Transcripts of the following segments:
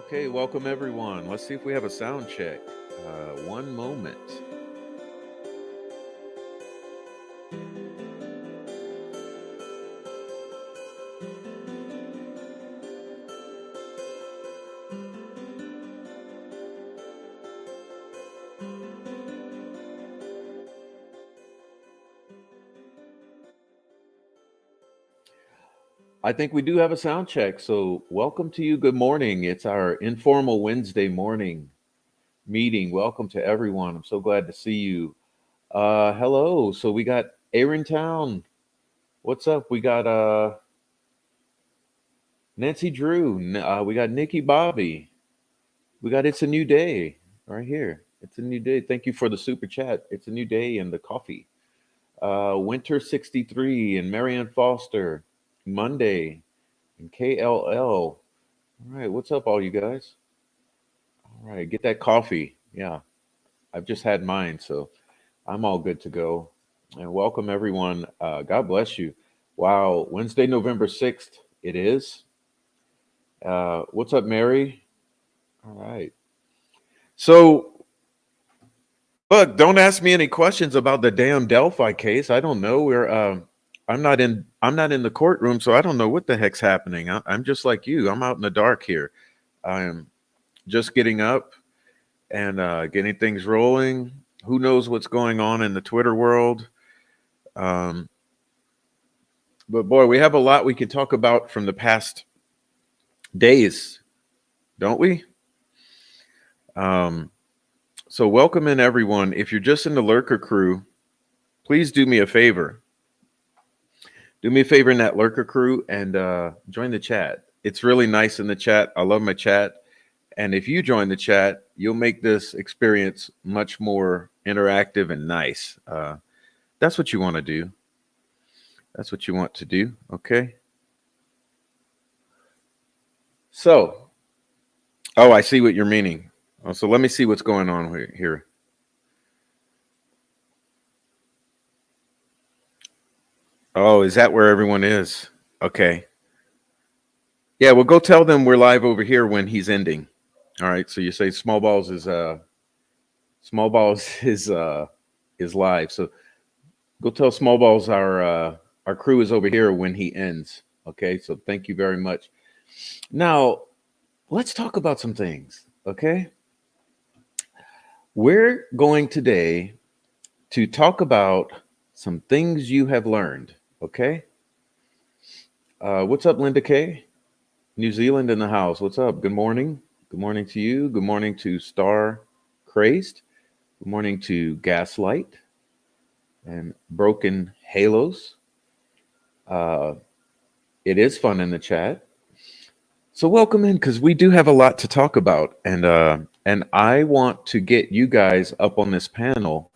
Okay, welcome everyone. Let's see if we have a sound check. One moment. I think we do have a sound check. So, welcome to you. Good morning. It's our informal Wednesday morning meeting. Welcome to everyone. I'm so glad to see you. Hello. So, we got Aaron Town. What's up? We got Nancy Drew. We got Nikki Bobby. We got It's a New Day right here. It's a new day. Thank you for the super chat. It's a new day and the coffee. Winter 63 and Marianne Foster. Monday and KLL. All right, what's up, all you guys? All right, get that coffee. Yeah, I've just had mine, so I'm all good to go. And welcome, everyone. God bless you. Wow, Wednesday, November 6th, it is. What's up, Mary? All right. So, look, don't ask me any questions about the damn Delphi case. I don't know. I'm not in the courtroom, so I don't know what the heck's happening. I'm just like you. I'm out in the dark here. I'm just getting up and getting things rolling. Who knows what's going on in the Twitter world? Um, but boy, we have a lot we could talk about from the past days, don't we? Um, so welcome in everyone. If you're just in the lurker crew, please do me a favor. Do me a favor in that lurker crew and join the chat. It's really nice in the chat. I love my chat. And if you join the chat, you'll make this experience much more interactive and nice. That's what you want to do. That's what you want to do. Okay. So, oh, I see what you're meaning. Oh, so let me see what's going on here. Oh, is that where everyone is? Okay. Yeah, well, go tell them we're live over here when he's ending. All right. So you say small balls is live. So go tell small balls our crew is over here when he ends. Okay. So thank you very much. Now let's talk about some things. Okay. We're going today to talk about some things you have learned. Okay. What's up, Linda K? New Zealand in the house. What's up? Good morning. Good morning to you. Good morning to Star Crazed. Good morning to Gaslight and Broken Halos. Uh, it is fun in the chat. So welcome in because we do have a lot to talk about, and I want to get you guys up on this panel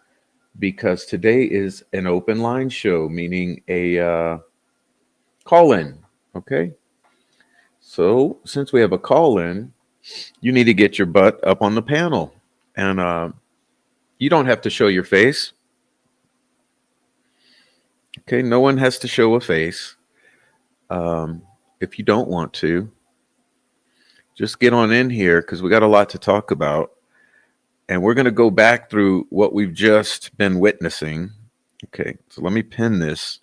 because today is an open line show, meaning a call in. Okay. So since we have a call in, you need to get your butt up on the panel. And you don't have to show your face. Okay. No one has to show a face. If you don't want to, just get on in here because we got a lot to talk about. And we're going to go back through what we've just been witnessing. Okay. So let me pin this.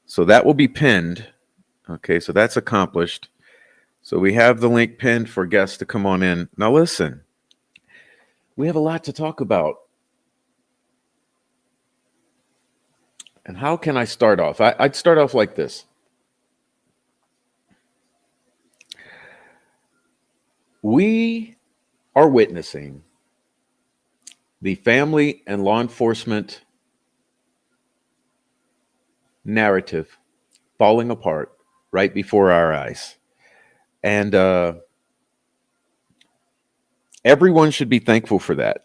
So that will be pinned. Okay. So that's accomplished. So we have the link pinned for guests to come on in. Now, listen, we have a lot to talk about. And how can I start off? I'd start off like this. We are witnessing the family and law enforcement narrative falling apart right before our eyes. And everyone should be thankful for that.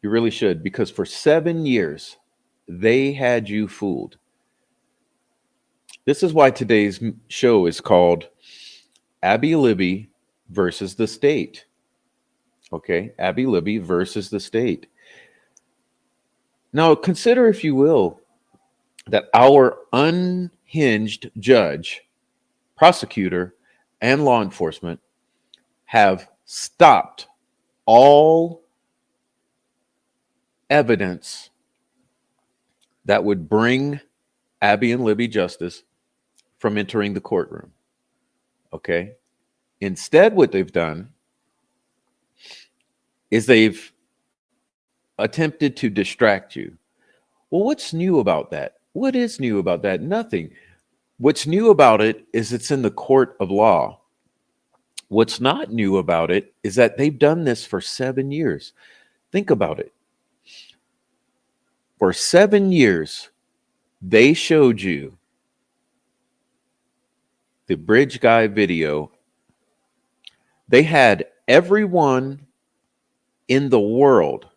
You really should, because for 7 years, they had you fooled. This is why today's show is called Abby Libby versus the state. Okay, Abby Libby versus the state. Now, consider, if you will, that our unhinged judge, prosecutor, and law enforcement have stopped all evidence that would bring Abby and Libby justice from entering the courtroom. Okay. Instead, what they've done is they've attempted to distract you. Well, what's new about that? What is new about that? Nothing. What's new about it is it's in the court of law. What's not new about it is that they've done this for 7 years. Think about it. For 7 years, they showed you the bridge guy video. They had everyone in the world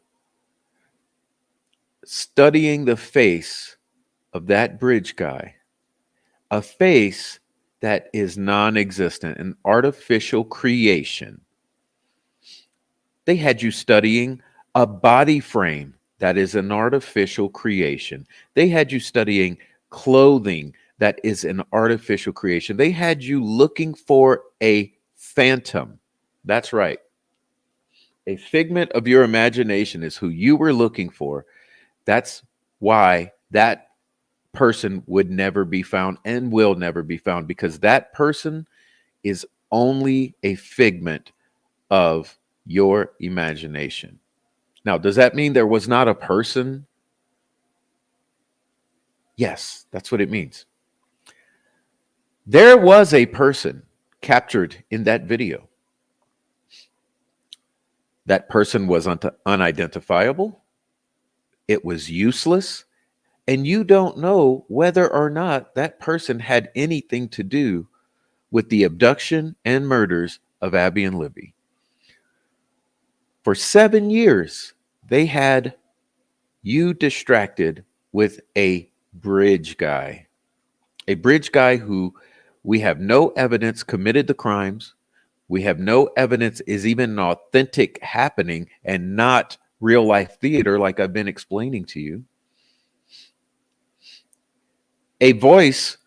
studying the face of that bridge guy, a face that is non-existent, an artificial creation. They had you studying a body frame that is an artificial creation. They had you studying clothing that is an artificial creation. They had you looking for a phantom. That's right. A figment of your imagination is who you were looking for. That's why that person would never be found and will never be found, because that person is only a figment of your imagination. Now, does that mean there was not a person? Yes, that's what it means. There was a person captured in that video. That person was unidentifiable. It was useless. And you don't know whether or not that person had anything to do with the abduction and murders of Abby and Libby. For 7 years, they had you distracted with a bridge guy who we have no evidence committed the crimes. We have no evidence is even an authentic happening and not real life theater like I've been explaining to you. A voice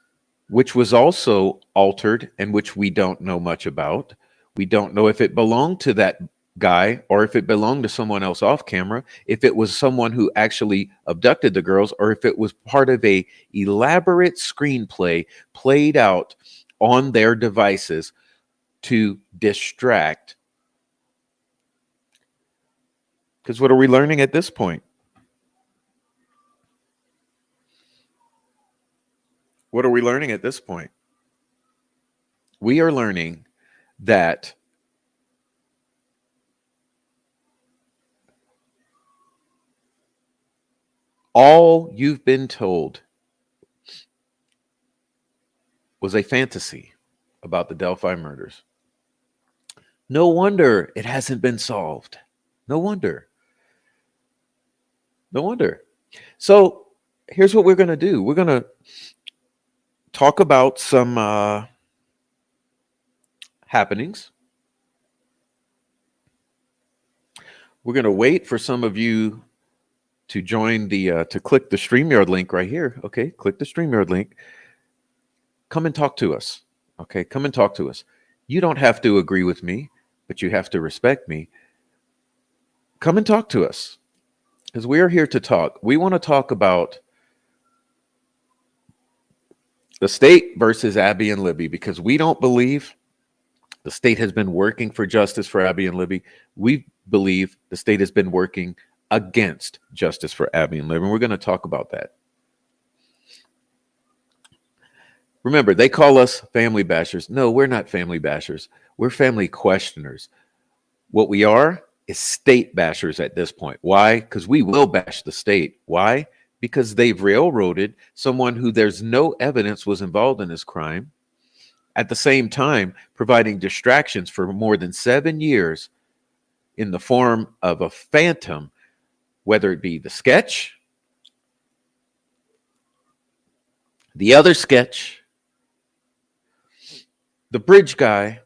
which was also altered and which we don't know much about. We don't know if it belonged to that guy or if it belonged to someone else off camera, if it was someone who actually abducted the girls, or if it was part of a elaborate screenplay played out on their devices to distract. Because what are we learning at this point? What are we learning at this point? We are learning that all you've been told was a fantasy about the Delphi murders. No wonder it hasn't been solved. No wonder. No wonder. So here's what we're going to do. We're going to talk about some happenings. We're going to wait for some of you to join to click the StreamYard link right here. Okay, click the StreamYard link. Come and talk to us. Okay, come and talk to us. You don't have to agree with me, but you have to respect me. Come and talk to us, because we are here to talk. We want to talk about the state versus Abby and Libby, because we don't believe the state has been working for justice for Abby and Libby. We believe the state has been working against justice for Abby and Libby. And we're going to talk about that. Remember, they call us family bashers. No, we're not family bashers. We're family questioners. What we are is state bashers at this point. Why? Because we will bash the state. Why? Because they've railroaded someone who there's no evidence was involved in this crime, at the same time providing distractions for more than 7 years in the form of a phantom, whether it be the sketch, the other sketch, the bridge guy,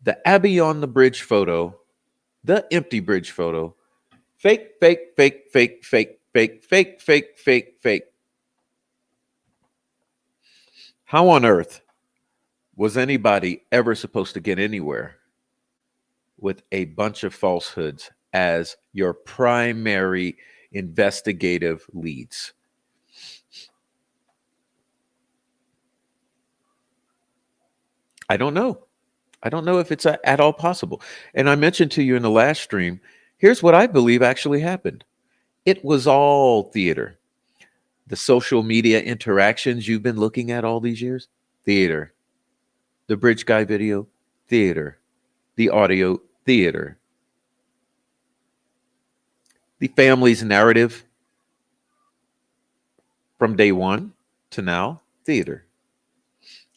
the Abby on the bridge photo, the empty bridge photo, fake, fake, fake, fake, fake, fake, fake, fake, fake, fake. How on earth Was anybody ever supposed to get anywhere with a bunch of falsehoods as your primary investigative leads? I don't know. I don't know if it's at all possible. And I mentioned to you in the last stream, here's what I believe actually happened. It was all theater. The social media interactions you've been looking at all these years, theater. The bridge guy video, theater. The audio, theater. The family's narrative from day one to now, theater.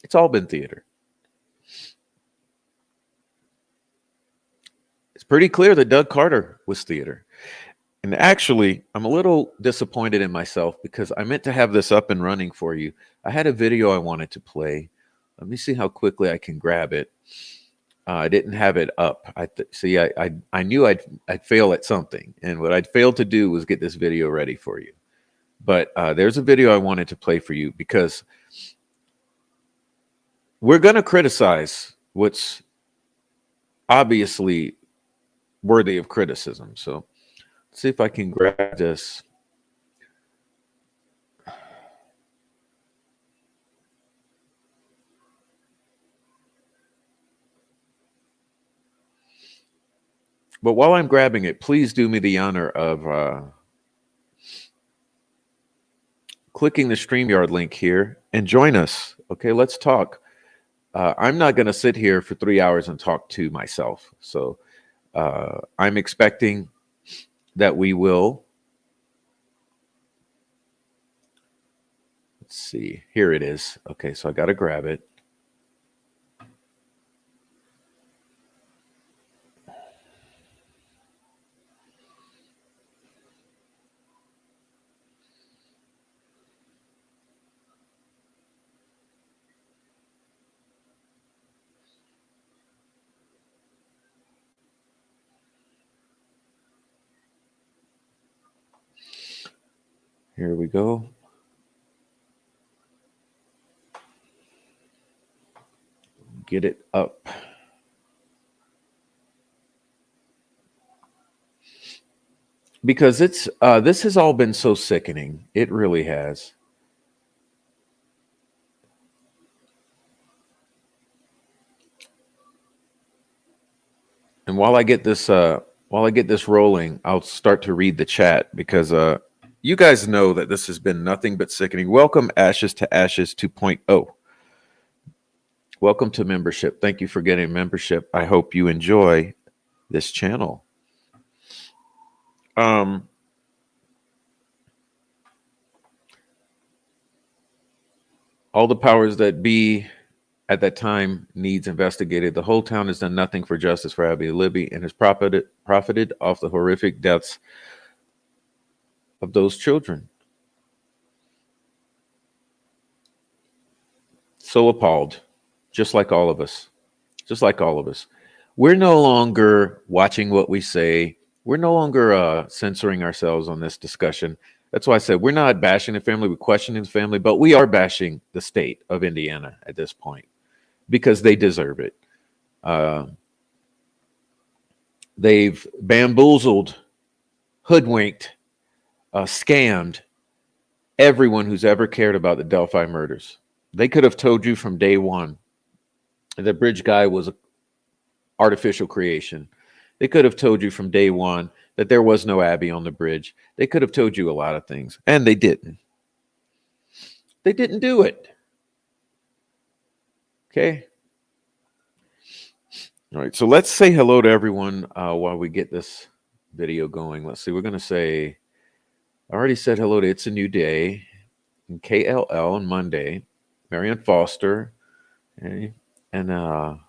It's all been theater. It's pretty clear that Doug Carter was theater. And actually, I'm a little disappointed in myself because I meant to have this up and running for you. I had a video I wanted to play. Let me see how quickly I can grab it. I didn't have it up. I knew I'd fail at something, and what I'd failed to do was get this video ready for you. But there's a video I wanted to play for you because we're going to criticize what's obviously worthy of criticism. So let's see if I can grab this. But while I'm grabbing it, please do me the honor of clicking the StreamYard link here and join us. Okay, let's talk. I'm not going to sit here for 3 hours and talk to myself. So I'm expecting that we will. Let's see. Here it is. Okay, so I got to grab it. Here we go. Get it up. Because it's this has all been so sickening. It really has. And while I get this rolling, I'll start to read the chat because you guys know that this has been nothing but sickening. Welcome Ashes to Ashes 2.0. Welcome to membership. Thank you for getting membership. I hope you enjoy this channel. All the powers that be at that time needs investigated. The whole town has done nothing for justice for Abby Libby and has profited off the horrific deaths of those children. So appalled, just like all of us. Just like all of us. We're no longer watching what we say. We're no longer censoring ourselves on this discussion. That's why I said we're not bashing the family, we're questioning the family, but we are bashing the state of Indiana at this point because they deserve it. They've bamboozled, hoodwinked, scammed everyone who's ever cared about the Delphi murders. They could have told you from day one the bridge guy was an artificial creation. They could have told you from day one that there was no Abby on the bridge. They could have told you a lot of things, and they didn't. They didn't do it. Okay. All right. So let's say hello to everyone while we get this video going. Let's see. We're going to say, I already said hello to It's a New Day and KLL on Monday, Marianne Foster, and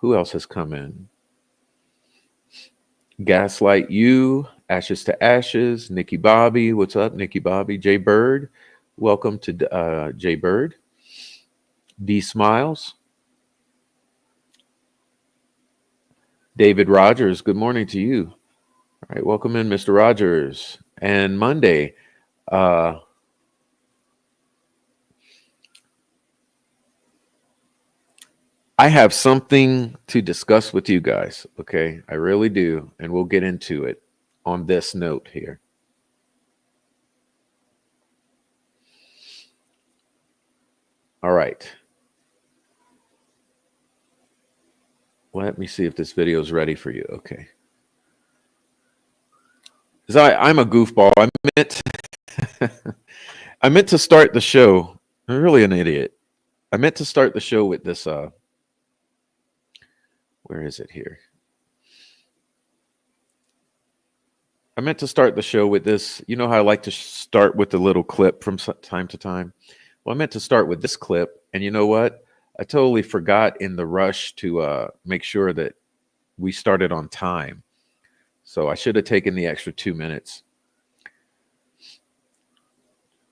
who else has come in? Gaslight You, Ashes to Ashes, Nikki Bobby. What's up, Nikki Bobby? Jay Bird. Welcome to Jay Bird. D Smiles. David Rogers, good morning to you. All right, welcome in, Mr. Rogers. And Monday, I have something to discuss with you guys. Okay. I really do. And we'll get into it on this note here. All right. Let me see if this video is ready for you. Okay. I'm a goofball. I meant to start the show. I'm really an idiot. I meant to start the show with this. Where is it here? I meant to start the show with this. You know how I like to start with a little clip from time to time? Well, I meant to start with this clip. And you know what? I totally forgot in the rush to make sure that we started on time. So I should have taken the extra 2 minutes.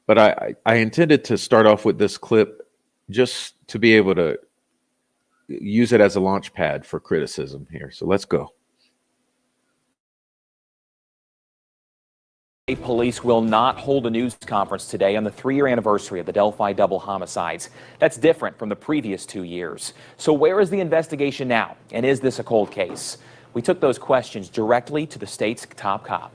But I intended to start off with this clip just to be able to use it as a launch pad for criticism here. So let's go. Police will not hold a news conference today on the 3-year anniversary of the Delphi double homicides. That's different from the previous 2 years. So where is the investigation now? And is this a cold case? We took those questions directly to the state's top cop.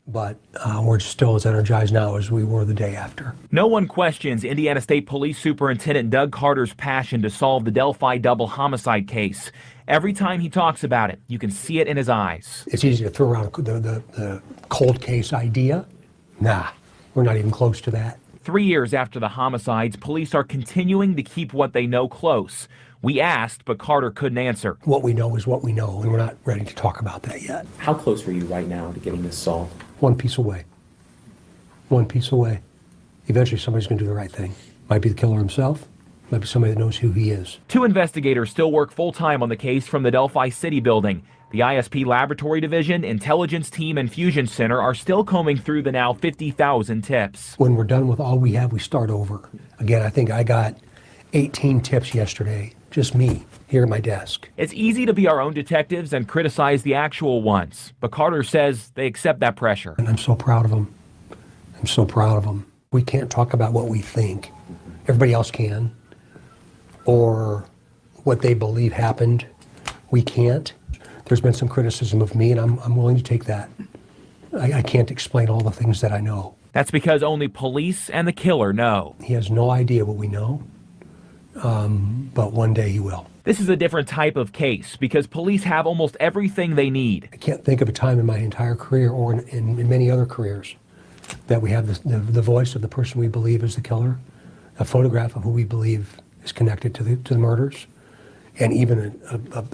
But we're still as energized now as we were the day after. No one questions Indiana State Police Superintendent Doug Carter's passion to solve the Delphi double homicide case. Every time he talks about it, you can see it in his eyes. It's easy to throw around the cold case idea. Nah, we're not even close to that. 3 years after the homicides, police are continuing to keep what they know close. We asked, but Carter couldn't answer. What we know is what we know, and we're not ready to talk about that yet. How close are you right now to getting this solved? One piece away. One piece away. Eventually somebody's going to do the right thing. Might be the killer himself. Might be somebody that knows who he is. 2 investigators still work full-time on the case from the Delphi City building. The ISP Laboratory Division, Intelligence Team, and Fusion Center are still combing through the now 50,000 tips. When we're done with all we have, we start over. Again, I think I got 18 tips yesterday. Just me, here at my desk. It's easy to be our own detectives and criticize the actual ones, but Carter says they accept that pressure. And I'm so proud of them. I'm so proud of them. We can't talk about what we think. Everybody else can. Or what they believe happened. We can't. There's been some criticism of me, and I'm willing to take that. I can't explain all the things that I know. That's because only police and the killer know. He has no idea what we know, but one day he will. This is a different type of case because police have almost everything they need. I can't think of a time in my entire career or in many other careers that we have the voice of the person we believe is the killer, a photograph of who we believe is connected to the murders, and even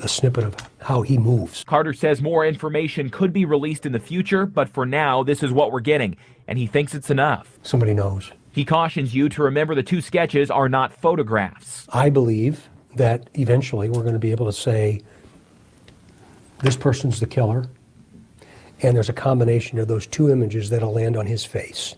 a snippet of how he moves. Carter says more information could be released in the future, but for now, this is what we're getting, and he thinks it's enough. Somebody knows. He cautions you to remember the 2 sketches are not photographs. I believe that eventually we're going to be able to say, this person's the killer, and there's a combination of those 2 images that'll land on his face,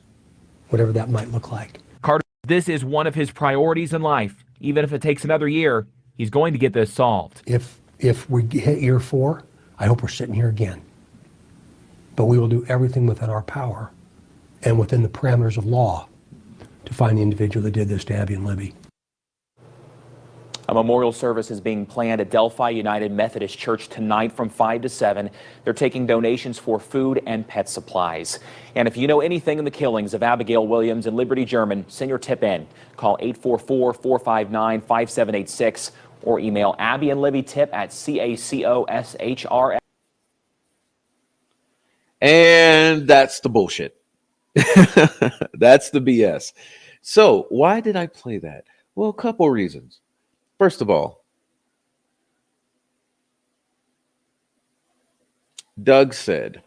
whatever that might look like. Carter, this is one of his priorities in life. Even if it takes another year, he's going to get this solved. If we hit year 4, I hope we're sitting here again. But we will do everything within our power and within the parameters of law to find the individual that did this to Abby and Libby. A memorial service is being planned at Delphi United Methodist Church tonight from 5 to 7. They're taking donations for food and pet supplies. And if you know anything in the killings of Abigail Williams and Liberty German, send your tip in. Call 844-459-5786 or email Abby and Libby tip at CACOSHR. And that's the bullshit. That's the BS. So why did I play that? Well, a couple reasons. First of all, Doug said,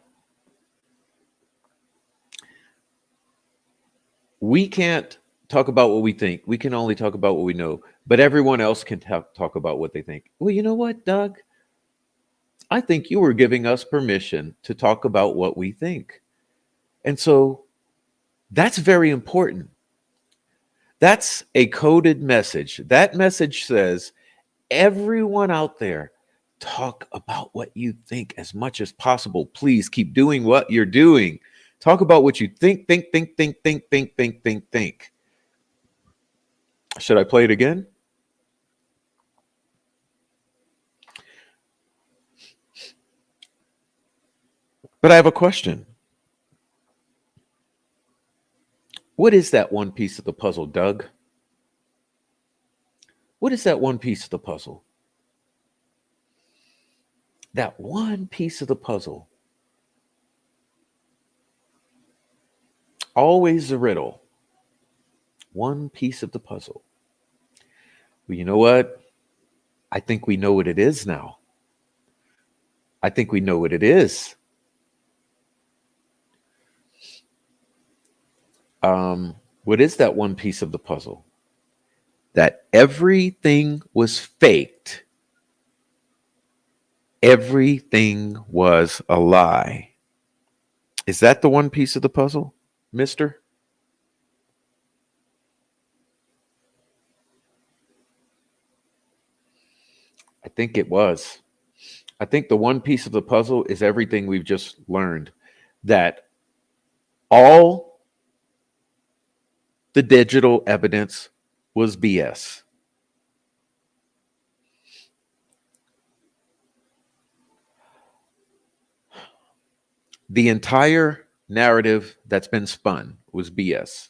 we can't talk about what we think. We can only talk about what we know, but everyone else can talk about what they think. Well, you know what, Doug? I think you were giving us permission to talk about what we think. And so that's very important. That's a coded message. That message says, everyone out there, talk about what you think as much as possible. Please keep doing what you're doing. Talk about what you think. Should I play it again? But I have a question. What is that one piece of the puzzle, Doug? What is that one piece of the puzzle? That one piece of the puzzle. Always a riddle. One piece of the puzzle. Well, you know what? I think we know what it is now. I think we know what it is. What is that one piece of the puzzle? That everything was faked. Everything was a lie. Is that the one piece of the puzzle, mister? I think it was. I think the one piece of the puzzle is everything we've just learned, that all the digital evidence was BS. The entire narrative that's been spun was BS.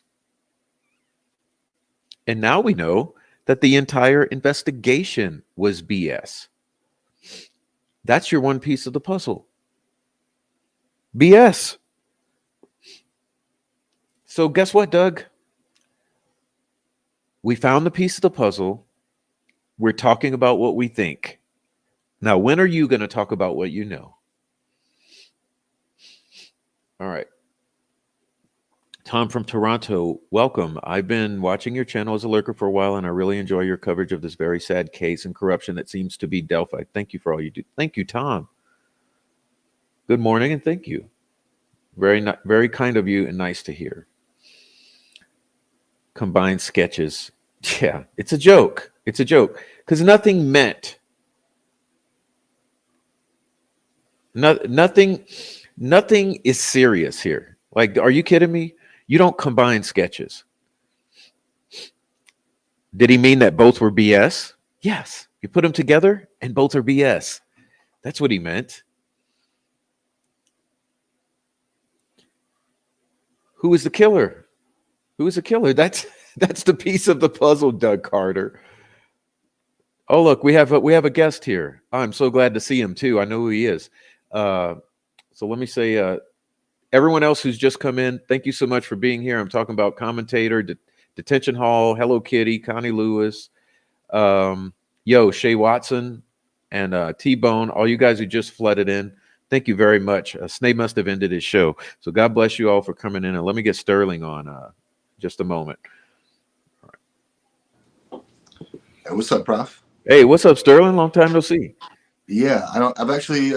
And now we know that the entire investigation was BS. That's your one piece of the puzzle. BS. So guess what, Doug? We found the piece of the puzzle. We're talking about what we think. Now, when are you going to talk about what you know? All right. Tom from Toronto, welcome. I've been watching your channel as a lurker for a while, and I really enjoy your coverage of this very sad case and corruption that seems to be Delphi. Thank you for all you do. Thank you, Tom. Good morning, and thank you. Very kind of you and nice to hear. Combined sketches. Yeah, it's a joke. It's a joke because nothing meant. Nothing is serious here. Like, are you kidding me? You don't combine sketches. Did he mean that both were BS? Yes. You put them together and both are BS. That's what he meant. Who is the killer? Who is the killer? That's the piece of the puzzle, Doug Carter. Oh, look, we have a guest here. I'm so glad to see him too. I know who he is. So let me say, everyone else who's just come in, thank you so much for being here. I'm talking about commentator, Detention Hall, Hello Kitty, Connie Lewis, Shay Watson, and T-Bone. All you guys who just flooded in, thank you very much. Snake must have ended his show. So God bless you all for coming in. And let me get Sterling on just a moment. Hey, what's up, Prof? Hey, what's up, Sterling? Long time no see. Yeah, I've actually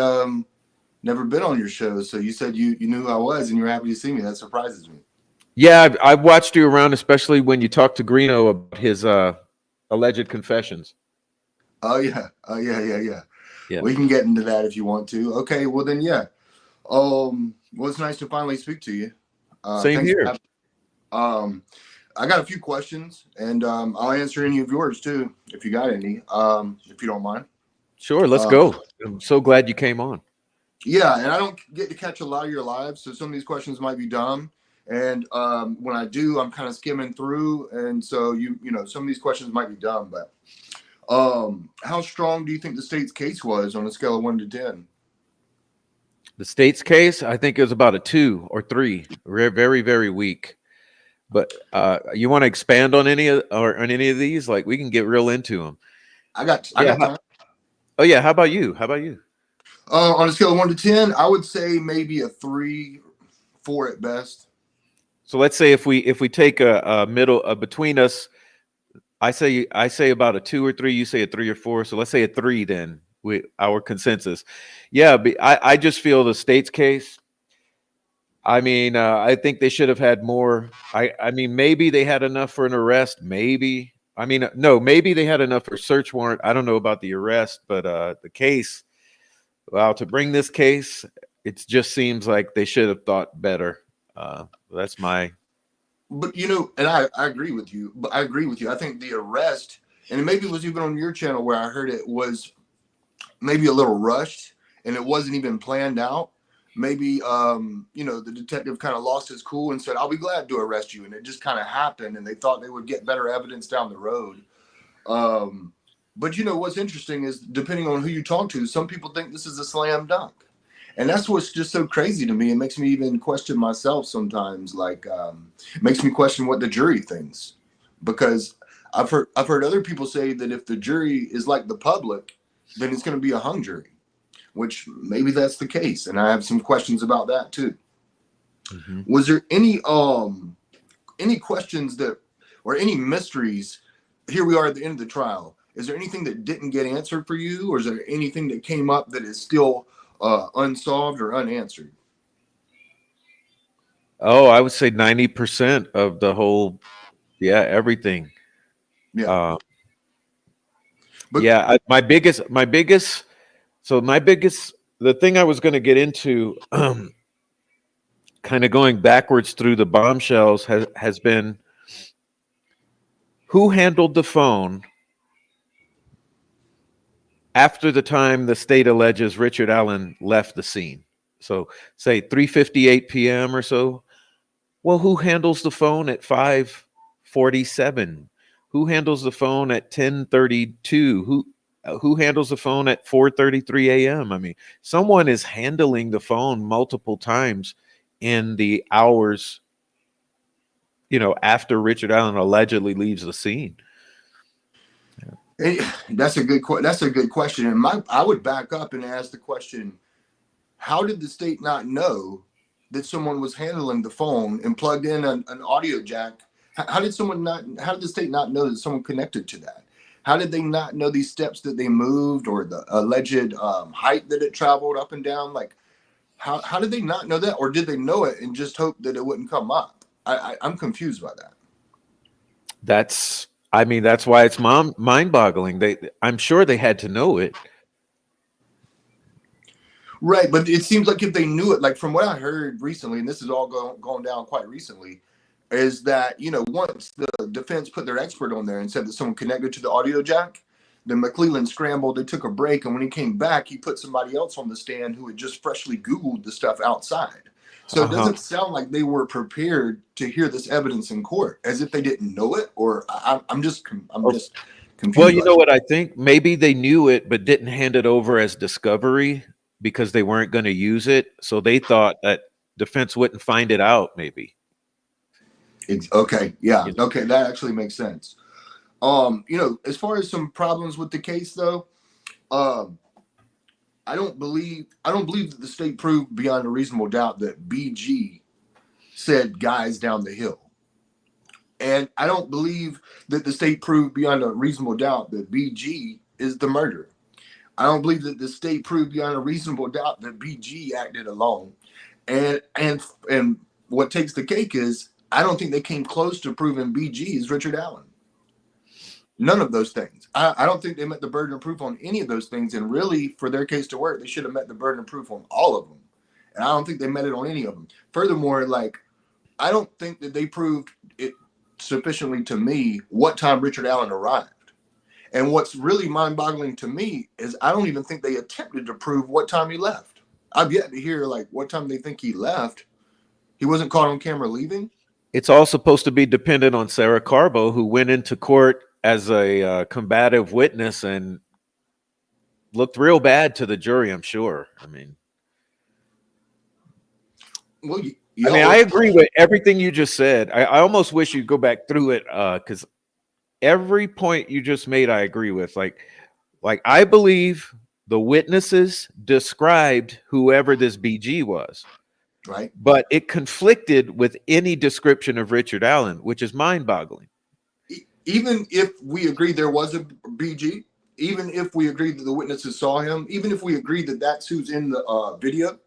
never been on your show, so you said you knew who I was and you were happy to see me. That surprises me. Yeah, I've watched you around, especially when you talked to Greeno about his alleged confessions. Oh yeah. Yeah. We can get into that if you want to. Okay, well then, yeah. Well, it's nice to finally speak to you. Same here. I got a few questions, and I'll answer any of yours too, if you got any, if you don't mind. Sure, let's go. I'm so glad you came on. Yeah, and I don't get to catch a lot of your lives, so some of these questions might be dumb. And when I do, I'm kind of skimming through, and so you know, some of these questions might be dumb. But how strong do you think the state's case was on a scale of 1 to 10? The state's case, I think it was about a 2 or 3. Very, very weak. But you want to expand on any of these? Like, we can get real into them. I got time. Oh yeah, how about you? On a scale of 1 to 10, I would say maybe a 3, 4 at best. So let's say if we take a middle between us, I say about a 2 or 3. You say a 3 or 4. So let's say a 3 then. Our consensus. Yeah, I just feel the state's case. I mean, I think they should have had more. I mean, maybe they had enough for an arrest. Maybe. I mean, no, maybe they had enough for search warrant. I don't know about the arrest, but the case. Well, to bring this case, it just seems like they should have thought better. That's my. But you know, and I agree with you. But I agree with you. I think the arrest, and maybe it was even on your channel where I heard it was maybe a little rushed, and it wasn't even planned out. maybe the detective kind of lost his cool and said, "I'll be glad to arrest you," and it just kind of happened, and they thought they would get better evidence down the road. But what's interesting is, depending on who you talk to, some people think this is a slam dunk, and that's what's just so crazy to me. It makes me even question myself sometimes. Like, it makes me question what the jury thinks, because I've heard other people say that if the jury is like the public, then it's going to be a hung jury, which maybe that's the case, and I have some questions about that too. Mm-hmm. Was there any questions that, or any mysteries? Here we are at the end of the trial. Is there anything that didn't get answered for you, or is there anything that came up that is still unsolved or unanswered? Oh, I would say 90% of the whole, everything. Yeah. But My biggest, the thing I was going to get into, kind of going backwards through the bombshells, has been who handled the phone after the time the state alleges Richard Allen left the scene. So say 3:58 p.m. or so. Well, who handles the phone at 5:47? Who handles the phone at 10:32? Who handles the phone at 4:33 a.m.? I mean, someone is handling the phone multiple times in the hours, after Richard Allen allegedly leaves the scene. that's a good question. And I would back up and ask the question: how did the state not know that someone was handling the phone and plugged in an audio jack? How did the state not know that someone connected to that? How did they not know these steps that they moved, or the alleged height that it traveled up and down? Like, how did they not know that? Or did they know it and just hope that it wouldn't come up? I'm confused by that. That's why it's mind-boggling. I'm sure they had to know it. Right, but it seems like if they knew it, like from what I heard recently, and this is all going down quite recently, is that once the defense put their expert on there and said that someone connected to the audio jack, then McClellan scrambled. They took a break, and when he came back, he put somebody else on the stand who had just freshly Googled the stuff outside. So it doesn't sound like they were prepared to hear this evidence in court, as if they didn't know it. Or I'm just confused. Well, you know what I think? Maybe they knew it but didn't hand it over as discovery because they weren't going to use it. So they thought that defense wouldn't find it out, maybe. Okay. Yeah. Okay. That actually makes sense. As far as some problems with the case, though, I don't believe that the state proved beyond a reasonable doubt that BG said "guys down the hill," and I don't believe that the state proved beyond a reasonable doubt that BG is the murderer. I don't believe that the state proved beyond a reasonable doubt that BG acted alone. And what takes the cake is, I don't think they came close to proving BG is Richard Allen. None of those things. I don't think they met the burden of proof on any of those things. And really, for their case to work, they should have met the burden of proof on all of them. And I don't think they met it on any of them. Furthermore, I don't think that they proved it sufficiently to me what time Richard Allen arrived. And what's really mind-boggling to me is I don't even think they attempted to prove what time he left. I've yet to hear what time they think he left. He wasn't caught on camera leaving. It's all supposed to be dependent on Sarah Carbo, who went into court as a combative witness and looked real bad to the jury, I'm sure. I mean, I agree with everything you just said. I almost wish you'd go back through it, because every point you just made, I agree with. Like I believe the witnesses described whoever this BG was. Right. But it conflicted with any description of Richard Allen, which is mind-boggling. Even if we agree there was a BG, even if we agree that the witnesses saw him, even if we agree that that's who's in the video,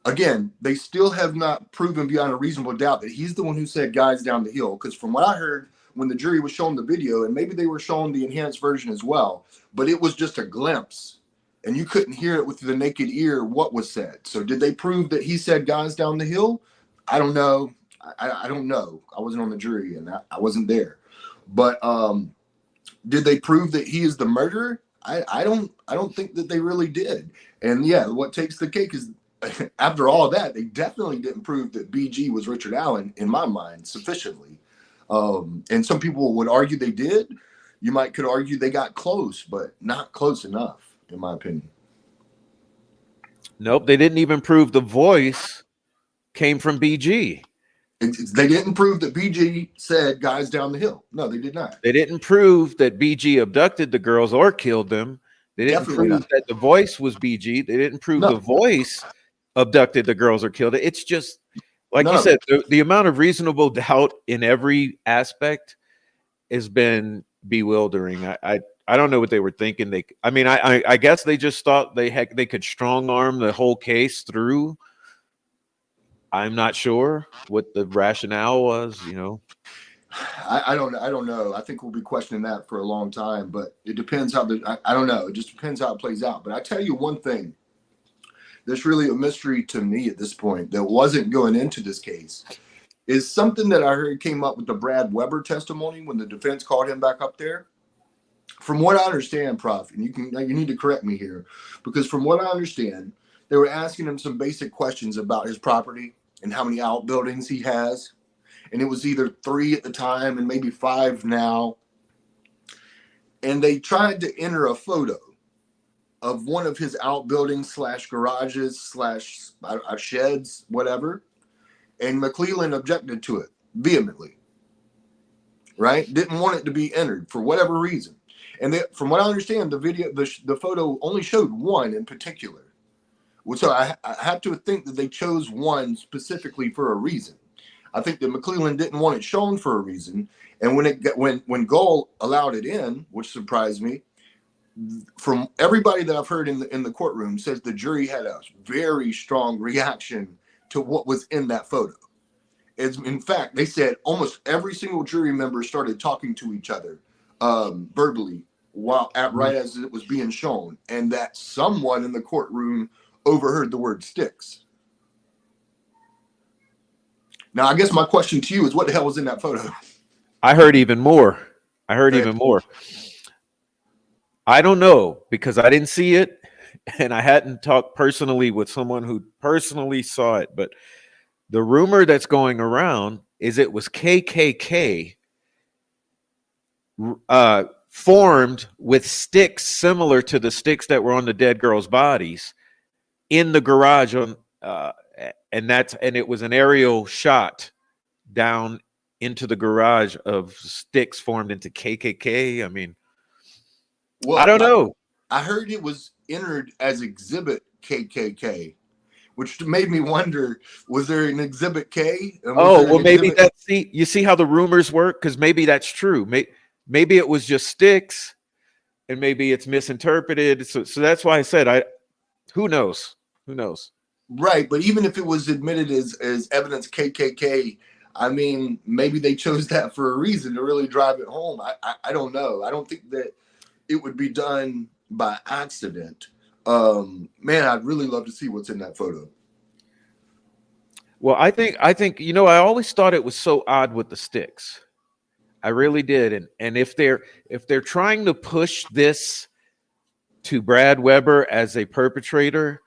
again, they still have not proven beyond a reasonable doubt that he's the one who said "guys down the hill." Because from what I heard, when the jury was shown the video, and maybe they were shown the enhanced version as well, but it was just a glimpse, and you couldn't hear it with the naked ear what was said. So did they prove that he said "guys down the hill"? I don't know. I don't know. I wasn't on the jury, and I wasn't there. But did they prove that he is the murderer? I don't think that they really did. And yeah, what takes the cake is after all that, they definitely didn't prove that BG was Richard Allen, in my mind, sufficiently. And some people would argue they did. You could argue they got close, but not close enough, in my opinion. Nope, they didn't even prove the voice came from BG. They didn't prove that BG said guys down the hill. No, they did not. They didn't prove that BG abducted the girls or killed them. They didn't Definitely prove not. that the voice was BG. They didn't prove the voice abducted the girls or killed it. It's just, like you said, the amount of reasonable doubt in every aspect has been bewildering. I don't know what they were thinking. I guess they just thought they could strong arm the whole case through. I'm not sure what the rationale was, you know. I don't know. I think we'll be questioning that for a long time, but it depends how I don't know. It just depends how it plays out. But I tell you one thing that's really a mystery to me at this point that wasn't going into this case is something that I heard came up with the Brad Weber testimony when the defense called him back up there. From what I understand, Prof, and you need to correct me here, because from what I understand, they were asking him some basic questions about his property and how many outbuildings he has. And it was either 3 at the time and maybe 5 now. And they tried to enter a photo of one of his outbuildings / garages / sheds, whatever. And McClelland objected to it vehemently, right? Didn't want it to be entered for whatever reason. And from what I understand, the video, the photo only showed one in particular. So I have to think that they chose one specifically for a reason. I think that McClelland didn't want it shown for a reason. And when Gull allowed it in, which surprised me, from everybody that I've heard in the courtroom says the jury had a very strong reaction to what was in that photo. In fact, they said almost every single jury member started talking to each other verbally right as it was being shown, and that someone in the courtroom overheard the word sticks. Now, I guess my question to you is, what the hell was in that photo? I heard even more. I don't know, because I didn't see it and I hadn't talked personally with someone who personally saw it. But the rumor that's going around is it was KKK formed with sticks similar to the sticks that were on the dead girls' bodies in the garage and it was an aerial shot down into the garage of sticks formed into KKK. I mean, well, I don't know. I heard it was entered as exhibit KKK, which made me wonder, was there an exhibit K? Maybe you see how the rumors work? Because maybe that's true. Maybe it was just sticks and maybe it's misinterpreted. So that's why I said, who knows? Who knows? Right, but even if it was admitted as evidence KKK, I mean, maybe they chose that for a reason to really drive it home. I don't know. I don't think that it would be done by accident. Man, I'd really love to see what's in that photo. Well, I think I always thought it was so odd with the sticks. I really did, and if they're trying to push this to Brad Weber as a perpetrator,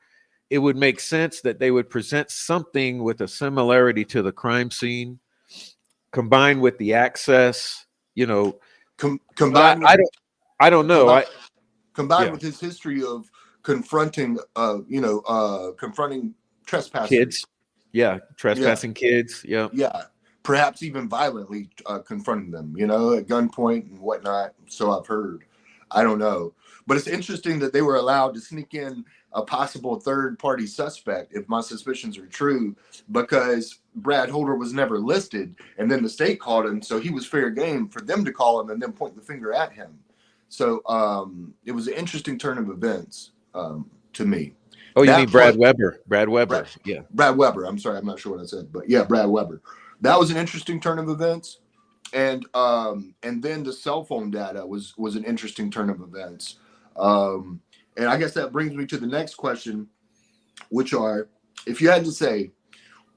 it would make sense that they would present something with a similarity to the crime scene, combined with the access, combined. I don't know. Combined with his history of confronting trespassers. Kids. Yeah, trespassing kids. Yeah. Yeah, perhaps even violently confronting them, at gunpoint and whatnot. So I've heard. I don't know. But it's interesting that they were allowed to sneak in a possible third-party suspect, if my suspicions are true, because Brad Holder was never listed, and then the state called him, so he was fair game for them to call him and then point the finger at him. So it was an interesting turn of events to me. Oh, you mean Brad Weber? Brad Weber, yeah. Brad Weber. I'm sorry, I'm not sure what I said, but yeah, Brad Weber. That was an interesting turn of events, and then the cell phone data was an interesting turn of events. And I guess that brings me to the next question, which are, if you had to say,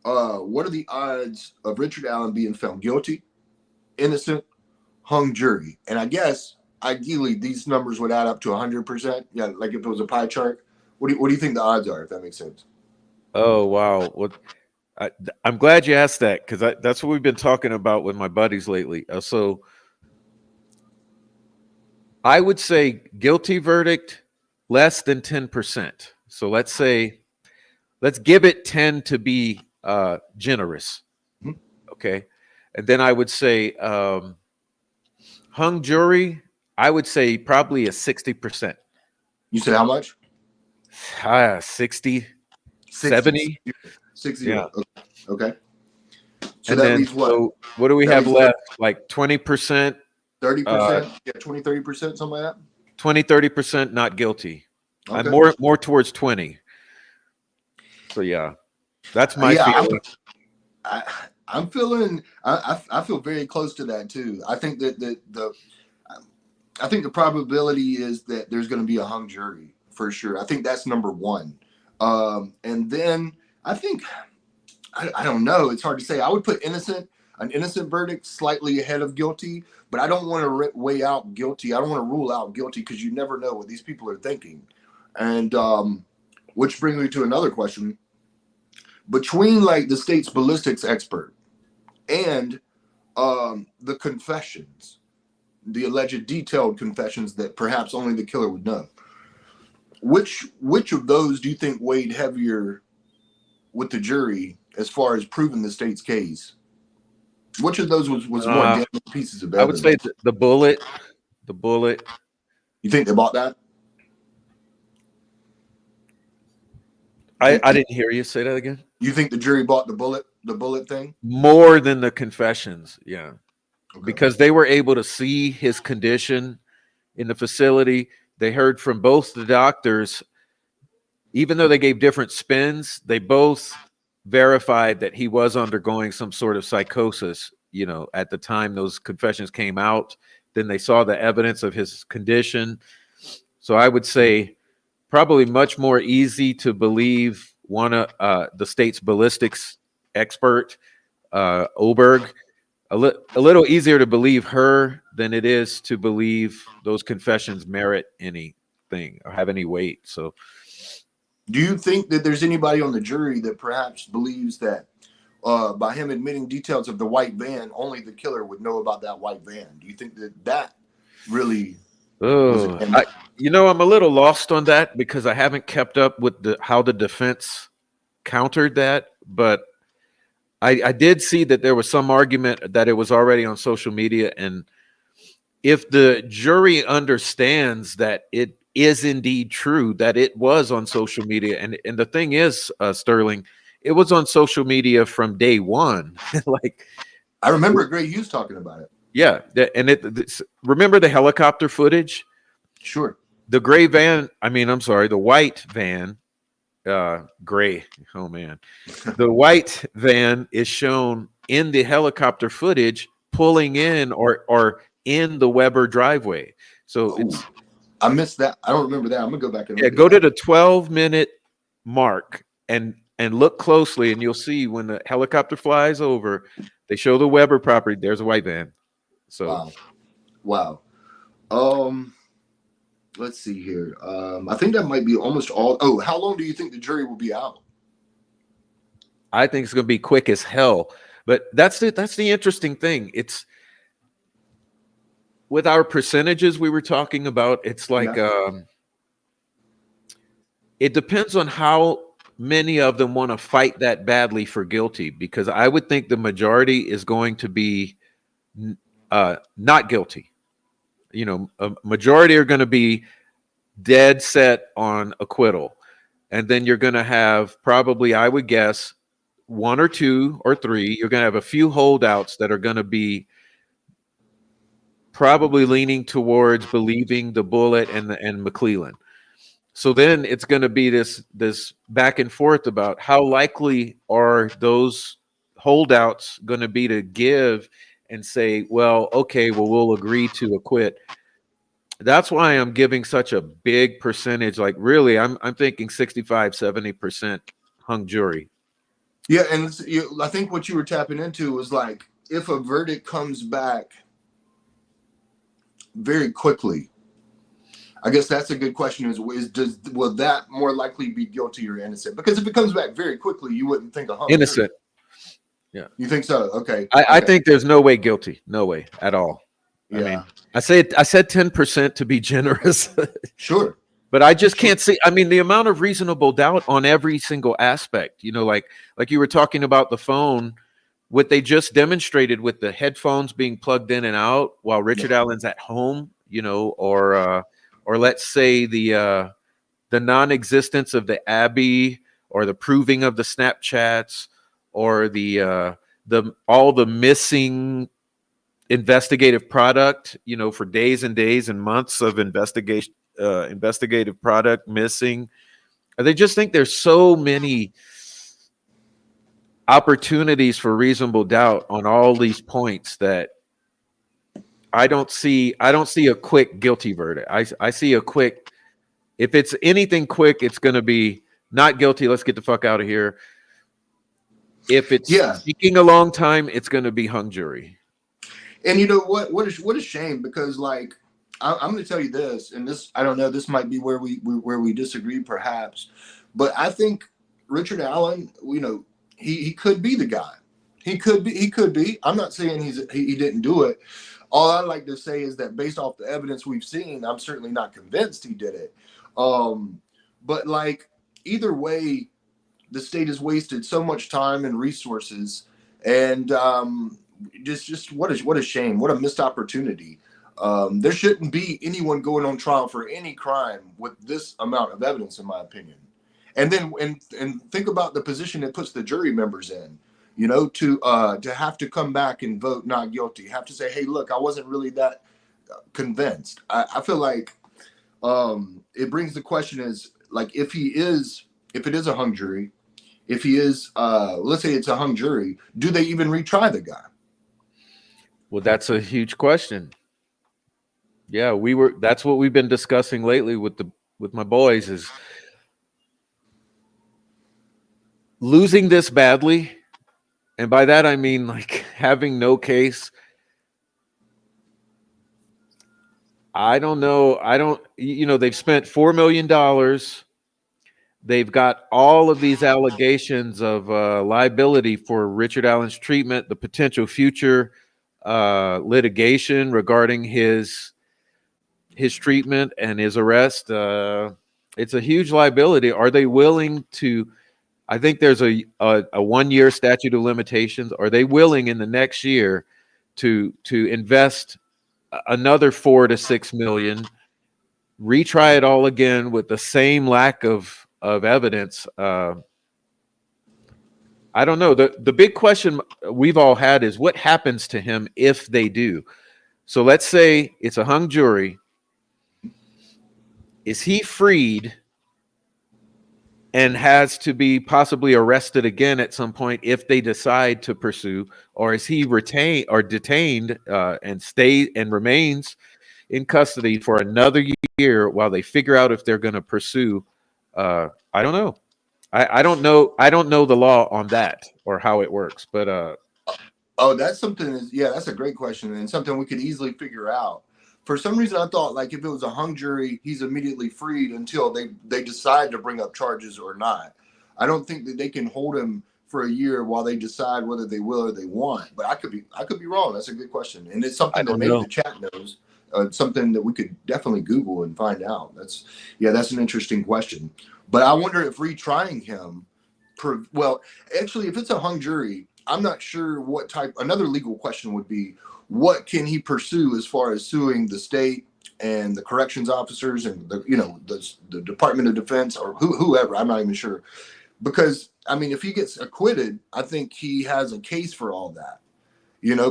what are the odds of Richard Allen being found guilty, innocent, hung jury? And I guess ideally these numbers would add up to 100%. Yeah, like if it was a pie chart. What do you think the odds are, if that makes sense? Oh wow. Well, I'm glad you asked that because that's what we've been talking about with my buddies lately. So I would say guilty verdict less than 10%. So let's give it 10 to be generous. Mhm. Okay. And then I would say hung jury, I would say probably a 60%. You said how much? 60, 60. 70. 60. Yeah. Okay. So And that then leaves what? so what do we That have leaves left? Like 20%, 30%? Yeah, 20, 30%, something like 20, 30% not guilty. that. I'm Okay. more towards 20. So yeah, that's my Yeah, feeling. I'm feeling. I feel very close to that too. I think that I think the probability is that there's going to be a hung jury for sure. I think that's number one. And then I think I don't know. It's hard to say. I would put an innocent verdict slightly ahead of guilty, but I don't want to weigh out guilty. I don't want to rule out guilty because you never know what these people are thinking. And which brings me to another question. Between like the state's ballistics expert and the confessions, the alleged detailed confessions that perhaps only the killer would know, which of those do you think weighed heavier with the jury as far as proving the state's case? Which of those was more damning pieces of I would evidence? say the bullet. The bullet. You think they bought that? I didn't hear you say that again. You think the jury bought the bullet thing? More than the confessions, yeah, Okay. because they were able to see his condition in the facility. They heard from both the doctors, even though they gave different spins. They both verified that he was undergoing some sort of psychosis. You know, at the time those confessions came out, then they saw the evidence of his condition. So I would say probably much more easy to believe one of the state's ballistics expert, Oberg. A little easier to believe her than it is to believe those confessions merit anything or have any weight. So, Do you think that there's anybody on the jury that perhaps believes that by him admitting details of the white van, only the killer would know about that white van? Do you think that really was oh, I'm a little lost on that because I haven't kept up with how the defense countered that, but I did see that there was some argument that it was already on social media, and if the jury understands that it is indeed true that it was on social media, and the thing is, Sterling, it was on social media from day one. Like, I remember Gray Hughes talking about it. yeah, remember the helicopter footage? Sure. The gray van, I'm sorry, the white van, gray. Oh man, the white van is shown in the helicopter footage pulling in or in the Weber driveway. So I missed that. I don't remember that. I'm gonna go back and go to the 12-minute mark and look closely, and you'll see when the helicopter flies over, they show the Weber property. There's a white van. So wow. Let's see here. I think that might be almost all. Oh, how long do you think the jury will be out? I think it's going to be quick as hell. But that's the interesting thing. It's with our percentages we were talking about. It's like it depends on how many of them want to fight that badly for guilty. Because I would think the majority is going to be not guilty. You know, a majority are going to be dead set on acquittal. And then you're going to have probably, I would guess, 1 or 2 or 3. You're going to have a few holdouts that are going to be probably leaning towards believing the bullet and McClellan. So then it's going to be this back and forth about how likely are those holdouts going to be to give and say, well, okay, well, we'll agree to acquit. That's why I'm giving such a big percentage. Like, really, I'm thinking 65, 70% hung jury. Yeah, and I think what you were tapping into was like, if a verdict comes back very quickly, I guess that's a good question. Will that more likely be guilty or innocent? Because if it comes back very quickly, you wouldn't think a hung Innocent. jury. Yeah. You think so? Okay. I think there's no way guilty. No way at all. Yeah. I mean, I said 10% to be generous. Sure. But I just can't see. I mean, the amount of reasonable doubt on every single aspect, like you were talking about the phone, what they just demonstrated with the headphones being plugged in and out while Richard Allen's at home, or let's say the non-existence of the Abbey, or the proving of the Snapchats, or the all the missing investigative product, for days and days and months of investigative product missing. They just think there's so many opportunities for reasonable doubt on all these points that I don't see a quick guilty verdict. I see a quick, if it's anything quick, it's going to be not guilty, let's get the fuck out of here. If it's taking a long time, it's going to be hung jury. And you know what a shame, because like I'm going to tell you this, and this, I don't know, this might be where we disagree perhaps, but I think Richard Allen, he could be the guy. He could be. I'm not saying he didn't do it. All I like to say is that based off the evidence we've seen, I'm certainly not convinced he did it. But like either way, the state has wasted so much time and resources, and just what a shame, what a missed opportunity. There shouldn't be anyone going on trial for any crime with this amount of evidence, in my opinion. And then and think about the position it puts the jury members in, to have to come back and vote not guilty, have to say, hey, look, I wasn't really that convinced. I feel like it brings the question is, like, if it is a hung jury, if he is, let's say it's a hung jury, do they even retry the guy? Well, that's a huge question. Yeah, that's what we've been discussing lately with my boys, is losing this badly. And by that, I mean like having no case. I don't know. They've spent $4 million. They've got all of these allegations of liability for Richard Allen's treatment, the potential future litigation regarding his treatment and his arrest. It's a huge liability. Are they willing to? I think there's a 1-year statute of limitations. Are they willing in the next year to invest another $4 to $6 million, retry it all again with the same lack of evidence? I don't know. The big question we've all had is what happens to him if they do. So let's say it's a hung jury. Is he freed and has to be possibly arrested again at some point if they decide to pursue, or is he retained or detained and remains in custody for another year while they figure out if they're going to pursue? I don't know. I don't know. I don't know the law on that or how it works, but that's something. Yeah, that's a great question, and something we could easily figure out. For some reason, I thought like if it was a hung jury, he's immediately freed until they decide to bring up charges or not. I don't think that they can hold him for a year while they decide whether they will or they want. But I could be wrong. That's a good question, and it's something that maybe the chat knows. Something that we could definitely Google and find out. That's an interesting question. But I wonder if retrying him, actually, if it's a hung jury, I'm not sure what type. Another legal question would be, what can he pursue as far as suing the state and the corrections officers and the Department of Defense or whoever? I'm not even sure, because I mean, if he gets acquitted, I think he has a case for all that,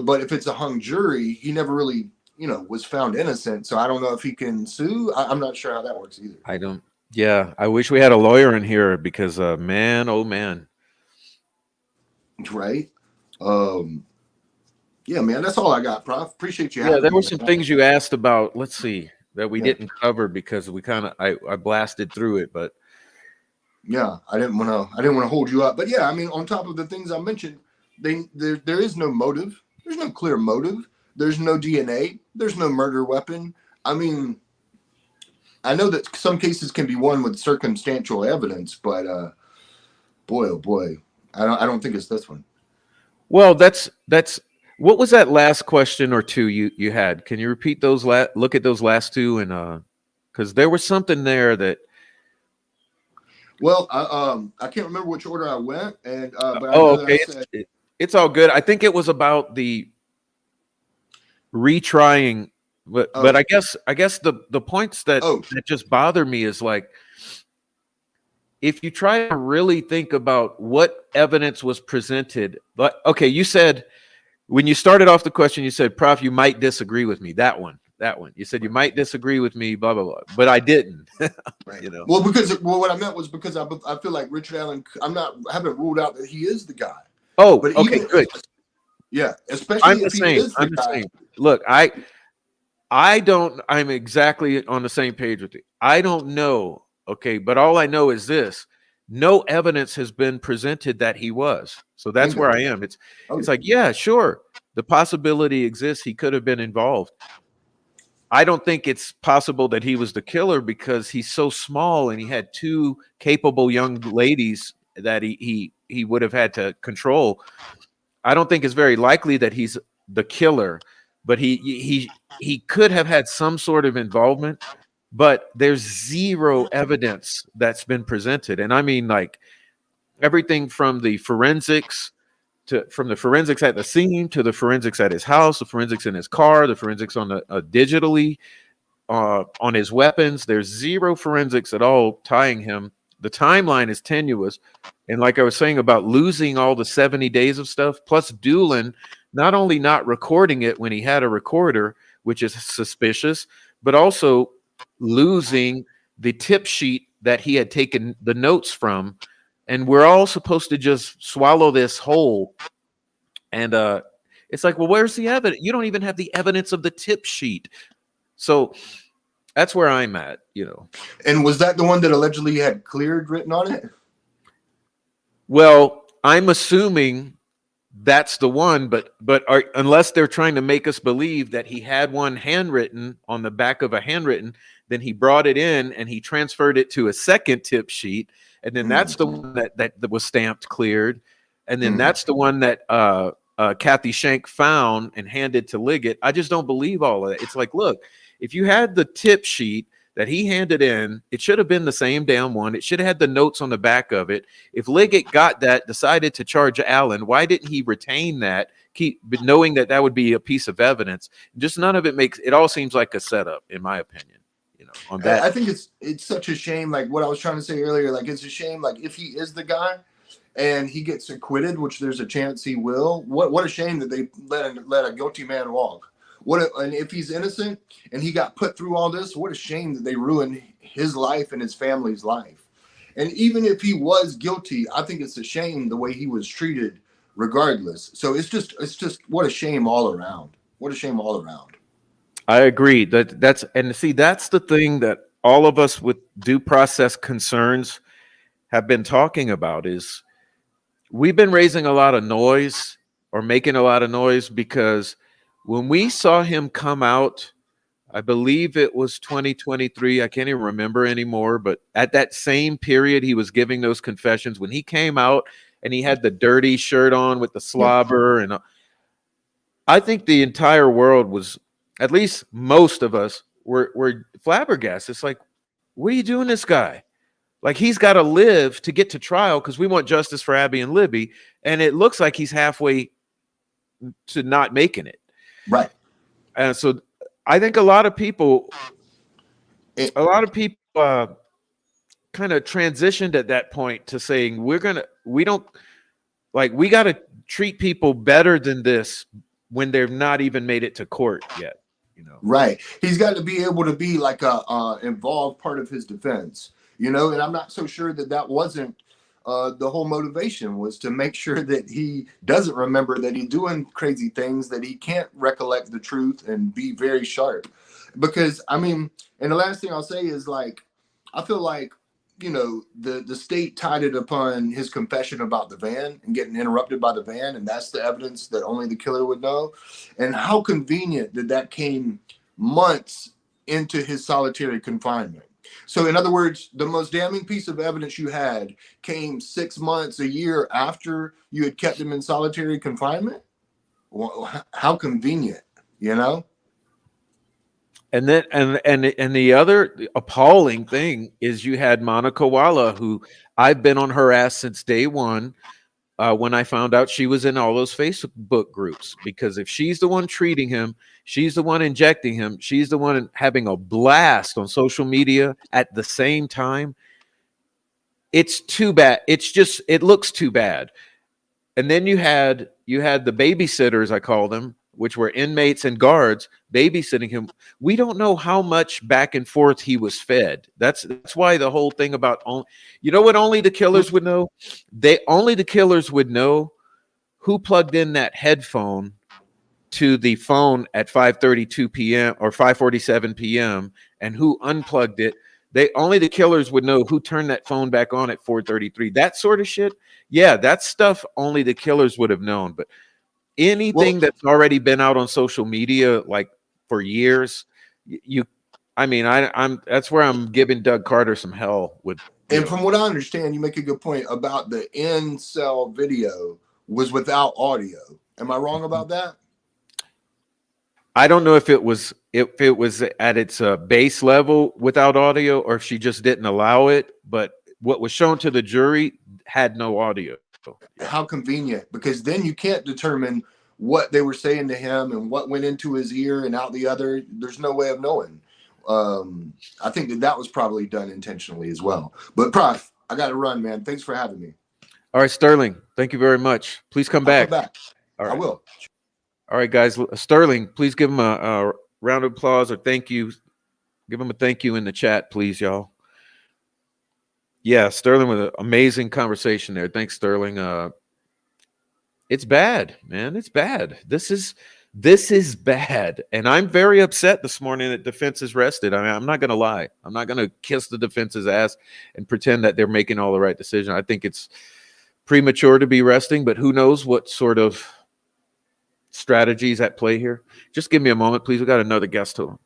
But if it's a hung jury, he never really, was found innocent. So I don't know if he can sue. I'm not sure how that works either. I don't. Yeah, I wish we had a lawyer in here because, man, oh man. Right. Yeah, man, that's all I got, Prof. Appreciate you. Yeah, there were some things you asked about. Let's see, that we didn't cover because we I blasted through it, but yeah, I didn't want to hold you up. But yeah, I mean, on top of the things I mentioned, there is no motive. There's no clear motive. There's no DNA. There's no murder weapon. I mean, I know that some cases can be won with circumstantial evidence, but boy, oh boy, I don't think it's this one. Well, that's what was that last question or two you had? Can you repeat those? Look at those last two, and because there was something there that. Well, I can't remember which order I went, and but I Oh, know that okay. I said It's all good. I think it was about the retrying, but I guess the points that just bother me is like, if you try to really think about what evidence was presented, but okay, you said when you started off the question, you said, Prof, you might disagree with me. That one. You said you might disagree with me, blah, blah, blah. But I didn't. right. You know. Well, what I meant was because I feel like Richard Allen, I haven't ruled out that he is the guy. Oh, but okay, good. Yeah, especially I'm the if he same. is the I'm the guy. same. Look, I'm exactly on the same page with you. I don't know. Okay, but all I know is this: no evidence has been presented that he was. So that's where I am. It's like, yeah, sure, the possibility exists. He could have been involved. I don't think it's possible that he was the killer because he's so small and he had two capable young ladies that he would have had to control. I don't think it's very likely that he's the killer, but he could have had some sort of involvement, but there's zero evidence that's been presented. And I mean, like, everything from the forensics from the forensics at the scene to the forensics at his house, the forensics in his car, the forensics on the digitally on his weapons. There's zero forensics at all tying him. The timeline is tenuous. And like I was saying about losing all the 70 days of stuff, plus Doolin not only not recording it when he had a recorder, which is suspicious, but also losing the tip sheet that he had taken the notes from. And we're all supposed to just swallow this whole. And it's like, well, where's the evidence? You don't even have the evidence of the tip sheet. So that's where I'm at, you know. And was that the one that allegedly had cleared written on it? Well, I'm assuming that's the one, but unless they're trying to make us believe that he had one handwritten on the back of a handwritten, then he brought it in and he transferred it to a second tip sheet, and then that's the one that was stamped cleared, and then that's the one that Kathy Shank found and handed to Liggett. I just don't believe all of that. It's like, look, if you had the tip sheet that he handed in, it should have been the same damn one. It should have had the notes on the back of it. If Liggett got that, decided to charge Allen, why didn't he retain that, knowing that that would be a piece of evidence? Just none of it makes, it all seems like a setup, in my opinion. You know, on that. I think it's such a shame, like what I was trying to say earlier, like it's a shame, like if he is the guy and he gets acquitted, which there's a chance he will, what a shame that they let a guilty man walk. And if he's innocent and he got put through all this, what a shame that they ruined his life and his family's life. And even if he was guilty, I think it's a shame the way he was treated regardless. So it's just what a shame all around. What a shame all around. I agree. That's the thing that all of us with due process concerns have been talking about is we've been raising a lot of noise or making a lot of noise because when we saw him come out, I believe it was 2023. I can't even remember anymore. But at that same period, he was giving those confessions. When he came out and he had the dirty shirt on with the slobber, and I think the entire world was, at least most of us, were flabbergasted. It's like, what are you doing, this guy? Like, he's got to live to get to trial because we want justice for Abby and Libby, and it looks like he's halfway to not making it. Right. And so I think a lot of people kind of transitioned at that point to saying we got to treat people better than this when they've not even made it to court yet, you know. Right. He's got to be able to be like a involved part of his defense, you know, and I'm not so sure that wasn't the whole motivation was to make sure that he doesn't remember that he's doing crazy things, that he can't recollect the truth and be very sharp. Because, I mean, and the last thing I'll say is, like, I feel like, you know, the state tied it upon his confession about the van and getting interrupted by the van, and that's the evidence that only the killer would know. And how convenient that came months into his solitary confinement. So, in other words, the most damning piece of evidence you had came 6 months, a year after you had kept him in solitary confinement. Well, how convenient, you know? And then and the other appalling thing is you had Monica Walla, who I've been on her ass since day one. When I found out she was in all those Facebook groups, because if she's the one treating him, she's the one injecting him, she's the one having a blast on social media at the same time. It's too bad. It looks too bad. And then you had the babysitters, I call them, which were inmates and guards babysitting him. We don't know how much back and forth he was fed. That's why the whole thing about you know what only the killers would know? Only the killers would know who plugged in that headphone to the phone at 5:32 p.m. or 5:47 p.m. and who unplugged it. Only the killers would know who turned that phone back on at 4:33. That sort of shit. Yeah, that stuff only the killers would have known. But anything that's already been out on social media like for years, I mean, I'm that's where I'm giving Doug Carter some hell with. And from what I understand, you make a good point about the in cell video was without audio. Am I wrong about that? I don't know if it was at its base level without audio, or if she just didn't allow it. But what was shown to the jury had no audio. How convenient, because then you can't determine what they were saying to him and what went into his ear and out the other. There's no way of knowing. I think that was probably done intentionally as well. But Prof, I got to run, man. Thanks for having me. All right, Sterling. Thank you very much. Please come back. I'll come back. All right. I will. All right, guys. Sterling, please give him a round of applause or thank you. Give him a thank you in the chat, please, y'all. Yeah, Sterling with an amazing conversation there. Thanks, Sterling. It's bad, man. It's bad. This is bad. And I'm very upset this morning that defense is rested. I mean, I'm not going to lie. I'm not going to kiss the defense's ass and pretend that they're making all the right decision. I think it's premature to be resting, but who knows what sort of strategies at play here. Just give me a moment, please. We got another guest to him.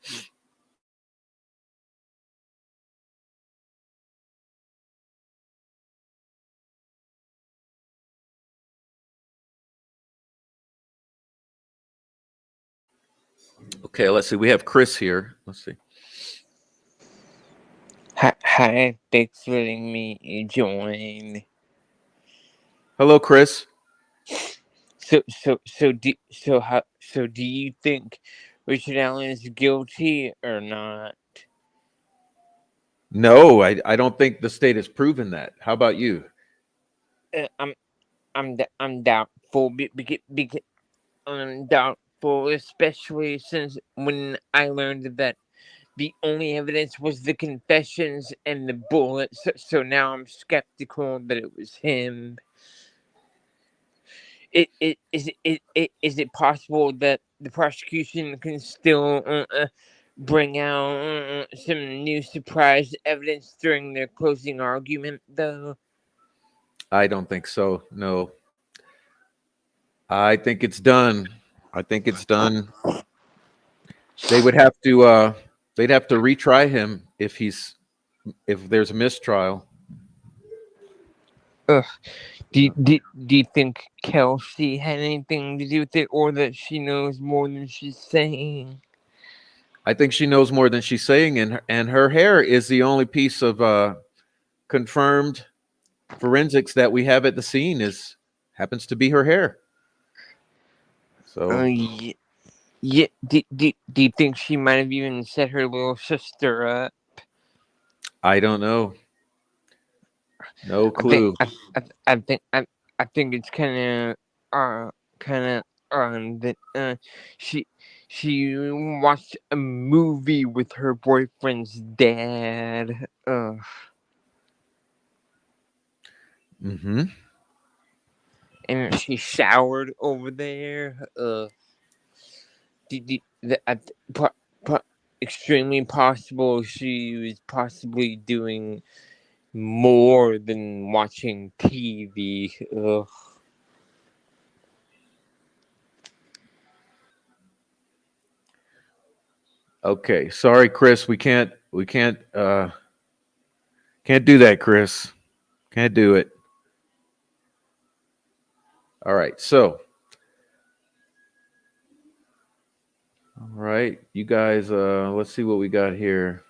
Okay, let's see. We have Chris here. Let's see. Hi, thanks for letting me join. Hello, Chris. So do you think Richard Allen is guilty or not? No, I don't think the state has proven that. How about you? I'm doubtful because I'm doubtful, especially since when I learned that the only evidence was the confessions and the bullets. So now I'm skeptical that it was him. Is it possible that the prosecution can still bring out some new surprise evidence during their closing argument, though? I don't think so. No. I think it's done. I think it's done. They would have to they'd have to retry him if there's a mistrial. Ugh. Do you think Kelsey had anything to do with it, or that she knows more than she's saying? I think she knows more than she's saying, and her hair is the only piece of confirmed forensics that we have at the scene happens to be her hair. So yeah. Do you think she might have even set her little sister up? I don't know. No clue. I think it's kind of that she watched a movie with her boyfriend's dad. Mm-hmm. And she showered over there. Extremely possible she was possibly doing more than watching TV. Ugh. Okay, sorry, Chris. We can't Can't do that, Chris. Can't do it. All right. So, all right, you guys, let's see what we got here.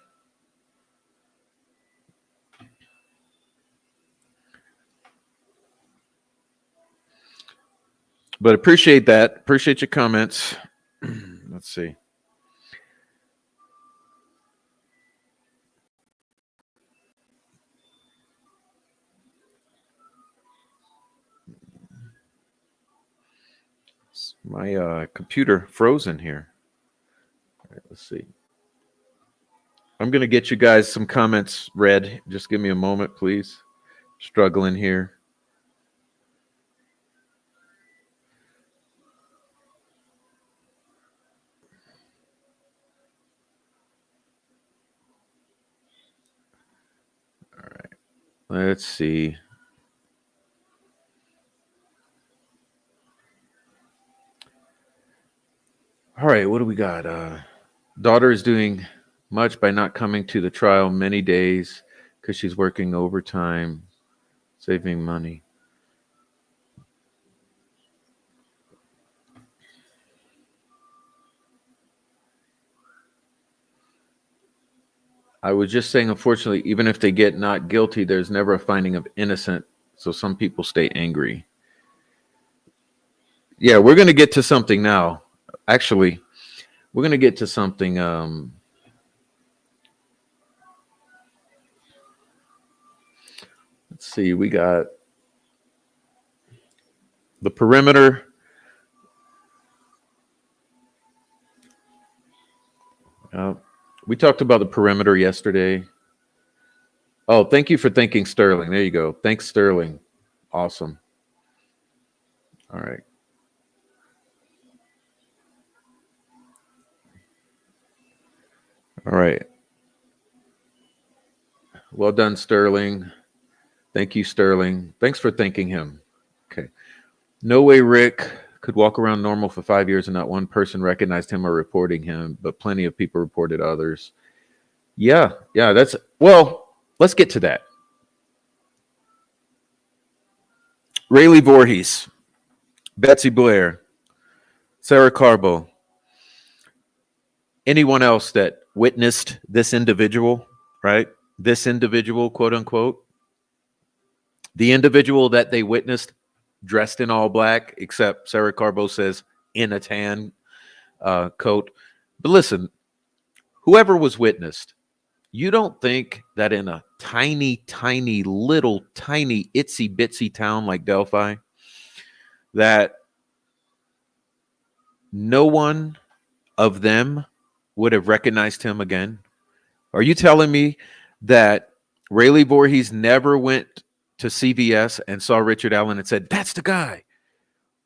But appreciate that. Appreciate your comments. Let's see. My computer frozen here. All right, let's see. I'm going to get you guys some comments read. Just give me a moment, please. Struggling here. All right. Let's see. All right, what do we got? Daughter is doing much by not coming to the trial many days because she's working overtime, saving money. I was just saying, unfortunately, even if they get not guilty, there's never a finding of innocent. So some people stay angry. Yeah, we're going to get to something now. Actually, we're going to get to something. Let's see. We got the perimeter. We talked about the perimeter yesterday. Oh, thank you for thanking Sterling. There you go. Thanks, Sterling. Awesome. All right. All right. Well done, Sterling. Thank you, Sterling. Thanks for thanking him. Okay. No way Rick could walk around normal for 5 years and not one person recognized him or reporting him, but plenty of people reported others. Yeah, that's well, let's get to that. Rayleigh Voorhees, Betsy Blair, Sarah Carbo, anyone else that witnessed this individual, right? This individual, quote unquote, the individual that they witnessed dressed in all black, except Sarah Carbo says in a tan coat. But listen, whoever was witnessed, you don't think that in a tiny, tiny, little, tiny, itsy bitsy town like Delphi, that no one of them would have recognized him again? Are you telling me that Rayleigh Voorhees never went to CVS and saw Richard Allen and said, "That's the guy"?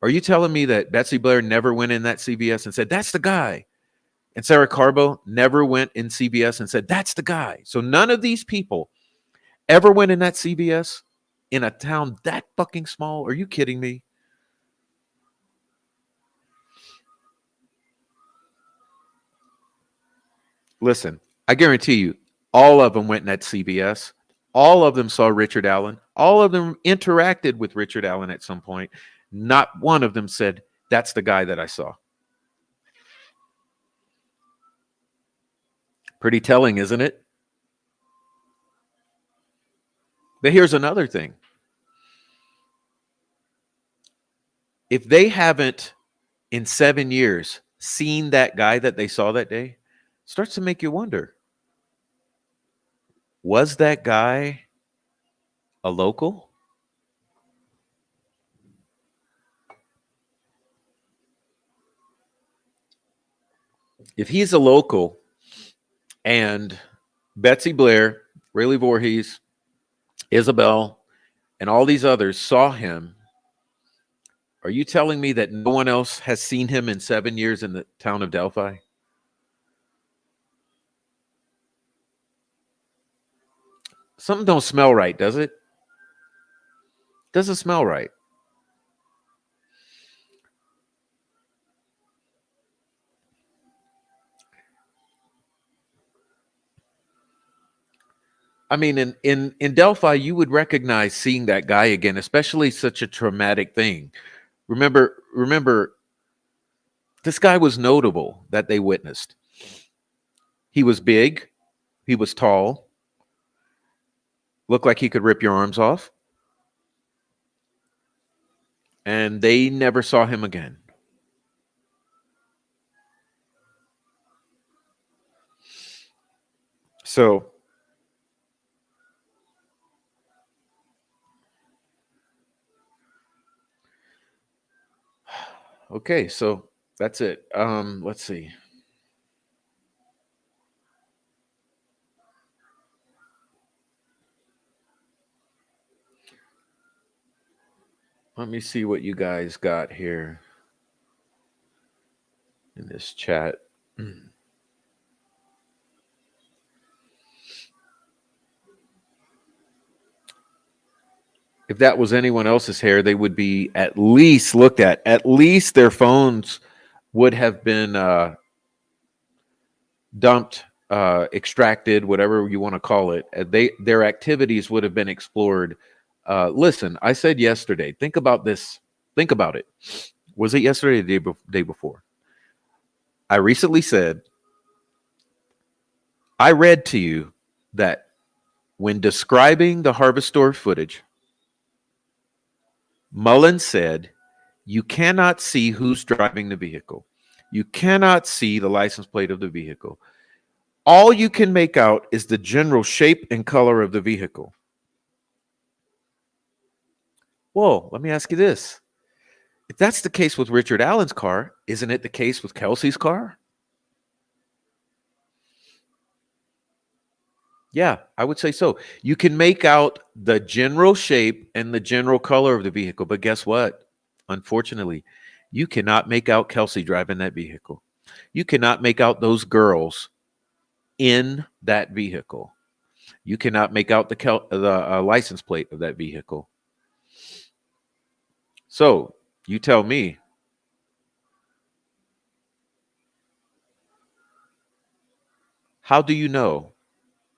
Are you telling me that Betsy Blair never went in that CVS and said, "That's the guy"? And Sarah Carbo never went in CVS and said, "That's the guy"? So none of these people ever went in that CVS in a town that fucking small? Are you kidding me? Listen, I guarantee you, all of them went in that CVS. All of them saw Richard Allen. All of them interacted with Richard Allen at some point. Not one of them said, "That's the guy that I saw." Pretty telling, isn't it? But here's another thing. If they haven't in 7 years seen that guy that they saw that day, starts to make you wonder, was that guy a local? If he's a local and Betsy Blair, Rayleigh Voorhees, Isabel, and all these others saw him, are you telling me that no one else has seen him in 7 years in the town of Delphi? Something don't smell right, does it? Doesn't smell right. I mean, in Delphi, you would recognize seeing that guy again, especially such a traumatic thing. Remember, this guy was notable that they witnessed. He was big, he was tall, looked like he could rip your arms off, and they never saw him again. So, okay, so that's it. Let's see. Let me see what you guys got here in this chat. If that was anyone else's hair, they would be at least looked at. At least their phones would have been dumped, extracted, whatever you want to call it. Their activities would have been explored. Listen, I said yesterday. Think about this. Think about it. Was it yesterday or the day before? I recently said, I read to you that when describing the Harvest Store footage, Mullen said, you cannot see who's driving the vehicle. You cannot see the license plate of the vehicle. All you can make out is the general shape and color of the vehicle. Well, let me ask you this. If that's the case with Richard Allen's car, isn't it the case with Kelsey's car? Yeah, I would say so. You can make out the general shape and the general color of the vehicle, but guess what? Unfortunately, you cannot make out Kelsey driving that vehicle. You cannot make out those girls in that vehicle. You cannot make out the license plate of that vehicle. So you tell me, how do you know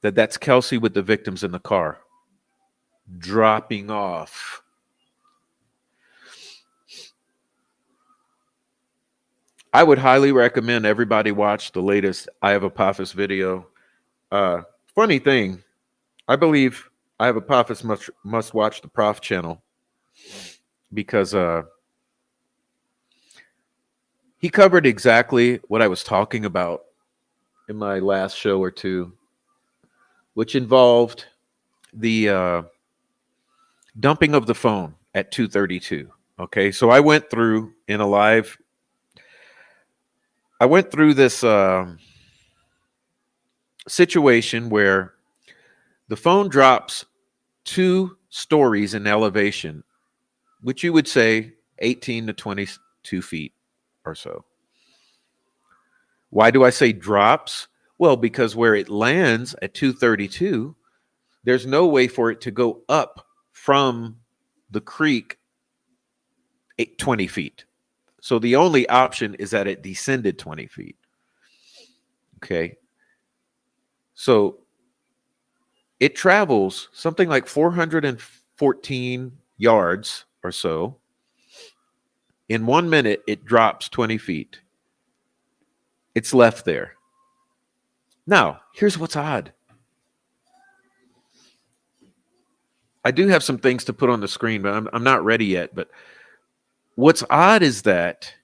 that that's Kelsey with the victims in the car dropping off? I would highly recommend everybody watch the latest I Have Apophis video. Funny thing, I believe I Have Apophis must watch the Prof channel because he covered exactly what I was talking about in my last show or two, which involved the dumping of the phone at 2:32. Okay, so I went through in a live. I went through this situation where the phone drops 2 stories in elevation, which you would say 18 to 22 feet or so. Why do I say drops? Well, because where it lands at 232, there's no way for it to go up from the creek 20 feet. So the only option is that it descended 20 feet. Okay. So it travels something like 414 yards or so. In 1 minute, it drops 20 feet. It's left there. Now, here's what's odd. I do have some things to put on the screen, but I'm not ready yet. But what's odd is that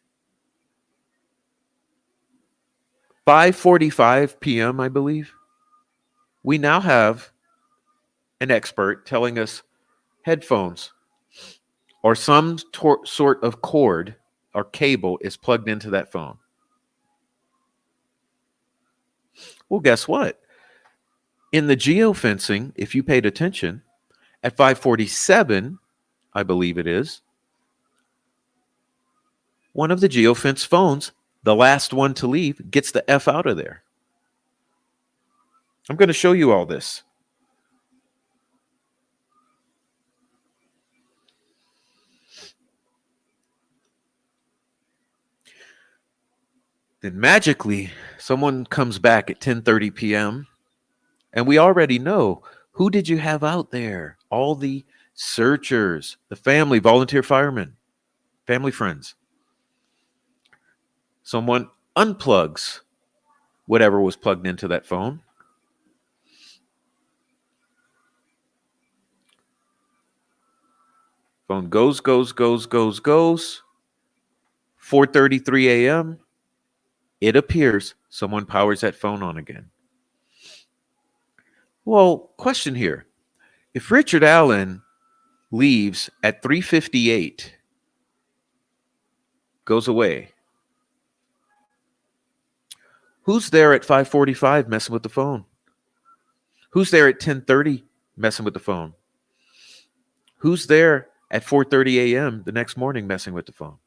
5:45 p.m., I believe, we now have an expert telling us headphones or some sort of cord or cable is plugged into that phone. Well, guess what? In the geofencing, if you paid attention, at 5:47, I believe it is, one of the geofence phones, the last one to leave, gets the F out of there. I'm going to show you all this. Then magically, someone comes back at 10:30 p.m. And we already know Who did you have out there? All the searchers, the family, volunteer firemen, family friends. Someone unplugs whatever was plugged into that phone. Phone goes. 4:33 a.m. It appears someone powers that phone on again. Well, question here. If Richard Allen leaves at 3:58, goes away, who's there at 5:45 messing with the phone? Who's there at 10:30 messing with the phone? Who's there at 4:30 a.m. the next morning messing with the phone?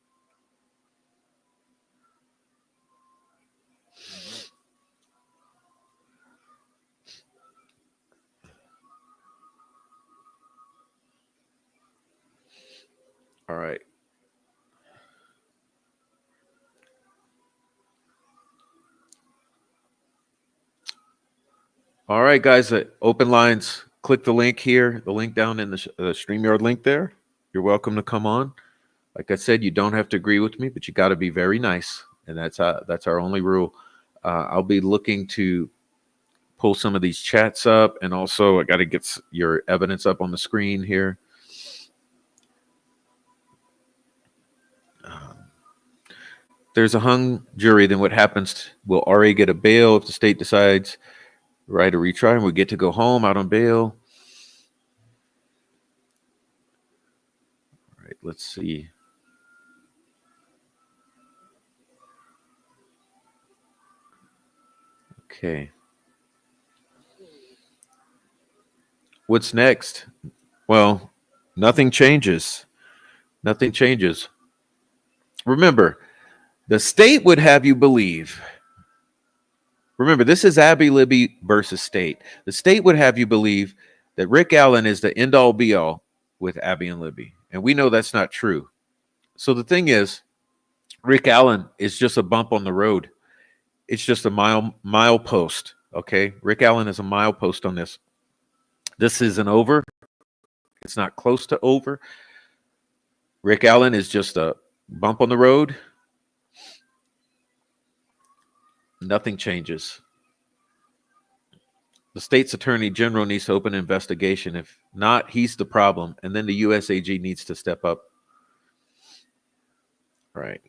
All right. All right, guys. Open lines. Click the link here, the link down in the StreamYard link there. You're welcome to come on. Like I said, you don't have to agree with me, but you got to be very nice, and that's our only rule. I'll be looking to pull some of these chats up, and also I got to get your evidence up on the screen here. There's a hung jury, then what happens? Will RA get a bail if the state decides right to retry, and we get to go home out on bail? All right, let's see. Okay. What's next? Well, nothing changes. Nothing changes. Remember, the state would have you believe. Remember, this is Abby Libby versus state. The state would have you believe that Rick Allen is the end all be all with Abby and Libby. And we know that's not true. So the thing is, Rick Allen is just a bump on the road. It's just a mile post. Okay. Rick Allen is a milepost on this. This isn't over. It's not close to over. Rick Allen is just a bump on the road. Nothing changes. The state's attorney general needs to open an investigation. If not, he's the problem. And then the USAG needs to step up. All right.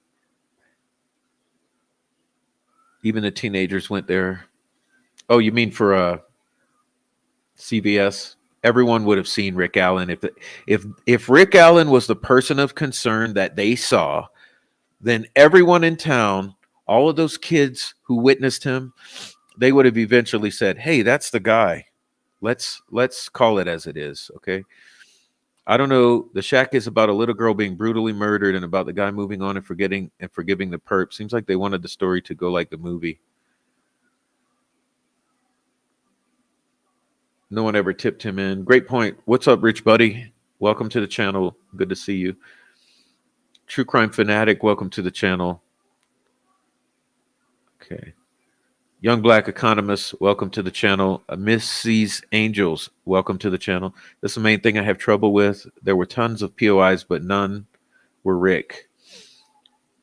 Even the teenagers went there. Oh, you mean for CVS? Everyone would have seen Rick Allen. If Rick Allen was the person of concern that they saw, then everyone in town, all of those kids who witnessed him, they would have eventually said, "Hey, that's the guy. Let's call it as it is." Okay. I don't know. The Shack is about a little girl being brutally murdered and about the guy moving on and forgiving the perp. Seems like they wanted the story to go like the movie. No one ever tipped him in. Great point. What's up, Rich Buddy? Welcome to the channel. Good to see you. True Crime Fanatic, welcome to the channel. Okay. Young Black Economist, welcome to the channel. Miss C's Angels, welcome to the channel. This is the main thing I have trouble with. There were tons of POIs, but none were Rick.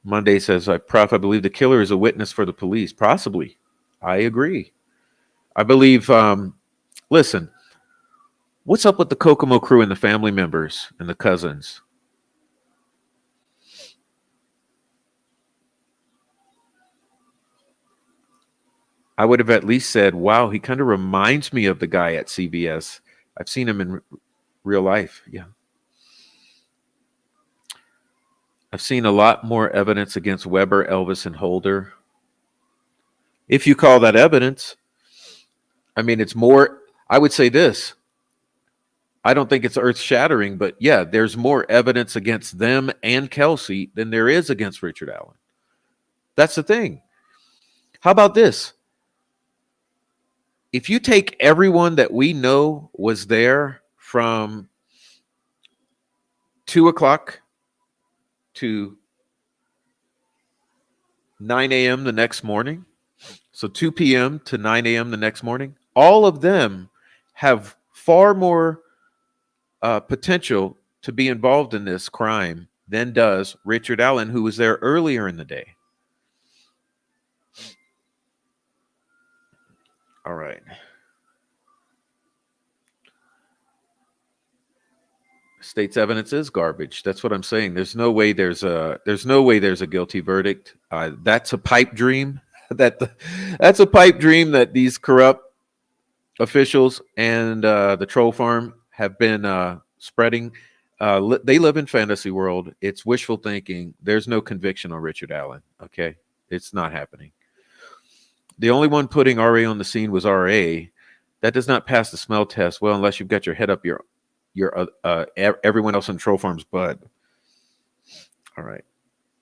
Monday says, Prof, I believe the killer is a witness for the police. Possibly. I agree. I believe, listen, what's up with the Kokomo crew and the family members and the cousins? I would have at least said, wow, he kind of reminds me of the guy at CVS. I've seen him in real life. Yeah. I've seen a lot more evidence against Weber, Elvis, and Holder. If you call that evidence, I mean, it's more, I would say this. I don't think it's earth-shattering, but yeah, there's more evidence against them and Kelsey than there is against Richard Allen. That's the thing. How about this? If you take everyone that we know was there from 2 o'clock to 9 a.m. the next morning, so 2 p.m. to 9 a.m. the next morning, all of them have far more potential to be involved in this crime than does Richard Allen, who was there earlier in the day. All right. State's evidence is garbage. That's what I'm saying. There's no way there's a guilty verdict. That's a pipe dream. That's a pipe dream that these corrupt officials and the troll farm have been spreading. They live in fantasy world. It's wishful thinking. There's no conviction on Richard Allen. Okay, it's not happening. The only one putting RA on the scene was RA. That does not pass the smell test. Well, unless you've got your head up your everyone else in troll farm's butt. All right.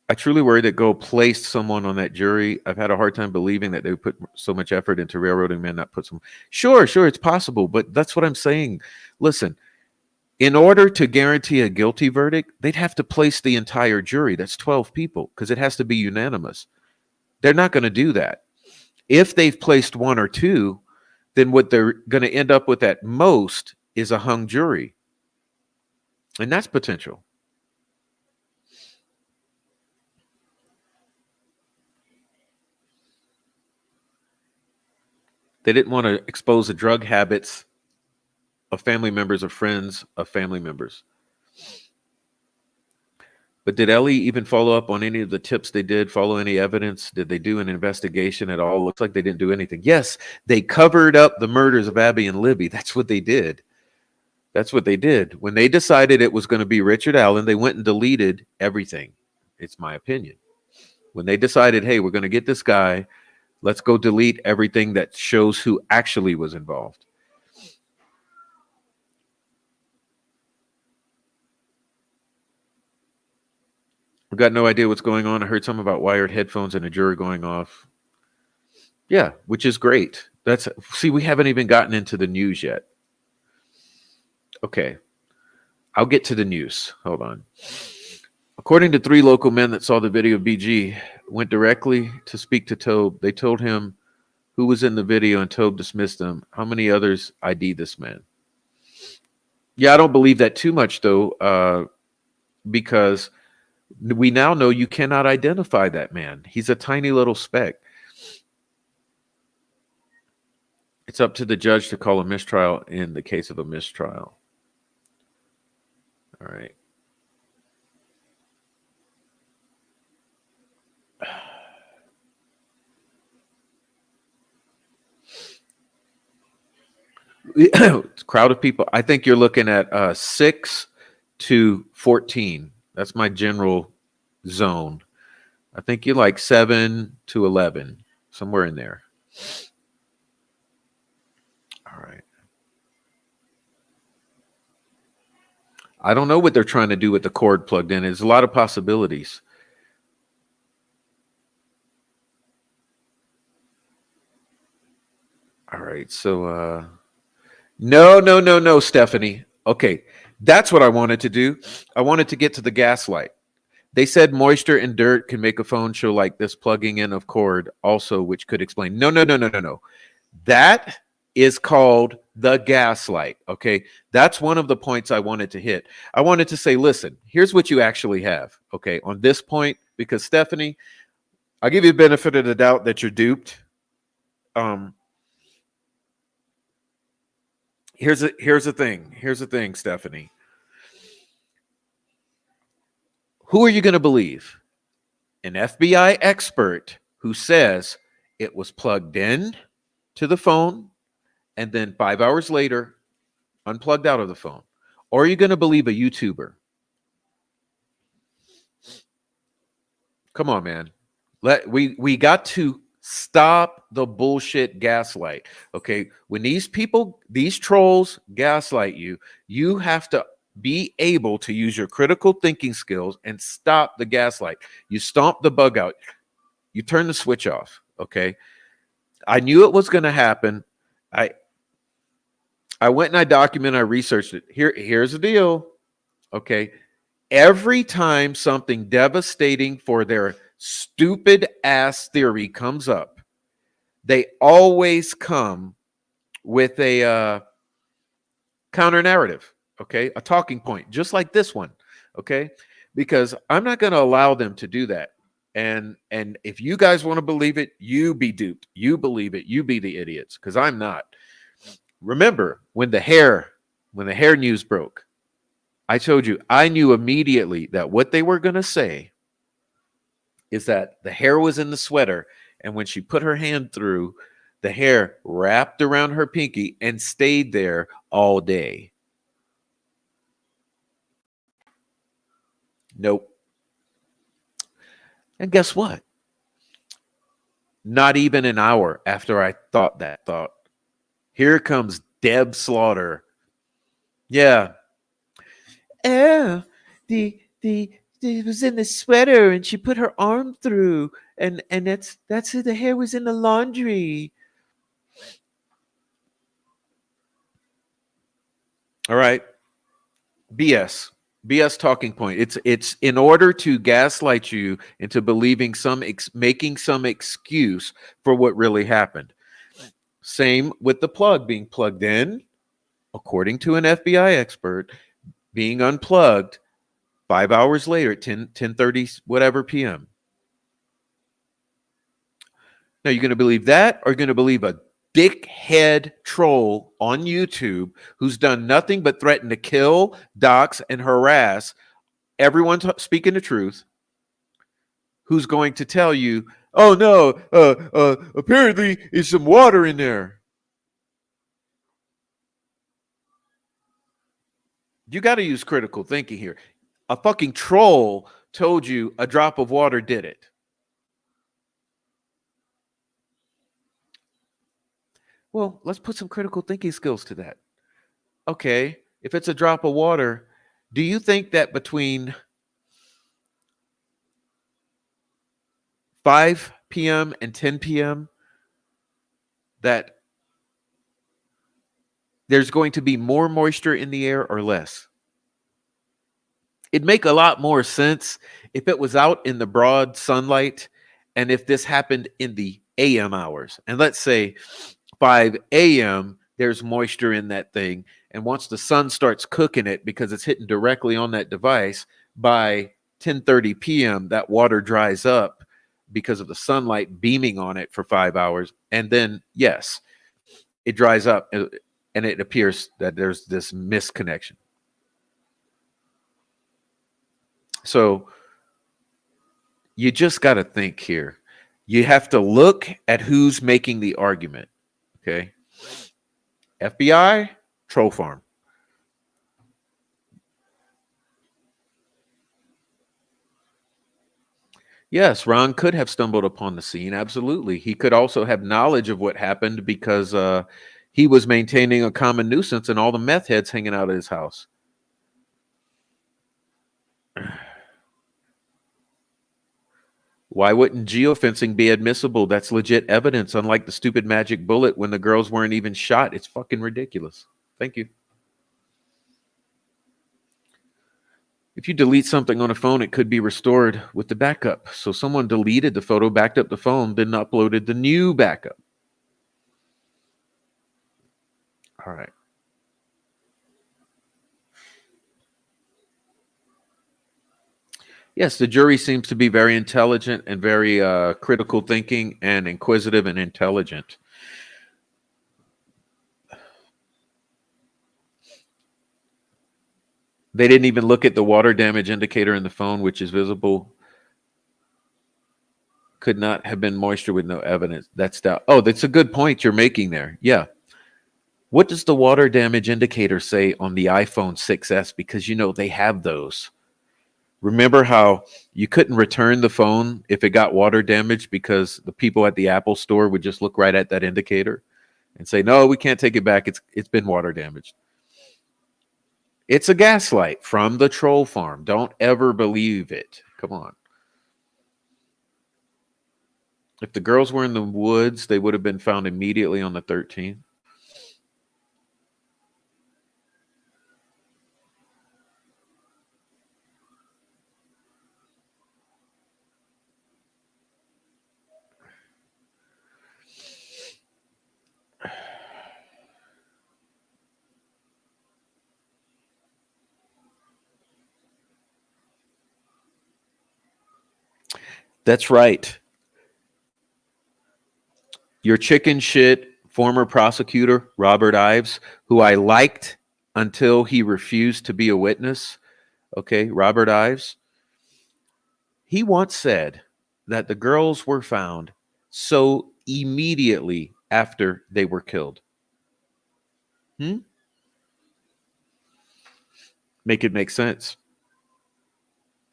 I truly worry that Go placed someone on that jury. I've had a hard time believing that they would put so much effort into railroading men, not put some. Sure, it's possible, but that's what I'm saying. Listen, in order to guarantee a guilty verdict, they'd have to place the entire jury. That's 12 people, because it has to be unanimous. They're not going to do that. If they've placed one or two, then what they're going to end up with at most is a hung jury. And that's potential. They didn't want to expose the drug habits of family members or friends of family members. But did Ellie even follow up on any of the tips they did? Follow any evidence? Did they do an investigation at all? Looks like they didn't do anything. Yes, they covered up the murders of Abby and Libby. That's what they did. That's what they did. When they decided it was going to be Richard Allen, they went and deleted everything. It's my opinion. When they decided, hey, we're going to get this guy, let's go delete everything that shows who actually was involved. I've got no idea what's going on. I heard something about wired headphones and a jury going off. Yeah, which is great. See, we haven't even gotten into the news yet. Okay, I'll get to the news. Hold on. According to 3 local men that saw the video, BG went directly to speak to Tobe. They told him who was in the video, and Tobe dismissed them. How many others ID this man? Yeah, I don't believe that too much, though, because we now know you cannot identify that man. He's a tiny little speck. It's up to the judge to call a mistrial in the case of a mistrial. All right. Crowd of people. I think you're looking at 6 to 14. That's my general zone. I think you like 7 to 11, somewhere in there. All right. I don't know what they're trying to do with the cord plugged in. There's a lot of possibilities. All right. So, no, Stephanie. Okay. That's what I wanted to do. I wanted to get to the gaslight. They said moisture and dirt can make a phone show like this plugging in of cord also, which could explain. No. That is called the gaslight. Okay. That's one of the points I wanted to hit. I wanted to say, listen, here's what you actually have. Okay. On this point, because Stephanie, I'll give you the benefit of the doubt that you're duped. Here's the thing, Stephanie. Who are you going to believe? An FBI expert who says it was plugged in to the phone and then 5 hours later unplugged out of the phone? Or are you going to believe a YouTuber? Come on, man. We got to stop the bullshit gaslight. Okay. When these people, these trolls gaslight you, you have to be able to use your critical thinking skills and stop the gaslight. You stomp the bug out. You turn the switch off. Okay. I knew it was going to happen. I went and I documented, I researched it. Here's the deal. Okay. Every time something devastating for their stupid ass theory comes up, they always come with a counter narrative, okay? A talking point, just like this one, okay? Because I'm not going to allow them to do that. And if you guys want to believe it, you be duped. You believe it. You be the idiots, because I'm not. Remember when the hair news broke, I told you I knew immediately that what they were going to say is that the hair was in the sweater, and when she put her hand through, the hair wrapped around her pinky and stayed there all day. Nope. And guess what? Not even an hour after I thought that thought, here comes Deb Slaughter. Yeah. Oh, the it was in the sweater and she put her arm through, and that's who the hair was in the laundry. All right. BS talking point. It's in order to gaslight you into believing making some excuse for what really happened. Same with the plug being plugged in, according to an FBI expert, being unplugged 5 hours later at 10:30 whatever p.m. Now, you're going to believe that, or you're going to believe a dickhead troll on YouTube who's done nothing but threaten to kill, dox, and harass everyone speaking the truth, who's going to tell you, oh no, apparently there's some water in there. You got to use critical thinking here. A fucking troll told you a drop of water did it. Well, let's put some critical thinking skills to that. Okay, if it's a drop of water, do you think that between 5 p.m. and 10 p.m. that there's going to be more moisture in the air or less? It'd make a lot more sense if it was out in the broad sunlight and if this happened in the AM hours. And let's say 5 a.m., there's moisture in that thing. And once the sun starts cooking it because it's hitting directly on that device, by 10:30 p.m., that water dries up because of the sunlight beaming on it for 5 hours. And then, yes, it dries up and it appears that there's this misconnection. So you just got to think here. You have to look at who's making the argument. Okay. FBI, troll farm. Yes, Ron could have stumbled upon the scene. Absolutely. He could also have knowledge of what happened because he was maintaining a common nuisance and all the meth heads hanging out at his house. Why wouldn't geofencing be admissible? That's legit evidence, unlike the stupid magic bullet when the girls weren't even shot. It's fucking ridiculous. Thank you. If you delete something on a phone, it could be restored with the backup. So someone deleted the photo, backed up the phone, then uploaded the new backup. All right. Yes, the jury seems to be very intelligent and very critical thinking and inquisitive and intelligent. They didn't even look at the water damage indicator in the phone, which is visible. Could not have been moisture with no evidence. That's doubt. Oh, that's a good point you're making there. Yeah. What does the water damage indicator say on the iPhone 6S? Because, you know, they have those. Remember how you couldn't return the phone if it got water damage because the people at the Apple store would just look right at that indicator and say, no, we can't take it back. It's been water damaged. It's a gaslight from the troll farm. Don't ever believe it. Come on. If the girls were in the woods, they would have been found immediately on the 13th. That's right. Your chicken shit former prosecutor, Robert Ives, who I liked until he refused to be a witness. Okay, Robert Ives. He once said that the girls were found so immediately after they were killed. Hmm? Make it make sense.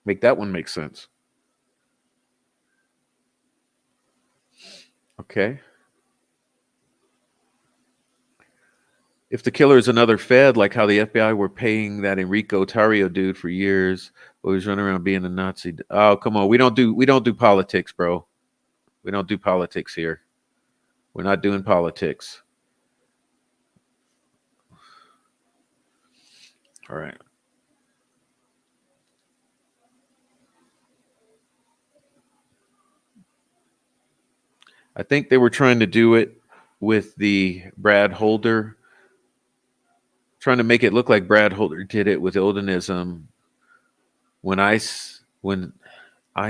Make that one make sense. Okay. If the killer is another Fed, like how the FBI were paying that Enrico Tario dude for years, who was running around being a Nazi. Oh, come on. We don't do politics, bro. We don't do politics here. We're not doing politics. All right. I think they were trying to do it with the Brad Holder, trying to make it look like Brad Holder did it with Ildenism. When I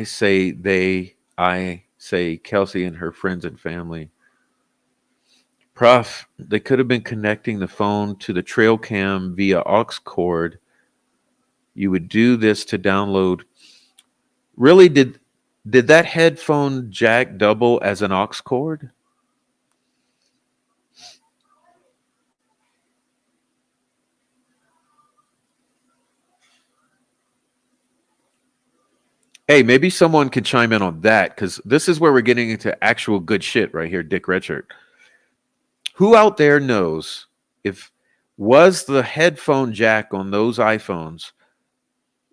say they, I say Kelsey and her friends and family. Prof, they could have been connecting the phone to the trail cam via aux cord. You would do this to download. Really, did that headphone jack double as an aux cord? Hey, maybe someone could chime in on that, because this is where we're getting into actual good shit right here, Dick Redshirt. Who out there knows if was the headphone jack on those iPhones,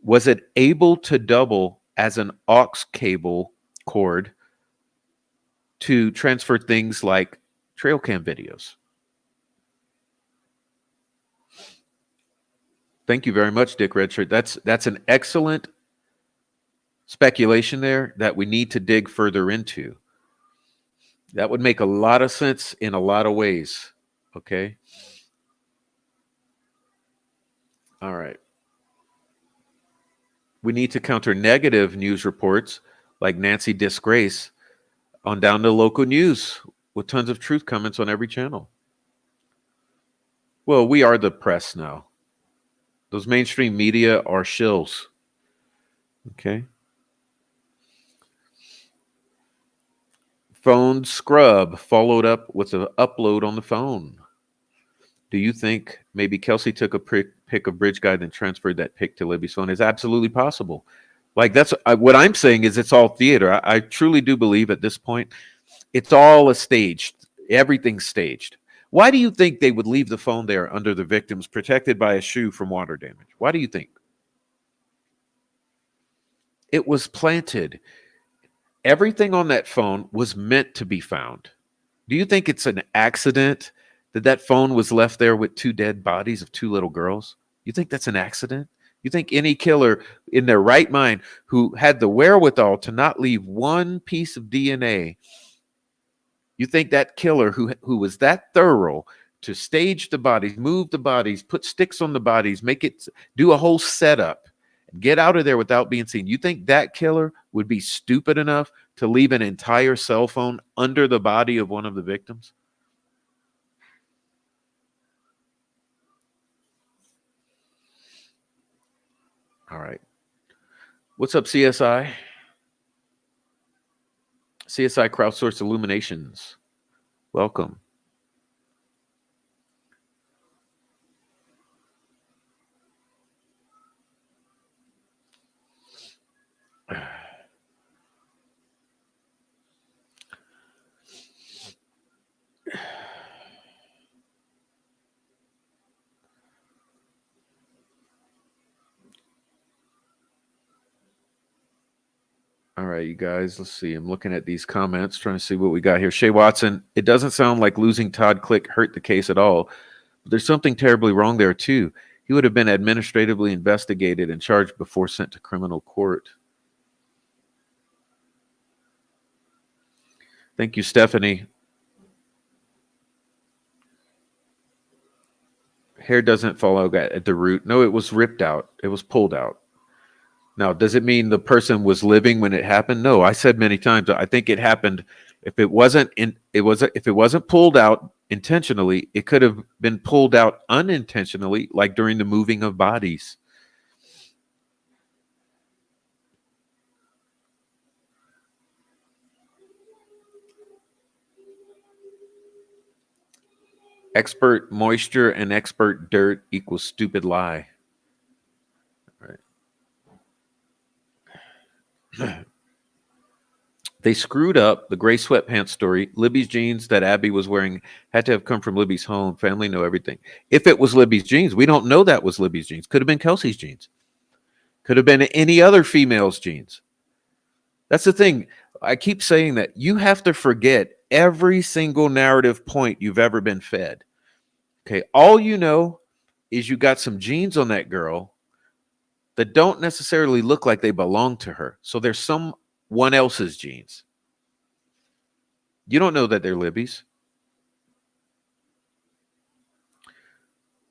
was it able to double as an aux cable cord to transfer things like trail cam videos? Thank you very much, Dick Redshirt. That's an excellent speculation there that we need to dig further into. That would make a lot of sense in a lot of ways. Okay. All right. We need to counter negative news reports like Nancy Disgrace on down to local news with tons of truth comments on every channel. Well, we are the press now. Those mainstream media are shills. Okay. Phone scrub followed up with an upload on the phone. Do you think maybe Kelsey took a pic of Bridge Guy then transferred that pic to Libby's phone? Is absolutely possible. Like that's what I'm saying is it's all theater. I truly do believe at this point it's all a staged. Everything's staged. Why do you think they would leave the phone there under the victims, protected by a shoe from water damage? Why do you think? It was planted. Everything on that phone was meant to be found. Do you think it's an accident that that phone was left there with two dead bodies of two little girls? You think that's an accident? You think any killer in their right mind who had the wherewithal to not leave one piece of DNA, you think that killer who was that thorough to stage the bodies, move the bodies, put sticks on the bodies, make it do a whole setup, get out of there without being seen. You think that killer would be stupid enough to leave an entire cell phone under the body of one of the victims? All right. What's up, CSI? CSI Crowdsourced Illuminations. Welcome. All right, you guys, let's see. I'm looking at these comments, trying to see what we got here. Shay Watson, it doesn't sound like losing Todd Click hurt the case at all. But there's something terribly wrong there, too. He would have been administratively investigated and charged before sent to criminal court. Thank you, Stephanie. Hair doesn't fall out at the root. No, it was ripped out. It was pulled out. Now, does it mean the person was living when it happened? No, I said many times, I think it happened. If it wasn't if it wasn't pulled out intentionally, it could have been pulled out unintentionally, like during the moving of bodies. Expert moisture and expert dirt equals stupid lie. Right. They screwed up the gray sweatpants story. Libby's jeans that Abby was wearing had to have come from Libby's home. Family know everything. If it was Libby's jeans, we don't know that was Libby's jeans. Could have been Kelsey's jeans. Could have been any other female's jeans. That's the thing. I keep saying that you have to forget every single narrative point you've ever been fed. Okay, all you know is you got some jeans on that girl that don't necessarily look like they belong to her. So there's someone else's jeans. You don't know that they're Libby's.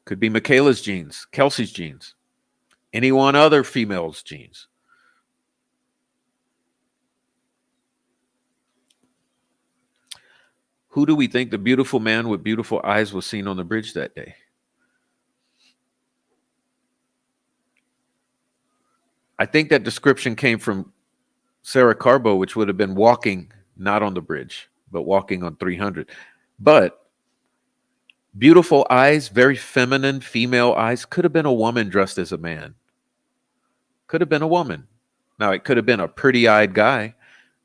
Could be Michaela's jeans, Kelsey's jeans, any one other female's jeans. Who do we think the beautiful man with beautiful eyes was seen on the bridge that day? I think that description came from Sarah Carbo, which would have been walking, not on the bridge, but walking on 300. But beautiful eyes, very feminine female eyes, could have been a woman dressed as a man. Could have been a woman. Now, it could have been a pretty-eyed guy.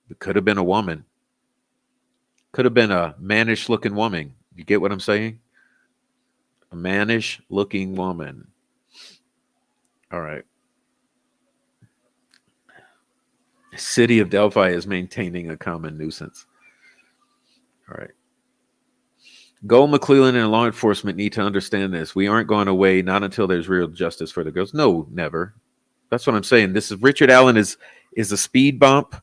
It could have been a woman. Could have been a mannish-looking woman. You get what I'm saying? A mannish-looking woman. All right. City of Delphi is maintaining a common nuisance. All right. Gold, McClellan, and law enforcement need to understand this. We aren't going away, not until there's real justice for the girls. No, never. That's what I'm saying. This is Richard Allen is a speed bump.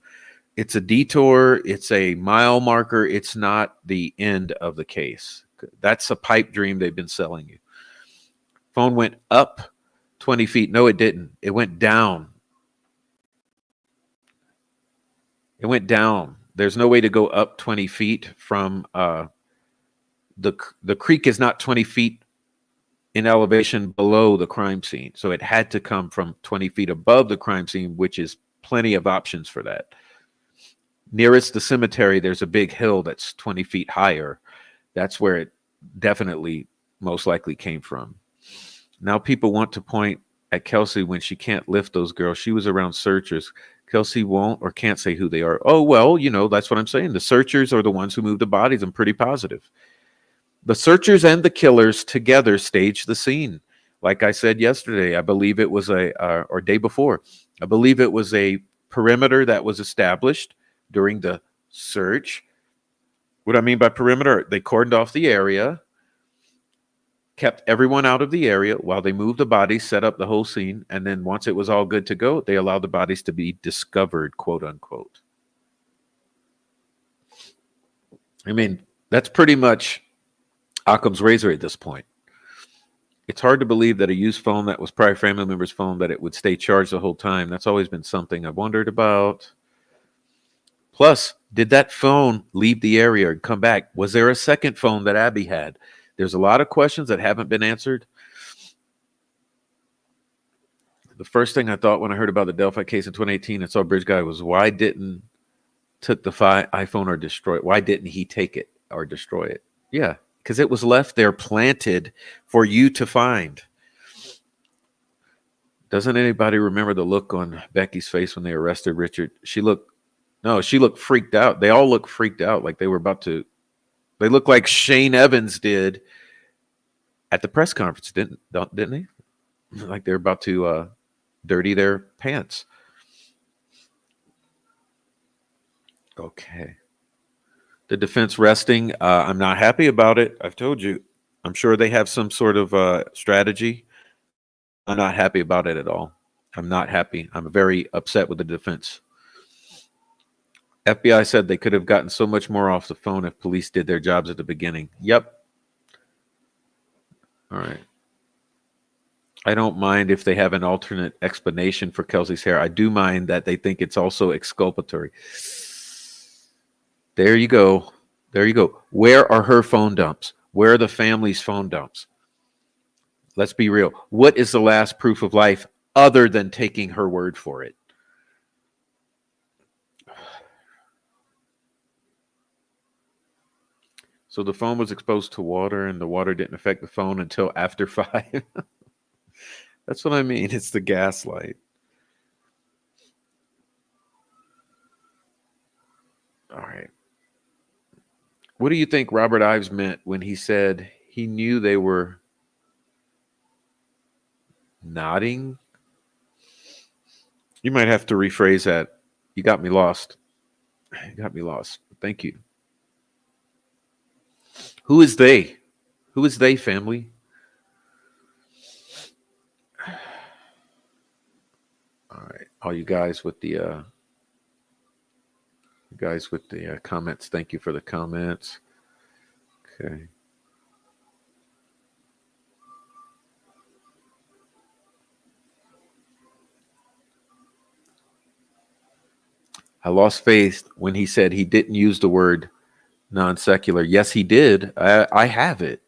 It's a detour. It's a mile marker. It's not the end of the case. That's a pipe dream they've been selling you. Phone went up 20 feet. No, it didn't. It went down. It went down. There's no way to go up 20 feet from the creek is not 20 feet in elevation below the crime scene. So it had to come from 20 feet above the crime scene, which is plenty of options for that. Nearest the cemetery, there's a big hill that's 20 feet higher. That's where it definitely most likely came from. Now people want to point at Kelsey when she can't lift those girls. She was around searchers. Kelsey won't or can't say who they are. Oh, well, that's what I'm saying. The searchers are the ones who moved the bodies. I'm pretty positive. The searchers and the killers together staged the scene. Like I said yesterday, I believe it was or day before, I believe it was a perimeter that was established during the search. What I mean by perimeter, they cordoned off the area, kept everyone out of the area while they moved the bodies, set up the whole scene, and then once it was all good to go, they allowed the bodies to be discovered, quote unquote. I mean, that's pretty much Occam's razor at this point. It's hard to believe that a used phone that was prior family member's phone, that it would stay charged the whole time. That's always been something I've wondered about. Plus, did that phone leave the area and come back? Was there a second phone that Abby had? There's a lot of questions that haven't been answered. The first thing I thought when I heard about the Delphi case in 2018 and saw Bridge Guy was, why didn't took the iPhone or destroy it? Why didn't he take it or destroy it? Yeah, because it was left there planted for you to find. Doesn't anybody remember the look on Becky's face when they arrested Richard? She looked freaked out. They all looked freaked out, like they were about to. They looked like Shane Evans did at the press conference, didn't they? Like they're about to dirty their pants. Okay. The defense resting. I'm not happy about it. I've told you. I'm sure they have some sort of strategy. I'm not happy about it at all. I'm not happy. I'm very upset with the defense. FBI said they could have gotten so much more off the phone if police did their jobs at the beginning. Yep. All right. I don't mind if they have an alternate explanation for Kelsey's hair. I do mind that they think it's also exculpatory. There you go. There you go. Where are her phone dumps? Where are the family's phone dumps? Let's be real. What is the last proof of life other than taking her word for it? So the phone was exposed to water and the water didn't affect the phone until after 5. That's what I mean. It's the gaslight. All right. What do you think Robert Ives meant when he said he knew they were nodding? You might have to rephrase that. You got me lost. You got me lost. Thank you. Who is they? Who is they, family? All right. All you guys with the comments, thank you for the comments. Okay. I lost faith when he said he didn't use the word non-secular. Yes, he did. I have it.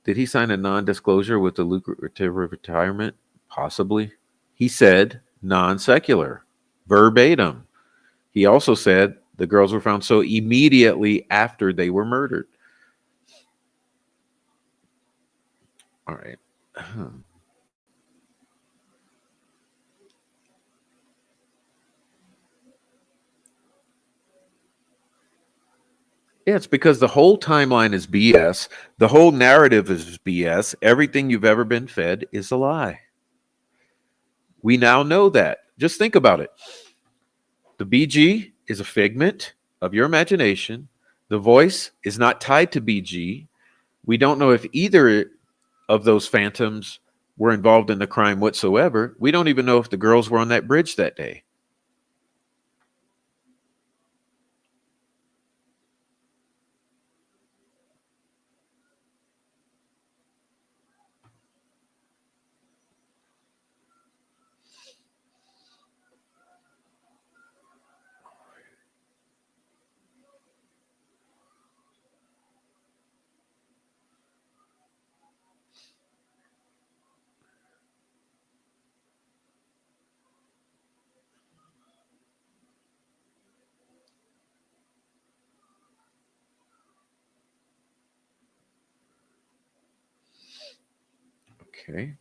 Did he sign a non-disclosure with the lucrative retirement? Possibly. He said non-secular, verbatim. He also said the girls were found so immediately after they were murdered. All right. Yeah, it's because the whole timeline is BS. The whole narrative is BS. Everything you've ever been fed is a lie. We now know that. Just think about it. The BG is a figment of your imagination. The voice is not tied to BG. We don't know if either of those phantoms were involved in the crime whatsoever. We don't even know if the girls were on that bridge that day. Okay.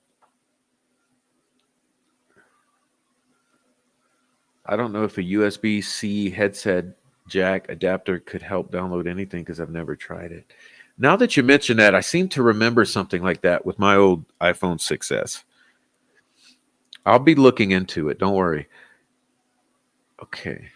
I don't know if a USB-C headset jack adapter could help download anything because I've never tried it. Now that you mention that, I seem to remember something like that with my old iPhone 6S. I'll be looking into it. Don't worry. Okay.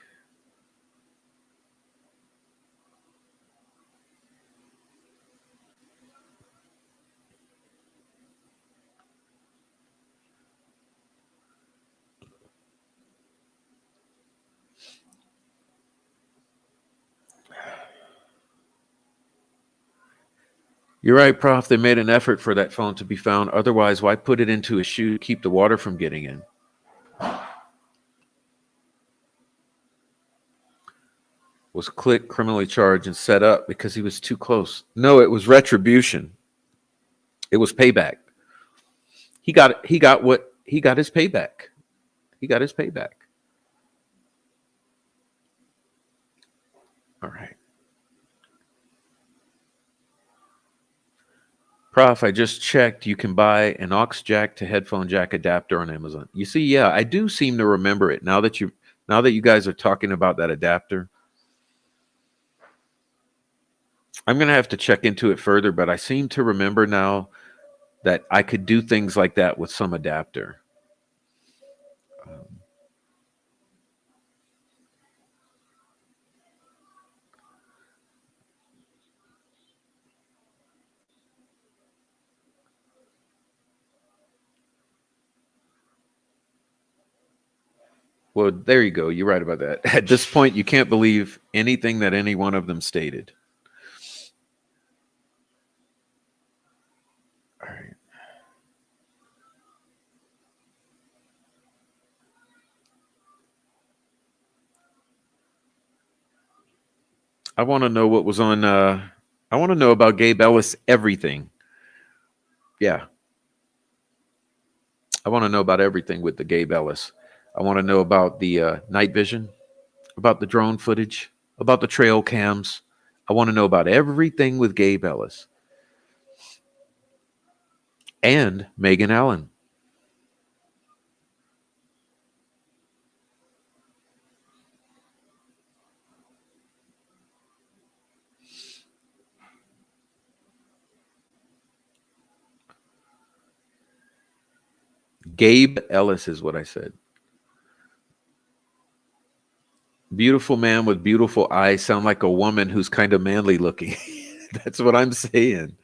You're right, Prof. They made an effort for that phone to be found. Otherwise, why put it into a shoe to keep the water from getting in? Was Click criminally charged and set up because he was too close? No, it was retribution. It was payback. He got his payback. He got his payback. All right. Prof, I just checked. You can buy an aux jack to headphone jack adapter on Amazon. You see, yeah, I do seem to remember it now that you guys are talking about that adapter. I'm going to have to check into it further, but I seem to remember now that I could do things like that with some adapter. Well, there you go. You're right about that. At this point, you can't believe anything that any one of them stated. All right. I want to know what was on. I want to know about Gabe Ellis. Everything. Yeah, I want to know about everything with the Gabe Ellis. I want to know about the night vision, about the drone footage, about the trail cams. I want to know about everything with Gabe Ellis and Megan Allen. Gabe Ellis is what I said. Beautiful man with beautiful eyes, sound like a woman who's kind of manly looking. That's what I'm saying.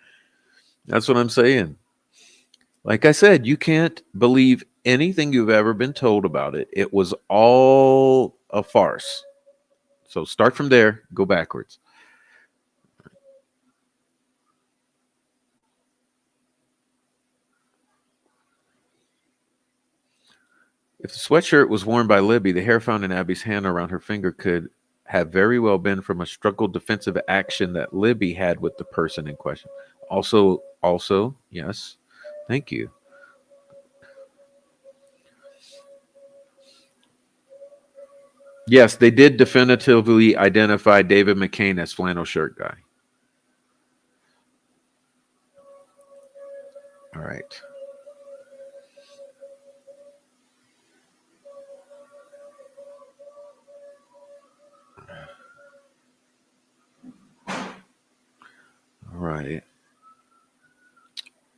That's what I'm saying. Like I said, you can't believe anything you've ever been told about it. It was all a farce. So start from there, go backwards. If the sweatshirt was worn by Libby, the hair found in Abby's hand around her finger could have very well been from a struggled defensive action that Libby had with the person in question. Also, yes, thank you. Yes, they did definitively identify David McCain as flannel shirt guy. All right. All right.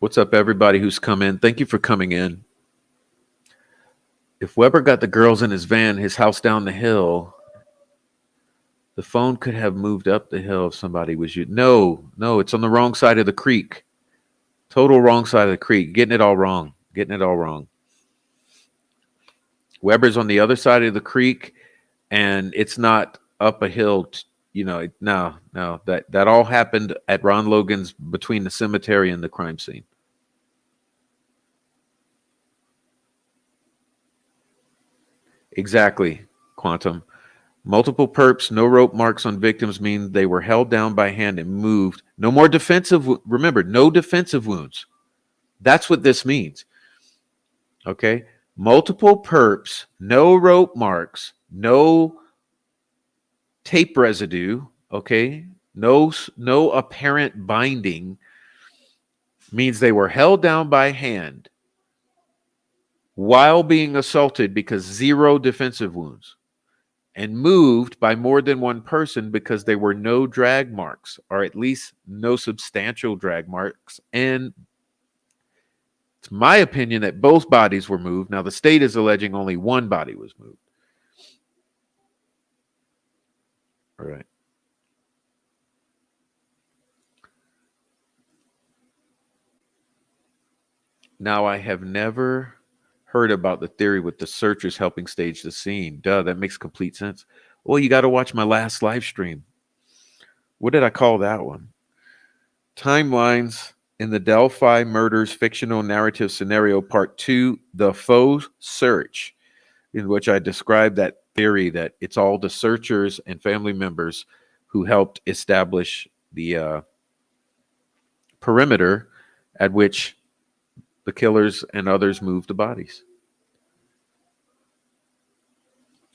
What's up, everybody who's come in? Thank you for coming in. If Weber got the girls in his van, his house down the hill, the phone could have moved up the hill if somebody was you. No, it's on the wrong side of the creek. Total wrong side of the creek. Getting it all wrong. Weber's on the other side of the creek, and it's not up a hill. No. That all happened at Ron Logan's between the cemetery and the crime scene. Exactly, Quantum. Multiple perps, no rope marks on victims mean they were held down by hand and moved. No more defensive. Remember, no defensive wounds. That's what this means. Okay. Multiple perps, no rope marks, no tape residue. Okay. No apparent binding means they were held down by hand while being assaulted because zero defensive wounds, and moved by more than one person because there were no drag marks, or at least no substantial drag marks. And it's my opinion that both bodies were moved. Now, the state is alleging only one body was moved. All right. Now, I have never heard about the theory with the searchers helping stage the scene. Duh, that makes complete sense. Well, you got to watch my last live stream. What did I call that one? Timelines in the Delphi Murders Fictional Narrative Scenario Part 2, The Faux Search, in which I described that theory that it's all the searchers and family members who helped establish the perimeter at which the killers and others moved the bodies.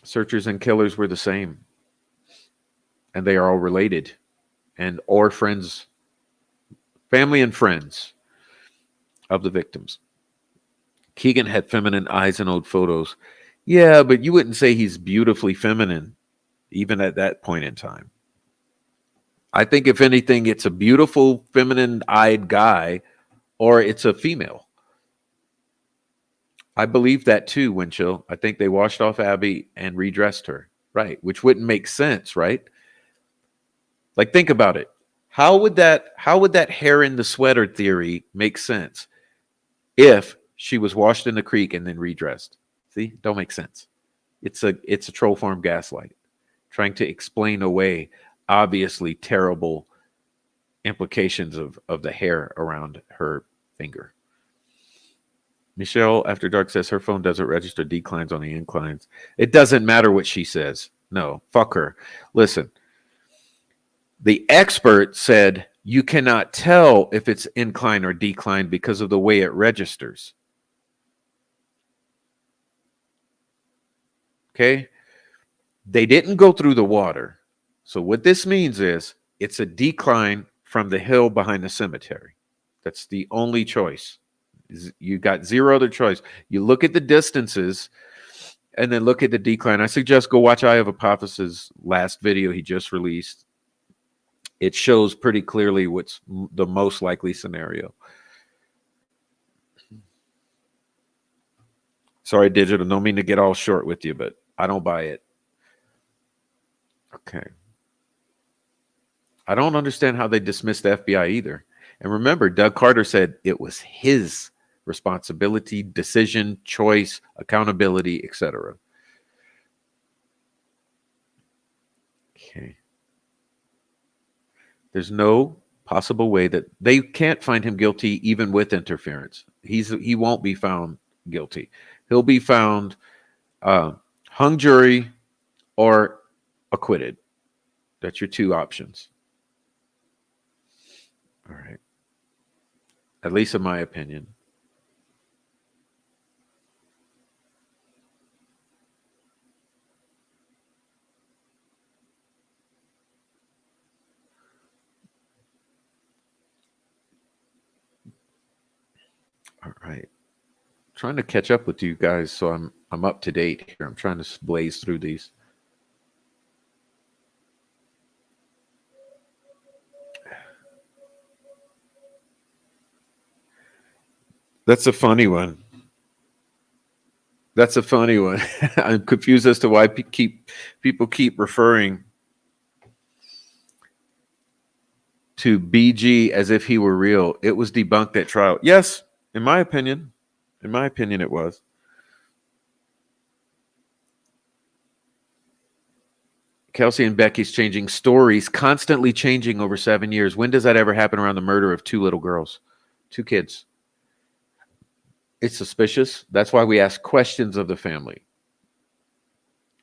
Searchers and killers were the same, and they are all related, and or friends, family and friends of the victims. Keegan had feminine eyes in old photos. Yeah, but you wouldn't say he's beautifully feminine, even at that point in time. I think if anything, it's a beautiful feminine-eyed guy, or it's a female. I believe that too, Winchell. I think they washed off Abby and redressed her, right? Which wouldn't make sense, right? Like, think about it. How would that hair in the sweater theory make sense if she was washed in the creek and then redressed? See, don't make sense. It's a troll farm gaslight, trying to explain away obviously terrible implications of the hair around her finger. Michelle After Dark says her phone doesn't register declines on the inclines. It doesn't matter what she says. No, fuck her. Listen, The expert said you cannot tell if it's incline or decline because of the way it registers. Okay? They didn't go through the water. So what this means is it's a decline from the hill behind the cemetery. That's the only choice. You got zero other choice. You look at the distances and then look at the decline. I suggest go watch Eye of Apophis' last video he just released. It shows pretty clearly what's the most likely scenario. Sorry, Digital, don't mean to get all short with you, but I don't buy it. Okay. I don't understand how they dismissed the FBI either. And remember, Doug Carter said it was his responsibility, decision, choice, accountability, etc. Okay. There's no possible way that they can't find him guilty even with interference. He won't be found guilty. He'll be found hung jury or acquitted. That's your two options. All right. At least in my opinion. All right. Trying to catch up with you guys so I'm up to date here. I'm trying to blaze through these. That's a funny one. That's a funny one. I'm confused as to why people keep referring to BG as if he were real. It was debunked at trial. Yes, in my opinion. In my opinion, it was. Kelsey and Becky's changing stories, constantly changing over 7 years. When does that ever happen around the murder of two little girls? Two kids. It's suspicious. That's why we ask questions of the family.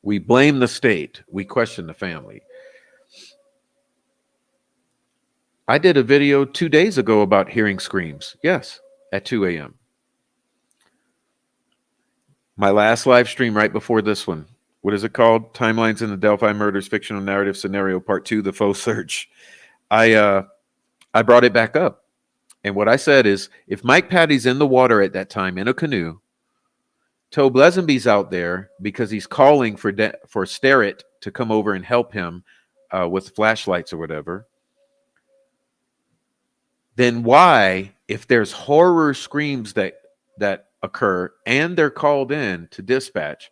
We blame the state. We question the family. I did a video 2 days ago about hearing screams. Yes, at 2 a.m. My last live stream right before this one. What is it called? Timelines in the Delphi Murders Fictional Narrative Scenario Part 2, The Faux Search. I brought it back up. And what I said is, if Mike Patty's in the water at that time in a canoe, Tobe Lesenby's out there because he's calling for Sterrett to come over and help him with flashlights or whatever, then why, if there's horror screams that occur and they're called in to dispatch,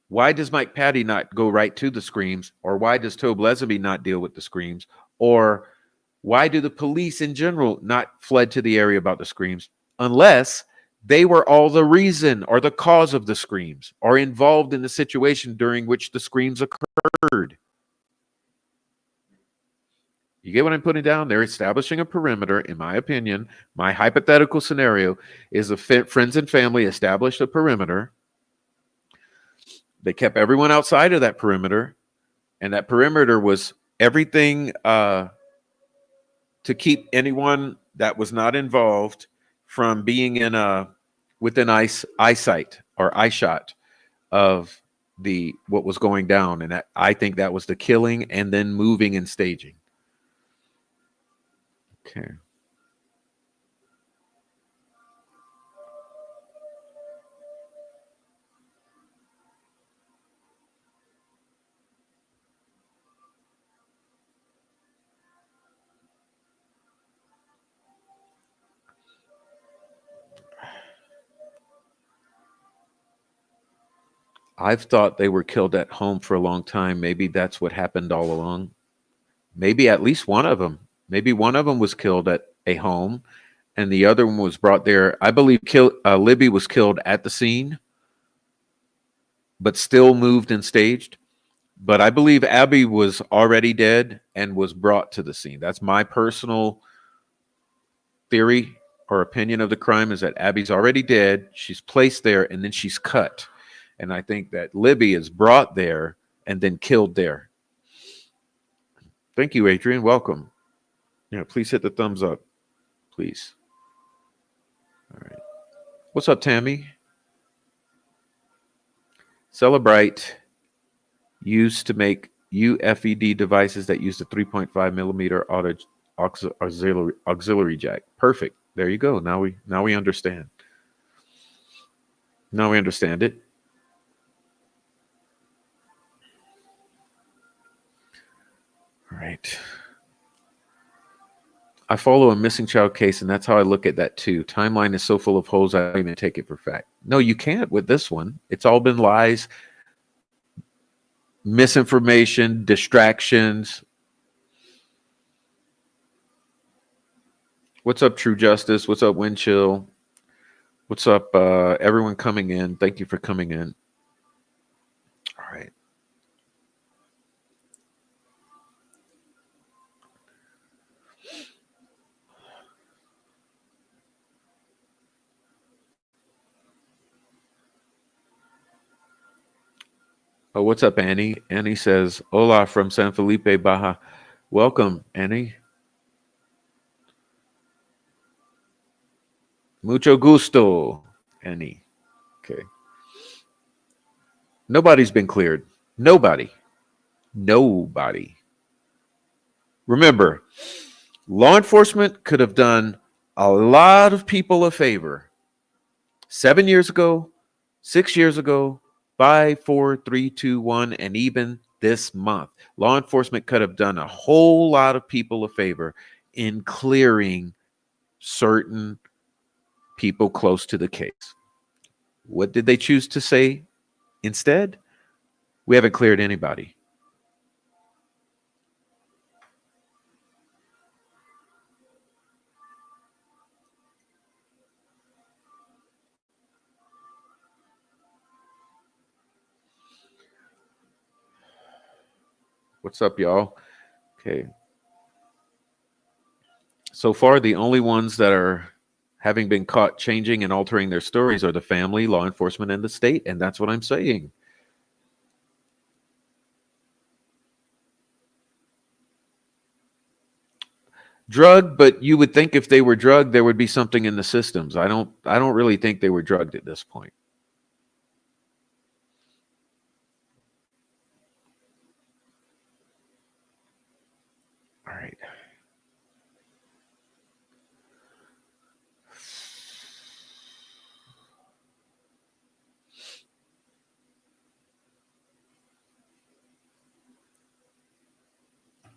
why does Mike Patty not go right to the screams? Or why does Tobe Lesenby not deal with the screams? Or why do the police in general not fled to the area about the screams? Unless they were all the reason or the cause of the screams or involved in the situation during which the screams occurred. You get what I'm putting down? They're establishing a perimeter, in my opinion. My hypothetical scenario is friends and family established a perimeter. They kept everyone outside of that perimeter, and that perimeter was everything to keep anyone that was not involved from being within eyesight or eyeshot of what was going down. And I think that was the killing and then moving and staging. Okay. I've thought they were killed at home for a long time. Maybe that's what happened all along. Maybe at least one of them. Maybe one of them was killed at a home and the other one was brought there. I believe Libby was killed at the scene, but still moved and staged. But I believe Abby was already dead and was brought to the scene. That's my personal theory or opinion of the crime, is that Abby's already dead. She's placed there and then she's cut. And I think that Libby is brought there and then killed there. Thank you, Adrian. Welcome. Yeah, please hit the thumbs up, please. All right. What's up, Tammy? Celebrite used to make UFED devices that use the 3.5 millimeter auxiliary jack. Perfect. There you go. Now we understand. Now we understand it. All right. I follow a missing child case, and that's how I look at that too. Timeline is so full of holes, I don't even take it for fact. No, you can't with this one. It's all been lies, misinformation, distractions. What's up, True Justice? What's up, Windchill? What's up, everyone coming in? Thank you for coming in. All right. Oh, what's up, Annie? Annie says, hola from San Felipe, Baja. Welcome, Annie. Mucho gusto, Annie. Okay. Nobody's been cleared. Nobody. Remember, law enforcement could have done a lot of people a favor 7 years ago, 6 years ago, 5, 4, 3, 2, 1, and even this month. Law enforcement could have done a whole lot of people a favor in clearing certain people close to the case. What did they choose to say instead? We haven't cleared anybody. What's up, y'all? Okay. So far, the only ones that are having been caught changing and altering their stories are the family, law enforcement, and the state. And that's what I'm saying. Drugged, but you would think if they were drugged, there would be something in the systems. I don't really think they were drugged at this point. All right.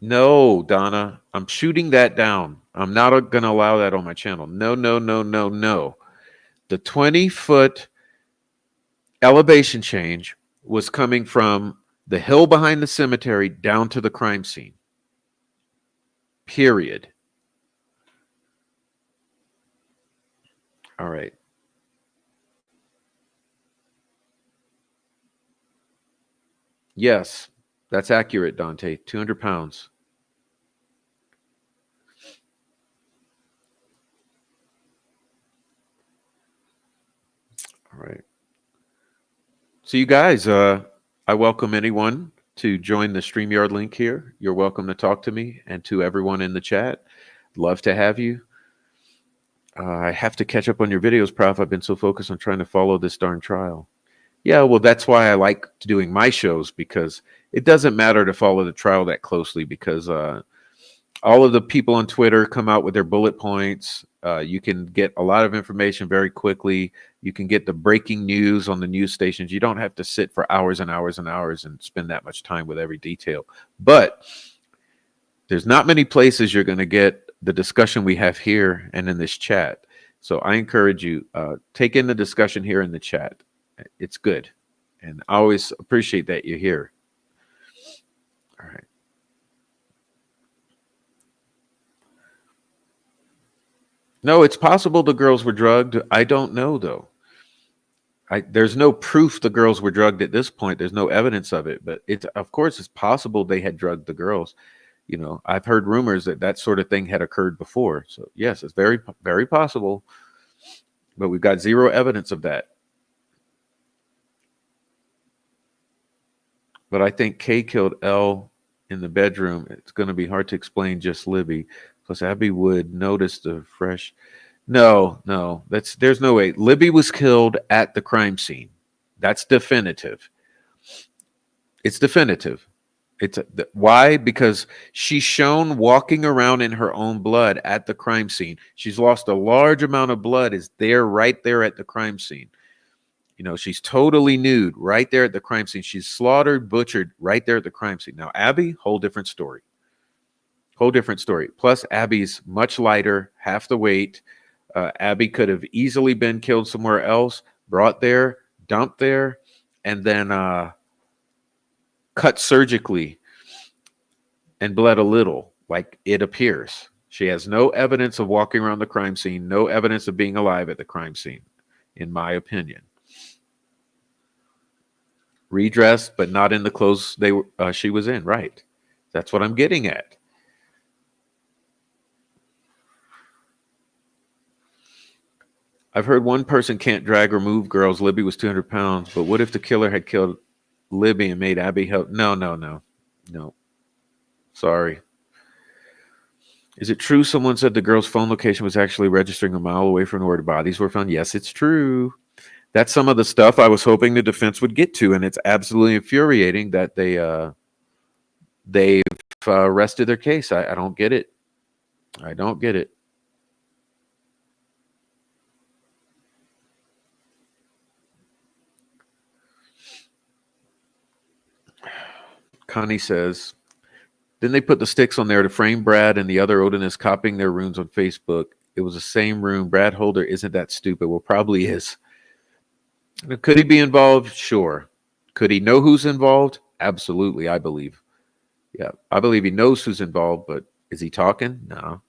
No, Donna, I'm shooting that down. I'm not going to allow that on my channel. No. The 20-foot elevation change was coming from the hill behind the cemetery down to the crime scene. Period. All right. Yes, that's accurate, Dante. 200 pounds. All right. So you guys, I welcome anyone to join the StreamYard link here. You're welcome to talk to me, and to everyone in the chat. Love to have you. I have to catch up on your videos, Prof. I've been so focused on trying to follow this darn trial. Yeah, well, that's why I like doing my shows, because it doesn't matter to follow the trial that closely, because all of the people on Twitter come out with their bullet points. You can get a lot of information very quickly. You can get the breaking news on the news stations. You don't have to sit for hours and hours and hours and spend that much time with every detail. But there's not many places you're going to get the discussion we have here and in this chat. So I encourage you, take in the discussion here in the chat. It's good. And I always appreciate that you're here. All right. No, it's possible the girls were drugged. I don't know, though. There's no proof the girls were drugged at this point. There's no evidence of it. But of course, it's possible they had drugged the girls. You know, I've heard rumors that sort of thing had occurred before. So, yes, it's very, very possible. But we've got zero evidence of that. But I think K killed L in the bedroom. It's going to be hard to explain just Libby. Plus, Abby would notice the fresh. No, no, there's no way. Libby was killed at the crime scene. That's definitive. It's definitive. Why? Because she's shown walking around in her own blood at the crime scene. She's lost a large amount of blood. Is there right there at the crime scene? You know, she's totally nude right there at the crime scene. She's slaughtered, butchered right there at the crime scene. Now, Abby, whole different story. Whole different story. Plus, Abby's much lighter, half the weight. Abby could have easily been killed somewhere else, brought there, dumped there, and then cut surgically and bled a little, like it appears. She has no evidence of walking around the crime scene, no evidence of being alive at the crime scene, in my opinion. Redressed, but not in the clothes she was in. Right. That's what I'm getting at. I've heard one person can't drag or move girls. Libby was 200 pounds. But what if the killer had killed Libby and made Abby help? No, no, no, no. Sorry. Is it true someone said the girl's phone location was actually registering a mile away from where the bodies were found? Yes, it's true. That's some of the stuff I was hoping the defense would get to, and it's absolutely infuriating that they've rested their case. I don't get it. I don't get it. Connie says, then they put the sticks on there to frame Brad and the other Odinists copying their runes on Facebook. It was the same rune. Brad Holder isn't that stupid. Well, probably is. Could he be involved? Sure. Could he know who's involved? Absolutely, I believe. Yeah, I believe he knows who's involved, but is he talking? No.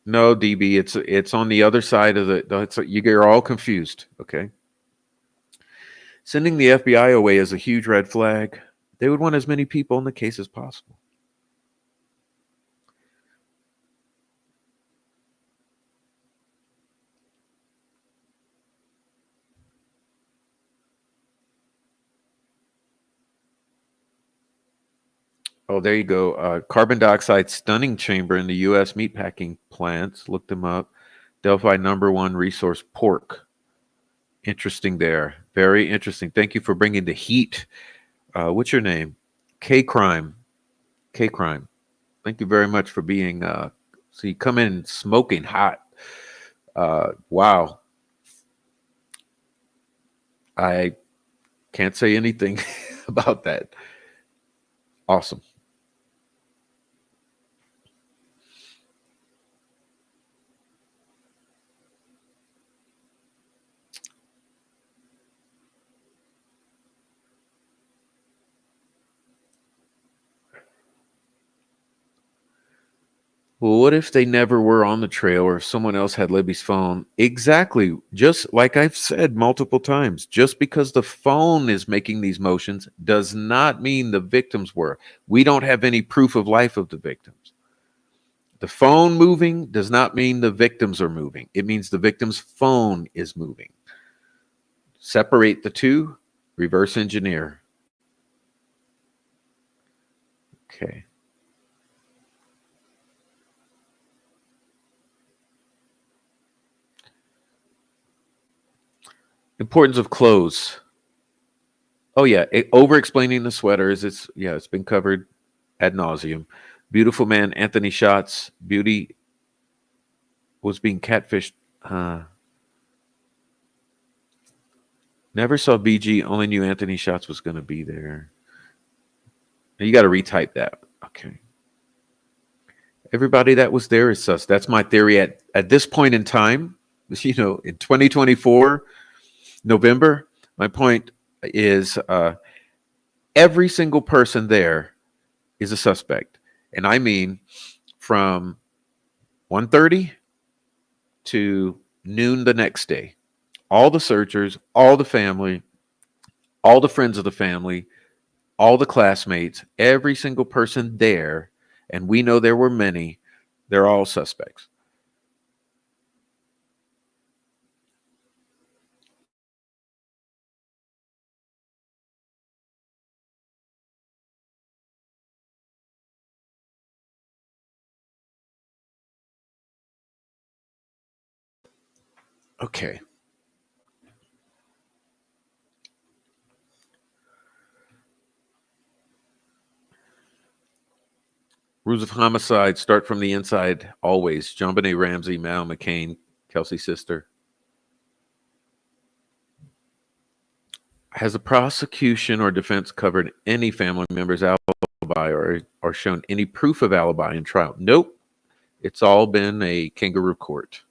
No, DB, it's on the other side of you're all confused, okay? Sending the FBI away is a huge red flag. They would want as many people in the case as possible. Oh, there you go. Carbon dioxide stunning chamber in the U.S. meatpacking plants. Look them up. Delphi #1 resource pork. Interesting there. Very interesting. Thank you for bringing the heat. What's your name? K-Crime. K-Crime. Thank you very much for being, so you come in smoking hot. Wow. I can't say anything about that. Awesome. Well, what if they never were on the trail or if someone else had Libby's phone? Exactly. Just like I've said multiple times, just because the phone is making these motions does not mean the victims were. We don't have any proof of life of the victims. The phone moving does not mean the victims are moving. It means the victim's phone is moving. Separate the two, reverse engineer. Okay. Importance of clothes. Oh yeah, over explaining the sweaters. It's been covered ad nauseum. Beautiful man Anthony Schatz. Beauty was being catfished. Never saw BG. Only knew Anthony Schatz was going to be there. You got to retype that. Okay. Everybody that was there is sus. That's my theory at this point in time. You know, in 2024, November. My point is every single person there is a suspect. And I mean from 1:30 to noon the next day. All the searchers, all the family, all the friends of the family, all the classmates, every single person there, and we know there were many, they're all suspects. Okay. Rules of homicide start from the inside always. John Benet Ramsey, Mal McCain, Kelsey's sister. Has the prosecution or defense covered any family member's alibi or shown any proof of alibi in trial? Nope. It's all been a kangaroo court.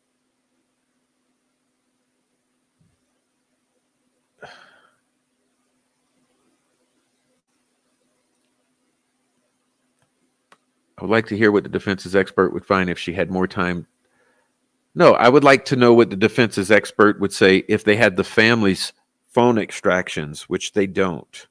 I would like to hear what the defense's expert would find if she had more time. No, I would like to know what the defense's expert would say if they had the family's phone extractions, which they don't.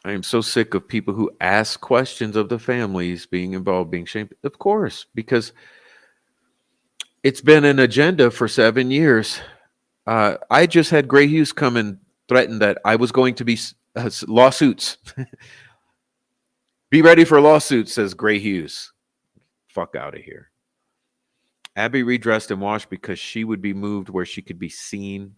I am so sick of people who ask questions of the families being involved, being shamed. Of course, because it's been an agenda for 7 years. I just had Gray Hughes come and threaten that I was going to be lawsuits. Be ready for lawsuits, says Gray Hughes. Fuck out of here. Abby redressed and washed because she would be moved where she could be seen.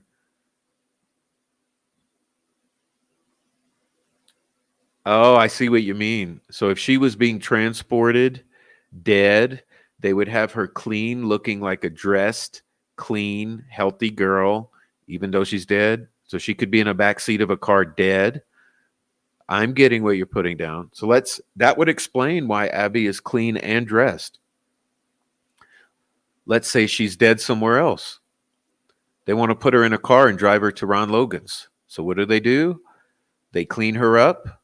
Oh, I see what you mean. So if she was being transported dead, they would have her clean, looking like a dressed, clean, healthy girl, even though she's dead. So she could be in a back seat of a car dead. I'm getting what you're putting down. So that would explain why Abby is clean and dressed. Let's say she's dead somewhere else. They want to put her in a car and drive her to Ron Logan's. So what do? They clean her up.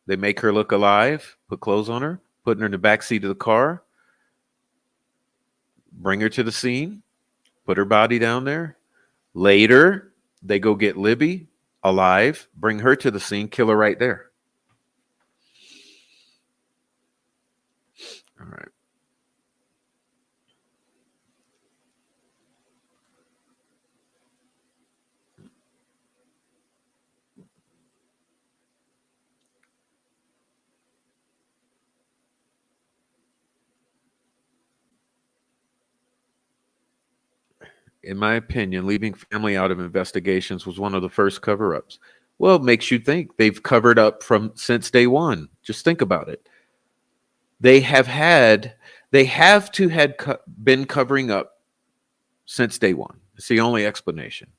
They make her look alive, put clothes on her, putting her in the back seat of the car, bring her to the scene, put her body down there. Later, they go get Libby alive, bring her to the scene, kill her right there. All right. In my opinion, leaving family out of investigations was one of the first cover-ups. Well, it makes you think they've covered up since day one. Just think about it. They have been covering up since day one. It's the only explanation.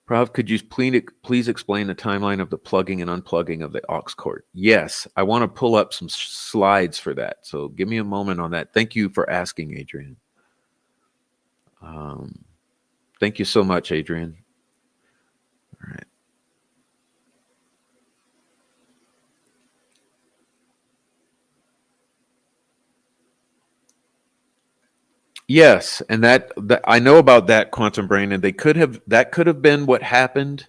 Prav, could you please explain the timeline of the plugging and unplugging of the aux cord? Yes, I want to pull up some slides for that. So give me a moment on that. Thank you for asking, Adrian. Thank you so much, Adrian. All right. Yes, and that I know about that, Quantum Brain, and that could have been what happened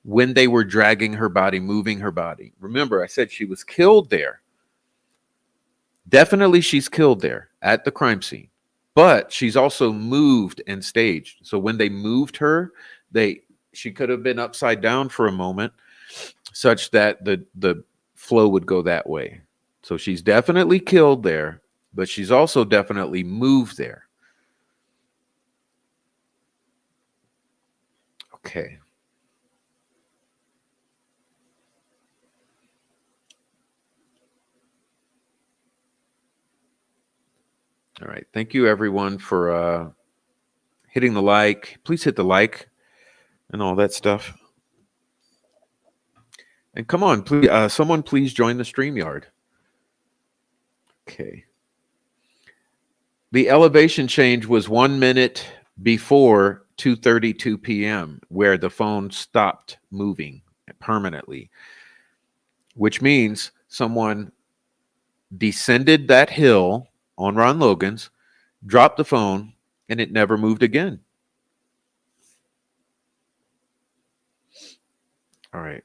when they were dragging her body, moving her body. Remember, I said she was killed there. Definitely she's killed there at the crime scene, but she's also moved and staged. So when they moved her, she could have been upside down for a moment such that the flow would go that way. So she's definitely killed there, but she's also definitely moved there. Okay. All right. Thank you, everyone, for hitting the like. Please hit the like and all that stuff. And come on, please, someone please join the StreamYard. Okay. The elevation change was 1 minute before 2:32 p.m., where the phone stopped moving permanently, which means someone descended that hill on Ron Logan's, dropped the phone, and it never moved again. All right.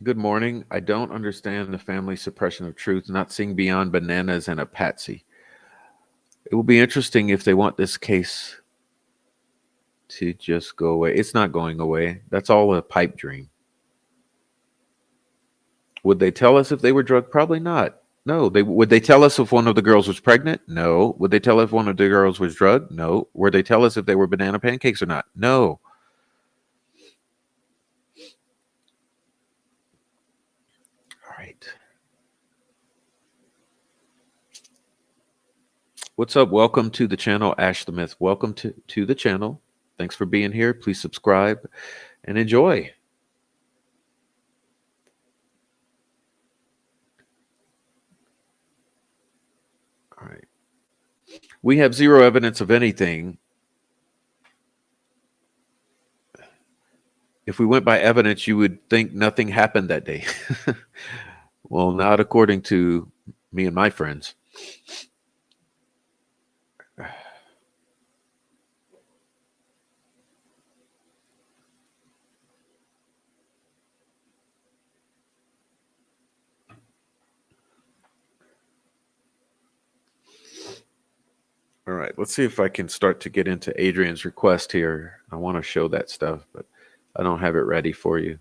Good morning. I don't understand the family suppression of truth, not seeing beyond bananas and a patsy. It will be interesting if they want this case to just go away. It's not going away. That's all a pipe dream. Would they tell us if they were drugged? Probably not. No. Would they tell us if one of the girls was pregnant? No. Would they tell if one of the girls was drugged? No. Would they tell us if they were banana pancakes or not? No. All right. What's up? Welcome to the channel, Ash the Myth. Welcome to the channel. Thanks for being here. Please subscribe and enjoy. All right. We have zero evidence of anything. If we went by evidence, you would think nothing happened that day. Well, not according to me and my friends. All right, let's see if I can start to get into Adrian's request here. I want to show that stuff, but I don't have it ready for you.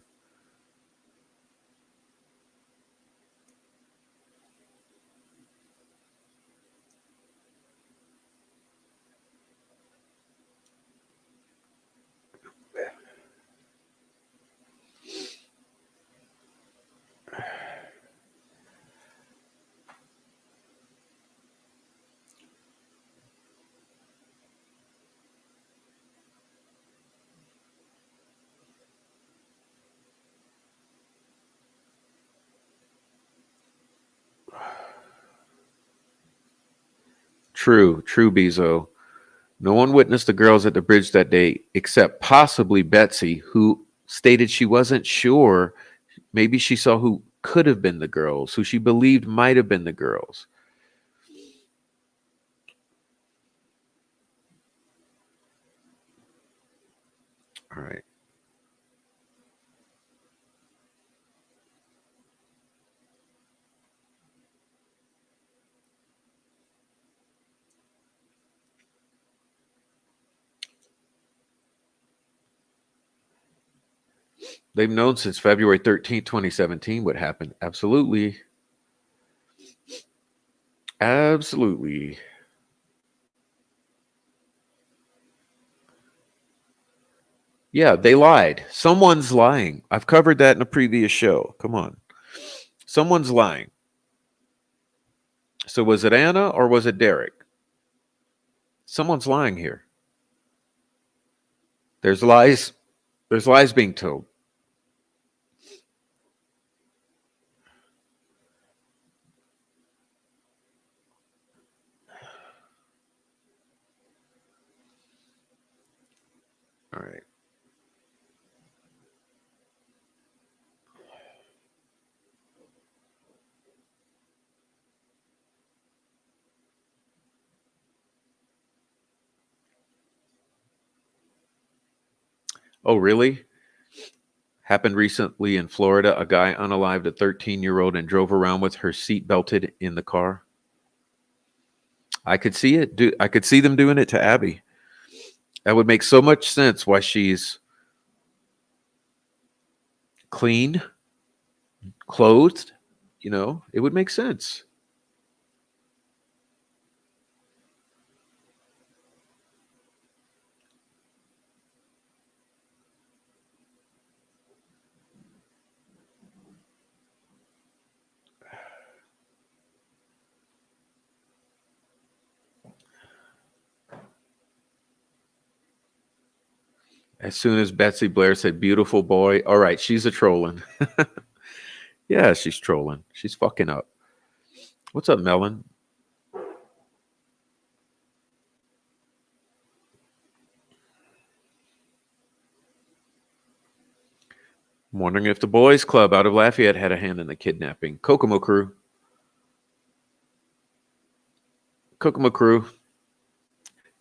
True, Bezo. No one witnessed the girls at the bridge that day except possibly Betsy, who stated she wasn't sure. Maybe she saw who could have been the girls, who she believed might have been the girls. All right. They've known since February 13th, 2017 what happened. Absolutely. Absolutely. Yeah, they lied. Someone's lying. I've covered that in a previous show. Come on. Someone's lying. So was it Anna or was it Derek? Someone's lying here. There's lies. There's lies being told. All right. Oh, really? Happened recently in Florida. A guy unalived a 13-year-old and drove around with her seat belted in the car. I could see it. I could see them doing it to Abby. That would make so much sense why she's clean, clothed. You know, it would make sense. As soon as Betsy Blair said beautiful boy, all right, she's a trolling. Yeah, she's trolling. She's fucking up. What's up, Melon? I'm wondering if the boys club out of Lafayette had a hand in the kidnapping. Kokomo crew. Kokomo crew.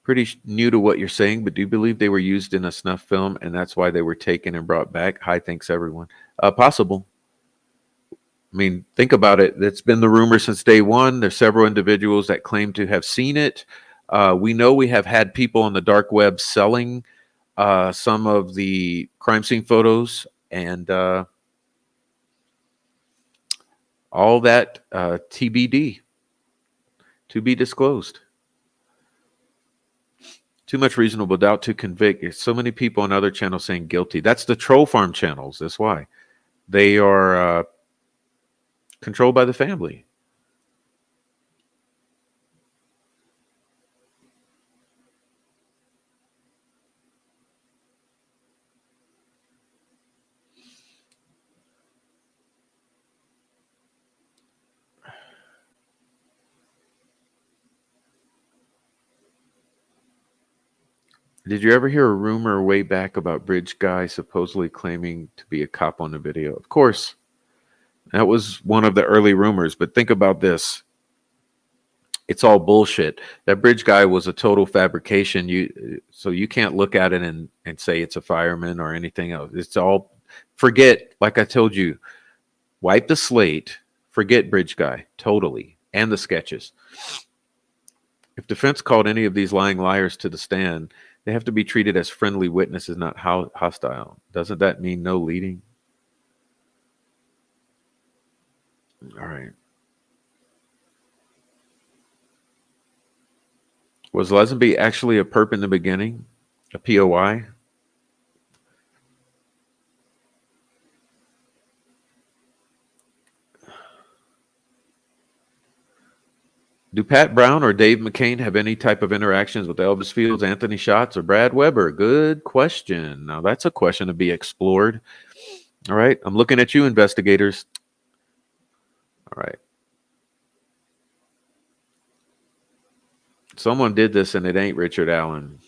Pretty new to what you're saying, but do you believe they were used in a snuff film and that's why they were taken and brought back? Hi, thanks everyone. Possible. I mean, think about it. It's been the rumor since day one. There's several individuals that claim to have seen it. We know we have had people on the dark web selling some of the crime scene photos and all that TBD, to be disclosed. Too much reasonable doubt to convict. There's so many people on other channels saying guilty. That's the troll farm channels. That's why. They are controlled by the family. Did you ever hear a rumor way back about Bridge Guy supposedly claiming to be a cop on the video? Of course. That was one of the early rumors. But think about this. It's all bullshit. That Bridge Guy was a total fabrication. So you can't look at it and say it's a fireman or anything else. It's all, forget, like I told you, wipe the slate, forget Bridge Guy totally, and the sketches. If defense called any of these lying liars to the stand, they have to be treated as friendly witnesses, not hostile. Doesn't that mean no leading? All right. Was Lesenby actually a perp in the beginning? A POI? Do Pat Brown or Dave McCain have any type of interactions with Elvis Fields, Anthony Schatz, or Brad Weber? Good question. Now, that's a question to be explored. All right. I'm looking at you, investigators. All right. Someone did this, and it ain't Richard Allen.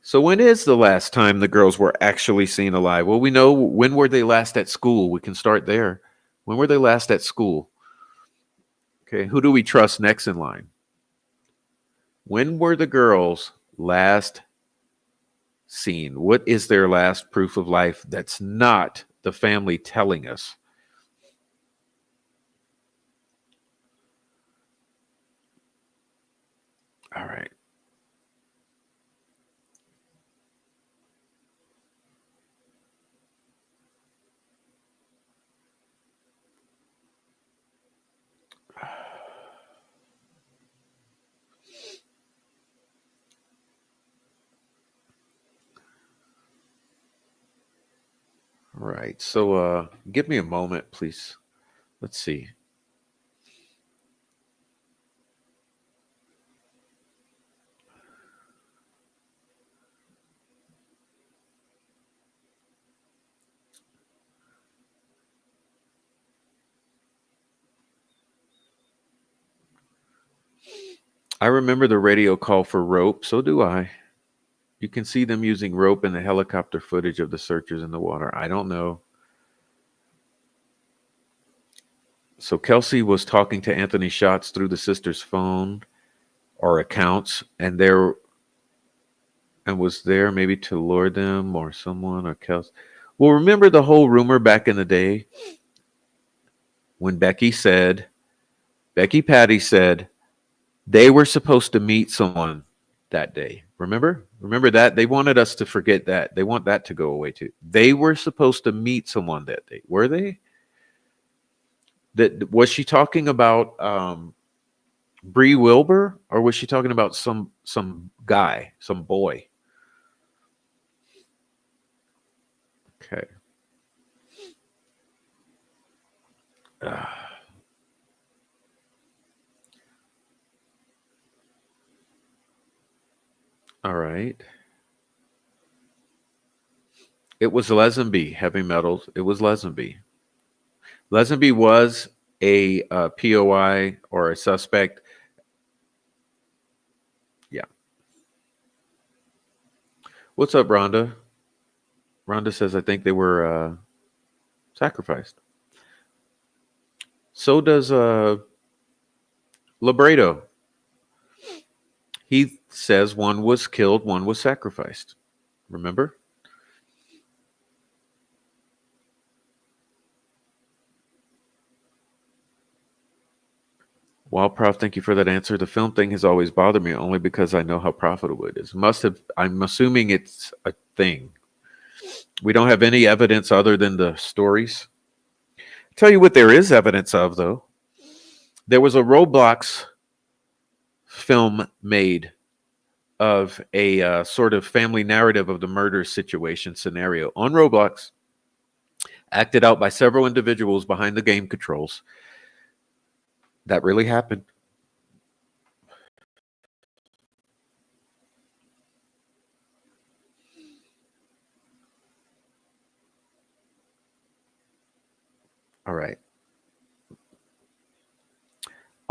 So when is the last time the girls were actually seen alive? Well, we know when were they last at school? We can start there. When were they last at school? Okay, who do we trust next in line? When were the girls last seen? What is their last proof of life that's not the family telling us? All right. All right. So give me a moment, please. Let's see. I remember the radio call for rope. So do I. You can see them using rope in the helicopter footage of the searchers in the water. I don't know. So Kelsey was talking to Anthony Schatz through the sister's phone or accounts, and was there maybe to lure them or someone or Kelsey. Well, remember the whole rumor back in the day when Becky Patty said they were supposed to meet someone that day. Remember that? They wanted us to forget that. They want that to go away too. They were supposed to meet someone that day. Were they? That was she talking about Bree Wilbur, or was she talking about some guy, some boy? Okay. All right. It was Lesenby, heavy metals. It was Lesenby. Lesenby was a POI or a suspect. Yeah. What's up, Rhonda? Rhonda says, I think they were sacrificed. So does Labredo. He says one was killed, one was sacrificed. Remember? Well, Prof, thank you for that answer. The film thing has always bothered me only because I know how profitable it is. I'm assuming it's a thing. We don't have any evidence other than the stories. I'll tell you what there is evidence of, though. There was a Roblox film made of a sort of family narrative of the murder situation scenario on Roblox, acted out by several individuals behind the game controls. That really happened. All right.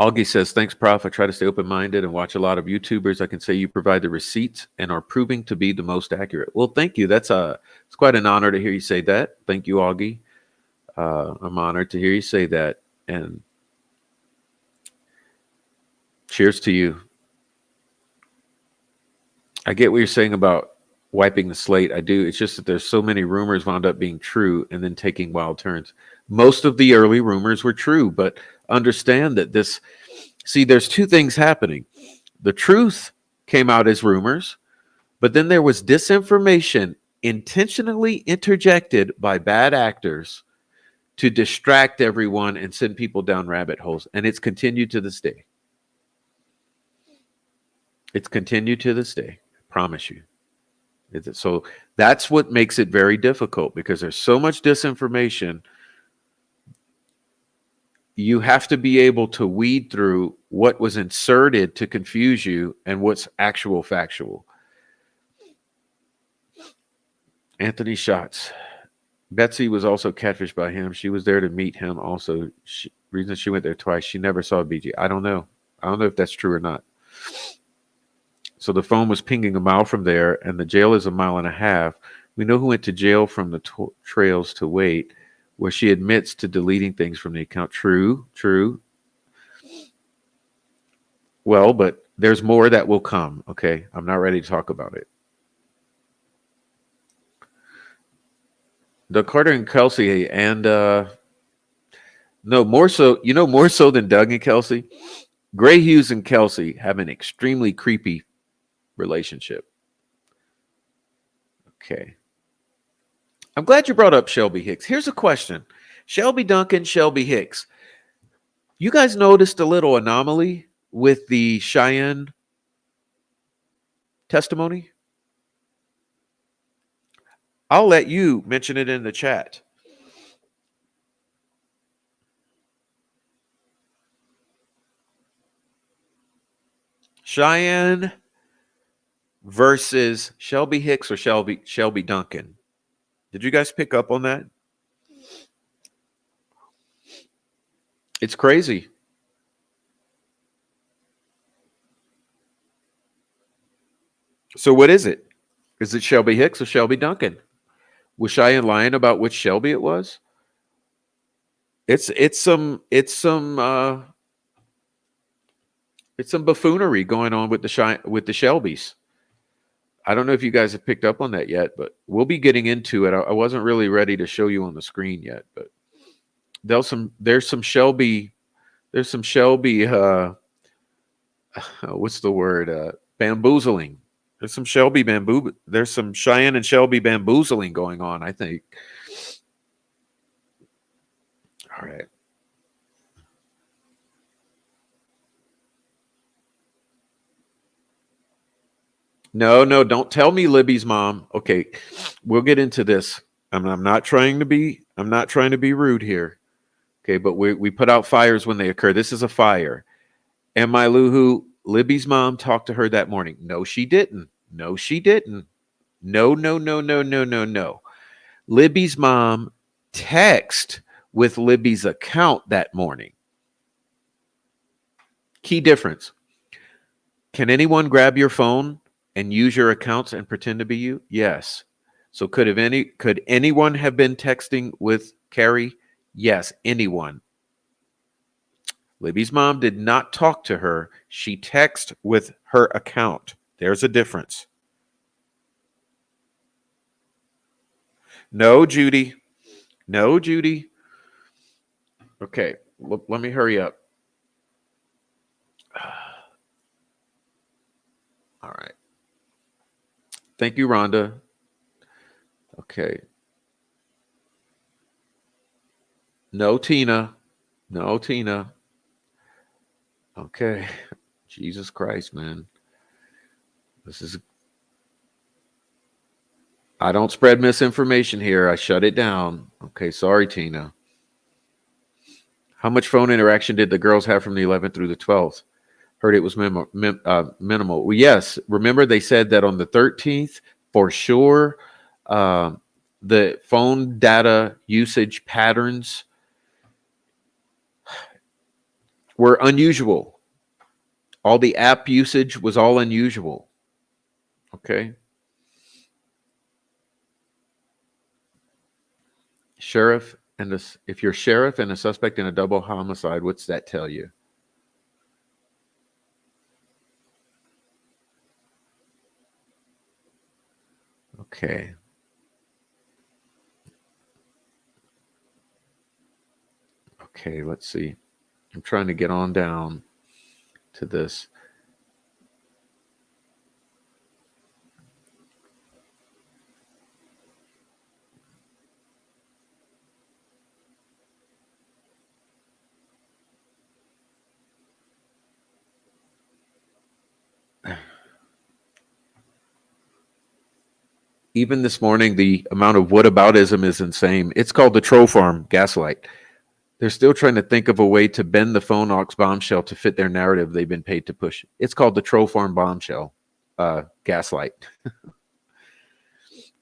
Augie says, thanks, Prof. I try to stay open-minded and watch a lot of YouTubers. I can say you provide the receipts and are proving to be the most accurate. Well, thank you. It's quite an honor to hear you say that. Thank you, Augie. I'm honored to hear you say that. And cheers to you. I get what you're saying about wiping the slate. I do. It's just that there's so many rumors wound up being true and then taking wild turns. Most of the early rumors were true, but understand that there's two things happening. The truth came out as rumors, but then there was disinformation intentionally interjected by bad actors to distract everyone and send people down rabbit holes. And it's continued to this day. It's continued to this day. I promise you. So that's what makes it very difficult, because there's so much disinformation. You have to be able to weed through what was inserted to confuse you and what's actual factual. Anthony Schatz. Betsy was also catfished by him. She was there to meet him also. Reason she went there twice, she never saw BG. I don't know. I don't know if that's true or not. So the phone was pinging a mile from there, and the jail is a mile and a half. We know who went to jail from the trails to wait, where she admits to deleting things from the account. True. Well, but there's more that will come, okay? I'm not ready to talk about it. Doug Carter and Kelsey, and no, more so than Doug and Kelsey, Gray Hughes and Kelsey have an extremely creepy relationship. Okay. I'm glad you brought up Shelby Hicks. Here's a question. Shelby Duncan, Shelby Hicks. You guys noticed a little anomaly with the Cheyenne testimony? I'll let you mention it in the chat. Cheyenne versus Shelby Hicks or Shelby Duncan. Did you guys pick up on that? It's crazy. So what is it? Is it Shelby Hicks or Shelby Duncan? Was Cheyenne lying about which Shelby it was? It's some buffoonery going on with the Shelbys. I don't know if you guys have picked up on that yet, but we'll be getting into it. I wasn't really ready to show you on the screen yet, but there's some Shelby what's the word? Bamboozling. There's some Cheyenne and Shelby bamboozling going on, I think. All right. No, don't tell me Libby's mom. Okay, we'll get into this. I'm not trying to be rude here. Okay, but we put out fires when they occur. This is a fire. Am I Luhu? Libby's mom talked to her that morning. No, she didn't. No, she didn't. No, no, no, no, no, no, no. Libby's mom texted with Libby's account that morning. Key difference. Can anyone grab your phone and use your accounts and pretend to be you? Yes. So could anyone have been texting with Carrie? Yes, anyone. Libby's mom did not talk to her. She texted with her account. There's a difference. No, Judy. No, Judy. Okay, let me hurry up. All right. Thank you, Rhonda. Okay. No, Tina. No, Tina. Okay. Jesus Christ, man. I don't spread misinformation here. I shut it down. Okay, sorry, Tina. How much phone interaction did the girls have from the 11th through the 12th? Heard it was minimal. Well, yes. Remember, they said that on the 13th, for sure, the phone data usage patterns were unusual. All the app usage was all unusual. Okay. Sheriff and this, if you're sheriff and a suspect in a double homicide, what's that tell you? Okay. Okay, let's see. I'm trying to get on down to this. Even this morning, the amount of whataboutism is insane. It's called the troll farm gaslight. They're still trying to think of a way to bend the phone aux bombshell to fit their narrative they've been paid to push. It's called the troll farm bombshell gaslight.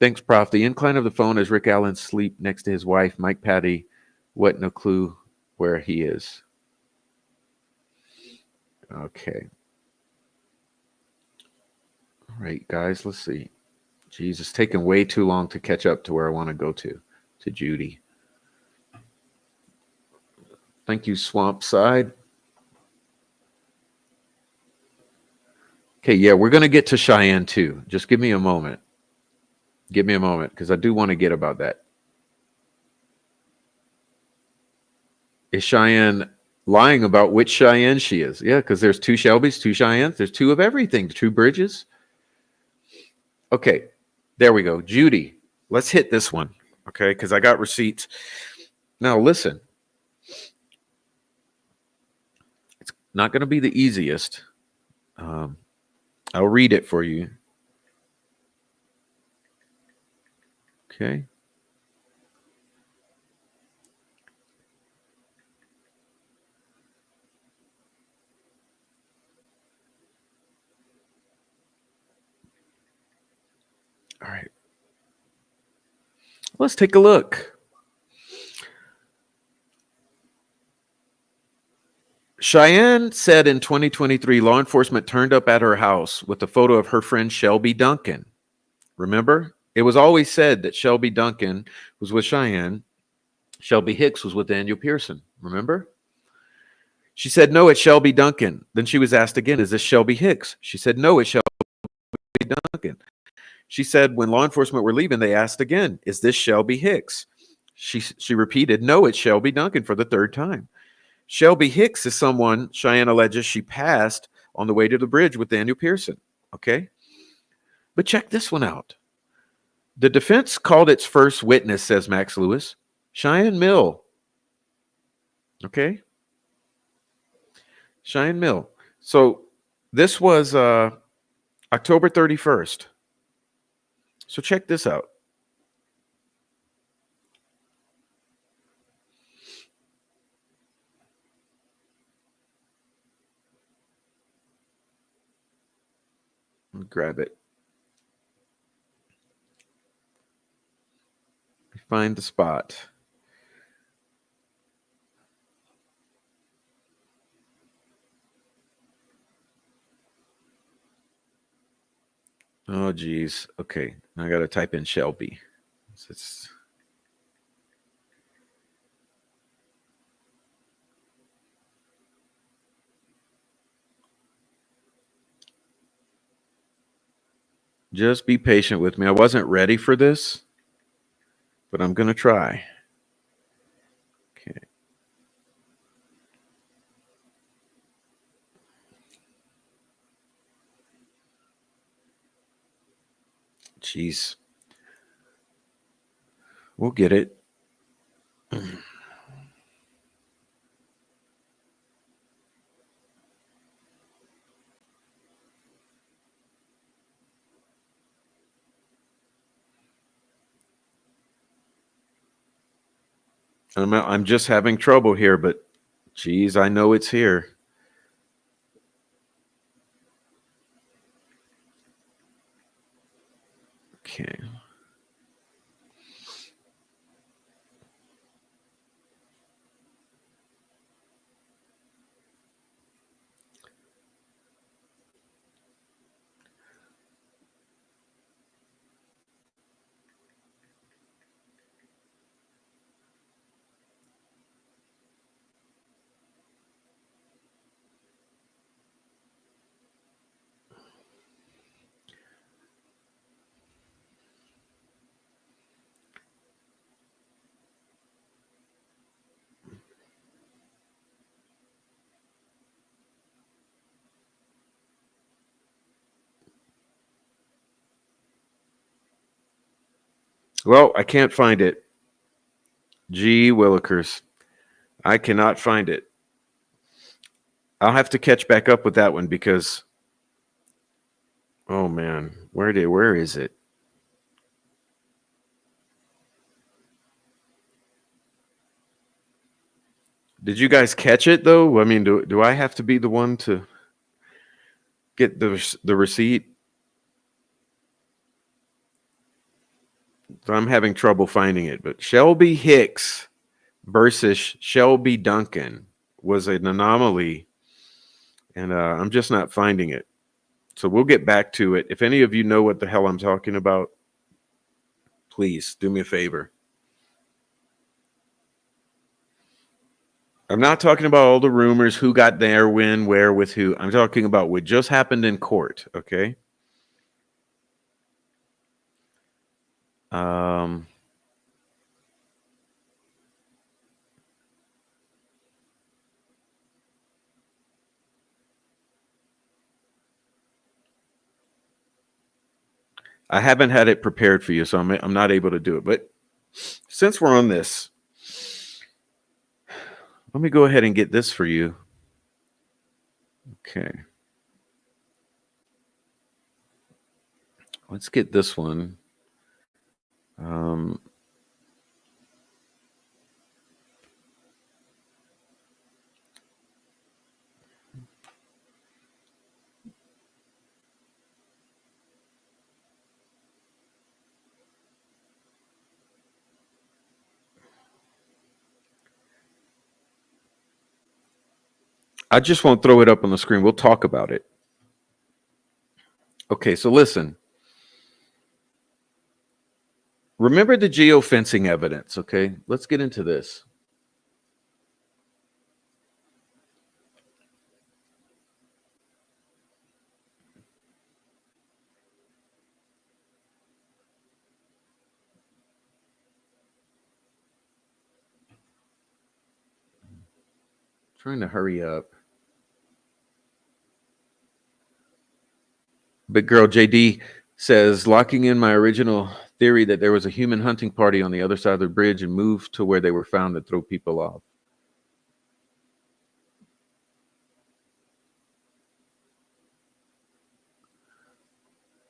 Thanks, Prof. The incline of the phone as Rick Allen sleep next to his wife, Mike Patty. What? No clue where he is. Okay. All right, guys, let's see. Jeez, it's taking way too long to catch up to where I want to go to Judy. Thank you, Swamp Side. Okay, yeah, we're going to get to Cheyenne too. Just give me a moment. Give me a moment, because I do want to get about that. Is Cheyenne lying about which Cheyenne she is? Yeah, because there's two Shelbys, two Cheyennes. There's two of everything, two Bridges. Okay, there we go. Judy, let's hit this one, okay, because I got receipts. Now, listen. It's not going to be the easiest. I'll read it for you. Okay. All right. Let's take a look. Cheyenne said in 2023, law enforcement turned up at her house with a photo of her friend Shelby Duncan. Remember? It was always said that Shelby Duncan was with Cheyenne. Shelby Hicks was with Daniel Pearson. Remember? She said, no, it's Shelby Duncan. Then she was asked again, is this Shelby Hicks? She said, no, it's Shelby Duncan. She said, when law enforcement were leaving, they asked again, is this Shelby Hicks? She repeated, no, it's Shelby Duncan for the third time. Shelby Hicks is someone Cheyenne alleges she passed on the way to the bridge with Daniel Pearson. Okay? But check this one out. The defense called its first witness, says Max Lewis, Cheyenne Mill. Okay? Cheyenne Mill. So this was October 31st. So check this out. Let me grab it. find the spot. Oh, geez. Okay. I got to type in Shelby. It's, just be patient with me. I wasn't ready for this, but I'm going to try. Okay. Jeez. We'll get it. I'm just having trouble here, but geez, I know it's here. Okay. Well, I can't find it. Gee Willikers. I cannot find it. I'll have to catch back up with that one because, oh man, where is it? Did you guys catch it though? I mean, do I have to be the one to get the receipt? So I'm having trouble finding it, but Shelby Hicks versus Shelby Duncan was an anomaly, and I'm just not finding it. So we'll get back to it. If any of you know what the hell I'm talking about, please do me a favor. I'm not talking about all the rumors, who got there, when, where, with who. I'm talking about what just happened in court, okay? I haven't had it prepared for you, so I'm not able to do it. But since we're on this, let me go ahead and get this for you. Okay. Let's get this one. I just won't throw it up on the screen. We'll talk about it. Okay, so listen. Remember the geofencing evidence, okay? Let's get into this. Trying to hurry up. Big girl JD says, locking in my original theory that there was a human hunting party on the other side of the bridge and moved to where they were found to throw people off.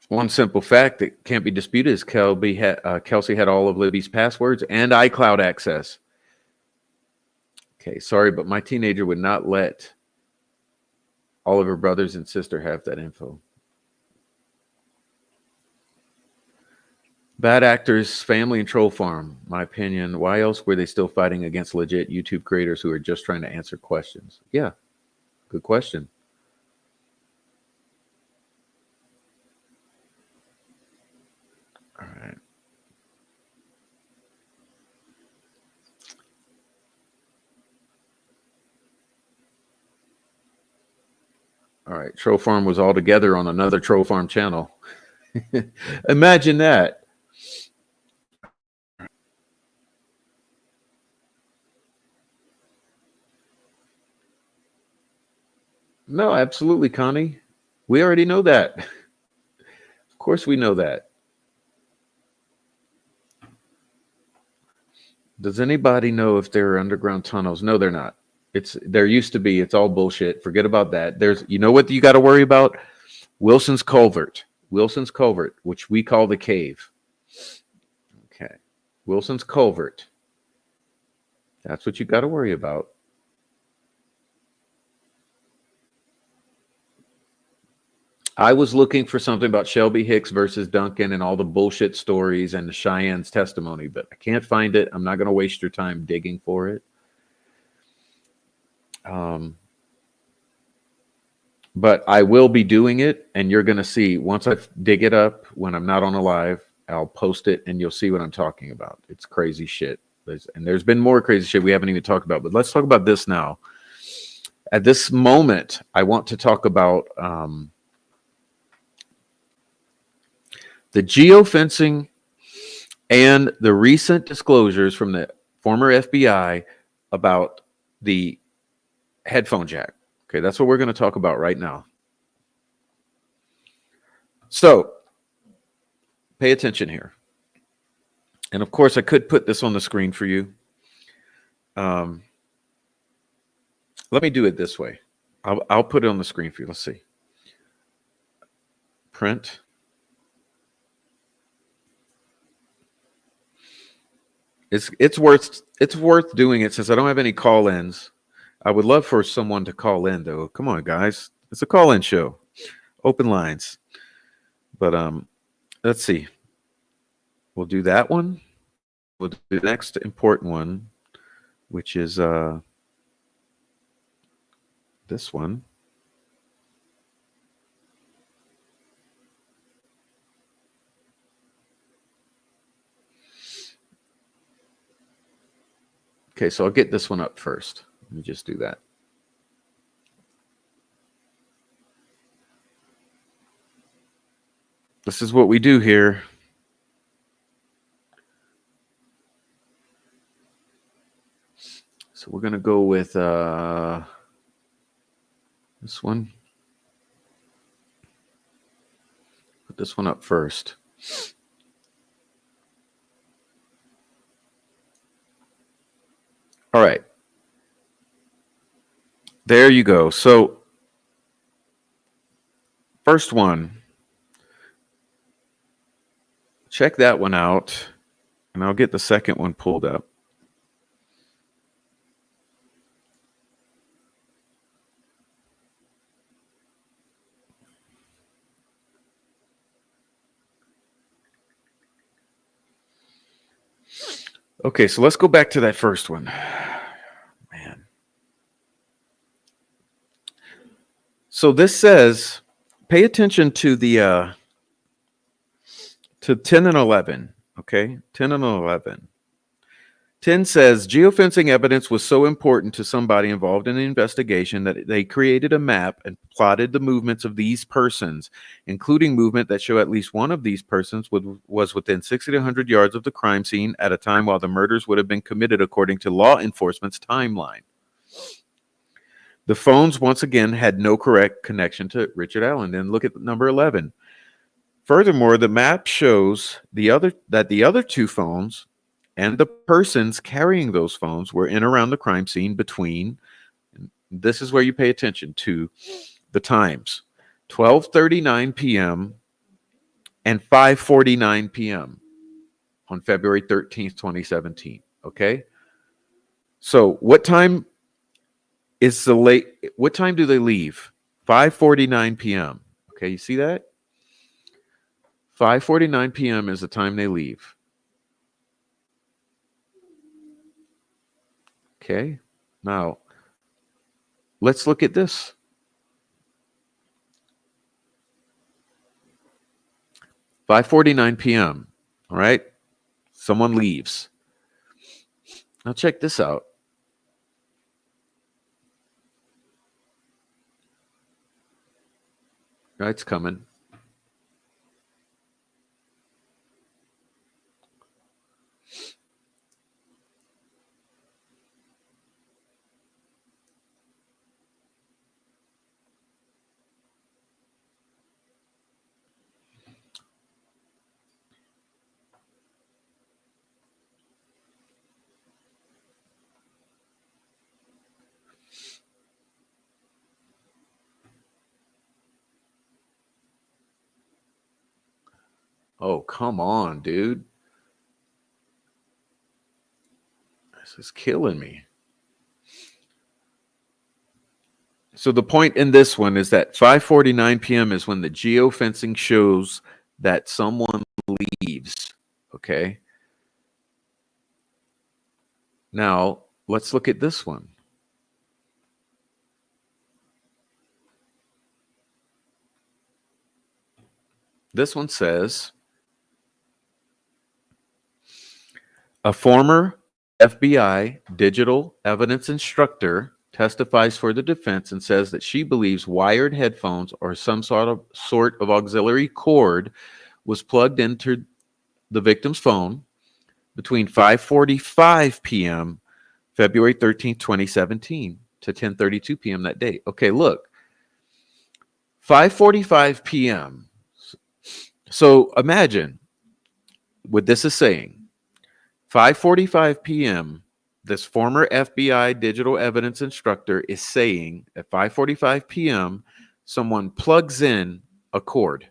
One simple fact that can't be disputed is Kelsey had all of Libby's passwords and iCloud access. Okay, sorry, but my teenager would not let all of her brothers and sister have that info. Bad actors, family, and troll farm. My opinion. Why else were they still fighting against legit YouTube creators who are just trying to answer questions? Yeah, good question. All right. All right. Troll farm was all together on another troll farm channel. Imagine that. No, absolutely, Connie. We already know that. Of course, we know that. Does anybody know if there are underground tunnels? No, they're not. There used to be. It's all bullshit. Forget about that. You know what you got to worry about? Wilson's Culvert. Wilson's Culvert, which we call the cave. Okay. Wilson's Culvert. That's what you got to worry about. I was looking for something about Shelby Hicks versus Duncan and all the bullshit stories and the Cheyenne's testimony, but I can't find it. I'm not going to waste your time digging for it. But I will be doing it, and you're going to see once I dig it up when I'm not on a live, I'll post it, and you'll see what I'm talking about. It's crazy shit. There's been more crazy shit we haven't even talked about, but let's talk about this now. At this moment, I want to talk about the geofencing and the recent disclosures from the former FBI about the headphone jack. Okay, that's what we're going to talk about right now. So, pay attention here. And of course, I could put this on the screen for you. Let me do it this way. I'll put it on the screen for you. Let's see. Print. It's worth doing it since I don't have any call-ins. I would love for someone to call in though. Come on, guys. It's a call-in show. Open lines. But let's see. We'll do that one. We'll do the next important one, which is this one. Okay, so I'll get this one up first. Let me just do that. This is what we do here. So we're going to go with this one. Put this one up first. All right. There you go. So first one. Check that one out. And I'll get the second one pulled up. Okay, so let's go back to that first one. Man. So this says, pay attention to the to 10 and 11, okay? 10 and 11. 10 says, geofencing evidence was so important to somebody involved in the investigation that they created a map and plotted the movements of these persons, including movement that show at least one of these persons was within 60 to 100 yards of the crime scene at a time while the murders would have been committed according to law enforcement's timeline. The phones, once again, had no correct connection to Richard Allen. Then look at number 11. Furthermore, the map shows that the other two phones and the persons carrying those phones were in around the crime scene between, this is where you pay attention to the times, 12:39 p.m. and 5:49 p.m. on February 13th, 2017. Okay? So what time do they leave? 5:49 p.m. Okay, you see that? 5:49 p.m. is the time they leave. Okay. Now, let's look at this. 5:49 p.m. All right. Someone leaves. Now check this out. All right, it's coming. Oh, come on, dude. This is killing me. So the point in this one is that 5:49 p.m. is when the geofencing shows that someone leaves. Okay. Now, let's look at this one. This one says, a former FBI digital evidence instructor testifies for the defense and says that she believes wired headphones or some sort of auxiliary cord was plugged into the victim's phone between 5:45 p.m. February 13th, 2017 to 10:32 p.m. that day. Okay, look. 5:45 p.m. So imagine what this is saying. 5:45 p.m., this former FBI digital evidence instructor is saying at 5:45 p.m., someone plugs in a cord.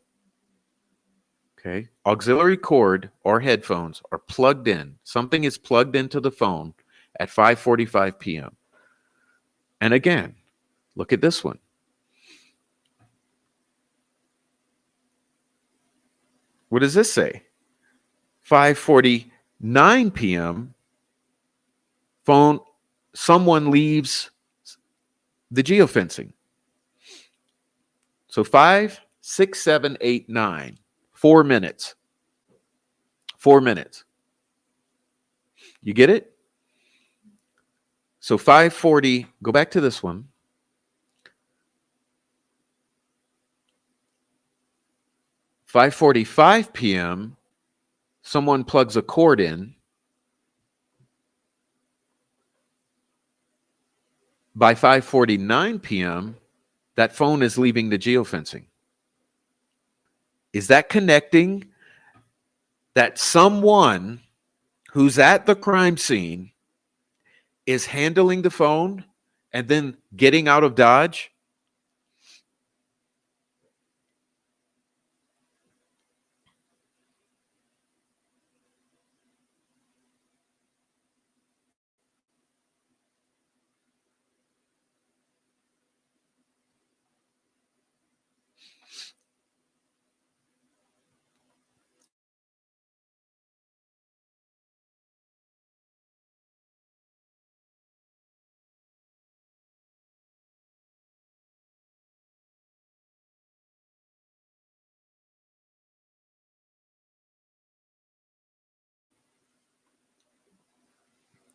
Okay. Auxiliary cord or headphones are plugged in. Something is plugged into the phone at 5:45 p.m. And again, look at this one. What does this say? 5:49 p.m. Someone leaves the geofencing. So 5, 6, 7, 8, 9, 4 minutes. 4 minutes. You get it? So 5:40, go back to this one. 5:45 p.m., someone plugs a cord in. By 5:49 p.m., that phone is leaving the geofencing. Is that connecting that someone who's at the crime scene is handling the phone and then getting out of Dodge?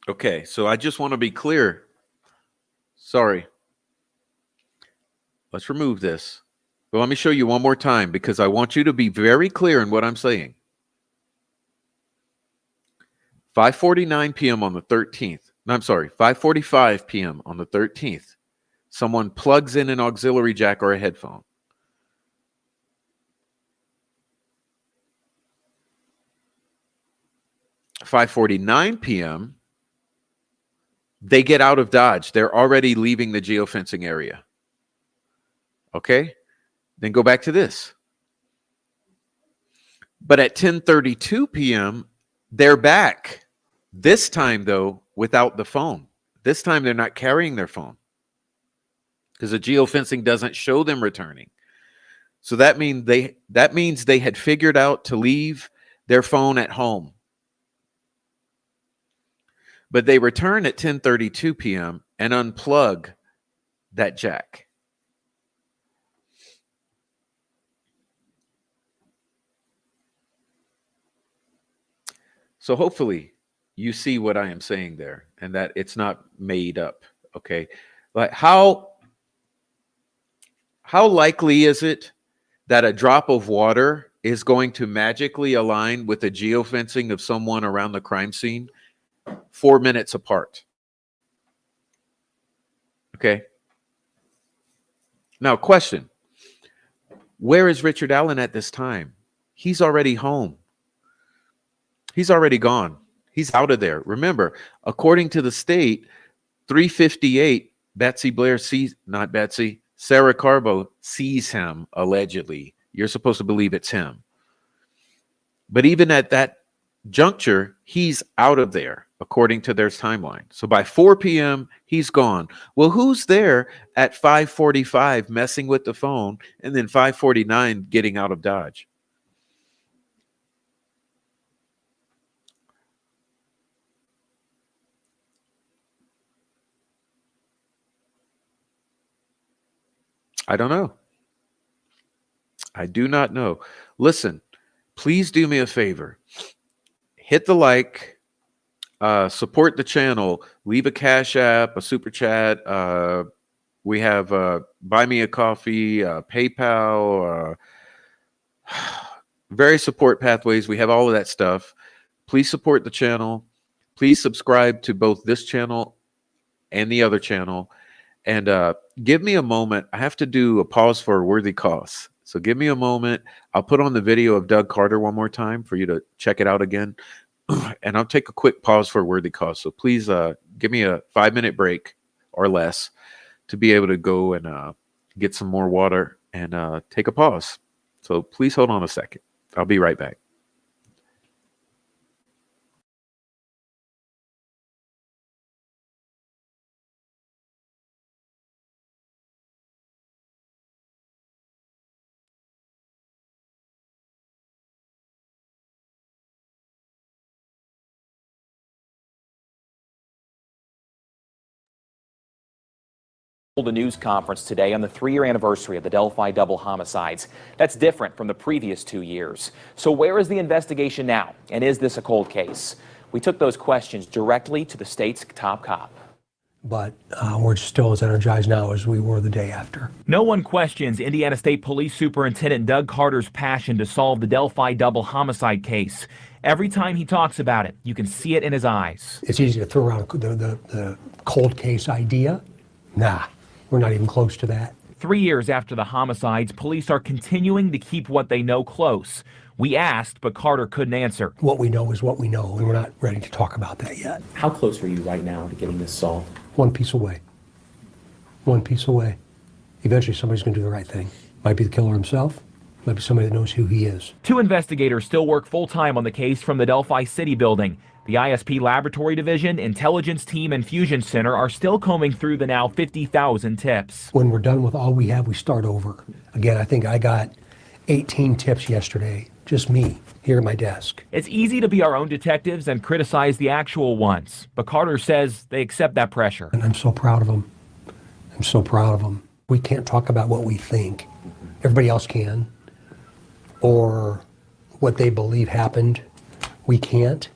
Okay, so I just want to be clear. Sorry. Let's remove this. But let me show you one more time because I want you to be very clear in what I'm saying. 5:49 p.m. on the 13th. No, I'm sorry, 5:45 p.m. on the 13th. Someone plugs in an auxiliary jack or a headphone. 5:49 p.m., they get out of Dodge. They're already leaving the geofencing area. Okay? Then go back to this. But at 10:32 p.m., they're back. This time, though, without the phone. This time, they're not carrying their phone because the geofencing doesn't show them returning. So that means they had figured out to leave their phone at home. But they return at 10:32 p.m. and unplug that jack. So hopefully you see what I am saying there and that it's not made up, okay? Like how likely is it that a drop of water is going to magically align with the geofencing of someone around the crime scene 4 minutes apart? Okay. Now, question. Where is Richard Allen at this time? He's already home. He's already gone. He's out of there. Remember, according to the state, 3:58, Betsy Blair sees, not Betsy, Sarah Carbo sees him, allegedly. You're supposed to believe it's him. But even at that juncture, he's out of there, according to their timeline. So by 4 p.m., he's gone. Well, who's there at 5:45 messing with the phone and then 5:49 getting out of Dodge? I don't know. I do not know. Listen, please do me a favor. Hit the like, support the channel, leave a Cash App, a Super Chat. We have Buy Me a Coffee, PayPal, various support pathways. We have all of that stuff. Please support the channel. Please subscribe to both this channel and the other channel. And give me a moment. I have to do a pause for a worthy cause. So give me a moment. I'll put on the video of Doug Carter one more time for you to check it out again. And I'll take a quick pause for a worthy cause. So please give me a 5-minute break or less to be able to go and get some more water and take a pause. So please hold on a second. I'll be right back. A news conference today on the 3-year anniversary of the Delphi double homicides. That's different from the previous 2 years. So where is the investigation now? And is this a cold case? We took those questions directly to the state's top cop. But we're still as energized now as we were the day after. No one questions Indiana State Police Superintendent Doug Carter's passion to solve the Delphi double homicide case. Every time he talks about it, you can see it in his eyes. It's easy to throw around the cold case idea. Nah. We're not even close to that. 3 years after the homicides, police are continuing to keep what they know close. We asked, but Carter couldn't answer. What we know is what we know, and we're not ready to talk about that yet. How close are you right now to getting this solved? One piece away. One piece away. Eventually somebody's going to do the right thing. Might be the killer himself. Might be somebody that knows who he is. 2 investigators still work full-time on the case from the Delphi City building. The ISP Laboratory Division, Intelligence Team, and Fusion Center are still combing through the now 50,000 tips. When we're done with all we have, we start over. Again, I think I got 18 tips yesterday. Just me, here at my desk. It's easy to be our own detectives and criticize the actual ones, but Carter says they accept that pressure. And I'm so proud of them. I'm so proud of them. We can't talk about what we think. Everybody else can. Or what they believe happened. We can't.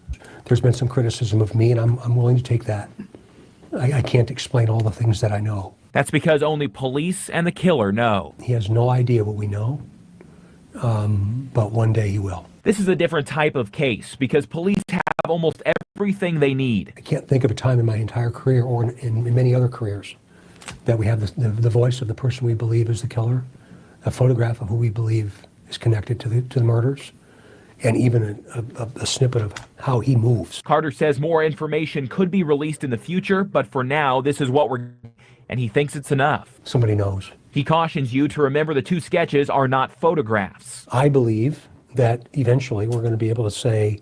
There's been some criticism of me, and I'm willing to take that. I can't explain all the things that I know. That's because only police and the killer know. He has no idea what we know, but one day he will. This is a different type of case because police have almost everything they need. I can't think of a time in my entire career or in many other careers that we have the voice of the person we believe is the killer, a photograph of who we believe is connected to the murders, and even a snippet of how he moves. Carter says more information could be released in the future, but for now, this is what we're, and he thinks it's enough. Somebody knows. He cautions you to remember the 2 sketches are not photographs. I believe that eventually we're going to be able to say,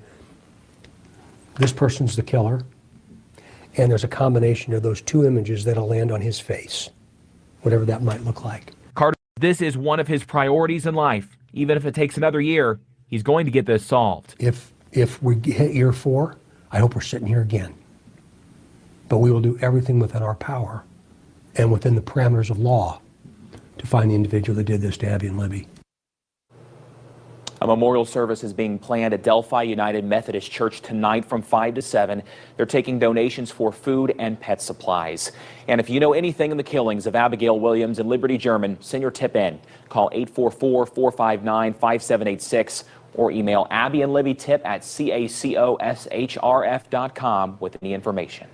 this person's the killer, and there's a combination of those 2 images that'll land on his face, whatever that might look like. Carter This is one of his priorities in life. Even if it takes another year, he's going to get this solved. If we hit year 4, I hope we're sitting here again. But we will do everything within our power and within the parameters of law to find the individual that did this to Abby and Libby. A memorial service is being planned at Delphi United Methodist Church tonight from 5 to 7. They're taking donations for food and pet supplies. And if you know anything in the killings of Abigail Williams and Liberty German, send your tip in. Call 844-459-5786 or email Abby and Libby tip at cacoshrf.com with any information.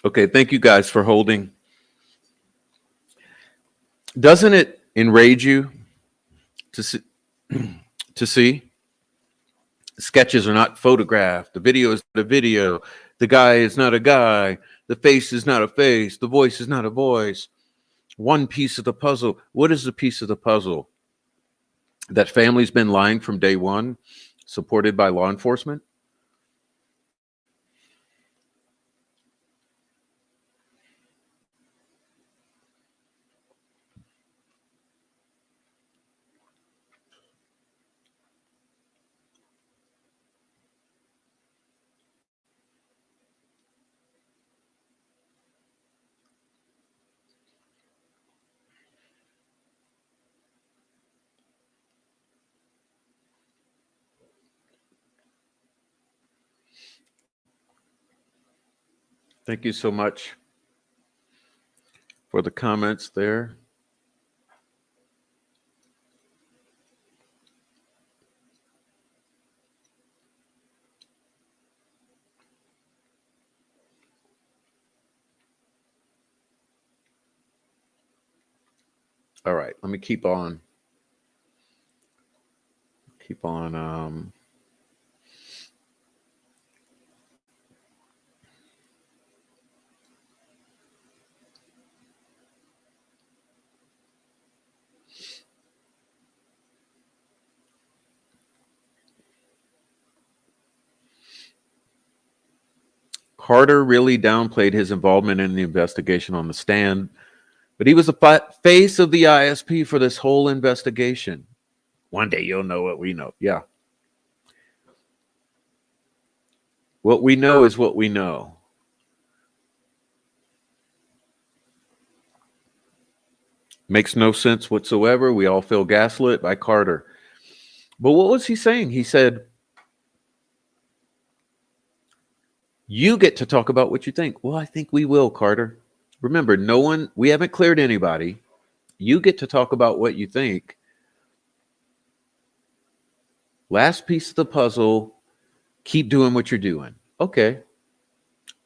Okay, thank you guys for holding. Doesn't it enrage you to see, to see sketches are not photographed, the video is not a video, the guy is not a guy, the face is not a face, the voice is not a voice. One piece of the puzzle. What is the piece of the puzzle? That family's been lying from day one, supported by law enforcement? Thank you so much for the comments there. All right, let me keep on. Keep on. Carter really downplayed his involvement in the investigation on the stand, but he was the face of the ISP for this whole investigation. One day you'll know what we know. Yeah. What we know is what we know. Makes no sense whatsoever. We all feel gaslit by Carter. But what was he saying? He said, you get to talk about what you think. Well, I think we will, Carter. Remember, we haven't cleared anybody. You get to talk about what you think. Last piece of the puzzle, keep doing what you're doing. Okay.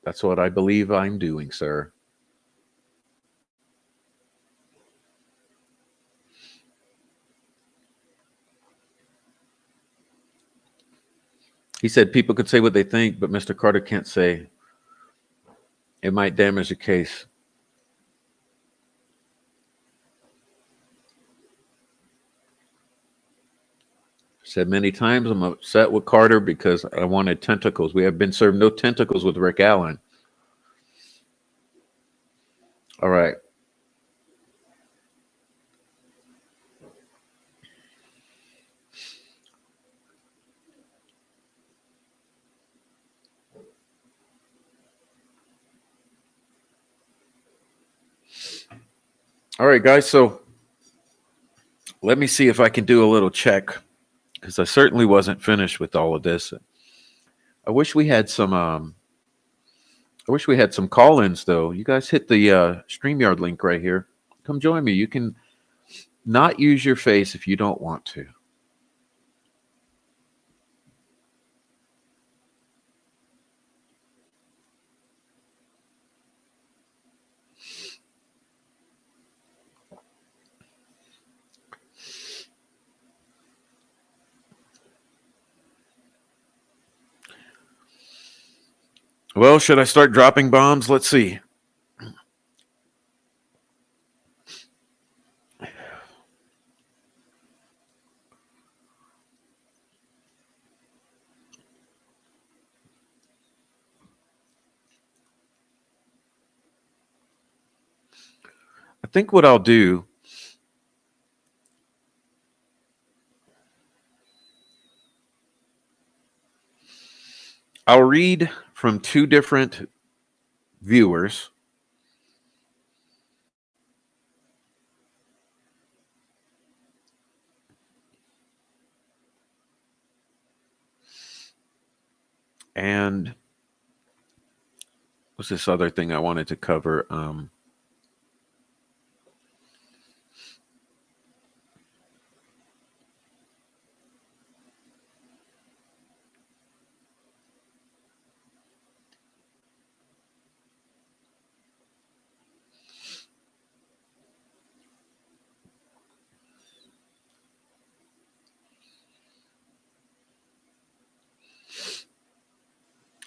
That's what I believe I'm doing, sir. He said people could say what they think, but Mr. Carter can't say. It might damage the case. Said many times, I'm upset with Carter because I wanted tentacles. We have been served no tentacles with Rick Allen. All right. All right, guys. So let me see if I can do a little check, because I certainly wasn't finished with all of this. I wish we had some. I wish we had some call-ins, though. You guys hit the StreamYard link right here. Come join me. You can not use your face if you don't want to. Well, should I start dropping bombs? Let's see. I think what I'll do, I'll read from two different viewers. And what's this other thing I wanted to cover?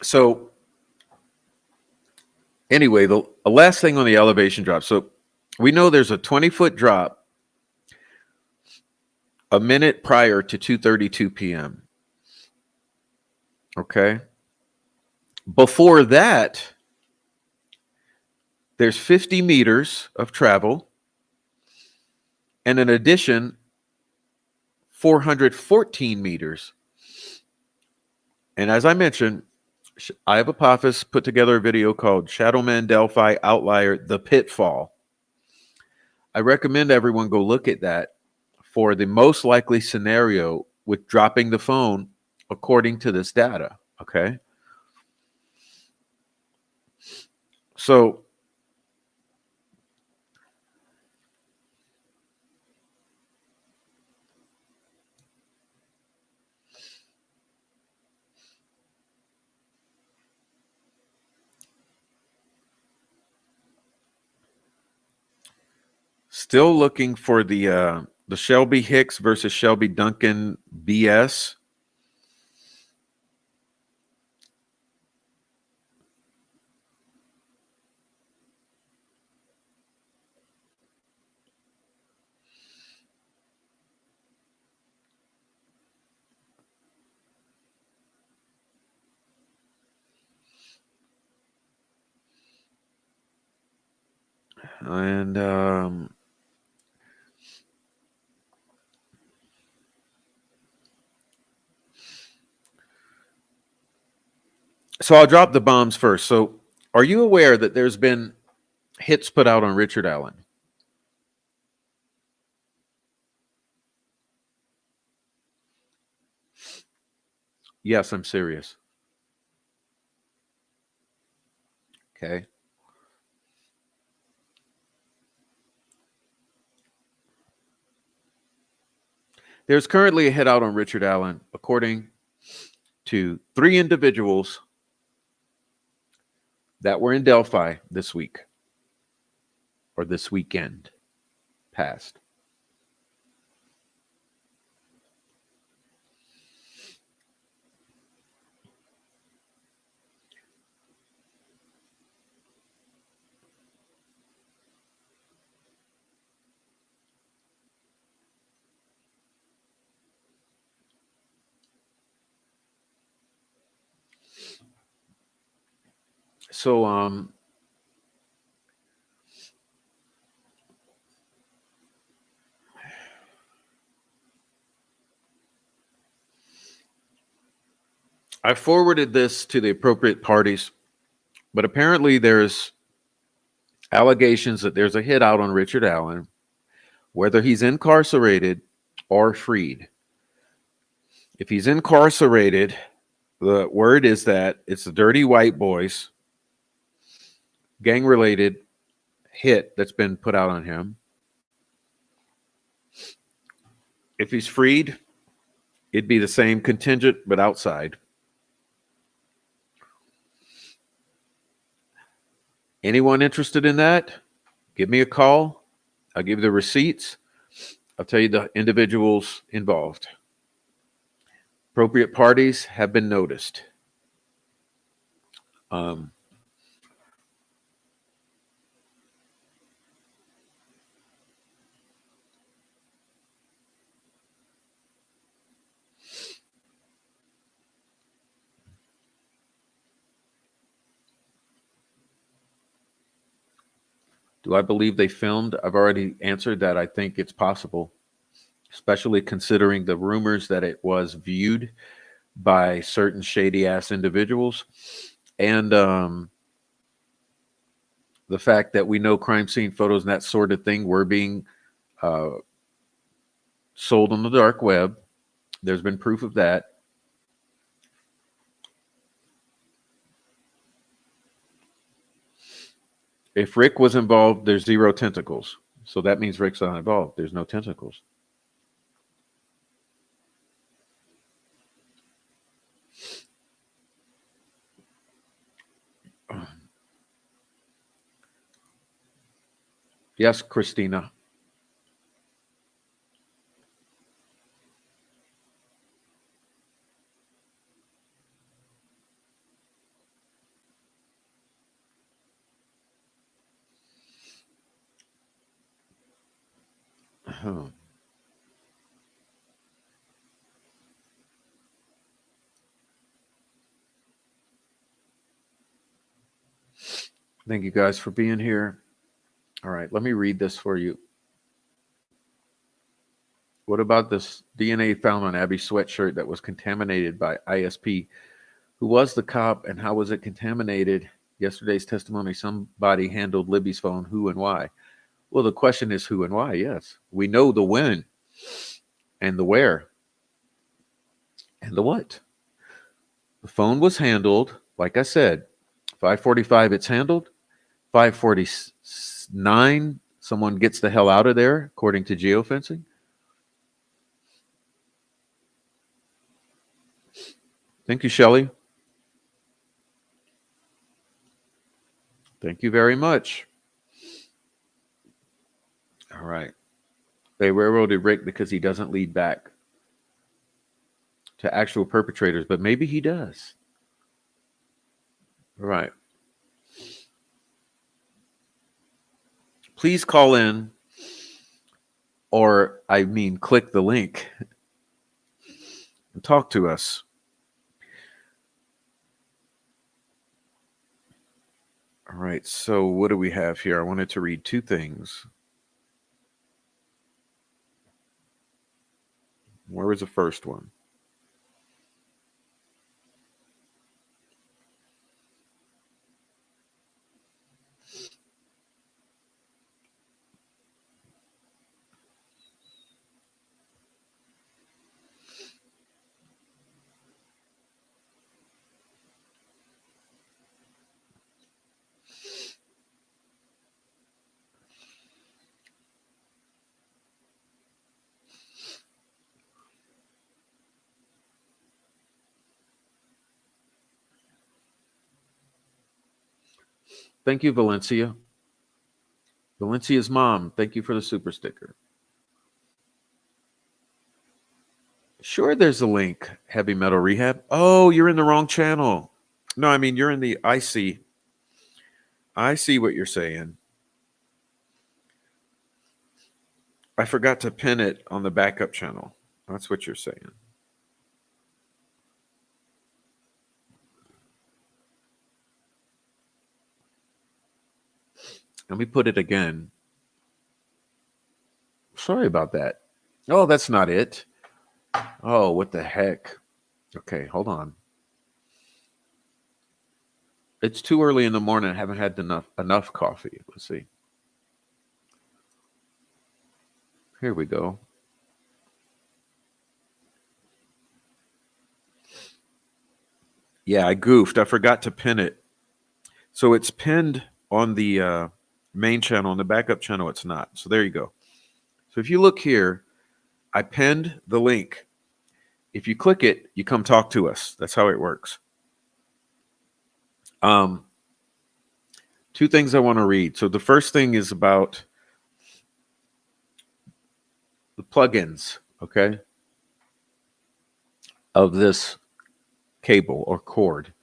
So anyway, the last thing on the elevation drop. So we know there's a 20-foot drop a minute prior to 2:32 p.m. Okay. Before that, there's 50 meters of travel, and in addition, 414 meters. And as I mentioned, I have Apophis put together a video called Shadowman Delphi Outlier, The Pitfall. I recommend everyone go look at that for the most likely scenario with dropping the phone according to this data, okay? So still looking for the Shelby Hicks versus Shelby Duncan BS. And so I'll drop the bombs first. So are you aware that there's been hits put out on Richard Allen? Yes, I'm serious. Okay. There's currently a hit out on Richard Allen, according to 3 individuals that were in Delphi this week or this weekend past. So I forwarded this to the appropriate parties, but apparently there's allegations that there's a hit out on Richard Allen, whether he's incarcerated or freed. If he's incarcerated, the word is that it's the Dirty White Boys gang-related hit that's been put out on him. If he's freed, it'd be the same contingent, but outside. Anyone interested in that? Give me a call. I'll give you the receipts. I'll tell you the individuals involved. Appropriate parties have been noticed. Um, do I believe they filmed? I've already answered that. I think it's possible, especially considering the rumors that it was viewed by certain shady ass individuals, and the fact that we know crime scene photos and that sort of thing were being uh, sold on the dark web. There's been proof of that. If Rick was involved, there's zero tentacles. So that means Rick's not involved. There's no tentacles. Yes, Christina. Huh. Thank you guys for being here. All right, let me read this for you. What about this DNA found on Abby's sweatshirt that was contaminated by ISP? Who was the cop and how was it contaminated? Yesterday's testimony, somebody handled Libby's phone. Who and why? Well, the question is who and why. Yes, we know the when and the where and the what. The phone was handled, like I said, 5:45 it's handled. 5:49 someone gets the hell out of there, according to geofencing. Thank you, Shelley. Thank you very much. All right. They railroaded Rick because he doesn't lead back to actual perpetrators, but maybe he does. All right. Please call in, or I mean, click the link and talk to us. All right. So, what do we have here? I wanted to read two things. Where was the first one? Thank you, Valencia. Valencia's mom, thank you for the super sticker. Sure, there's a link. Heavy Metal Rehab. Oh, you're in the wrong channel. No, I mean, you're in the. I see. I see what you're saying. I forgot to pin it on the backup channel. That's what you're saying. Let me put it again. Sorry about that. Oh, that's not it. Oh, what the heck? Okay, hold on. It's too early in the morning. I haven't had enough coffee. Let's see. Here we go. Yeah, I goofed. I forgot to pin it. So it's pinned on the main channel. On the backup channel, it's not. So there you go. So if you look here, I pinned the link. If you click it, you come talk to us. That's how it works. Two things I want to read. So the first thing is about the plugins, okay, of this cable or cord.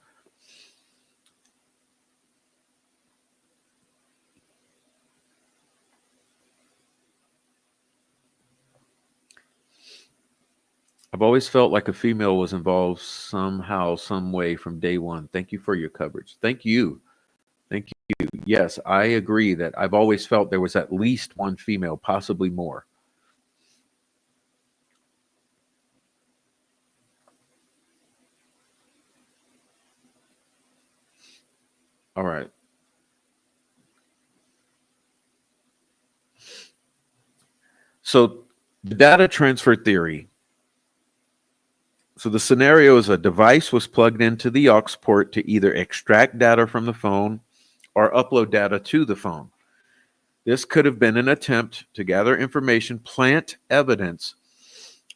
I've always felt like a female was involved somehow, some way from day one. Thank you for your coverage. Thank you. Thank you. Yes, I agree that I've always felt there was at least one female, possibly more. All right. So the data transfer theory. So the scenario is a device was plugged into the aux port to either extract data from the phone or upload data to the phone. This could have been an attempt to gather information, plant evidence,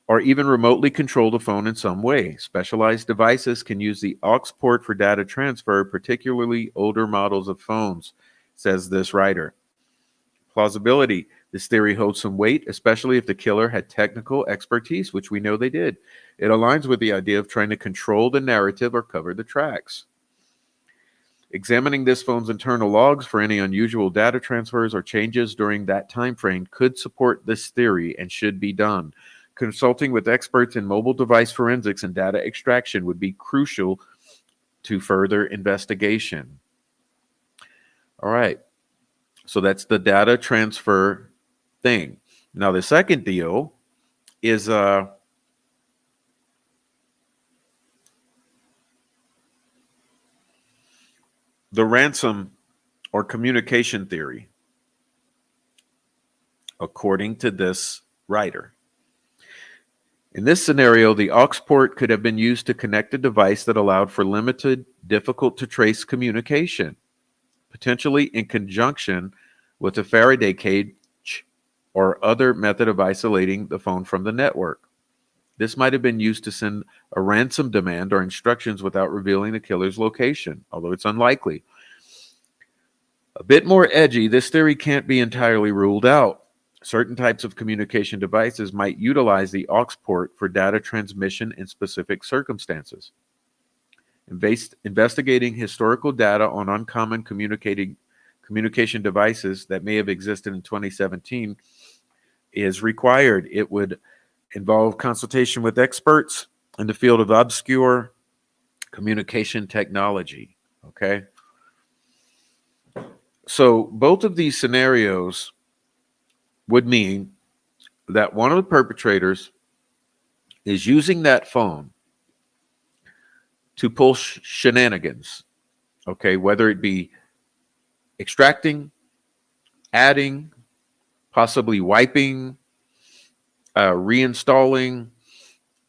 or even remotely control the phone in some way. Specialized devices can use the aux port for data transfer, particularly older models of phones, says this writer. Plausibility. This theory holds some weight, especially if the killer had technical expertise, which we know they did. It aligns with the idea of trying to control the narrative or cover the tracks. Examining this phone's internal logs for any unusual data transfers or changes during that time frame could support this theory and should be done. Consulting with experts in mobile device forensics and data extraction would be crucial to further investigation. All right. So that's the data transfer thing. Now, the second deal is the ransom or communication theory, according to this writer. In this scenario, the aux port could have been used to connect a device that allowed for limited, difficult to trace communication, potentially in conjunction with a Faraday cage or other method of isolating the phone from the network. This might have been used to send a ransom demand or instructions without revealing the killer's location, although it's unlikely. A bit more edgy, this theory can't be entirely ruled out. Certain types of communication devices might utilize the aux port for data transmission in specific circumstances. Investigating historical data on uncommon communication devices that may have existed in 2017 is required. It would involve consultation with experts in the field of obscure communication technology. Okay. So both of these scenarios would mean that one of the perpetrators is using that phone to pull shenanigans. Okay. Whether it be extracting, adding, possibly wiping, reinstalling,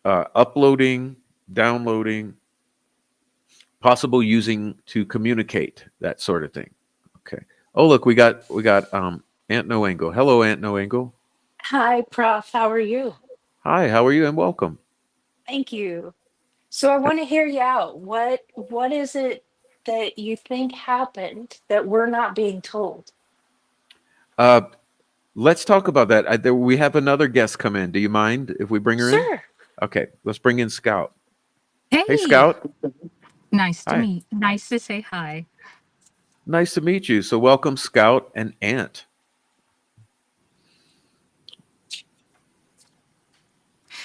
uploading, downloading, possible using to communicate, that sort of thing. Okay. Oh, look, we got Aunt No Angle. Hello, Aunt No Angle. Hi, Prof. How are you? Hi, how are you? And welcome. Thank you. So I want to hear you out. What is it that you think happened that we're not being told? Uh, let's talk about that. We have another guest come in. Do you mind if we bring her in? Sure. Okay, let's bring in Scout. Hey, Hey, Scout. Hi. nice to say hi. Nice to meet you. So welcome, Scout and Ant.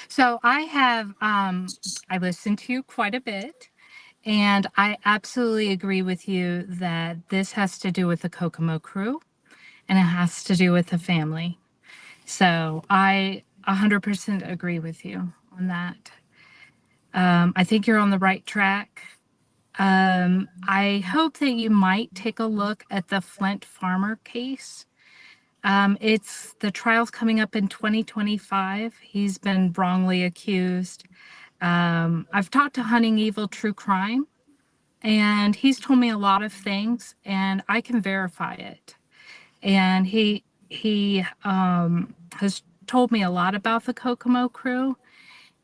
So I listened to you quite a bit, and I absolutely agree with you that this has to do with the Kokomo crew and it has to do with the family. So I 100% agree with you on that. I think you're on the right track. I hope that you might take a look at the Flint Farmer case. It's the trial's coming up in 2025. He's been wrongly accused. I've talked to Hunting Evil True Crime, and he's told me a lot of things, and I can verify it. And he has told me a lot about the Kokomo crew,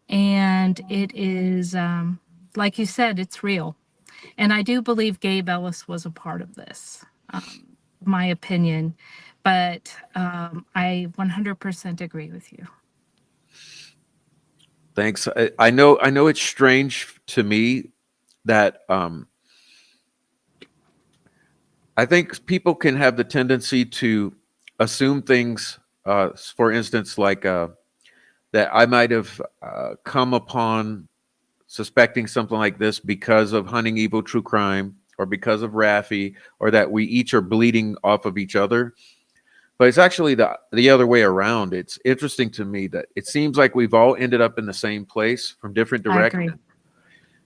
and it is like you said, it's real. And I do believe Gabe Ellis was a part of this, my opinion. But I 100% agree with you. Thanks. I know it's strange to me that I think people can have the tendency to assume things. For instance, like that I might have come upon suspecting something like this because of Hunting Evil True Crime or because of Rafi, or that we each are bleeding off of each other. But it's actually the other way around. It's interesting to me that it seems like we've all ended up in the same place from different I agree. directions.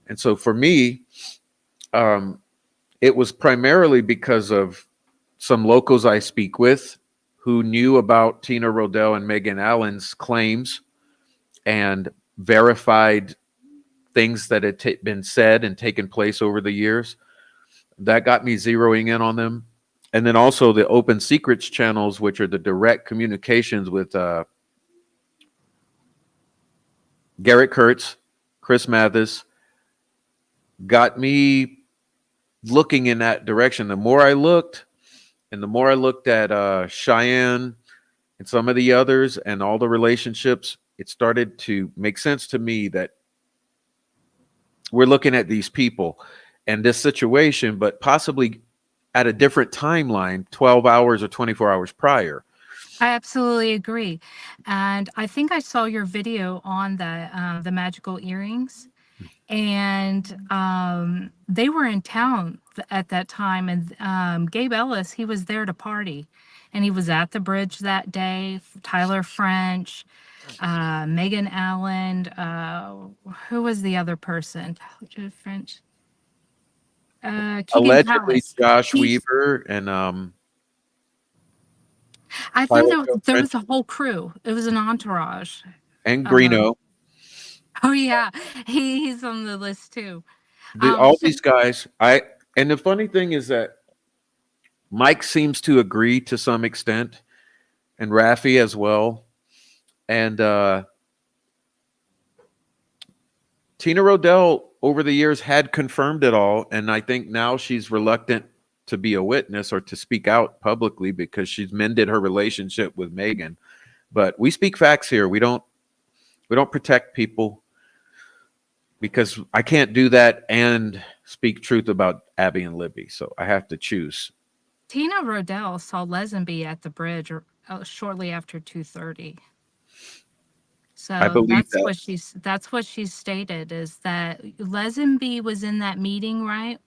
And so for me, it was primarily because of some locals I speak with who knew about Tina Rodell and Megan Allen's claims and verified things that had been said and taken place over the years. That got me zeroing in on them. And then also the open secrets channels, which are the direct communications with Garrett Kurtz, Chris Mathis, got me looking in that direction. The more I looked, and the more I looked at Cheyenne and some of the others and all the relationships, it started to make sense to me that we're looking at these people and this situation, but possibly at a different timeline, 12 hours or 24 hours prior. I absolutely agree. And I think I saw your video on the magical earrings. And they were in town at that time. And Gabe Ellis, he was there to party. And he was at the bridge that day. Tyler French, Megan Allen. Who was the other person? Tyler French. Keegan Allegedly, Palace. Josh He's, Weaver and I think Tyler there French was a whole crew. It was an entourage. and Um, Greeno. oh yeah, he's on the list too. All So these guys. And the funny thing is that Mike seems to agree to some extent, and Rafi as well. And Tina Rodell over the years had confirmed it all, and I think now she's reluctant to be a witness or to speak out publicly because she's mended her relationship with Megan. But we speak facts here. We don't protect people, because I can't do that and speak truth about Abby and Libby. So I have to choose. Tina Rodell saw Lesenby at the bridge shortly after 2:30. I So believe that. that's what she stated, is that Lesenby was in that meeting, right?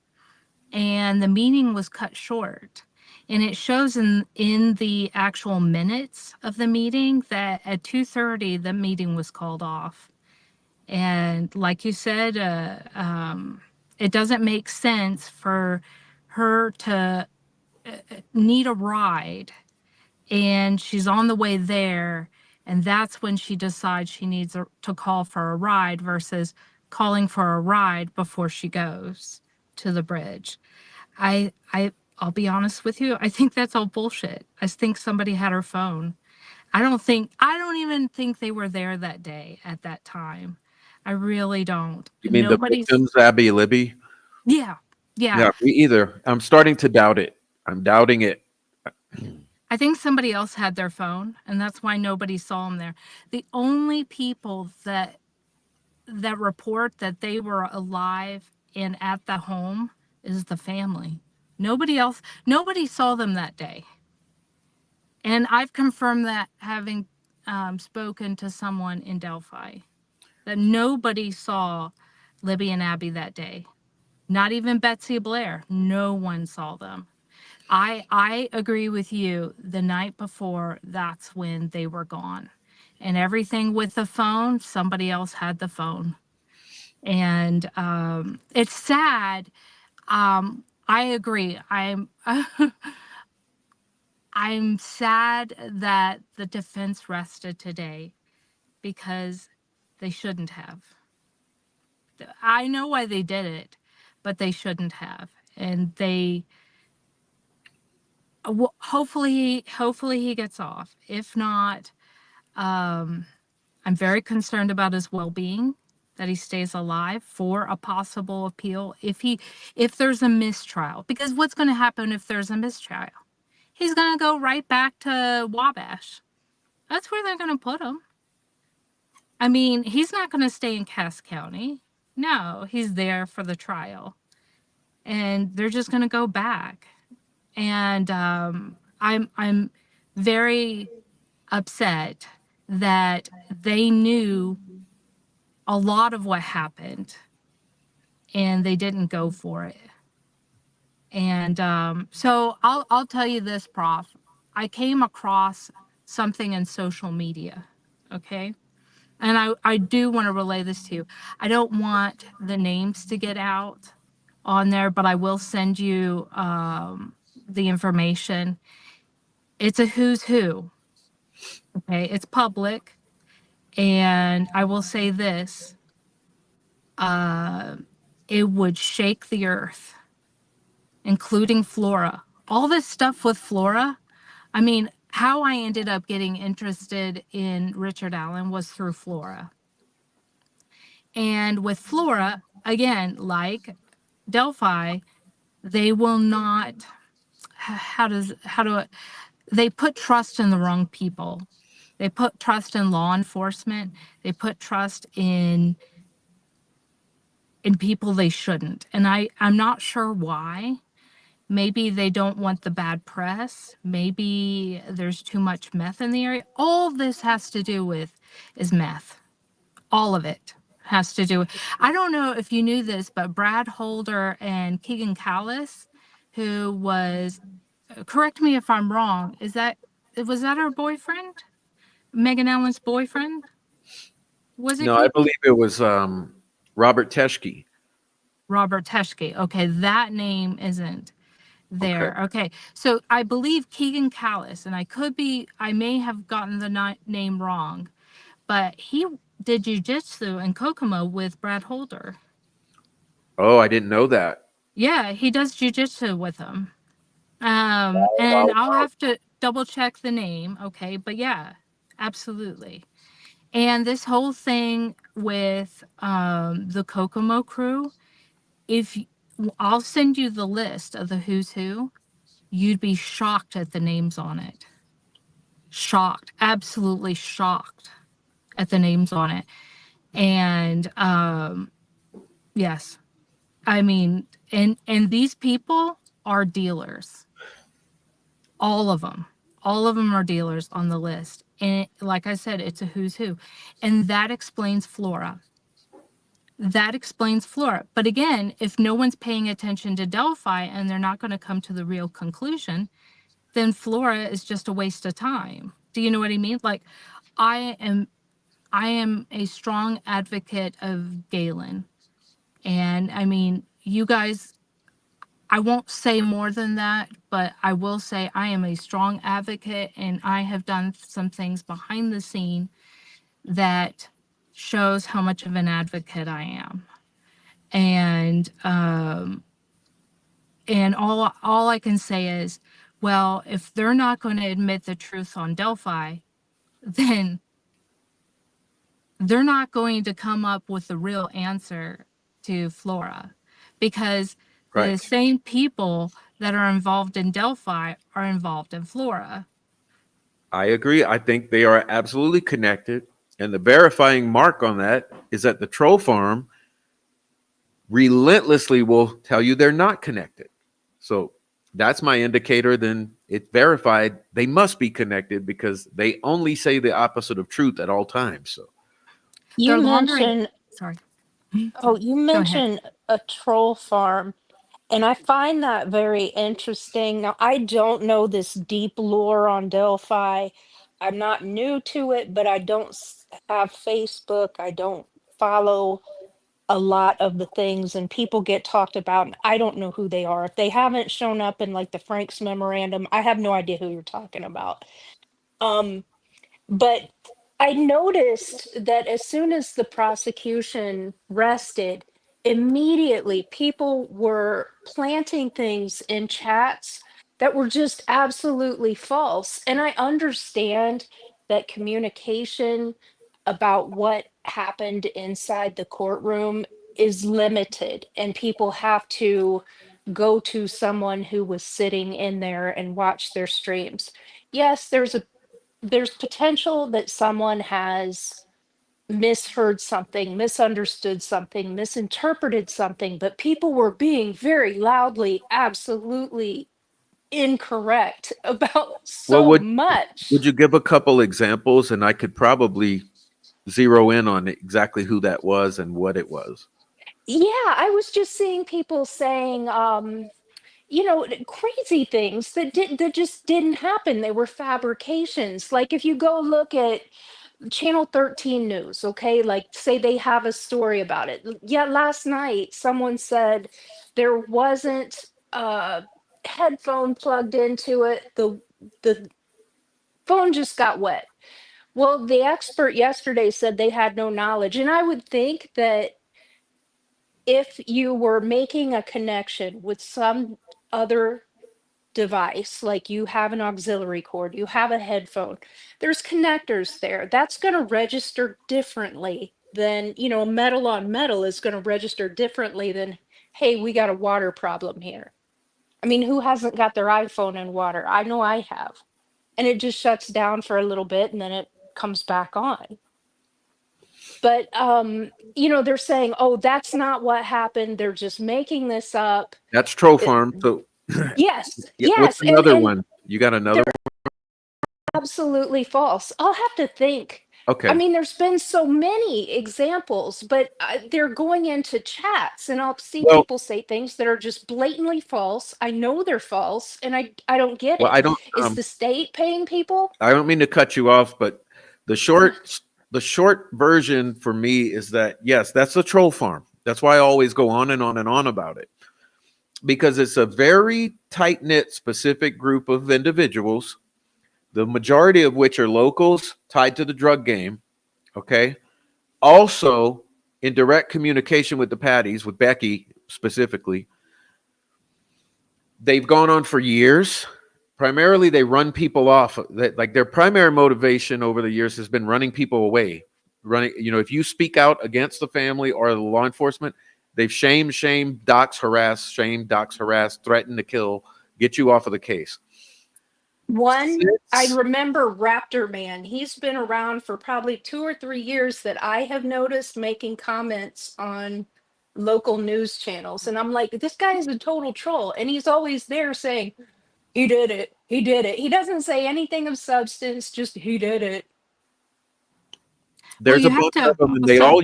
And the meeting was cut short. And it shows in the actual minutes of the meeting that at 2:30 the meeting was called off. And like you said, it doesn't make sense for her to need a ride, and she's on the way there, and that's when she decides she needs to call for a ride versus calling for a ride before she goes to the bridge. I'll be honest with you, I think that's all bullshit. I think somebody had her phone. I don't even think they were there that day at that time. I really don't. You mean the Nobody's victims, Abby and Libby? Yeah. Yeah. Yeah, me either. I'm starting to doubt it. I'm doubting it. I think somebody else had their phone, and that's why nobody saw them there. The only people that report that they were alive and at the home is the family. Nobody saw them that day. And I've confirmed that, having spoken to someone in Delphi, that nobody saw Libby and Abby that day. Not even Betsy Blair. No one saw them. I agree with you. The night before, that's when they were gone. And everything with the phone, somebody else had the phone. And it's sad. I agree. I'm sad that the defense rested today, because they shouldn't have. I know why they did it, but they shouldn't have. And they hopefully he gets off. If not, I'm very concerned about his well-being, that he stays alive for a possible appeal if there's a mistrial. Because what's going to happen if there's a mistrial? He's going to go right back to Wabash. That's where they're going to put him. I mean, he's not going to stay in Cass County. No, he's there for the trial. And they're just going to go back. And I'm very upset that they knew a lot of what happened and they didn't go for it. And so I'll tell you this, Prof. I came across something in social media, okay? And I do want to relay this to you. I don't want the names to get out on there, but I will send you the information. It's a who's who, okay? It's public. And I will say this, it would shake the earth, including Flora. All this stuff with Flora, I mean, how I ended up getting interested in Richard Allen was through Flora. And with Flora, again, like Delphi, they will not, they put trust in the wrong people. They put trust in law enforcement. They put trust in people they shouldn't. And I'm not sure why. Maybe they don't want the bad press. Maybe there's too much meth in the area. All this has to do with is meth. All of it has to do with. I don't know if you knew this, but Brad Holder and Keegan Callis, who was, correct me if I'm wrong, was that her boyfriend? Megan Allen's boyfriend? Was it No, I believe it was Robert Teschke. Robert Teschke? Okay, that name isn't there. Okay. So I believe Keegan Callis, and I may have gotten the name wrong, but he did jujitsu in Kokomo with Brad Holder. Oh, I didn't know that. Yeah, he does jujitsu with him. And I'll have to double check the name. Okay. But yeah, absolutely. And this whole thing with the Kokomo crew, I'll send you the list of the who's who, you'd be shocked at the names on it. Shocked, absolutely shocked at the names on it. And yes, I mean, and these people are dealers. All of them are dealers on the list. And like I said, it's a who's who. And that explains Flora. But again, if no one's paying attention to Delphi and they're not going to come to the real conclusion, then Flora is just a waste of time. Do you know what I mean? Like, I am a strong advocate of Galen. And I mean, you guys, I won't say more than that, but I will say I am a strong advocate, and I have done some things behind the scene that shows how much of an advocate I am. And all I can say is, well, if they're not going to admit the truth on Delphi, then they're not going to come up with the real answer to Flora, because the same people that are involved in Delphi are involved in Flora. I agree. I think they are absolutely connected. And the verifying mark on that is that the troll farm relentlessly will tell you they're not connected. So that's my indicator. Then it's verified. They must be connected because they only say the opposite of truth at all times. So You They're laundering. mentioned, Sorry. oh, you Go ahead. mentioned a troll farm, and I find that very interesting. Now, I don't know this deep lore on Delphi. I'm not new to it, but I don't have Facebook. I don't follow a lot of the things, and people get talked about, and I don't know who they are. If they haven't shown up in like the Frank's memorandum, I have no idea who you're talking about. But I noticed that as soon as the prosecution rested, immediately people were planting things in chats that were just absolutely false. And I understand that communication about what happened inside the courtroom is limited, and people have to go to someone who was sitting in there and watch their streams. Yes, there's potential that someone has misheard something, misunderstood something, misinterpreted something, but people were being very loudly, absolutely incorrect about Well, so would much. you give a couple examples, and I could probably zero in on exactly who that was and what it was. Yeah, I was just seeing people saying, crazy things that just didn't happen. They were fabrications. Like if you go look at Channel 13 News, okay, like say they have a story about it. Yeah, last night someone said there wasn't a headphone plugged into it. The phone just got wet. Well, the expert yesterday said they had no knowledge. And I would think that if you were making a connection with some other device, like you have an auxiliary cord, you have a headphone, there's connectors there. That's going to register differently than, metal on metal is going to register differently than, hey, we got a water problem here. I mean, who hasn't got their iPhone in water? I know I have. And it just shuts down for a little bit and then it comes back on. But they're saying, oh, that's not what happened. They're just making this up. That's Troll It- Farm. So, yes, yeah, what's yes. another And one? You got another they're one? absolutely false. I'll have to think. I Okay. mean, there's been so many examples, but they're going into chats, and I'll see Well, people say things that are just blatantly false. I know they're false, and I don't get well, it. Is the state paying people? I don't mean to cut you off, but the short version for me is that yes, that's a troll farm. That's why I always go on and on and on about it, because it's a very tight knit, specific group of individuals, the majority of which are locals tied to the drug game. Okay. Also, in direct communication with the Patties, with Becky specifically, they've gone on for years. Primarily, they run people off. Like their primary motivation over the years has been running people away. Running, if you speak out against the family or the law enforcement, they've shame, dox, harass, threaten to kill, get you off of the case. One, I Since- remember Raptor Man. He's been around for probably 2 or 3 years that I have noticed making comments on local news channels. And I'm like, this guy is a total troll. And he's always there saying, he did it. He did it. He doesn't say anything of substance, just he did it. There's you a have bunch to. of them, and So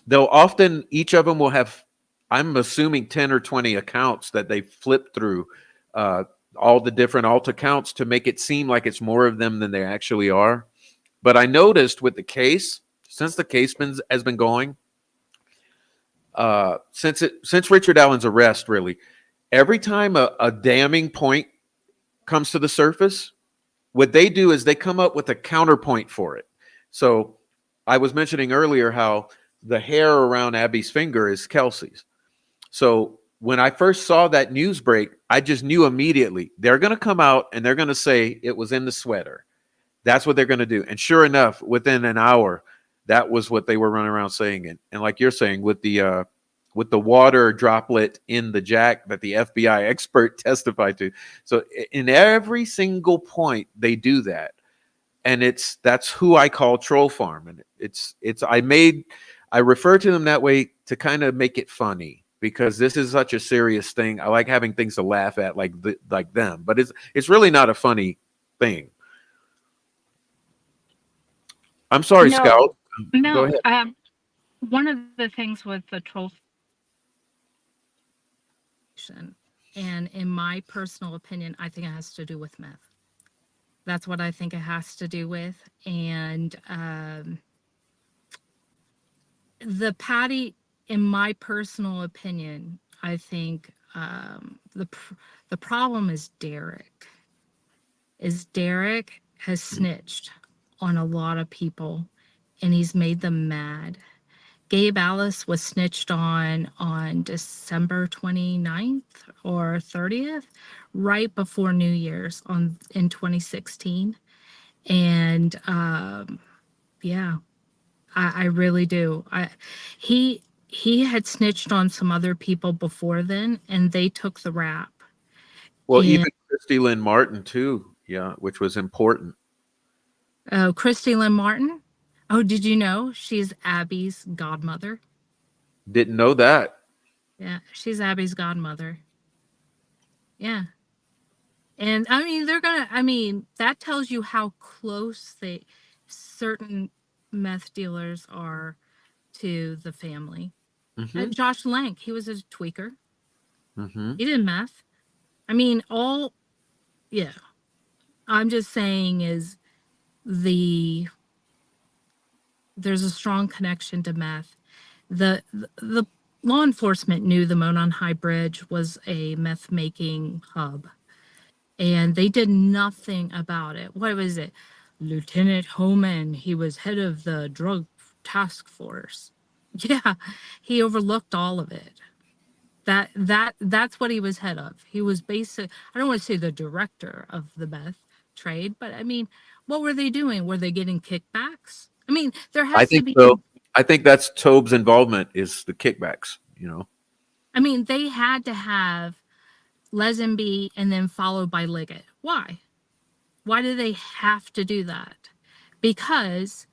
they'll often, each of them will have, I'm assuming 10 or 20 accounts that they flip through all the different alt accounts to make it seem like it's more of them than they actually are. But I noticed with the case, since the case has been going, since Richard Allen's arrest, really, every time a damning point comes to the surface, what they do is they come up with a counterpoint for it. So I was mentioning earlier how the hair around Abby's finger is Kelsey's. So when I first saw that news break, I just knew immediately they're going to come out and they're going to say it was in the sweater. That's what they're going to do. And sure enough, within an hour, that was what they were running around saying. And like you're saying, with the water droplet in the jack that the FBI expert testified to. So in every single point, they do that. And that's who I call Troll Farm. And I refer to them that way to kind of make it funny, because this is such a serious thing. I like having things to laugh at like them, but it's really not a funny thing. I'm sorry, No. Scout. Go no, ahead. one of the things with the troll, and in my personal opinion, I think it has to do with meth. That's what I think it has to do with. And the Patty, in my personal opinion, I think the problem is Derek. Derek has snitched on a lot of people, and he's made them mad. Gabe Alice was snitched on December 29th or 30th, right before New Year's in 2016. And yeah, I really do. He had snitched on some other people before then, and they took the rap. Well, And even Christy Lynn Martin too. Yeah, which was important. Christy Lynn Martin. Oh, did you know she's Abby's godmother? Didn't know that. Yeah, she's Abby's godmother. Yeah. And I mean, that tells you how close certain meth dealers are to the family. Mm-hmm. Josh Lank, he was a tweaker. Mm-hmm. He did meth. I mean, yeah. I'm just saying there's a strong connection to meth. The law enforcement knew the Monon High Bridge was a meth making hub, and they did nothing about it. What was it? Lieutenant Homan, he was head of the drug task force. Yeah, he overlooked all of it. That's what he was head of. He was I don't want to say the director of the meth trade, but I mean, what were they doing? Were they getting kickbacks? I mean, there I has to think be. so. I think that's Tobe's involvement is the kickbacks. You know. I mean, they had to have Lesenby and then followed by Liggett. Why? Why do they have to do that? Because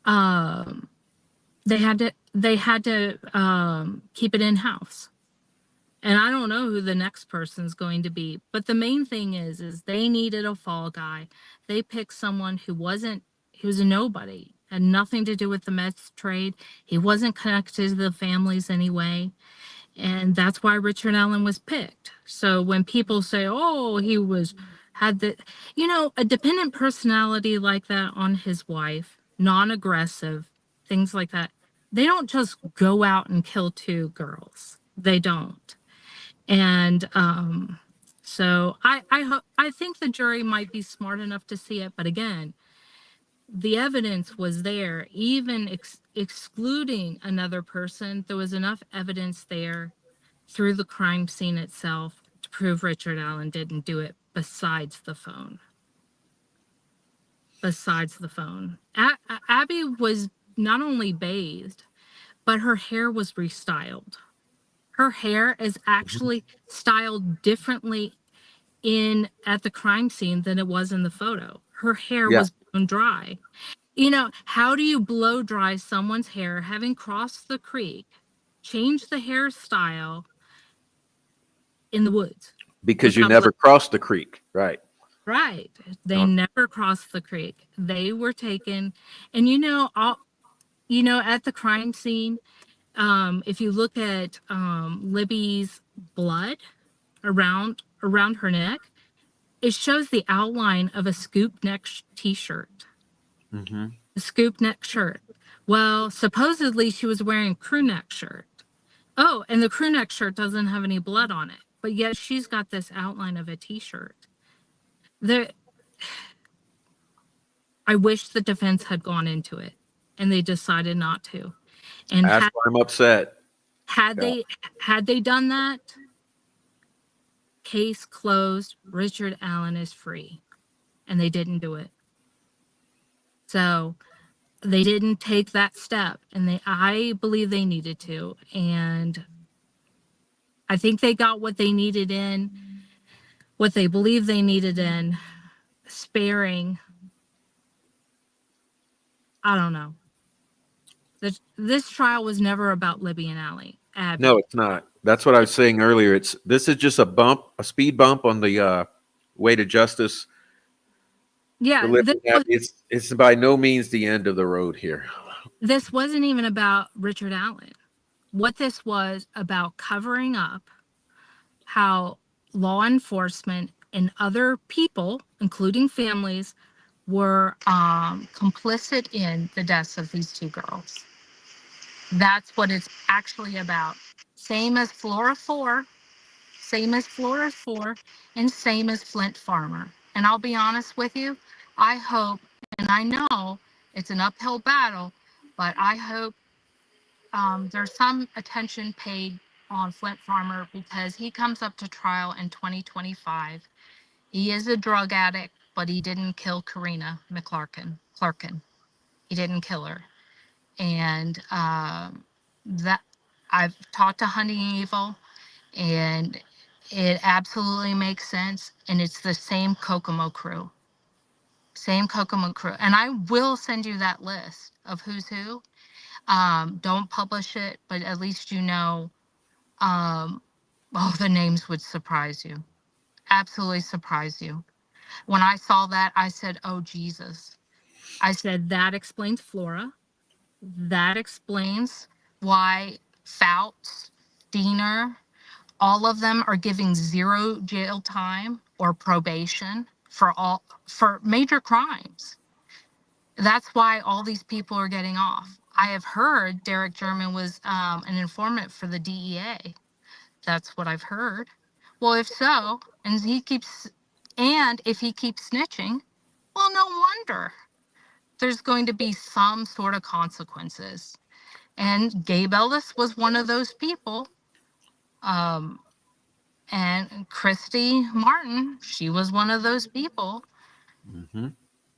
they had to keep it in house. And I don't know who the next person's going to be, but the main thing is they needed a fall guy. They picked someone who was a nobody, had nothing to do with the meth trade. He wasn't connected to the families anyway. And that's why Richard Allen was picked. So when people say, oh, had a dependent personality like that on his wife, non-aggressive, things like that, they don't just go out and kill two girls. They don't. And so I think the jury might be smart enough to see it. But again, the evidence was there, even excluding another person. There was enough evidence there through the crime scene itself to prove Richard Allen didn't do it besides the phone. Abby was not only bathed, but her hair was restyled. Her hair is actually styled differently at the crime scene than it was in the photo. Her hair Yeah. was blown dry. How do you blow dry someone's hair having crossed the creek, change the hairstyle in the woods? Because you Without never crossed the creek, right? Right. They never crossed the creek. They were taken. And at the crime scene, if you look at Libby's blood around her neck, it shows the outline of a scoop neck t-shirt. Mm-hmm. A scoop neck shirt. Well, supposedly she was wearing a crew neck shirt. Oh, and the crew neck shirt doesn't have any blood on it, but yet she's got this outline of a t-shirt. I wish the defense had gone into it, and they decided not to. And That's why I'm upset. had Yeah. they done that, case closed. Richard Allen is free, and they didn't do it. So they didn't take that step, and I believe they needed to, and I think they got what they needed in, what they believe they needed in, sparing. I don't know. This trial was never about Libby and Abby. No, it's not. That's what I was saying earlier. This is just a speed bump on the way to justice. Yeah, For Libby and Abby. It's by no means the end of the road here. this wasn't even about Richard Allen. What this was about covering up how law enforcement and other people, including families, were complicit in the deaths of these two girls. That's what it's actually about. Same as Flora 4, same as Flora 4, and same as Flint Farmer. And I'll be honest with you, I hope, and I know it's an uphill battle, but I hope there's some attention paid on Flint Farmer because he comes up to trial in 2025. He is a drug addict, but he didn't kill Karina Clarkin. He didn't kill her. And that I've talked to Hunting Evil, and it absolutely makes sense. And it's the same Kokomo crew. Same Kokomo crew. And I will send you that list of who's who. Don't publish it, but at least you know. The names would surprise you. absolutely surprise you. When I saw that, I said, oh, Jesus. I said, that explains Flora. That explains why Fouts, Diener, all of them are giving 0 jail time or probation for major crimes. That's why all these people are getting off. I have heard Derek German was an informant for the DEA. That's what I've heard. Well, if so, and if he keeps snitching, well, no wonder there's going to be some sort of consequences. And Gabe Ellis was one of those people. Um, and Christy Martin, she was one of those people. Mm-hmm.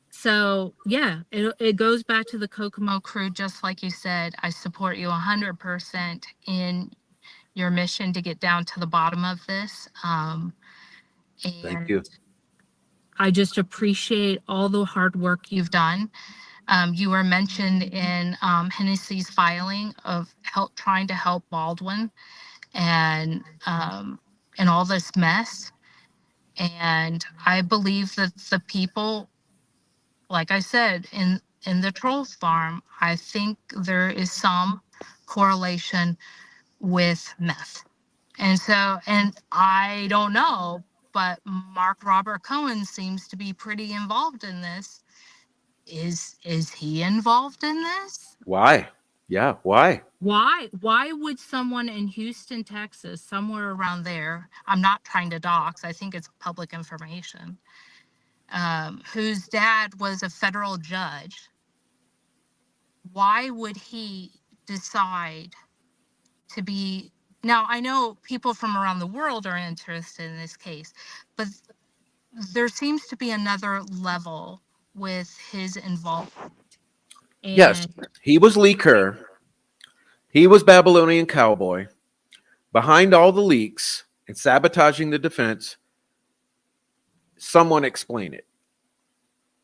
So yeah, it goes back to the Kokomo crew, just like you said. I support you 100% in your mission to get down to the bottom of this. Thank And you. I just appreciate all the hard work you've done. You were mentioned in Hennessy's filing of trying to help Baldwin and all this mess. And I believe that the people, like I said, in the troll farm, I think there is some correlation with meth. And I don't know, but Mark Robert Cohen seems to be pretty involved in this. Is he involved in this? Why? Yeah, why? Why would someone in Houston, Texas, somewhere around there, I'm not trying to dox, I think it's public information, whose dad was a federal judge, why would he decide to be, now I know people from around the world are interested in this case, but there seems to be another level with his involvement. Yes, And he was Lee Kerr. He was Babylonian Cowboy. Behind all the leaks and sabotaging the defense, someone explain it.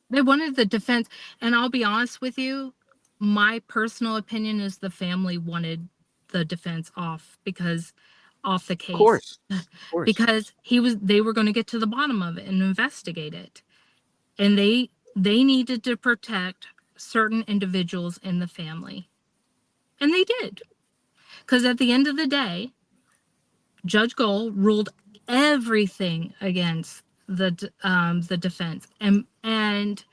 they wanted the defense, and I'll be honest with you, my personal opinion is the family wanted the defense off the Of case course. Of course. because they were going to get to the bottom of it and investigate it. And they needed to protect certain individuals in the family. And they did. Because at the end of the day, Judge Gold ruled everything against the defense. And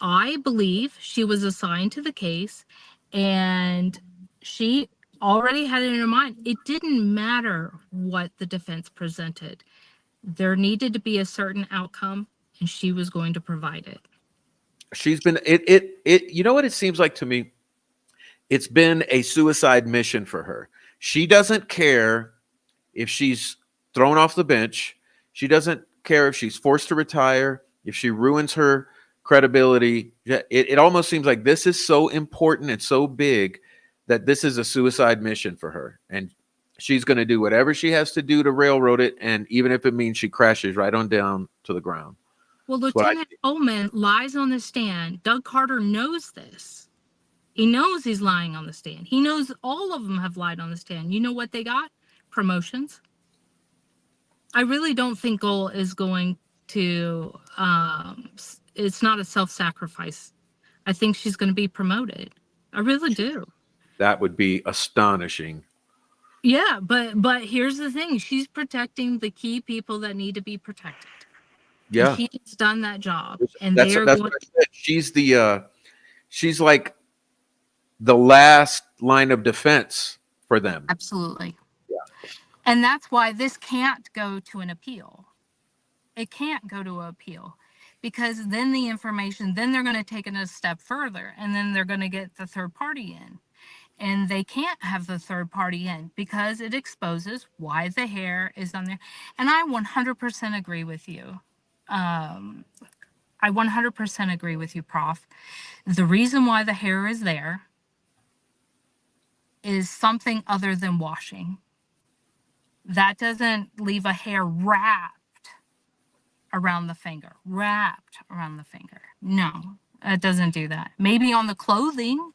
I believe she was assigned to the case, and she already had it in her mind. It didn't matter what the defense presented. There needed to be a certain outcome, and she was going to provide it. She's been it you know what it seems like to me? It's been a suicide mission for her. She doesn't care if she's thrown off the bench. She doesn't care if she's forced to retire, if she ruins her credibility. It almost seems like this is so important and so big that this is a suicide mission for her. And she's going to do whatever she has to do to railroad it. And even if it means she crashes right on down to the ground. Well, Lieutenant Ullman lies on the stand. Doug Carter knows this. He knows he's lying on the stand. He knows all of them have lied on the stand. You know what they got? Promotions. I really don't think Goal is going to, it's not a self-sacrifice. I think she's going to be promoted. I really do. That would be astonishing. Yeah, but here's the thing. She's protecting the key people that need to be protected. Yeah. And she's done that job. And That's what I said. She's like the last line of defense for them. Absolutely. Yeah. And that's why this can't go to an appeal. It can't go to an appeal because then the information, then they're going to take it a step further and then they're going to get the third party in. And they can't have the third party in because it exposes why the hair is on there. And I 100% agree with you. I 100% agree with you, Prof. The reason why the hair is there is something other than washing. That doesn't leave a hair wrapped around the finger. No, it doesn't do that. Maybe on the clothing,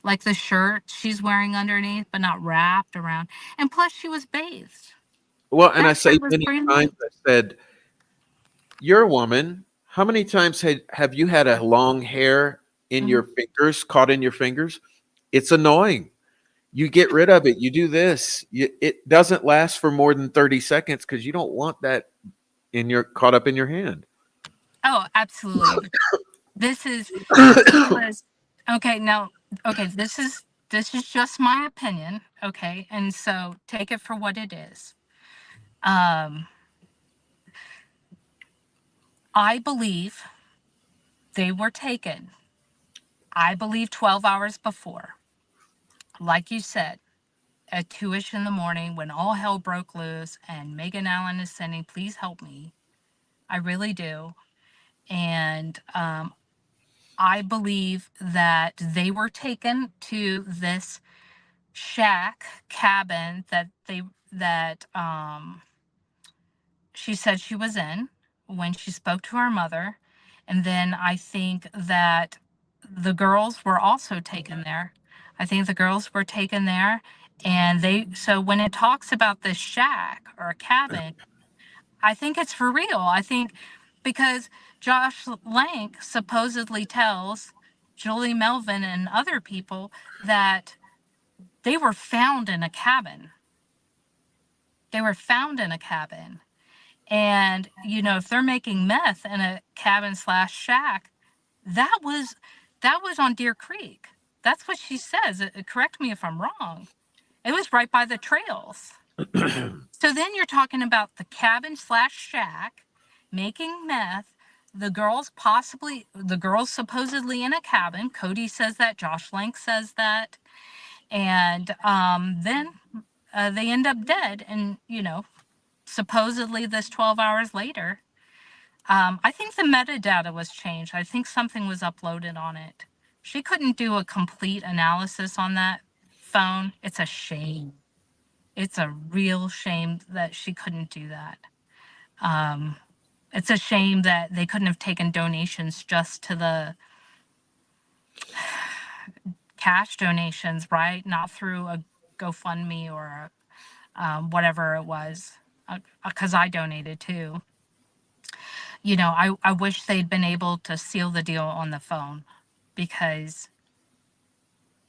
like the shirt she's wearing underneath, but not wrapped around. And plus, she was bathed. Well, and I say many times, I said, you're a woman. How many times have you had a long hair in your fingers, caught in your fingers? It's annoying. You get rid of it. You do this. It doesn't last for more than 30 seconds because you don't want that caught up in your hand. Oh, absolutely. This is was okay. Now, okay, this is just my opinion. Okay, and so take it for what it is. Um, I believe they were taken. I believe 12 hours before, like you said, at 2ish in the morning when all hell broke loose and Megan Allen is sending, please help me. I really do. And I believe that they were taken to this shack cabin that she said she was in when she spoke to her mother. And then I think that the girls were also taken there. I think the girls were taken there. And so when it talks about this shack or a cabin, I think it's for real. I think because Josh Lank supposedly tells Julie Melvin and other people that they were found in a cabin. They were found in a cabin. And, if they're making meth in a cabin slash shack, that was on Deer Creek. That's what she says. Correct me if I'm wrong. It was right by the trails. So then you're talking about the cabin slash shack making meth. The girls supposedly in a cabin. Cody says that. Josh Lank says that. And then they end up dead. And, supposedly this 12 hours later, I think the metadata was changed. I think something was uploaded on it. She couldn't do a complete analysis on that phone. It's a shame. It's a real shame that she couldn't do that. It's a shame that they couldn't have taken donations just to the cash donations, right? Not through a GoFundMe or whatever it was, because I donated too. I wish they'd been able to seal the deal on the phone because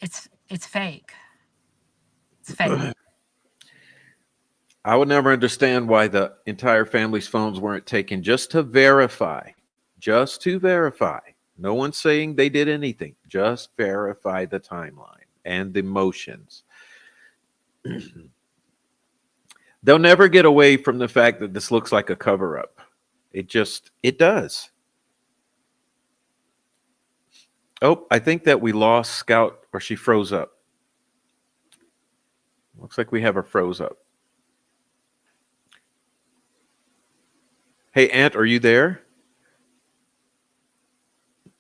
it's fake. It's fake. I would never understand why the entire family's phones weren't taken just to verify. Just to verify. No one's saying they did anything. Just verify the timeline and the motions. They'll never get away from the fact that this looks like a cover-up. It does. Oh, I think that we lost Scout, or she froze up. Looks like we have her froze up. Hey, Ant, are you there?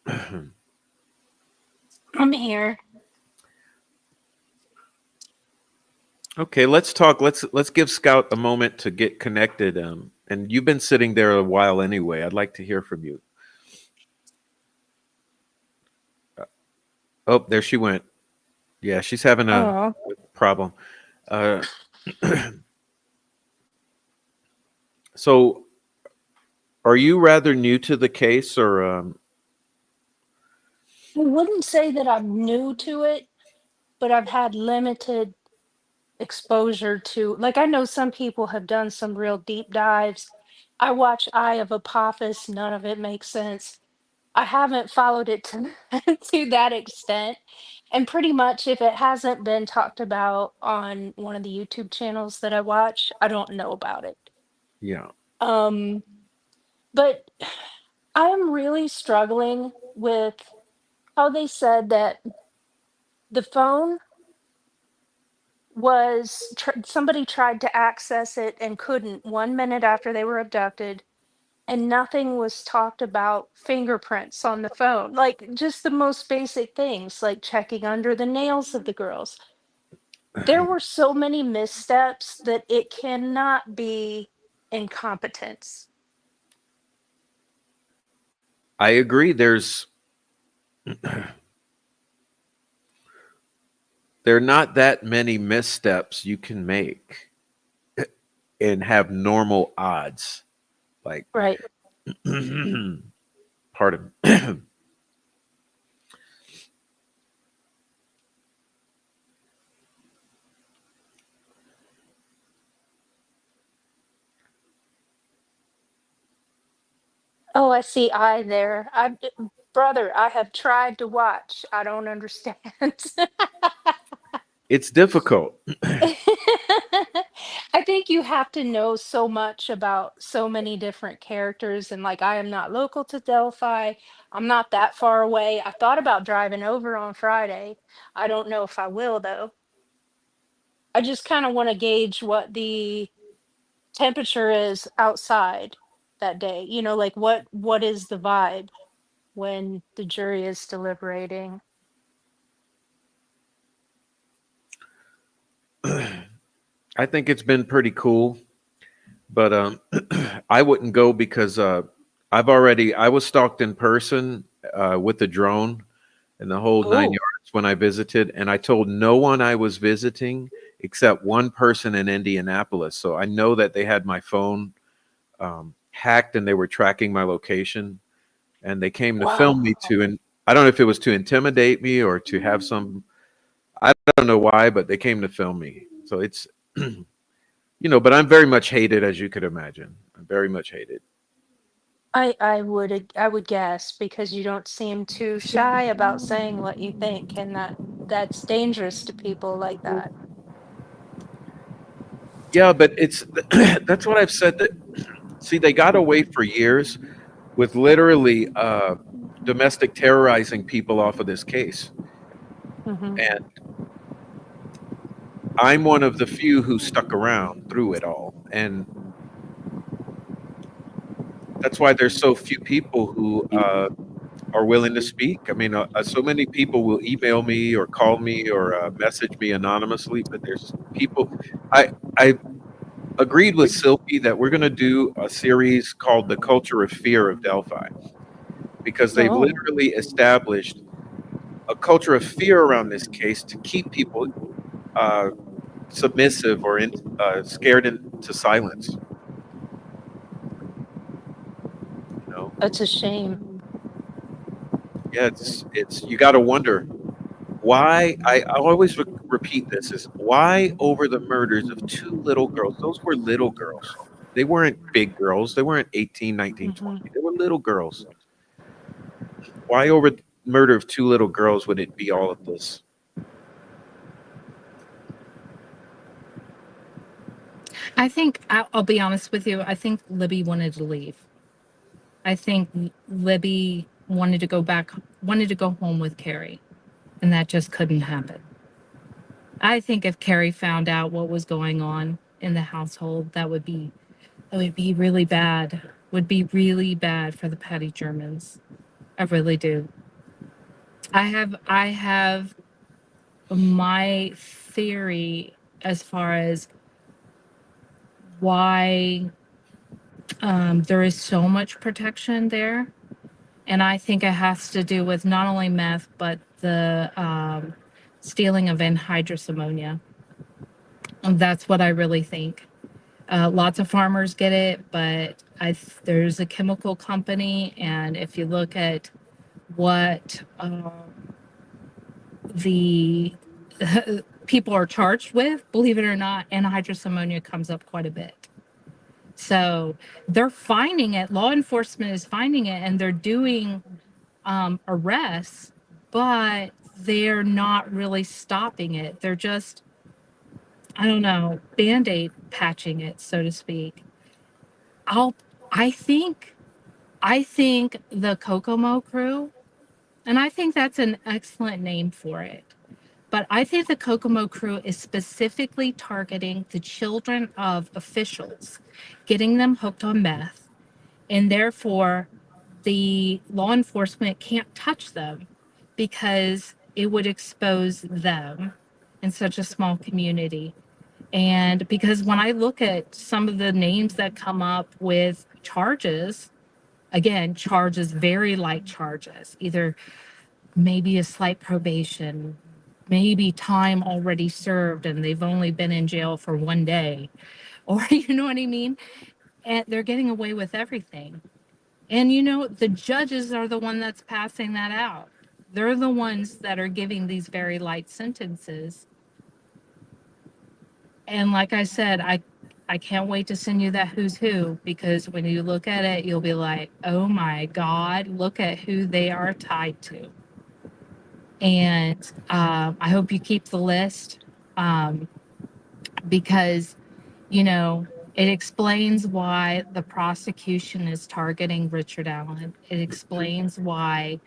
I'm here. Okay, let's talk. Let's give Scout a moment to get connected. And you've been sitting there a while anyway. I'd like to hear from you. Oh, there she went. Yeah, she's having a problem. So, are you rather new to the case, or? I wouldn't say that I'm new to it, but I've had limited exposure to, like, I know some people have done some real deep dives. I watch Eye of Apophis, none of it makes sense. I haven't followed it to to that extent. And pretty much if it hasn't been talked about on one of the YouTube channels that I watch, I don't know about it. Yeah. Um, but I'm really struggling with how they said that the phone was somebody tried to access it and couldn't 1 minute after they were abducted, and nothing was talked about fingerprints on the phone, like just the most basic things like checking under the nails of the girls. There were so many missteps that it cannot be incompetence. I agree. There are not that many missteps you can make and have normal odds. Like, Right. Pardon. Oh, I see I there. Brother, I have tried to watch. I don't understand. It's difficult. I think you have to know so much about so many different characters. And like, I am not local to Delphi. I'm not that far away. I thought about driving over on Friday. I don't know if I will, though. I just kind of want to gauge what the temperature is outside that day. Like what is the vibe when the jury is deliberating? I think it's been pretty cool, but I wouldn't go because I was stalked in person with the drone and the whole nine Oh, yards when I visited, and I told no one I was visiting except one person in Indianapolis. So I know that they had my phone hacked and they were tracking my location, and they came to film me wow. to, and I don't know if it was to intimidate me or to have some, I don't know why, but they came to film me. So it's, but I'm very much hated, as you could imagine. I'm very much hated. I would guess because you don't seem too shy about saying what you think, and that's dangerous to people like that. Yeah, but it's that's what I've said. That see, they got away for years with literally domestic terrorizing people off of this case, Hmm. and I'm one of the few who stuck around through it all, and that's why there's so few people who are willing to speak. I mean, so many people will email me or call me or message me anonymously, but there's people. I agreed with Silky that we're going to do a series called "The Culture of Fear of Delphi" because they've Oh, literally established a culture of fear around this case to keep people uh, submissive or scared into silence. You know, that's a shame. yeah, it's you got to wonder why. I always repeat this: is why over the murders of two little girls? Those were little girls. They weren't big girls. They weren't 18, 19, Hmm. 20. They were little girls. Why over the murder of two little girls would it be all of this? I think I'll be honest with you. I think Libby wanted to leave. I think Libby wanted to go home with Carrie, and that just couldn't happen. I think if Carrie found out what was going on in the household, that would be really bad. Would be really bad for the Patty Germans. I really do. I have my theory as far as why there is so much protection there. And I think it has to do with not only meth, but the stealing of anhydrous ammonia. And that's what I really think. Lots of farmers get it, but there's a chemical company, and if you look at what the people are charged with, believe it or not, anhydrous ammonia comes up quite a bit. So they're finding it. Law enforcement is finding it, and they're doing arrests, but they're not really stopping it. They're just, I don't know, band-aid patching it, so to speak. I'll, I think, I think the Kokomo crew, and I think that's an excellent name for it. But I think the Kokomo crew is specifically targeting the children of officials, getting them hooked on meth, and therefore the law enforcement can't touch them because it would expose them in such a small community. And because when I look at some of the names that come up with charges, again, charges, very light charges, either maybe a slight probation, maybe time already served and they've only been in jail for 1 day, or you know what I mean? And they're getting away with everything. And you know, the judges are the one that's passing that out. They're the ones that are giving these very light sentences. And like I said, I can't wait to send you that who's who, because when you look at it, you'll be like, oh my God, look at who they are tied to. And I hope you keep the list, because, you know, it explains why the prosecution is targeting Richard Allen. It explains why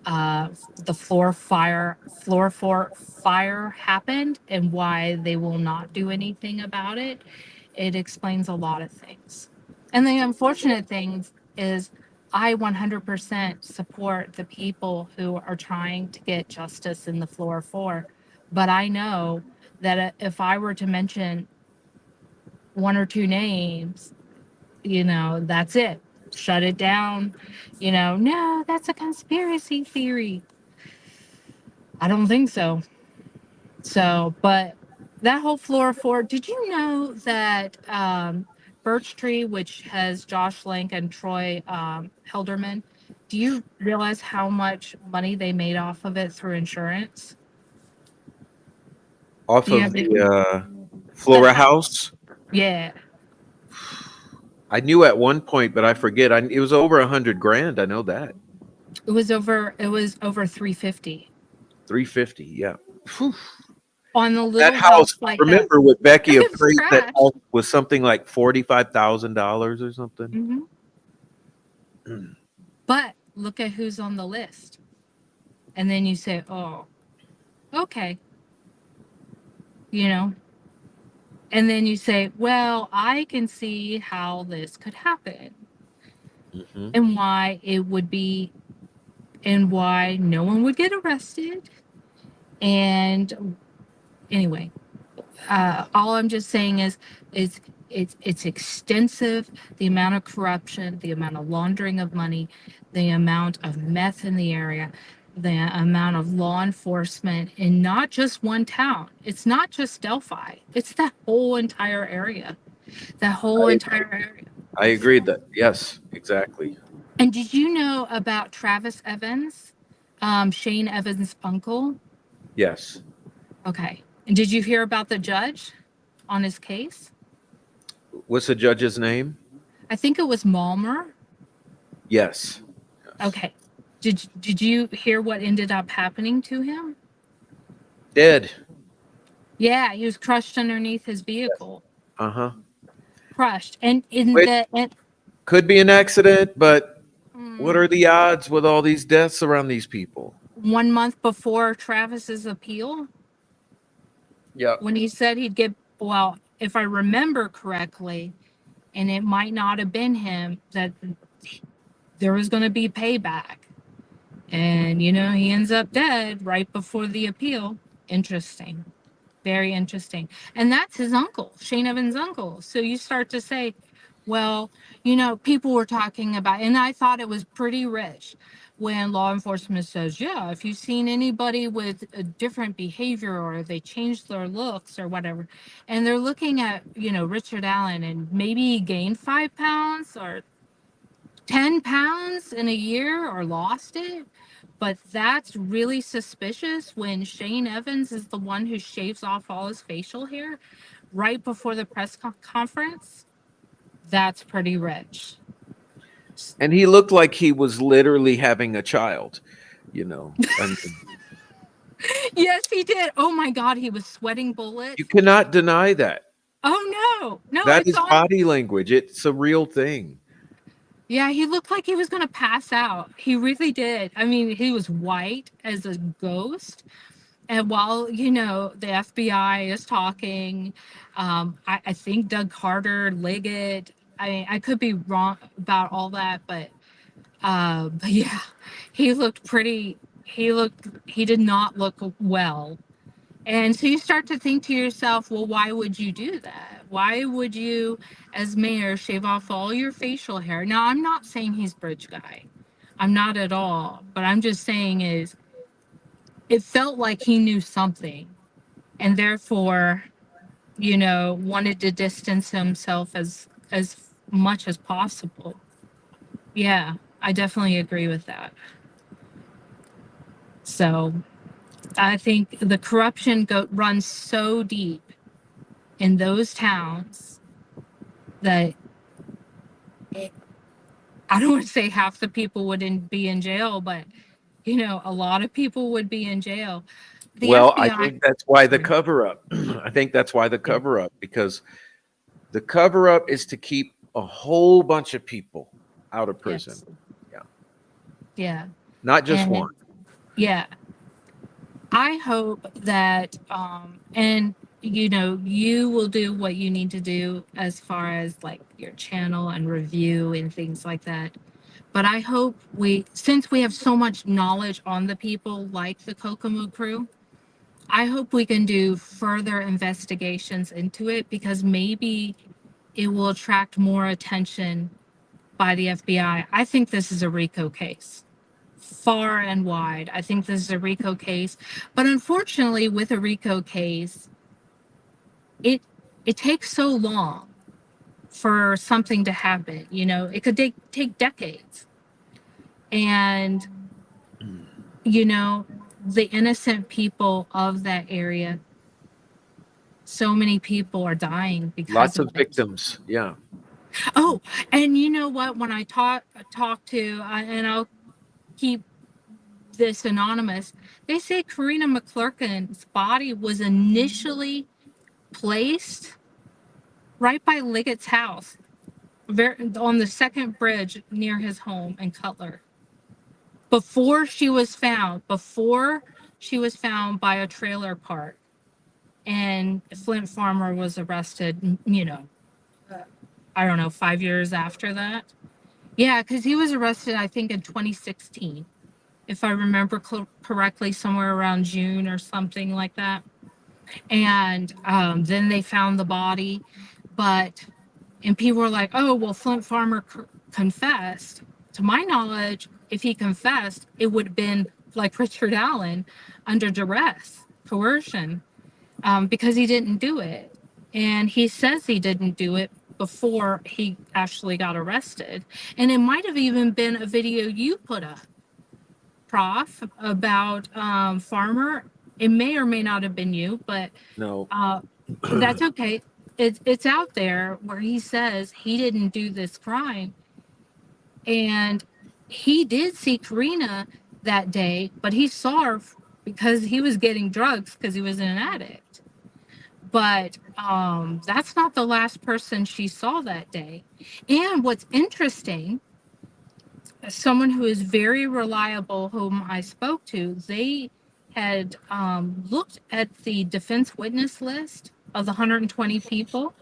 uh, the floor four fire happened and why they will not do anything about it. It explains a lot of things. And the unfortunate thing is, I 100% support the people who are trying to get justice in the floor four. But I know that if I were to mention one or two names, you know, that's it. Shut it down. You know, no, that's a conspiracy theory. I don't think so. So, but that whole floor four, did you know that Birch Tree, which has Josh Link and Troy Helderman, do you realize how much money they made off of it through insurance? Off Do you of have the the Flora house? House. Yeah, I knew at one point, but I forget. It was over 100 grand. I know that. it was over 350 350. Yeah. Whew. on the That little house. house like that. Remember with Becky It was appraised that crashed. house was something like $45,000 or something. But look at who's on the list. And then you say, oh, okay, you know. And then you say, well, I can see how this could happen Mm-hmm. and why it would be, and why no one would get arrested. And anyway, all I'm just saying is it's extensive, the amount of corruption, the amount of laundering of money, the amount of meth in the area, the amount of law enforcement in not just one town. It's not just Delphi, it's that whole entire area. That whole entire area. I agreed that. Yes, exactly. And did you know about Travis Evans, Shane Evans' uncle? Yes. Okay. And did you hear about the judge on his case? What's the judge's name? I think it was Malmer. Yes. Okay. Did you hear what ended up happening to him? Dead. Yeah, he was crushed underneath his vehicle. Uh-huh. Crushed. And in Which the could be an accident, but what mm, are the odds with all these deaths around these people? 1 month before Travis's appeal, Yeah. when he said he'd get, well, if I remember correctly, and it might not have been him, that there was going to be payback. And, you know, he ends up dead right before the appeal. Interesting. Very interesting. And that's his uncle, Shane Evans' uncle. So you start to say, well, you know, people were talking about, and I thought it was pretty rich when law enforcement says, yeah, if you've seen anybody with a different behavior or they changed their looks or whatever, and they're looking at, you know, Richard Allen and maybe he gained 5 pounds or 10 pounds in a year or lost it. But that's really suspicious when Shane Evans is the one who shaves off all his facial hair right before the press conference. That's pretty rich. And he looked like he was literally having a child, you know. And Yes, he did. Oh my God, he was sweating you bullets. cannot deny that. Oh no, no, That it's is on. body language. It's a real thing. Yeah, he looked like he was going to pass out. He really did. I mean, he was white as a ghost. And while, you know, the FBI is talking, I think Doug Carter, Liggett, I mean, I could be wrong about all that, but yeah, he did not look well. And so you start to think to yourself, well, why would you do that? Why would you, as mayor, shave off all your facial hair? Now, I'm not saying he's bridge guy. I'm not at all. But I'm just saying is it felt like he knew something and therefore, you know, wanted to distance himself as much as possible. Yeah, I definitely agree with that. So I think the corruption runs so deep in those towns that it, I don't want to say half the people wouldn't be in jail, but you know, a lot of people would be in jail. The Well, I FBI, think that's why the sorry, cover up. I think that's why the yeah, cover up, because the cover up is to keep a whole bunch of people out of prison. yes, Yeah. yeah, Not just one. and yeah, I hope that, and you know, you will do what you need to do as far as like your channel and review and things like that. But I hope since we have so much knowledge on the people like the Kokomo crew, I hope we can do further investigations into it because maybe it will attract more attention by the FBI. I think this is a RICO case. Far and wide. I think this is a RICO case. But unfortunately, with a RICO case, it it takes so long for something to happen. You know, it could take decades. And, you know, the innocent people of that area, so many people are dying because Lots of of it. victims. Yeah. Oh, and you know what? When I talk to, and I'll keep this anonymous, they say Karina McClurkin's body was initially placed right by Liggett's house, on the second bridge near his home in Cutler. Before she was found by a trailer park, and Flint Farmer was arrested, you know, I don't know, 5 years after that. Yeah, because he was arrested, I think, in 2016, if I remember correctly, somewhere around June or something like that. And then they found the body, and people were like, "Oh, well, Flint Farmer confessed." To my knowledge, if he confessed, it would have been like Richard Allen, under duress, coercion, because he didn't do it. And he says he didn't do it before he actually got arrested. And it might have even been a video you put up, Prof, about Farmer. It may or may not have been you, but No. that's okay. It's out there where he says he didn't do this crime. And he did see Karina that day, but he saw her because he was getting drugs because he was an addict. But that's not the last person she saw that day. And what's interesting, someone who is very reliable, whom I spoke to, they had looked at the defense witness list of the 120 people,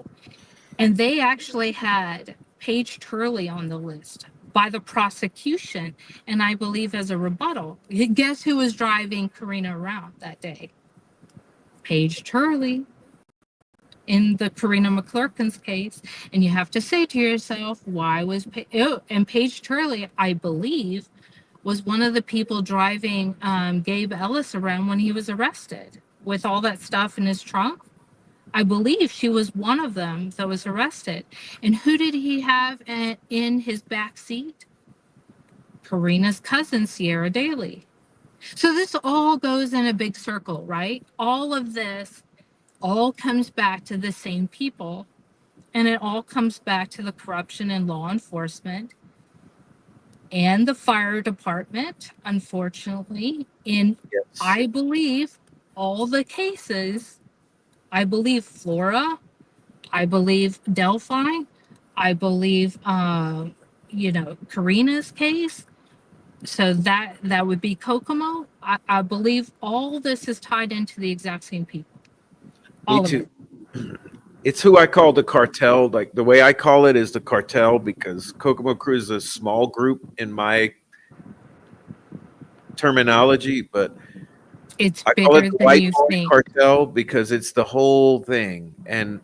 and they actually had Paige Turley on the list by the prosecution, and I believe as a rebuttal. Guess who was driving Karina around that day? Paige Turley, in the Karina McClurkin's case. And you have to say to yourself, why was and Paige Turley, I believe, was one of the people driving Gabe Ellis around when he was arrested with all that stuff in his trunk. I believe she was one of them that was arrested. And who did he have in his back seat? Karina's cousin, Sierra Daly. So this all goes in a big circle, right? All of this all comes back to the same people, and it all comes back to the corruption in law enforcement and the fire department, unfortunately. In, Yes. I believe, all the cases, I believe Flora, I believe Delphi, I believe, you know, Karina's case. So that would be Kokomo. I believe all this is tied into the exact same people. Me All of too. it. It's who I call the cartel. Like the way I call it is the cartel, because Kokomo Crew is a small group in my terminology, but It's I call it bigger the than white you boy think. cartel because it's the whole thing. And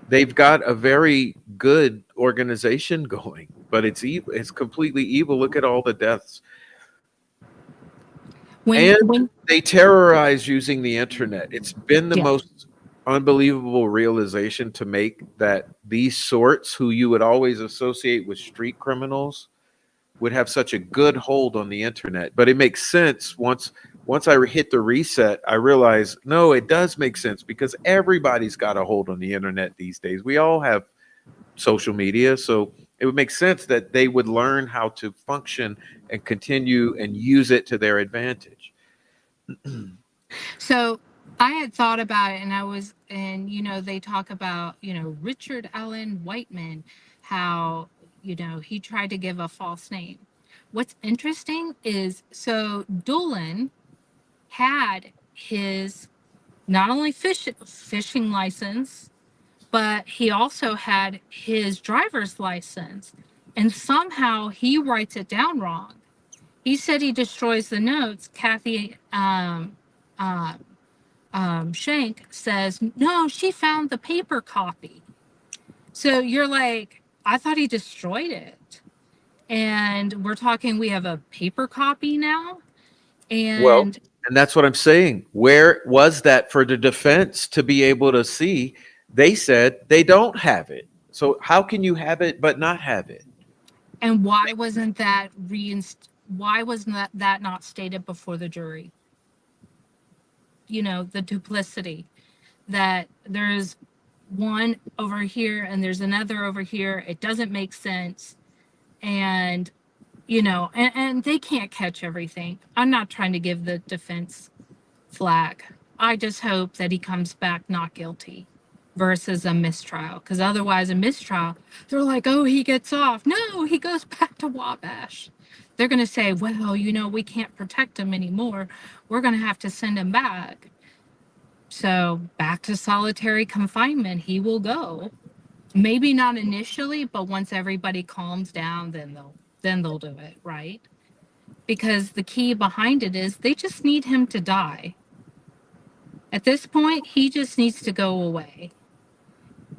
they've got a very good organization going, but it's evil. It's completely evil. Look at all the deaths. And When they terrorize using the internet. It's been the yeah, most unbelievable realization to make that these sorts who you would always associate with street criminals would have such a good hold on the internet. But it makes sense once I hit the reset, I realize, no, it does make sense because everybody's got a hold on the internet these days. We all have social media. So it would make sense that they would learn how to function and continue and use it to their advantage. So I had thought about it, and they talk about, Richard Allen Whiteman, how, he tried to give a false name. What's interesting is, so Doolin had his not only fishing license, but he also had his driver's license, and somehow he writes it down wrong. He said he destroys the notes. Kathy Shank says, no, she found the paper copy. So you're like, I thought he destroyed it. And we're talking, we have a paper copy now. And that's what I'm saying. Where was that for the defense to be able to see? They said they don't have it. So how can you have it but not have it? And why wasn't that not stated before the jury? The duplicity, that there's one over here and there's another over here. It doesn't make sense. And, and they can't catch everything. I'm not trying to give the defense flack. I just hope that he comes back not guilty versus a mistrial. Because otherwise, a mistrial, they're like, oh, he gets off. No, he goes back to Wabash. They're going to say, well, we can't protect him anymore. We're going to have to send him back. So back to solitary confinement, he will go. Maybe not initially, but once everybody calms down, then they'll do it, right? Because the key behind it is they just need him to die. At this point, he just needs to go away.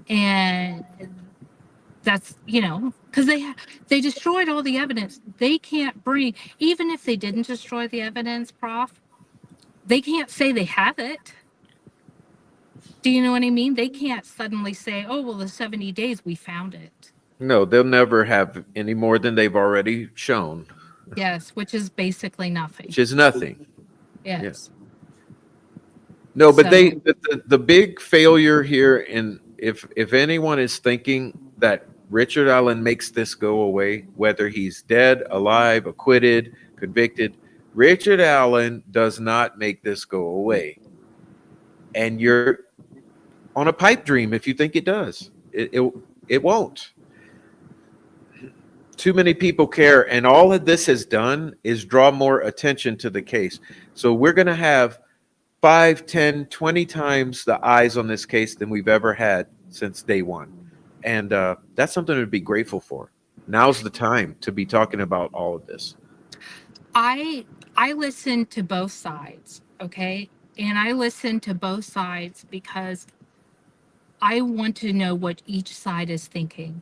And that's, because they destroyed all the evidence. They can't bring, even if they didn't destroy the evidence, Prof, they can't say they have it. Do you know what I mean? They can't suddenly say, oh, well, the 70 days, we found it. No, they'll never have any more than they've already shown. Yes, which is basically nothing. Which is nothing. Yes. No, but the big failure here, and if anyone is thinking that Richard Allen makes this go away, whether he's dead, alive, acquitted, convicted, Richard Allen does not make this go away. And you're on a pipe dream if you think it does. It won't. Too many people care, and all of this has done is draw more attention to the case. So we're going to have 5, 10, 20 times the eyes on this case than we've ever had since day one. And that's something to be grateful for. Now's the time to be talking about all of this. I listen to both sides, okay? And I listen to both sides because I want to know what each side is thinking.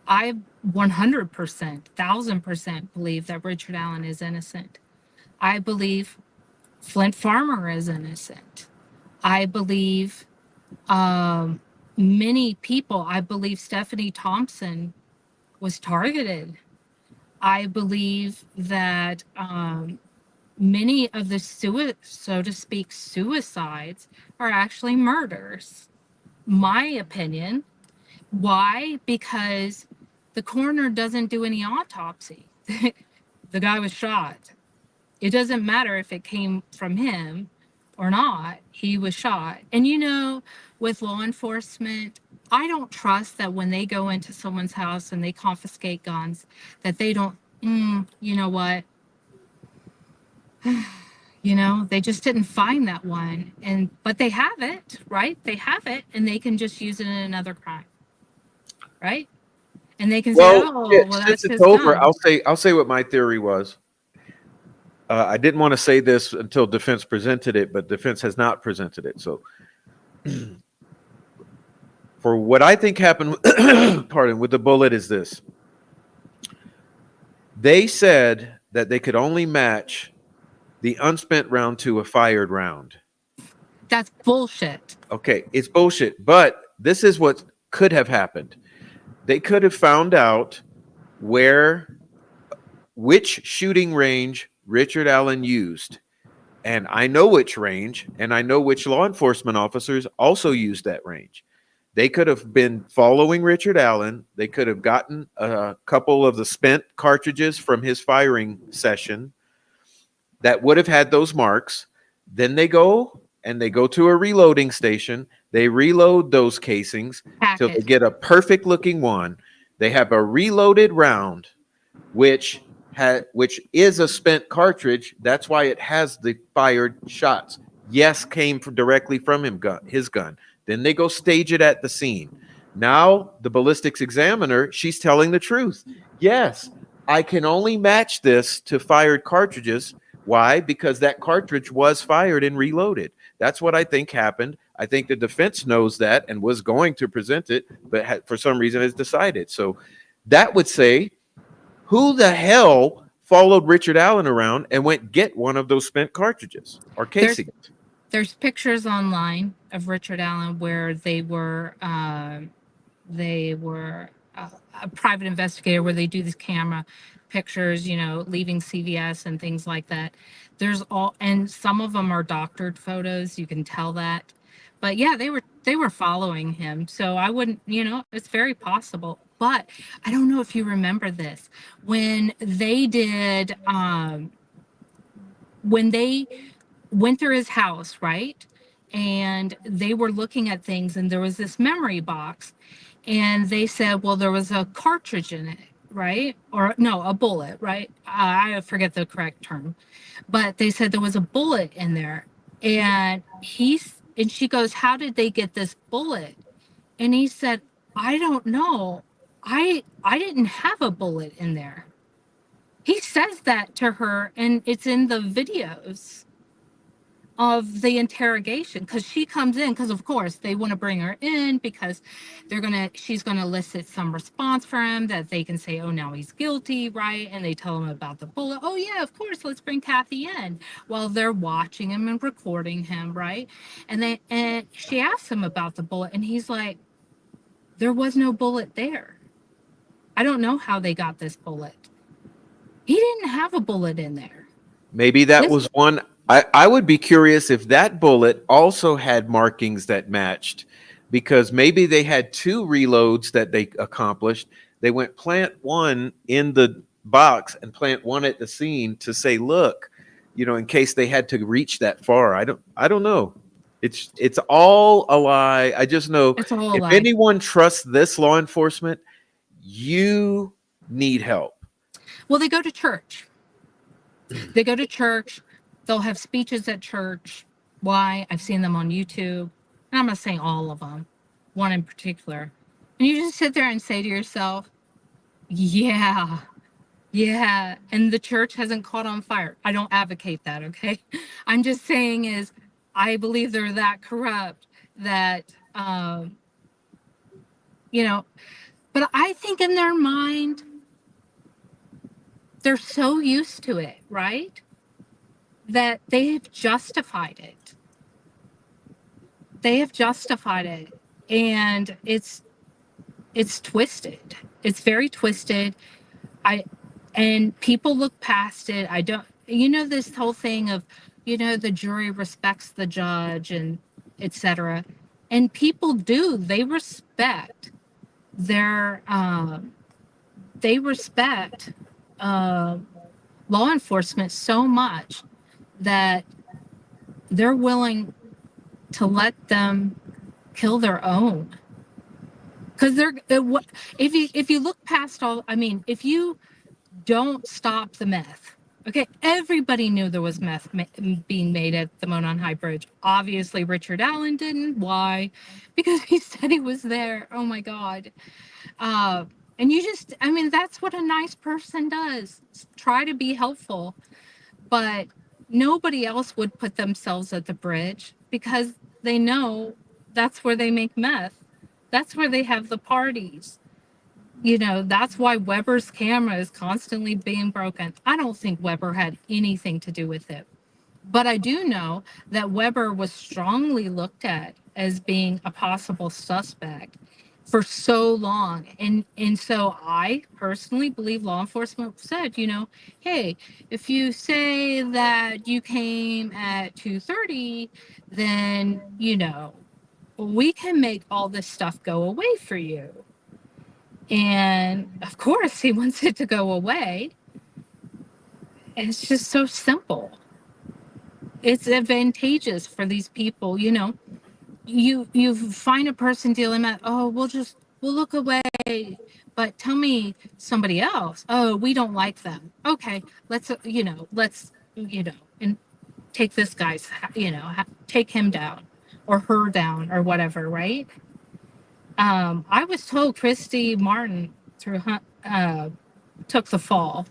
I 100%, 1000% believe that Richard Allen is innocent. I believe Flint Farmer is innocent. I believe many people, I believe Stephanie Thompson was targeted. I believe that many of the so to speak suicides are actually murders. My opinion. Why? Because the coroner doesn't do any autopsy. The guy was shot. It doesn't matter if it came from him or not. He was shot. And with law enforcement, I don't trust that when they go into someone's house and they confiscate guns, that they don't, you know what? They just didn't find that one. But they have it, right? They have it, and they can just use it in another crime. Right? And they can say, well, that's since his it's over, gun. I'll say what my theory was. I didn't want to say this until defense presented it, but defense has not presented it. So for what I think happened, with the bullet is this. They said that they could only match the unspent round to a fired round. That's bullshit. Okay, it's bullshit. But this is what could have happened. They could have found out where which shooting range Richard Allen used. And I know which range, and I know which law enforcement officers also used that range. They could have been following Richard Allen. They could have gotten a couple of the spent cartridges from his firing session that would have had those marks. Then they go to a reloading station. They reload those casings till they get a perfect looking one. They have a reloaded round, which is a spent cartridge. That's why it has the fired shots. Yes, came directly from his gun. Then they go stage it at the scene. Now the ballistics examiner, she's telling the truth. Yes, I can only match this to fired cartridges. Why? Because that cartridge was fired and reloaded. That's what I think happened. I think the defense knows that and was going to present it, but for some reason has decided. So that would say, who the hell followed Richard Allen around and went get one of those spent cartridges or casings? There's pictures online of Richard Allen where they were a private investigator, where they do these camera pictures, leaving CVS and things like that. And some of them are doctored photos. You can tell that. But yeah, they were following him. So I wouldn't, it's very possible. But I don't know if you remember this. When they did, when they went through his house, right? And they were looking at things, and there was this memory box, and they said, well, there was a cartridge in it, right? Or no, a bullet, right? I forget the correct term, but they said there was a bullet in there. And she goes, how did they get this bullet? And he said, I don't know. I didn't have a bullet in there. He says that to her, and it's in the videos of the interrogation, because she comes in, because of course they want to bring her in because she's gonna elicit some response for him that they can say, oh, now he's guilty, right? And they tell him about the bullet. Oh yeah, of course, let's bring Kathy in, while they're watching him and recording him, right? And she asks him about the bullet, and he's like, there was no bullet there. I don't know how they got this bullet. He didn't have a bullet in there. Maybe that was one. I would be curious if that bullet also had markings that matched, because maybe they had two reloads that they accomplished. They went plant one in the box and plant one at the scene to say, look, in case they had to reach that far. I don't know. It's all a lie. I just know if anyone trusts this law enforcement, you need help. Well, they go to church. They go to church. They'll have speeches at church. Why? I've seen them on YouTube. And I'm not saying all of them, one in particular. And you just sit there and say to yourself, yeah. And the church hasn't caught on fire. I don't advocate that, okay? I'm just saying I believe they're that corrupt that, but I think in their mind, they're so used to it, right? That they have justified it. And it's twisted. It's very twisted. And people look past it. This whole thing of, the jury respects the judge and etc. And people do. They respect law enforcement so much that they're willing to let them kill their own. Because if you look past if you don't stop the meth, okay, everybody knew there was meth being made at the Monon High Bridge. Obviously, Richard Allen didn't. Why? Because he said he was there. Oh my God. And that's what a nice person does. Try to be helpful. But nobody else would put themselves at the bridge because they know that's where they make meth. That's where they have the parties. That's why Weber's camera is constantly being broken. I don't think Weber had anything to do with it. But I do know that Weber was strongly looked at as being a possible suspect. for so long. And so I personally believe law enforcement said, hey, if you say that you came at 2:30, then we can make all this stuff go away for you. And of course he wants it to go away. And it's just so simple. It's advantageous for these people. You find a person dealing with, oh, we'll look away, but tell me somebody else. Oh, we don't like them. Okay, let's and take this guy's, take him down or her down or whatever, right? I was told Christy Martin took the fall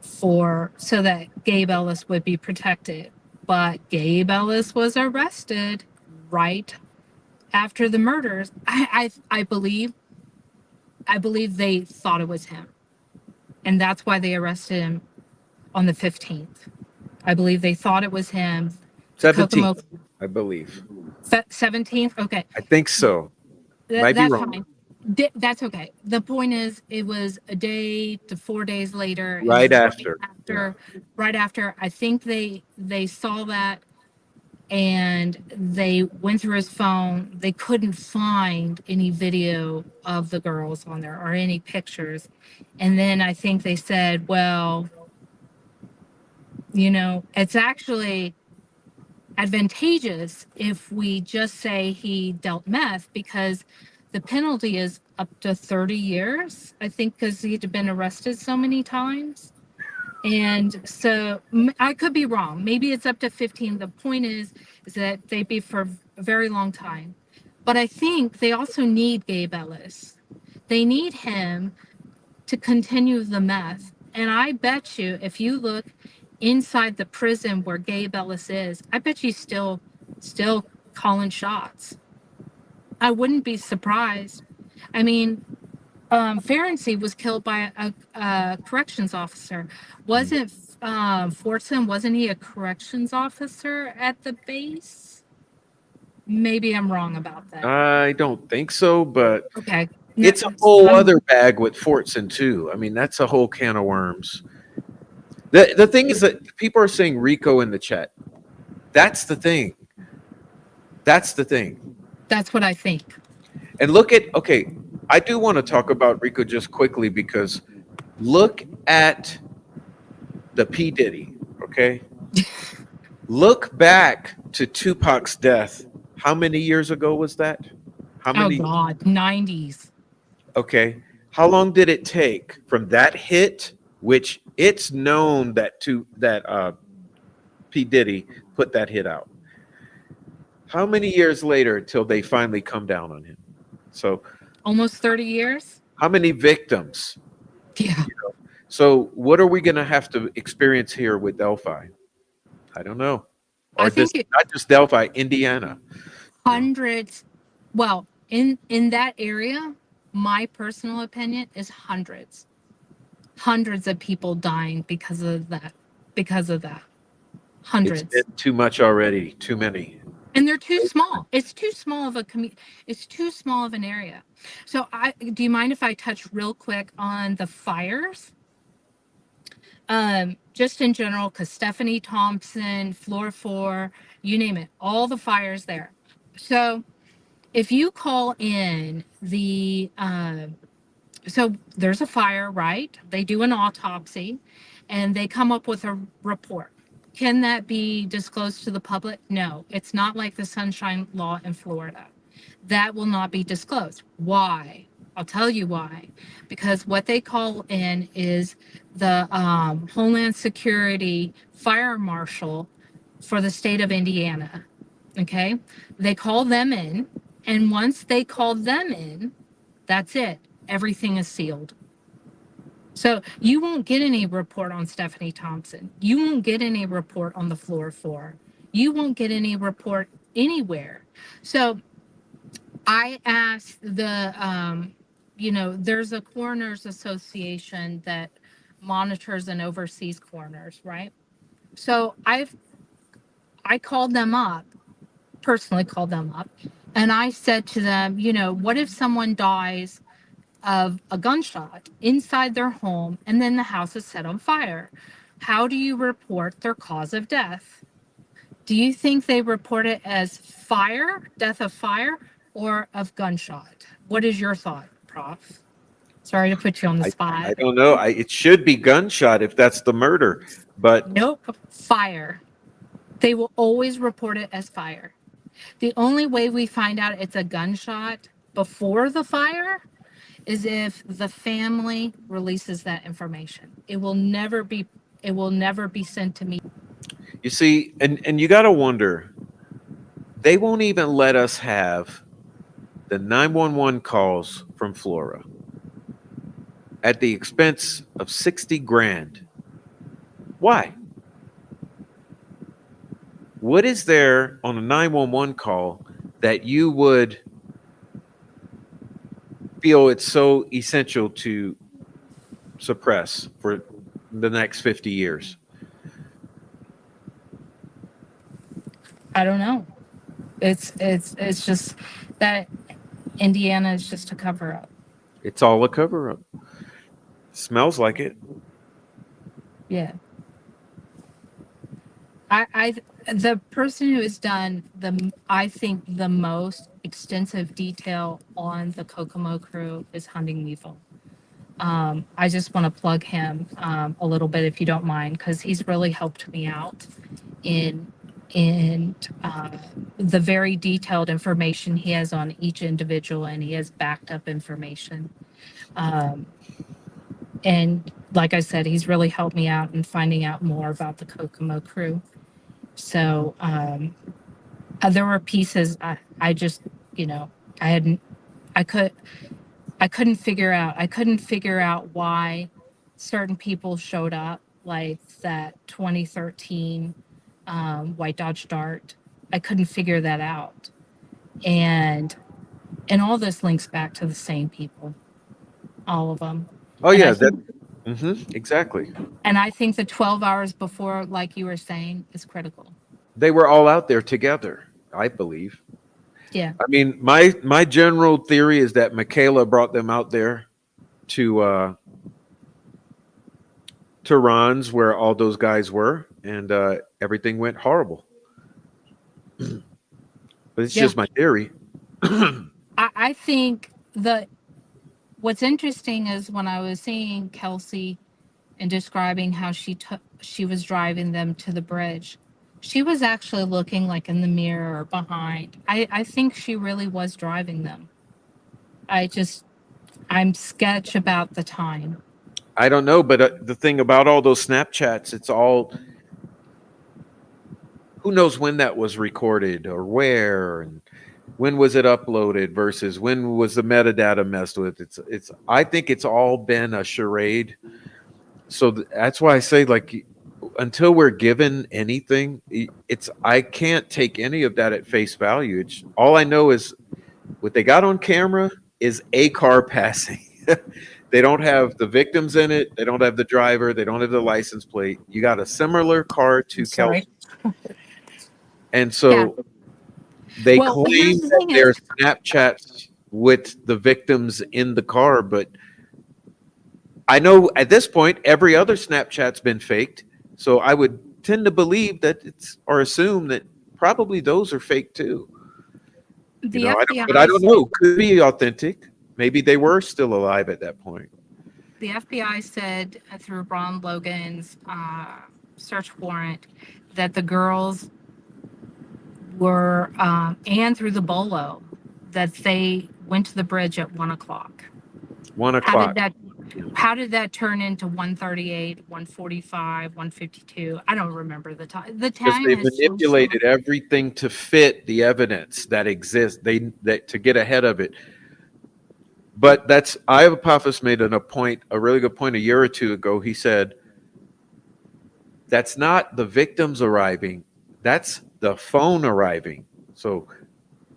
so that Gabe Ellis would be protected, but Gabe Ellis was arrested right after the murders. I believe they thought it was him, and that's why they arrested him on the 15th. I believe they thought it was him. 17th, I believe. 17th. Okay, I think so. Might be that's wrong. fine. That's okay. The point is, it was a day to 4 days later. Right after. Right after. I think they saw that, and they went through his phone. They couldn't find any video of the girls on there or any pictures. And then I think they said, well, it's actually advantageous if we just say he dealt meth, because the penalty is up to 30 years, I think, because he'd been arrested so many times. And so I could be wrong. Maybe it's up to 15. The point is that they'd be for a very long time. But I think they also need Gabe Ellis. They need him to continue the meth. And I bet you, if you look inside the prison where Gabe Ellis is, I bet you still calling shots. I wouldn't be surprised. I mean, Ferenczi was killed by a corrections officer. Wasn't Fortson, wasn't he a corrections officer at the base? Maybe I'm wrong about that. I don't think so, but Okay. it's a whole other bag with Fortson too. I mean, that's a whole can of worms. The thing is that people are saying Rico in the chat. That's the thing. That's the thing. That's what I think. And look at, okay, I do want to talk about Rico just quickly, because look at the P. Diddy, okay? Look back to Tupac's death. How many years ago was that? How many? Oh, God, 90s. Okay. How long did it take from that hit, which it's known that P. Diddy put that hit out? How many years later till they finally come down on him? So almost 30 years. How many victims? Yeah. So what are we going to have to experience here with Delphi? I don't know. Or I think not just Delphi, Indiana. Hundreds. Well, in that area, my personal opinion is hundreds of people dying because of that. Hundreds. It's been too much already. Too many. And they're too small. It's too small of it's too small of an area. So do you mind if I touch real quick on the fires? Just in general, because Stephanie Thompson, Floor 4, you name it, all the fires there. So if you call in so there's a fire, right? They do an autopsy and they come up with a report. Can that be disclosed to the public? No, it's not like the Sunshine Law in Florida. That will not be disclosed. Why? I'll tell you why. Because what they call in is the Homeland Security Fire Marshal for the state of Indiana. Okay? They call them in, and once they call them in, that's it. Everything is sealed. So you won't get any report on Stephanie Thompson. You won't get any report on the Floor 4. You won't get any report anywhere. So I asked there's a coroners association that monitors and oversees coroners, right? So I called them up, personally called them up, And I said to them, you know, what if someone dies of a gunshot inside their home and then the house is set on fire? How do you report their cause of death? Do you think they report it as fire, death of fire, or of gunshot? What is your thought, Prof? Sorry to put you on the I spot. don't know. It should be gunshot if that's the murder, but Nope, fire. They will always report it as fire. The only way we find out it's a gunshot before the fire is if the family releases that information. It will never be sent to me. you see, and you got to wonder, they won't even let us have the 911 calls from Flora at the expense of 60 grand. Why? What is there on a 911 call that you would feel it's so essential to suppress for the next 50 years? I don't know. It's just that Indiana is just a cover up. It's all a cover up. Smells like it. Yeah. I the person who has done I think the most extensive detail on the Kokomo crew is Hunting Weevil. I just want to plug him a little bit if you don't mind, because he's really helped me out in the very detailed information he has on each individual, and he has backed up information. And like I said, he's really helped me out in finding out more about the Kokomo crew. So there were pieces I just, you know, I couldn't figure out why certain people showed up, like that 2013 White Dodge Dart. I couldn't figure that out. And all this links back to the same people, all of them. Oh And I yeah, think, exactly. and I think the 12 hours before, like you were saying, is critical. They were all out there together, I believe. Yeah. I mean, my general theory is that Michaela brought them out there to Ron's, where all those guys were, and everything went horrible. But it's Yeah. just my theory. I think what's interesting is when I was seeing Kelsey and describing how she was driving them to the bridge, she was actually looking like in the mirror or behind. I think she really was driving them. I'm sketch about the time. I don't know, but the thing about all those Snapchats, it's all, who knows when that was recorded or where, and when was it uploaded versus when was the metadata messed with. It's I think it's all been a charade. So that's why I say, like, until we're given anything, I can't take any of that at face value. It's all I know is what they got on camera is a car passing. They don't have the victims in it. They don't have the driver. They don't have the license plate. You got a similar car to Sorry. Kelsey. And Yeah. so they Well, here's claim the that thing is, there's Snapchats with the victims in the car, but I know at this point every other Snapchat's been faked. So I would tend to believe that or assume that probably those are fake too. the I don't know. Could be authentic. Maybe they were still alive at that point. The FBI said through Ron Logan's search warrant that the girls were, and through the BOLO, that they went to the bridge at 1 o'clock. 1 o'clock. How did that turn into 1:38, 1:45, 1:52? I don't remember the time. The Because time they is manipulated everything to fit the evidence that exists. To get ahead of it. But Apophis made a really good point a year or two ago. He said, that's not the victims arriving, that's the phone arriving. So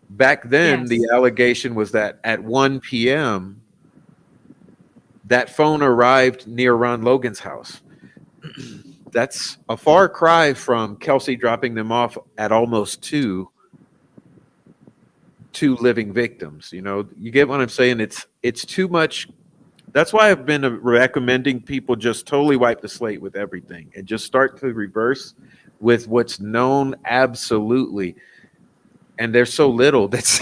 back then, the allegation was that at 1 p.m., that phone arrived near Ron Logan's house. That's a far cry from Kelsey dropping them off at almost 2. two living victims. You get what I'm saying? It's too much. That's why I've been recommending people just totally wipe the slate with everything and just start to reverse with what's known absolutely. And there's so little that's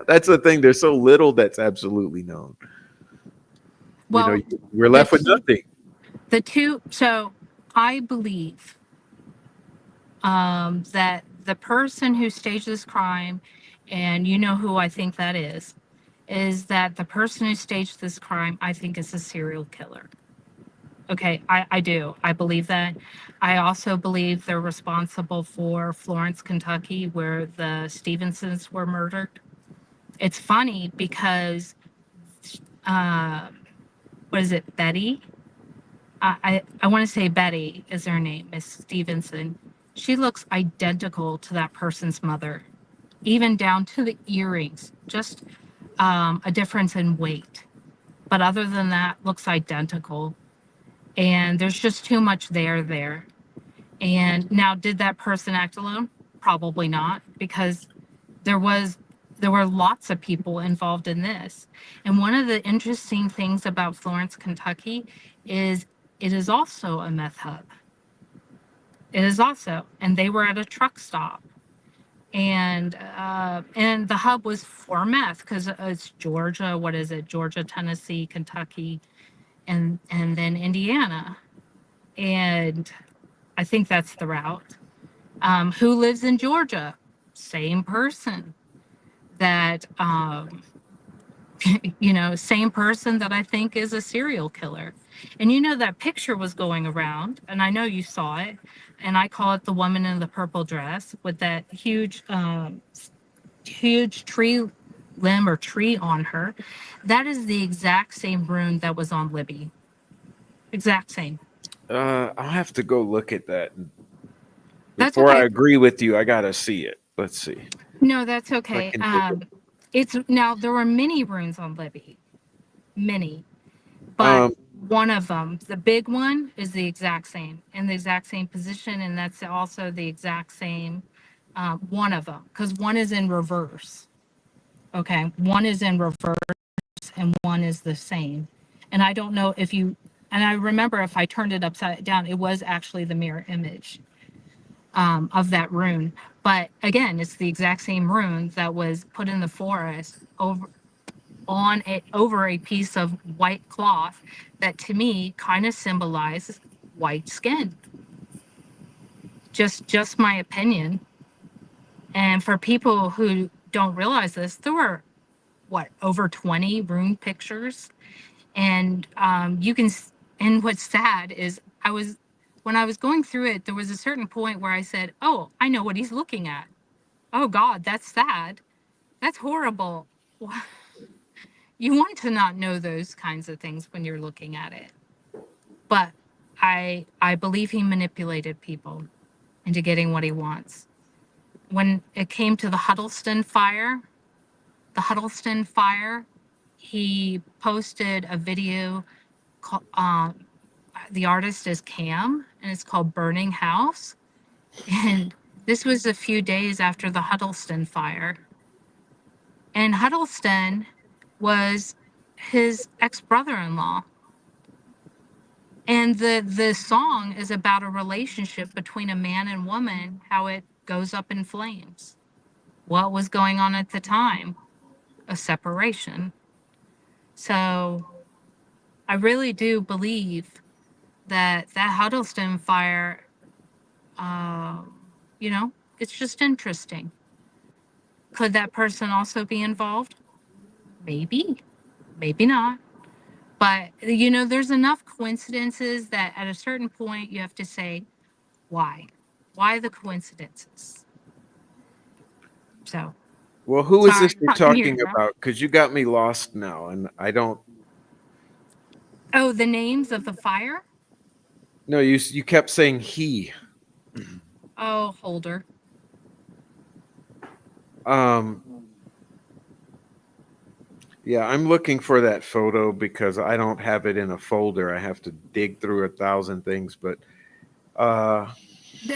that's the thing. There's so little that's absolutely known. Well, We're left with nothing. so I believe that the person who staged this crime, and you know who I think that is that the person who staged this crime, I think, is a serial killer. Okay, I do. I believe that. I also believe they're responsible for Florence, Kentucky, where the Stevensons were murdered. It's funny because, what is it, Betty? I want to say Betty is her name, Miss Stevenson. She looks identical to that person's mother, even down to the earrings, just a difference in weight. But other than that, looks identical. And there's just too much there. And now, did that person act alone? Probably not, because there were lots of people involved in this. And one of the interesting things about Florence, Kentucky is it is also a meth hub. It is also, and they were at a truck stop. And the hub was for meth because it's Georgia. What is it? Georgia, Tennessee, Kentucky, and then Indiana. And I think that's the route. Who lives in Georgia? Same person that, same person that I think is a serial killer. And that picture was going around, and I know you saw it, and I call it the woman in the purple dress with that huge tree limb or tree on her. That is the exact same rune that was on Libby. Exact same. I'll have to go look at that. That's Before okay. I agree with you, I gotta see it. Let's see. No, that's okay. can take It's now there were many runes on Libby, many, but one of them, the big one, is the exact same in the exact same position, and that's also the exact same one of them, because one is in reverse. Okay, one is in reverse and one is the same. And I don't know if you, and I remember if I turned it upside down, it was actually the mirror image of that rune. But again, it's the exact same rune that was put in the forest over a piece of white cloth that to me kind of symbolizes white skin. Just my opinion. And for people who don't realize this, there were over 20 rune pictures. And and what's sad is when I was going through it, there was a certain point where I said, oh, I know what he's looking at. Oh God, that's sad. That's horrible. You want to not know those kinds of things when you're looking at it. But I believe he manipulated people into getting what he wants. When it came to the Huddleston fire, he posted a video called, the artist is Cam, and it's called Burning House. And this was a few days after the Huddleston fire. And Huddleston was his ex-brother-in-law. And the song is about a relationship between a man and woman, how it goes up in flames. What was going on at the time? A separation. So I really do believe that Huddleston fire, it's just interesting. Could that person also be involved? Maybe, maybe not. But, there's enough coincidences that at a certain point you have to say, why? Why the coincidences? So. Well, who is Sorry, this you're I'm here, talking bro. about? Because you got me lost now, and I don't. Oh, the names of the fire? No, you kept saying he. Oh, Holder. Yeah, I'm looking for that photo because I don't have it in a folder. I have to dig through 1,000 things, but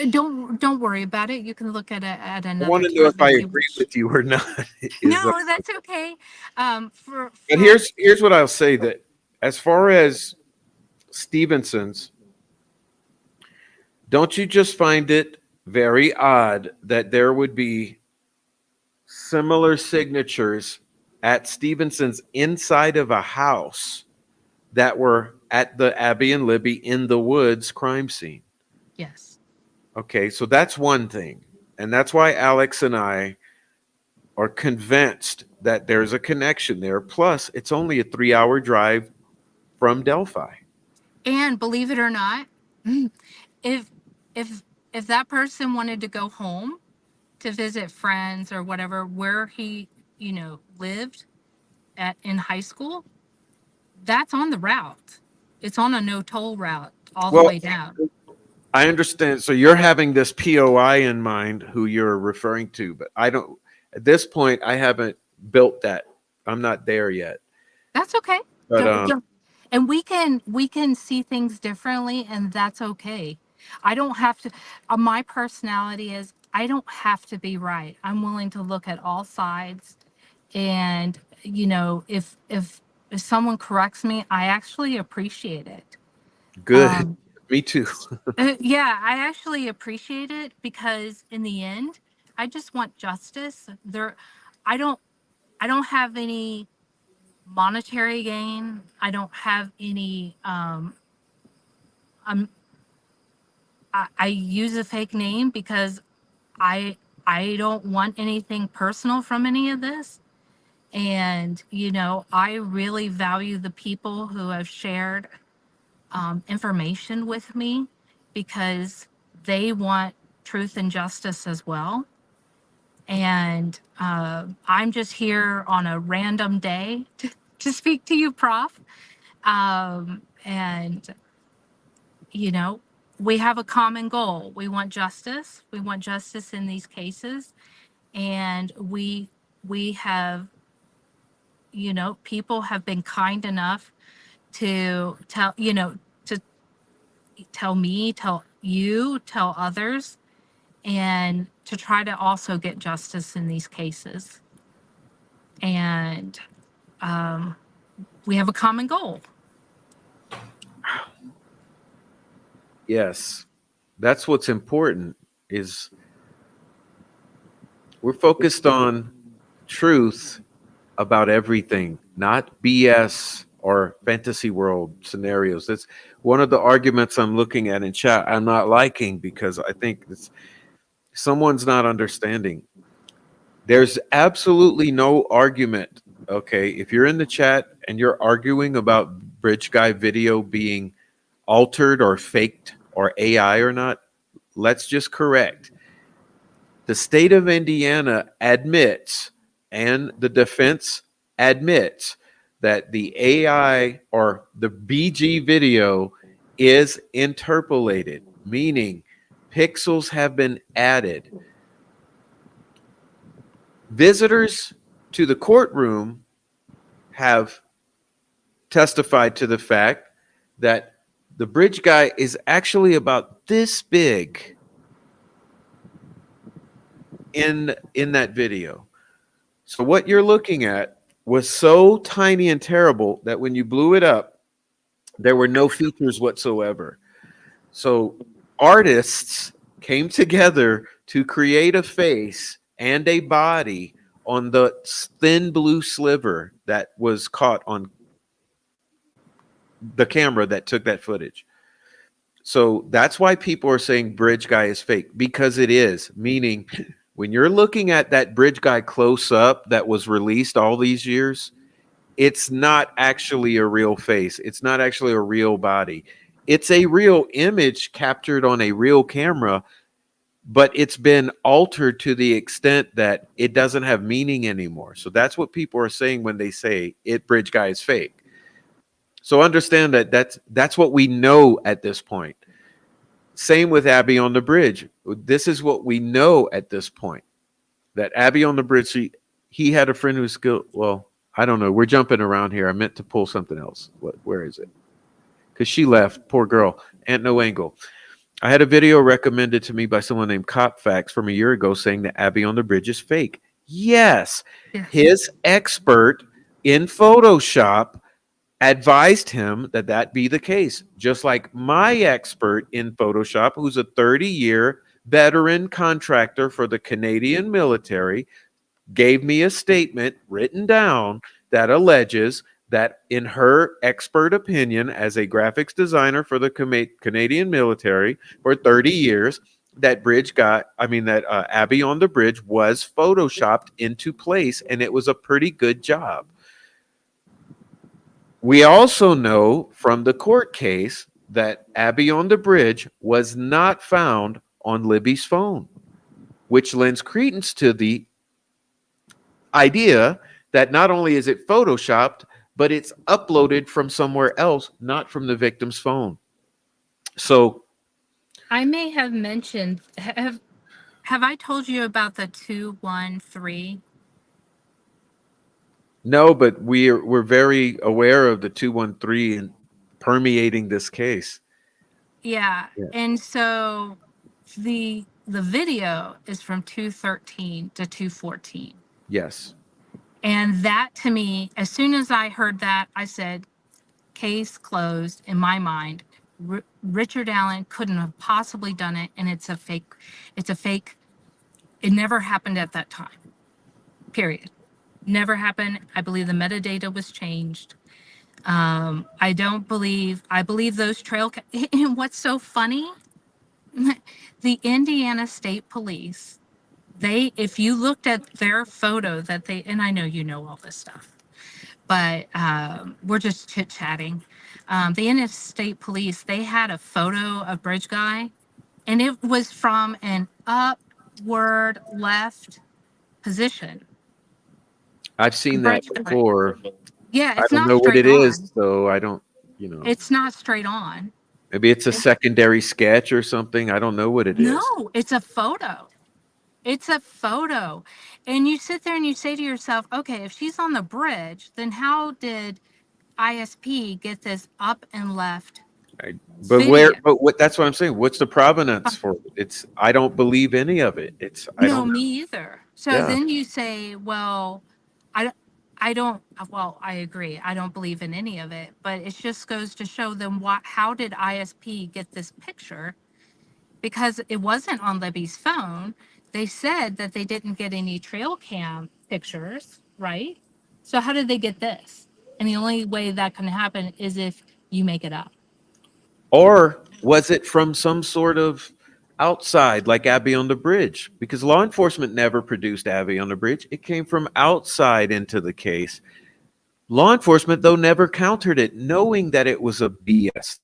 Don't worry about it. You can look at it at I another want to know time if I if you agree wish. with you or not. Is No, that's okay. but For here's what I'll say, that as far as Stevenson's, don't you just find it very odd that there would be similar signatures at Stevenson's inside of a house that were at the Abby and Libby in the woods crime scene? yes. Okay, so that's one thing. And that's why Alex and I are convinced that there's a connection there. Plus, it's only a 3-hour drive from Delphi. And believe it or not, if if if that person wanted to go home to visit friends or whatever where he, lived at in high school, that's on the route. It's on a no toll route all the Well, way down. I understand. So you're having this POI in mind who you're referring to, but I don't, at this point, I haven't built that. I'm not there yet. That's okay. But And we can see things differently, and that's okay. I don't have to. My personality is I don't have to be right. I'm willing to look at all sides, and if someone corrects me, I actually appreciate it. good. Me too. Yeah, I actually appreciate it because in the end, I just want justice. I don't I don't have any monetary gain. I don't have any um I use a fake name because I I don't want anything personal from any of this. And I really value the people who have shared information with me because they want truth and justice as well. And I'm just here on a random day to speak to you, Prof. And we have a common goal. We want justice. We want justice in these cases, and we have people have been kind enough to to tell me, tell you, tell others, and to try to also get justice in these cases. And we have a common goal. Yes. That's what's important, is we're focused on truth about everything, not BS or fantasy world scenarios. That's one of the arguments I'm looking at in chat. I'm not liking because I think someone's not understanding. There's absolutely no argument. Okay, if you're in the chat and you're arguing about Bridge Guy video being altered or faked or AI or not, let's just correct. The state of Indiana admits, and the defense admits, that the AI or the BG video is interpolated, meaning pixels have been added. Visitors to the courtroom have testified to the fact that the bridge guy is actually about this big in that video. So what you're looking at was so tiny and terrible that when you blew it up, there were no features whatsoever. So artists came together to create a face and a body on the thin blue sliver that was caught on the camera that took that footage. So that's why people are saying Bridge Guy is fake, because it is. Meaning, when you're looking at that Bridge Guy close up that was released all these years, it's not actually a real face. It's not actually a real body. It's a real image captured on a real camera, but it's been altered to the extent that it doesn't have meaning anymore. So that's what people are saying when they say Bridge Guy is fake. So understand that that's what we know at this point. Same with Abby on the bridge. This is what we know at this point. That Abby on the bridge, he had a friend who's skilled. Well, I don't know. We're jumping around here. I meant to pull something else. Where is it? Because she left. Poor girl. Aunt No Angle. I had a video recommended to me by someone named Copfax from a year ago saying that Abby on the Bridge is fake. Yes, Yes. his expert in Photoshop advised him that that be the case. Just like my expert in Photoshop, who's a 30-year veteran contractor for the Canadian military, gave me a statement written down that alleges that, in her expert opinion, as a graphics designer for the Canadian military for 30 years, that Abby on the Bridge was photoshopped into place, and it was a pretty good job. We also know from the court case that Abby on the Bridge was not found on Libby's phone, which lends credence to the idea that not only is it photoshopped, but it's uploaded from somewhere else, not from the victim's phone. So I may have mentioned, have I told you about the 213? no, but we're very aware of the 213 and permeating this case. Yeah. Yeah. And so the video is from 213 to 214. Yes. And that, to me, as soon as I heard that, I said, case closed in my mind. Richard Allen couldn't have possibly done it, and it's a fake. It never happened at that time. Period. Never happened. I believe the metadata was changed. I believe those and what's so funny, the Indiana State Police, if you looked at their photo and I know you know all this stuff, but we're just chit chatting. The Indiana State Police, they had a photo of Bridge Guy, and it was from an upward left position. I've seen that Bridge Guy. before. Yeah, I it's don't not know what straight it on. is, so I don't, It's not straight on. maybe it's a secondary sketch or something. I don't know what it is. No, it's a photo. It's a photo. And you sit there and you say to yourself, okay, if she's on the bridge, then how did ISP get this up and left But video? that's what I'm saying. What's the provenance for it? I don't believe any of it. I No, don't. me either. So Yeah. then you say, well, I don't, well, I agree. I don't believe in any of it, but it just goes to show them how did ISP get this picture? Because it wasn't on Libby's phone. They said that they didn't get any trail cam pictures, right? So how did they get this? And the only way that can happen is if you make it up. Or was it from some sort of outside, like Abby on the Bridge? Because law enforcement never produced Abby on the Bridge. It came from outside into the case. Law enforcement, though, never countered it, knowing that it was a BS.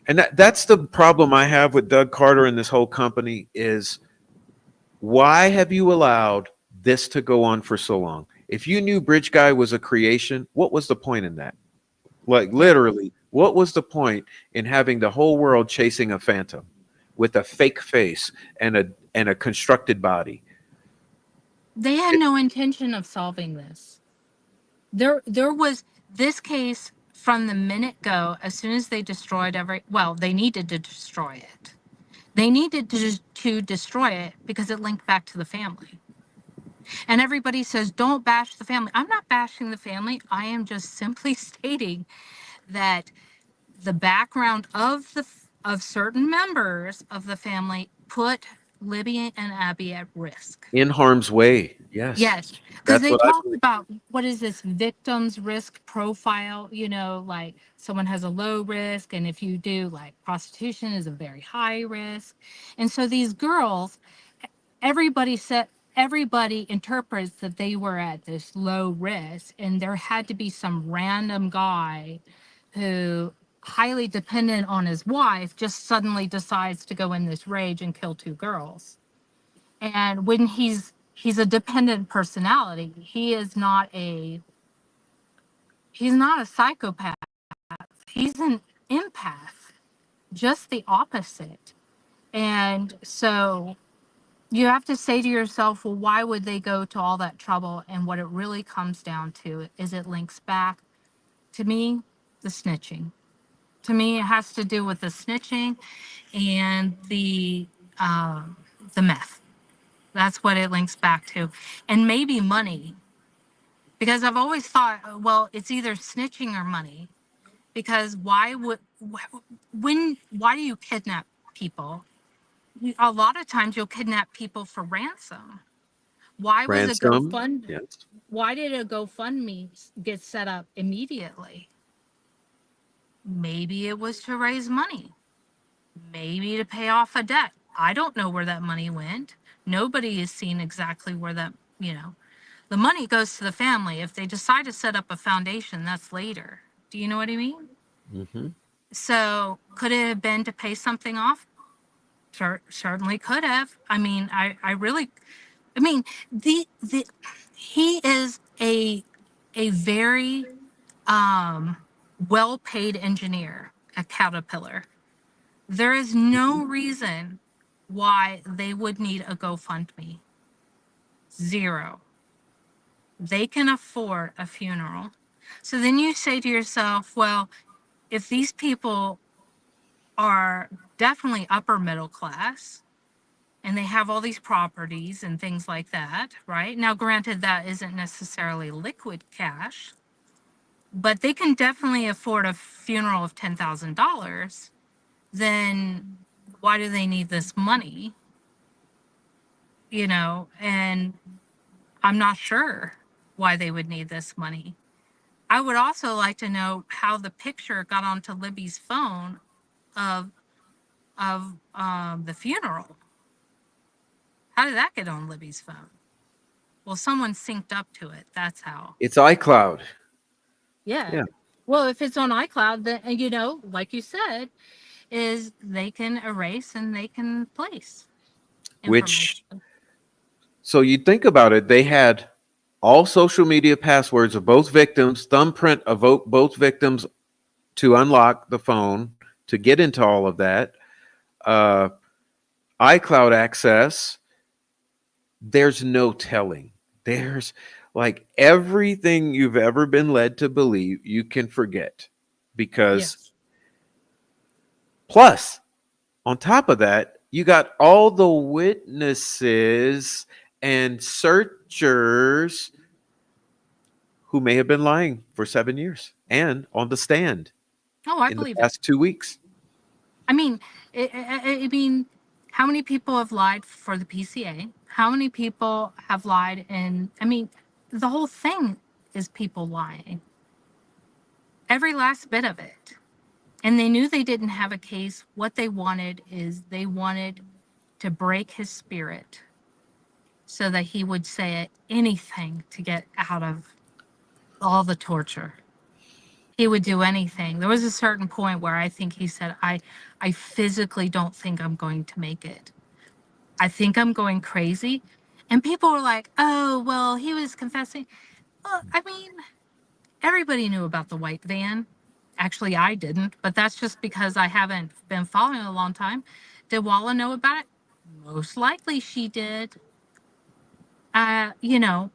And that's the problem I have with Doug Carter and this whole company is, why have you allowed this to go on for so long? If you knew Bridge Guy was a creation, what was the point in that? Like, literally, what was the point in having the whole world chasing a phantom with a fake face and a constructed body? They had no intention of solving this. There was this case from the minute go. As soon as they destroyed they needed to destroy it. They needed to destroy it because it linked back to the family. And everybody says, don't bash the family. I'm not bashing the family. I am just simply stating that the background of certain members of the family put Libby and Abby at risk. In harm's way. Yes. Yes, because they talked about what is this victim's risk profile, like someone has a low risk, and if you do like prostitution is a very high risk. And so these girls, everybody interprets that they were at this low risk, and there had to be some random guy who highly dependent on his wife just suddenly decides to go in this rage and kill two girls. And when he's a dependent personality, he's not a psychopath. He's an empath, just the opposite. And so you have to say to yourself, well, why would they go to all that trouble? And what it really comes down to is it links back to me, the snitching. To me, it has to do with the snitching and the meth. That's what it links back to, and maybe money, because I've always thought, well, it's either snitching or money. Because why do you kidnap people? A lot of times you'll kidnap people for ransom. Why was a Ransom. GoFund? Yes. Why did a GoFundMe get set up immediately? Maybe it was to raise money. Maybe to pay off a debt. I don't know where that money went. Nobody has seen exactly where that, the money goes to the family. If they decide to set up a foundation, that's later. Do you know what I mean? Mm-hmm. So could it have been to pay something off? Certainly could have. I mean, I really, I mean, he is a very well-paid engineer at Caterpillar. There is no reason why they would need a GoFundMe. Zero. They can afford a funeral. So then you say to yourself, well, if these people are definitely upper middle class and they have all these properties and things like that, right? Now, granted, that isn't necessarily liquid cash, but they can definitely afford a funeral of $10,000. Then why do they need this money? And I'm not sure why they would need this money. I would also like to know how the picture got onto Libby's phone of the funeral. How did that get on Libby's phone? Well, someone synced up to it. That's how. It's iCloud. Yeah. Yeah. Well, if it's on iCloud, then like you said, is they can erase and they can place Which, information. so you think about it, they had all social media passwords of both victims, thumbprint of both victims to unlock the phone, to get into all of that, iCloud access. There's no telling. There's like everything you've ever been led to believe, you can forget. Because Yes. plus, on top of that, you got all the witnesses and searchers who may have been lying for 7 years and on the stand Oh, I in the believe it. past 2 weeks. I mean, how many people have lied for the PCA? How many people have lied? And I mean, the whole thing is people lying. Every last bit of it. And they knew they didn't have a case. What they wanted is they wanted to break his spirit so that he would say anything to get out of all the torture. He would do anything. There was a certain point where I think he said, I physically don't think I'm going to make it. I think I'm going crazy. And people were like, oh, well, he was confessing. Well, I mean, everybody knew about the white van. Actually, I didn't, but that's just because I haven't been following it a long time. Did Walla know about it? Most likely she did. Uh, you know,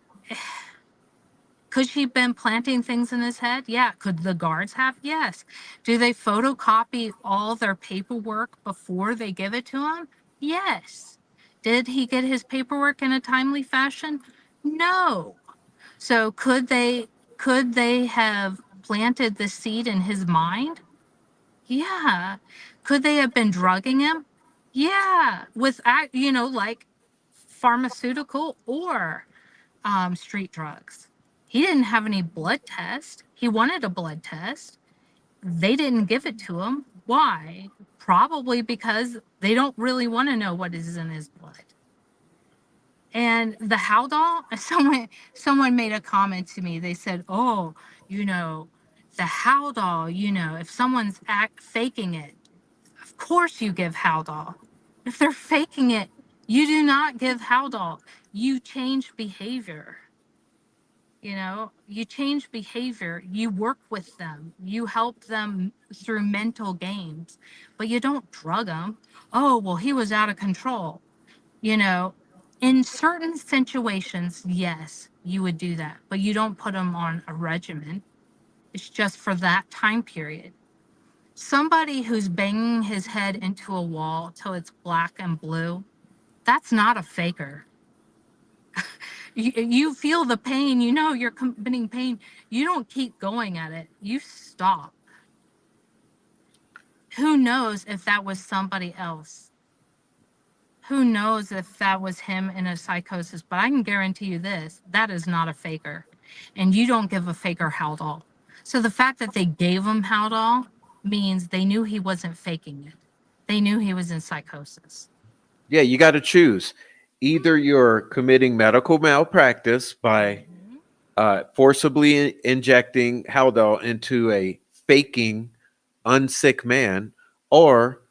Could she have been planting things in his head? Yeah. Could the guards have? Yes. Do they photocopy all their paperwork before they give it to him? Yes. Did he get his paperwork in a timely fashion? No. So could they have planted the seed in his mind? Yeah. Could they have been drugging him? Yeah. With like pharmaceutical or street drugs. He didn't have any blood test. He wanted a blood test. They didn't give it to him. Why? Probably because they don't really want to know what is in his blood. And the Haldol, someone made a comment to me. They said, "Oh, the Haldol, if someone's faking it, of course you give Haldol. If they're faking it, you do not give Haldol. You change behavior." You change behavior, you work with them, you help them through mental games, but you don't drug them. Oh, well, he was out of control. You know, in certain situations, yes, you would do that, but you don't put them on a regimen. It's just for that time period. Somebody who's banging his head into a wall till it's black and blue, that's not a faker. You feel the pain, you know you're committing pain. You don't keep going at it, you stop. Who knows if that was somebody else? Who knows if that was him in a psychosis? But I can guarantee you this, that is not a faker. And you don't give a faker Haldol. So the fact that they gave him Haldol means they knew he wasn't faking it. They knew he was in psychosis. Yeah, you got to choose. Either you're committing medical malpractice by forcibly injecting Haldol into a faking unsick man, or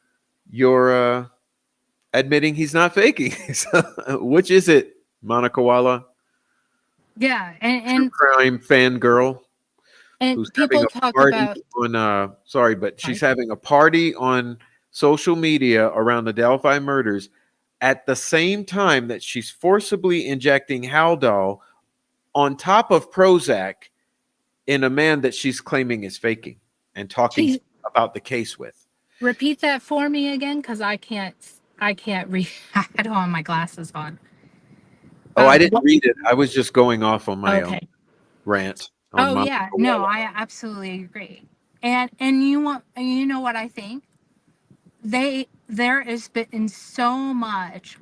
you're admitting he's not faking. So, which is it, Monica Walla? Yeah, True crime fangirl who's having people a talk party about on sorry, but she's having a party on social media around the Delphi murders at the same time that she's forcibly injecting Haldol on top of Prozac in a man that she's claiming is faking and talking about the case with. Repeat that for me again, because I can't read. I don't have my glasses on. Oh, I didn't read it. I was just going off on my Okay. rant. On Oh Monica yeah, Walla. no, I absolutely agree. And you know what I think? There has been so much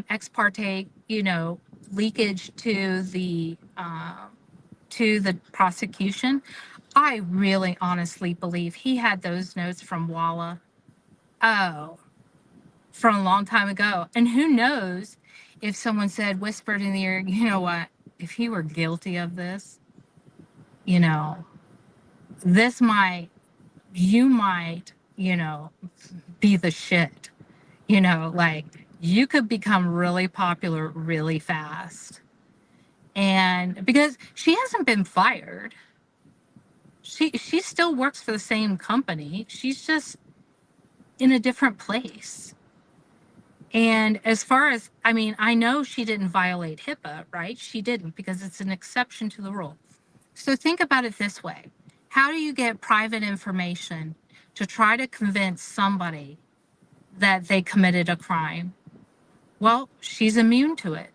ex parte, leakage to the prosecution. I really honestly believe he had those notes from Walla. Oh, from a long time ago. And who knows if someone said, whispered in the ear, you know what, if he were guilty of this, this might, you might, be the shit, like you could become really popular really fast. And because she hasn't been fired, she still works for the same company. She's just in a different place. And as far as, I mean, I know she didn't violate HIPAA, right? She didn't, because it's an exception to the rule. So think about it this way. How do you get private information to try to convince somebody that they committed a crime? Well, she's immune to it.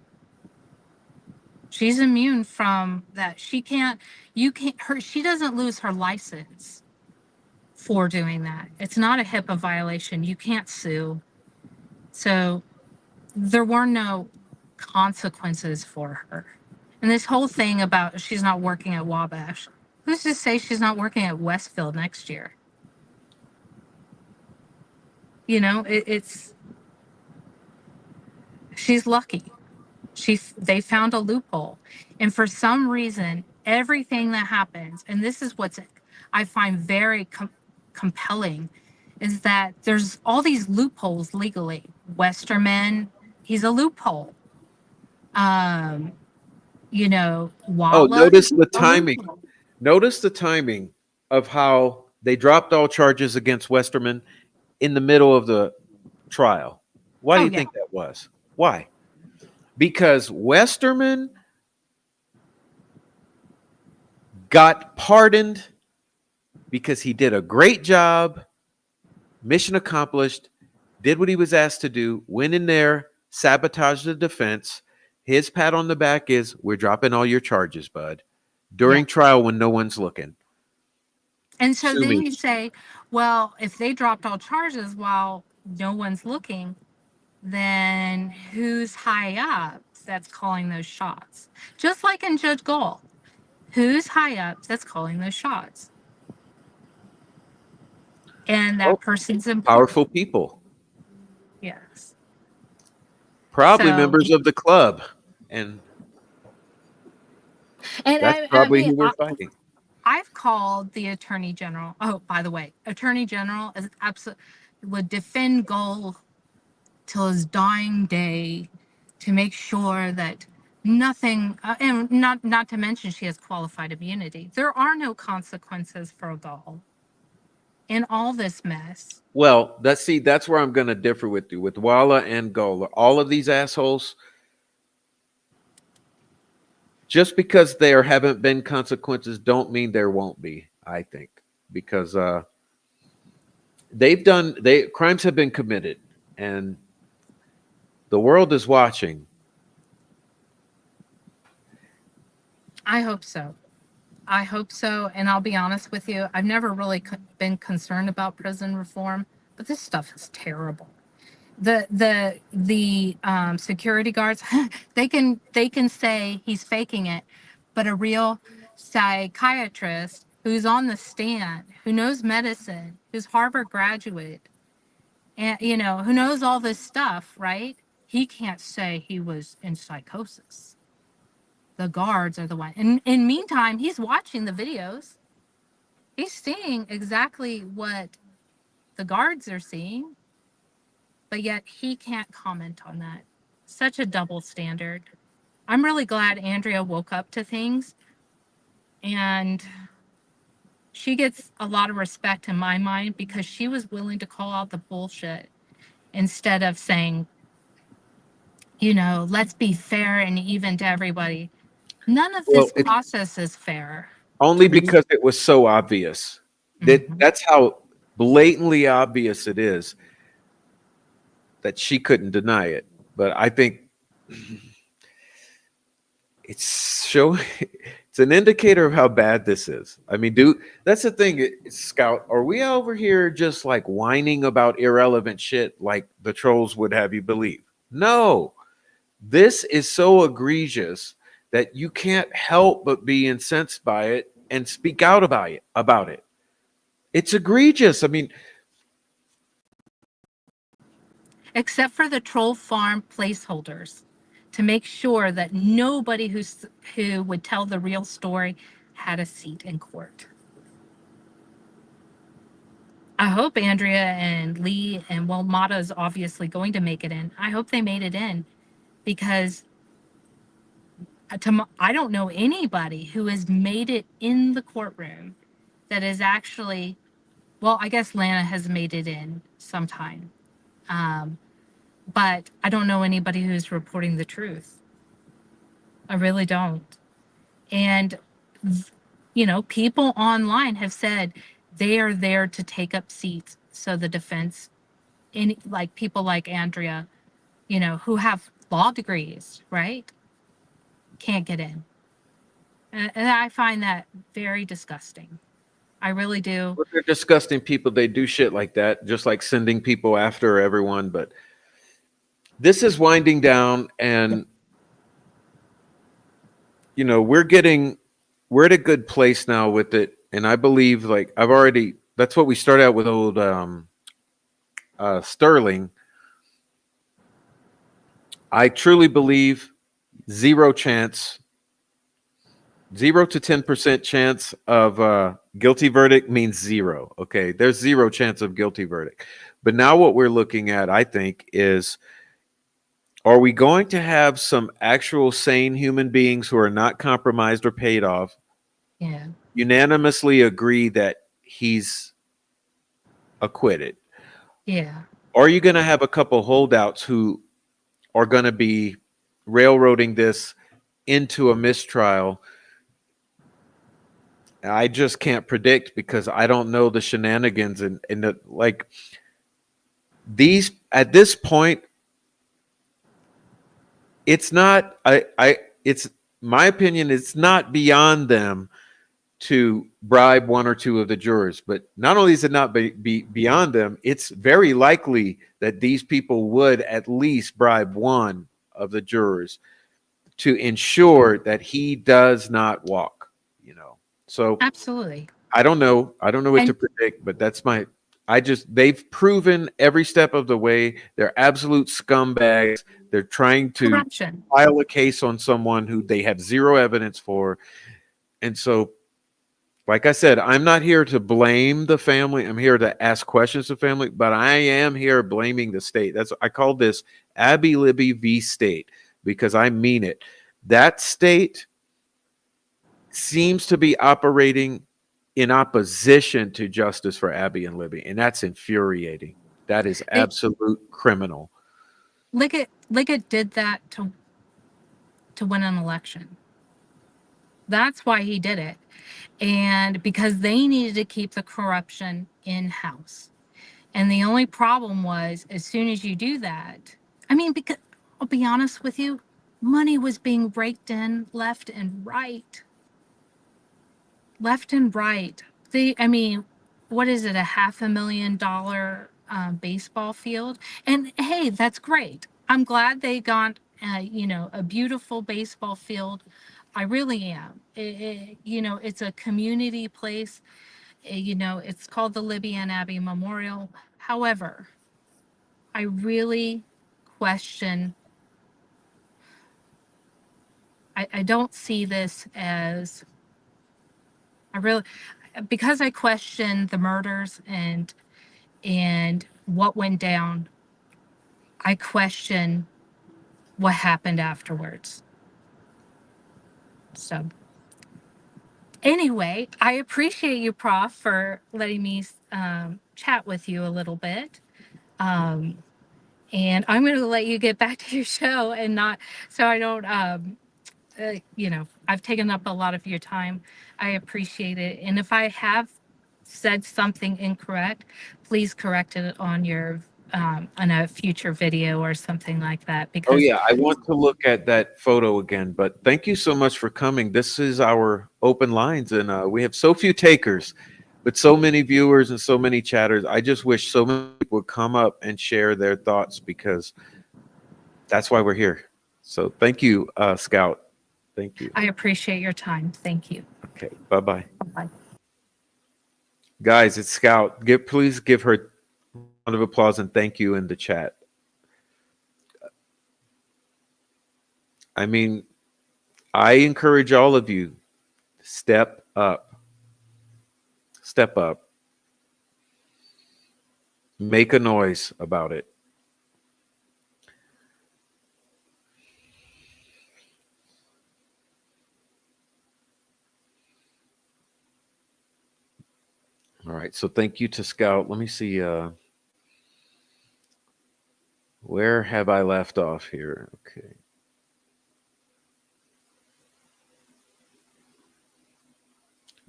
She's immune from that. She doesn't lose her license for doing that. It's not a HIPAA violation. You can't sue. So there were no consequences for her. And this whole thing about she's not working at Wabash, who's to say she's not working at Westfield next year? She's lucky. They found a loophole. And for some reason, everything that happens, and this is what I find very compelling, is that there's all these loopholes legally. Westerman, he's a loophole. Walla. Oh, notice the timing. Notice the timing of how they dropped all charges against Westerman in the middle of the trial. Why do you think that was? Why? Because Westerman got pardoned because he did a great job, mission accomplished, did what he was asked to do, went in there, sabotaged the defense. His pat on the back is, we're dropping all your charges, bud, during trial when no one's looking. And so then you say, well, if they dropped all charges while no one's looking, then who's high up that's calling those shots? Just like in Judge Gold, who's high up that's calling those shots? And that person's important. Powerful people. Yes. Probably members of the club. And that's probably who we're fighting. I've called the Attorney General. Oh, by the way, Attorney General is would defend Gold till his dying day to make sure that nothing, and not to mention she has qualified immunity. There are no consequences for Gold in all this mess. Well, that's where I'm going to differ with you, with Walla and Gola. All of these assholes, just because there haven't been consequences don't mean there won't be, I think. Because crimes have been committed, and the world is watching. I hope so. I hope so. And I'll be honest with you, I've never really been concerned about prison reform, but this stuff is terrible. The security guards, they can say he's faking it, but a real psychiatrist who's on the stand, who knows medicine, who's Harvard graduate, and who knows all this stuff, right? He can't say he was in psychosis. The guards are the one. And in meantime, he's watching the videos. He's seeing exactly what the guards are seeing, but yet he can't comment on that. Such a double standard. I'm really glad Andrea woke up to things, and she gets a lot of respect in my mind because she was willing to call out the bullshit instead of saying, let's be fair and even to everybody. None of Well, this process is fair. only because it was so obvious. That's how blatantly obvious it is that she couldn't deny it. But I think it's an indicator of how bad this is. I mean, that's the thing, Scout. Are we over here just like whining about irrelevant shit like the trolls would have you believe? No, this is so egregious that you can't help but be incensed by it and speak out about it. It's egregious. I mean, except for the troll farm placeholders, to make sure that nobody who would tell the real story had a seat in court. I hope Andrea and Lee and Mata is obviously going to make it in. I hope they made it in, because I don't know anybody who has made it in the courtroom that is actually, well, I guess Lana has made it in sometime. But I don't know anybody who's reporting the truth. I really don't. And, people online have said they are there to take up seats so the defense, like people like Andrea, who have law degrees, right, can't get in. And I find that very disgusting. I really do. But they're disgusting people. They do shit like that, just like sending people after everyone. But this is winding down, and we're at a good place now with it. And I believe, like, that's what we started out with old Sterling. I truly believe 0 to 10% chance of guilty verdict means 0. Okay, there's 0 chance of guilty verdict. But now what we're looking at, I think, is, are we going to have some actual sane human beings who are not compromised or paid off unanimously agree that he's acquitted? Yeah. Or are you going to have a couple holdouts who are going to be railroading this into a mistrial? I just can't predict, because I don't know the shenanigans and these at this point. It's not. It's my opinion. It's not beyond them to bribe 1 or 2 of the jurors. But not only is it not be beyond them, it's very likely that these people would at least bribe 1 of the jurors to ensure that he does not walk. So absolutely. I don't know what to predict, but they've proven every step of the way they're absolute scumbags. They're trying to corruption. File a case on someone who they have 0 evidence for. And so, like I said, I'm not here to blame the family. I'm here to ask questions of family, but I am here blaming the state. I call this Abby Libby v. State, because I mean it. That state seems to be operating in opposition to justice for Abby and Libby, and that's infuriating. That is absolute criminal. Liggett did that to win an election. That's why he did it. And because they needed to keep the corruption in-house. And the only problem was, as soon as you do that, I mean, because I'll be honest with you, money was being raked in left and right. Left and right. I mean, what is it, a $500,000 baseball field? And hey, that's great. I'm glad they got, a beautiful baseball field. I really am. It's a community place. It's called the Libby and Abbey Memorial. However, I really question, I don't see this as, I really, because I question the murders and what went down, I question what happened afterwards. So anyway, I appreciate you, Prof, for letting me chat with you a little bit. And I'm going to let you get back to your show and not, so I don't, I've taken up a lot of your time. I appreciate it. And if I have said something incorrect, please correct it on on a future video or something like that. Oh Because yeah, I want to look at that photo again, but thank you so much for coming. This is our open lines, and we have so few takers, but so many viewers and so many chatters. I just wish so many people would come up and share their thoughts, because that's why we're here. So thank you, Scout. Thank you. I appreciate your time. Thank you. Okay, bye-bye. Bye. Guys, it's Scout. Please give her a round of applause and thank you in the chat. I mean, I encourage all of you, step up. Step up. Make a noise about it. All right, so thank you to Scout. Let me see. Where have I left off here? Okay.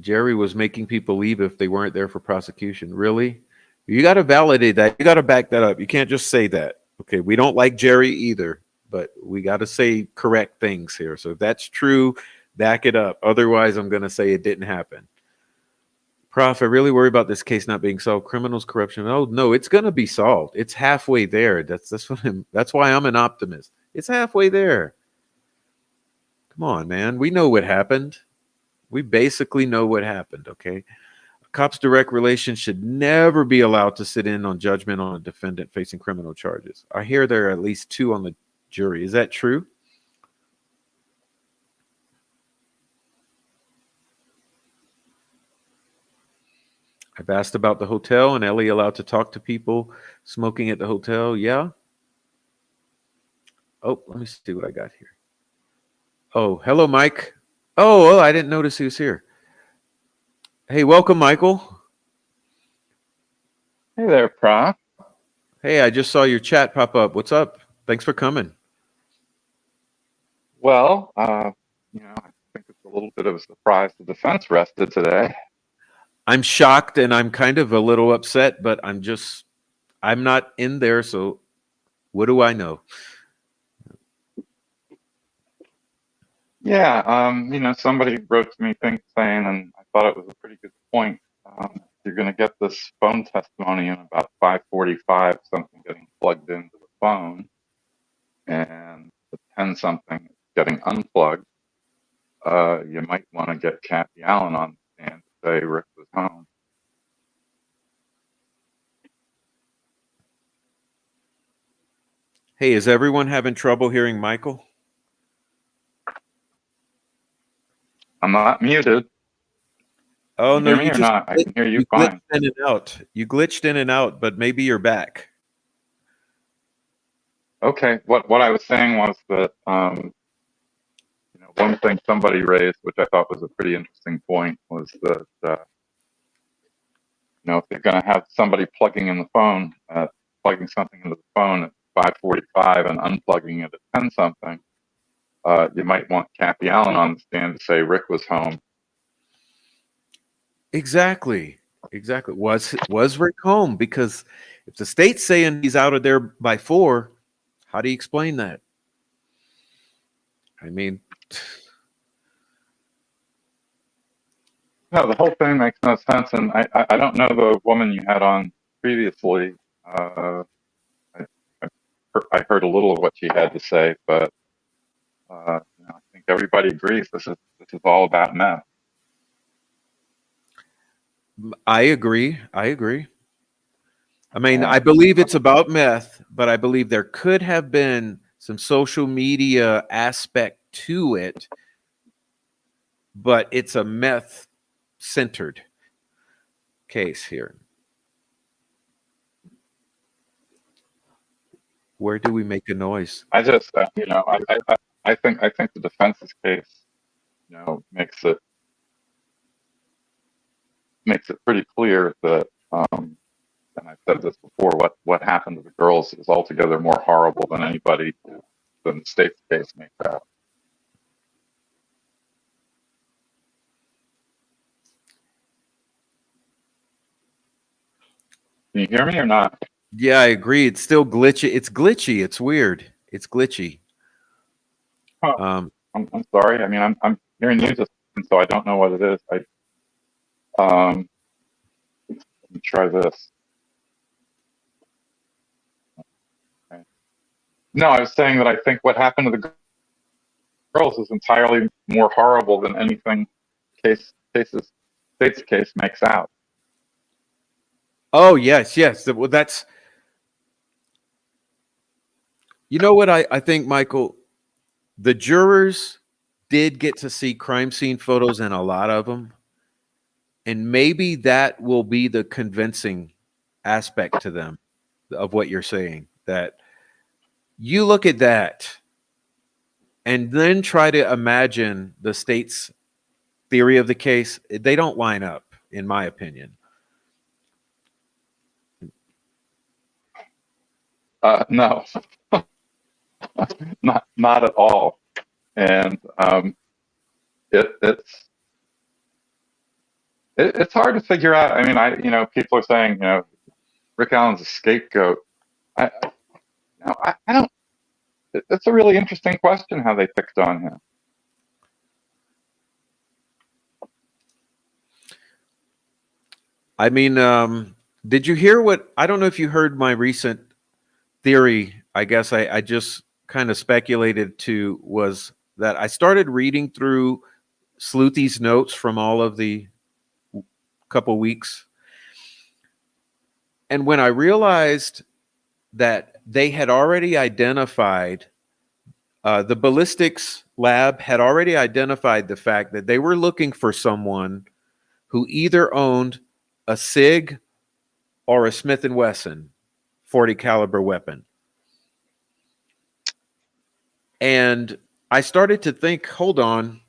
Jerry was making people leave if they weren't there for prosecution. Really? You got to validate that. You got to back that up. You can't just say that. Okay, we don't like Jerry either, but we got to say correct things here. So if that's true, back it up. Otherwise, I'm going to say it didn't happen. Prof, I really worry about this case not being solved. Criminals, corruption. Oh no, it's going to be solved. It's halfway there. That's why I'm an optimist. It's halfway there. Come on, man. We know what happened. We basically know what happened. Okay. A cop's direct relation should never be allowed to sit in on judgment on a defendant facing criminal charges. I hear there are at least 2 on the jury. Is that true? I've asked about the hotel, and Ellie allowed to talk to people smoking at the hotel. Yeah. Oh, let me see what I got here. Oh, hello, Mike. Oh, I didn't notice he was here. Hey, welcome, Michael. Hey there, Prof. Hey, I just saw your chat pop up. What's up? Thanks for coming. Well, I think it's a little bit of a surprise the defense rested today. I'm shocked and I'm kind of a little upset, but I'm not in there, so what do I know? Yeah, somebody wrote to me saying, and I thought it was a pretty good point. You're going to get this phone testimony in about 5:45, something getting plugged into the phone, and at 10 something getting unplugged. You might want to get Kathy Allen on the stand to say Rick was home. Hey, is everyone having trouble hearing Michael? I'm not muted. Oh, Can no, you hear you me or just not? I can hear you glitched fine. in and out. You glitched in and out, but maybe you're back. Okay, what I was saying was that one thing somebody raised, which I thought was a pretty interesting point, was that if they're going to have somebody plugging something into the phone at 5:45 and unplugging it at 10 something, you might want Kathy Allen on the stand to say Rick was home. Exactly. exactly. Was Rick home? Because if the state's saying he's out of there by 4, how do you explain that? I mean, No, the whole thing makes no sense, and I don't know the woman you had on previously. I heard a little of what she had to say, but I think everybody agrees this is all about meth. I agree. I agree. I mean, Yeah. I believe it's about meth, but I believe there could have been some social media aspect to it, but it's a meth centered case here. Where do we make a noise? I just, I think the defense's case, makes it pretty clear that, and I've said this before, what happened to the girls is altogether more horrible than the state's case makes out. Can you hear me or not? Yeah, I agree. It's still glitchy. It's glitchy. It's weird. It's glitchy. Huh. I'm sorry. I mean, I'm hearing you just, so I don't know what it is. Let me try this. Okay. No, I was saying that I think what happened to the girls is entirely more horrible than anything state's case makes out. Oh, yes, yes. Well, that's, you know what I think, Michael? The jurors did get to see crime scene photos and a lot of them. And maybe that will be the convincing aspect to them of what you're saying. That you look at that and then try to imagine the state's theory of the case. They don't line up, in my opinion. No, not at all. And it's hard to figure out. I mean, people are saying, Rick Allen's a scapegoat. I don't. It's a really interesting question how they picked on him. I mean, did you hear what? I don't know if you heard my recent theory. I guess I just kind of speculated to was that I started reading through Sleuthy's notes from all of the couple weeks. And when I realized that they had already identified, the ballistics lab had already identified the fact that they were looking for someone who either owned a SIG or a Smith & Wesson 40 caliber weapon. And I started to think, hold on,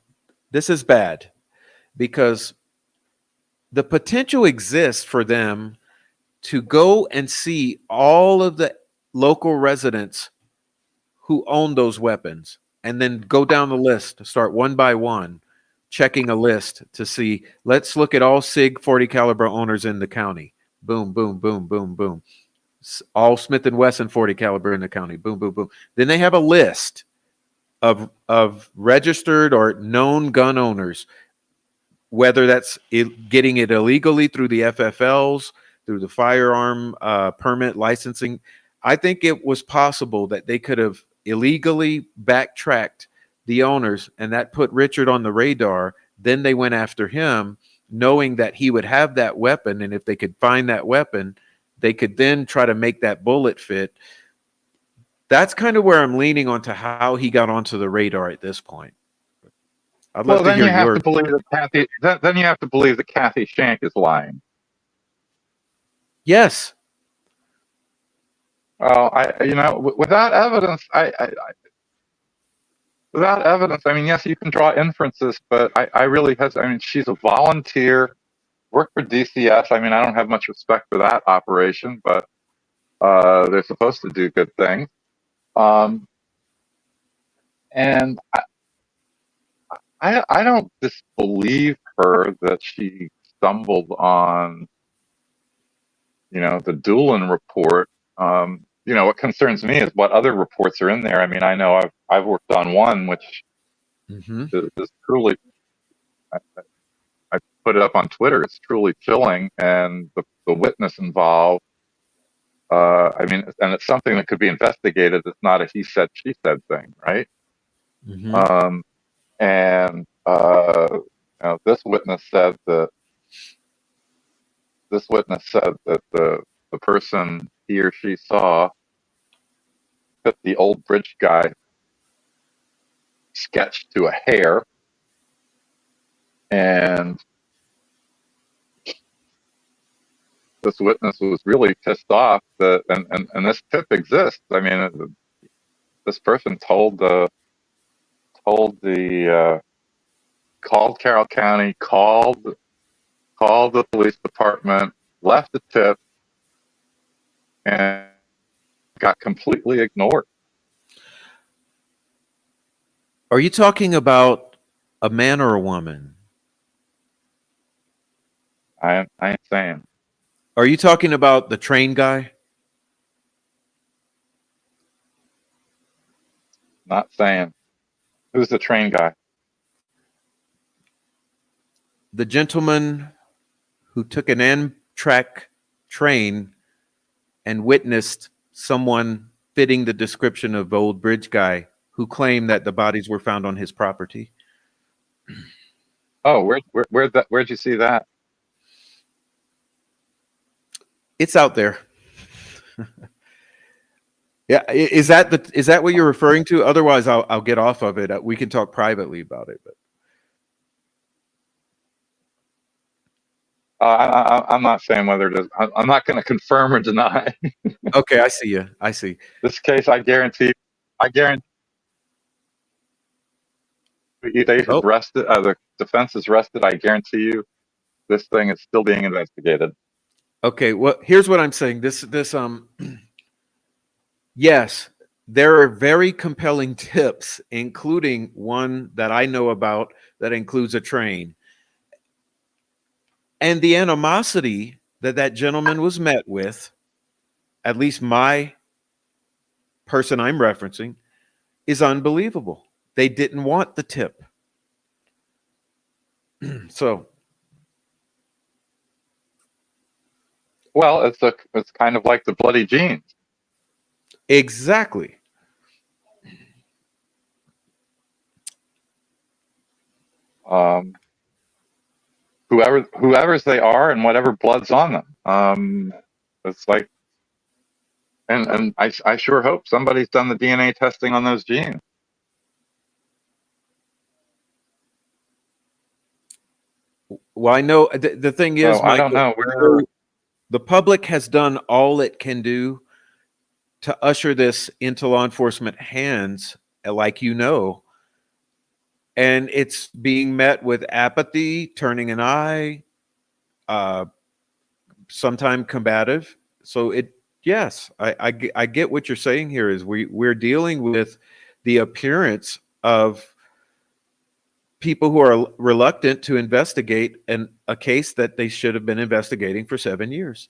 this is bad, because the potential exists for them to go and see all of the local residents who own those weapons and then go down the list, start one by one, checking a list to see, let's look at all SIG 40 caliber owners in the county. Boom, boom, boom, boom, boom. All Smith & Wesson 40 caliber in the county. Boom, boom, boom. Then they have a list of registered or known gun owners, whether that's getting it illegally through the FFLs, through the firearm permit licensing. I think it was possible that they could have illegally backtracked the owners, and that put Richard on the radar. Then they went after him, knowing that he would have that weapon, and if they could find that weapon, they could then try to make that bullet fit. That's kind of where I'm leaning onto how he got onto the radar at this point. I'd love to hear Have to believe that Kathy. Then you have to believe that Kathy Shank is lying. Yes. Well, without evidence, without evidence, I mean, yes, you can draw inferences, but I really I mean, she's a volunteer, worked for DCS. I mean, I don't have much respect for that operation, but they're supposed to do good things. And I don't disbelieve her that she stumbled on the Doolin report. What concerns me is what other reports are in there. I mean, I know I've worked on one which Mm-hmm. is truly. I put it up on Twitter. It's truly chilling, and the witness involved. I mean, and it's something that could be investigated. It's not a he said, she said thing, right? Mm-hmm. And this witness said that the person he or she saw fit the old bridge guy sketch to a hair, and this witness was really pissed off that, and this tip exists. I mean, this person told the called Carroll County, called the police department, left a tip, and got completely ignored. Are you talking about a man or a woman? I ain't saying. Are you talking about the train guy? Not saying. Who's the train guy? The gentleman who took an Amtrak train and witnessed someone fitting the description of old bridge guy who claimed that the bodies were found on his property. Oh, where'd you see that? It's out there. Yeah, is that what you're referring to? Otherwise, I'll get off of it. We can talk privately about it. But I'm not saying whether it is. I'm not going to confirm or deny. okay, I see you. I see. This case, I guarantee they've arrested. The defense is arrested. I guarantee you, this thing is still being investigated. Okay, well, here's what I'm saying. Yes, there are very compelling tips, including one that I know about that includes a train. And the animosity that gentleman was met with, at least my person I'm referencing, is unbelievable. They didn't want the tip. So, well, it's kind of like the bloody jeans. exactly. Whoever's they are and whatever blood's on them. It's like, and I sure hope somebody's done the DNA testing on those jeans. Well, I know the thing is, So I don't know. The public has done all it can do to usher this into law enforcement hands, like and it's being met with apathy, turning an eye, sometimes combative. So yes, I get what you're saying here. Is we're dealing with the appearance of people who are reluctant to investigate a case that they should have been investigating for 7 years.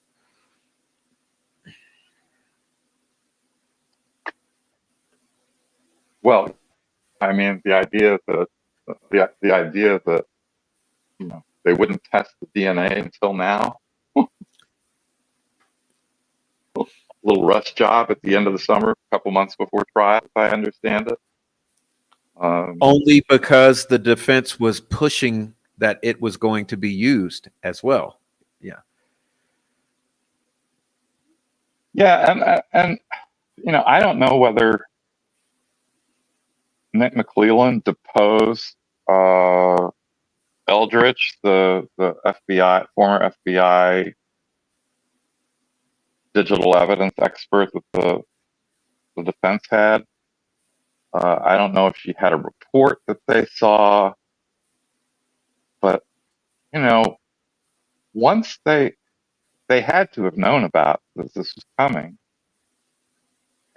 Well, I mean, the idea that they wouldn't test the DNA until now. Little rush job at the end of the summer, a couple months before trial, if I understand it. Only because the defense was pushing that it was going to be used as well. Yeah. Yeah, and I don't know whether Nick McClelland deposed Eldridge, the FBI former FBI digital evidence expert that the defense had. I don't know if she had a report that they saw, but once they had to have known about this was coming,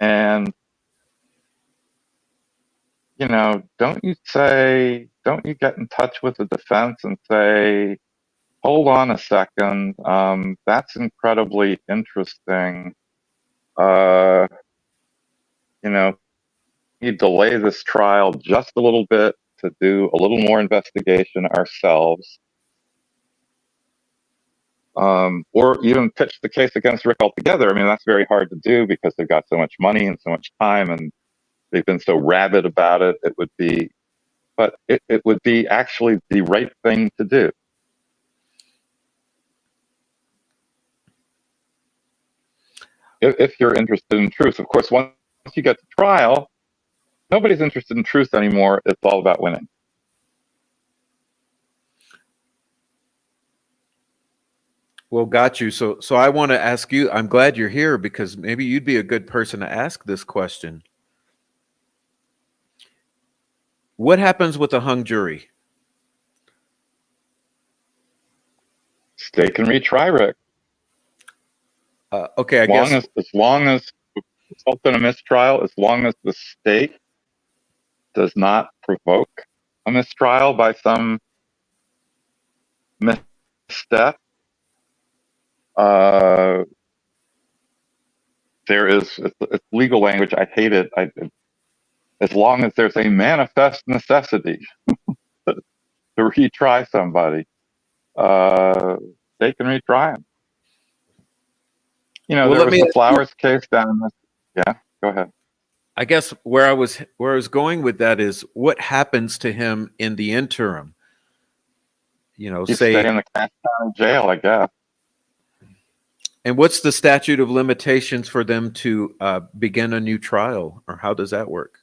and don't you get in touch with the defense and say, hold on a second. That's incredibly interesting. You know, you delay this trial just a little bit to do a little more investigation ourselves, or even pitch the case against Rick altogether. I mean, that's very hard to do because they've got so much money and so much time, and they've been so rabid about it. It would be, but it would be actually the right thing to do. If you're interested in truth. Of course, once you get to trial, nobody's interested in truth anymore. It's all about winning. Well, got you. So I want to ask you, I'm glad you're here because maybe you'd be a good person to ask this question. What happens with a hung jury? They can retry, Rick. Okay, I guess. As long as result in a mistrial, as long as the state does not provoke a mistrial by some misstep, there is, it's legal language. I hate it. As long as there's a manifest necessity to retry somebody, they can retry him. You know, Well, there was the Flowers case down in this. Yeah, go ahead. I guess where I was going with that is what happens to him in the interim. You know, You say stay in the Cass County jail, I guess. And what's the statute of limitations for them to begin a new trial, or how does that work?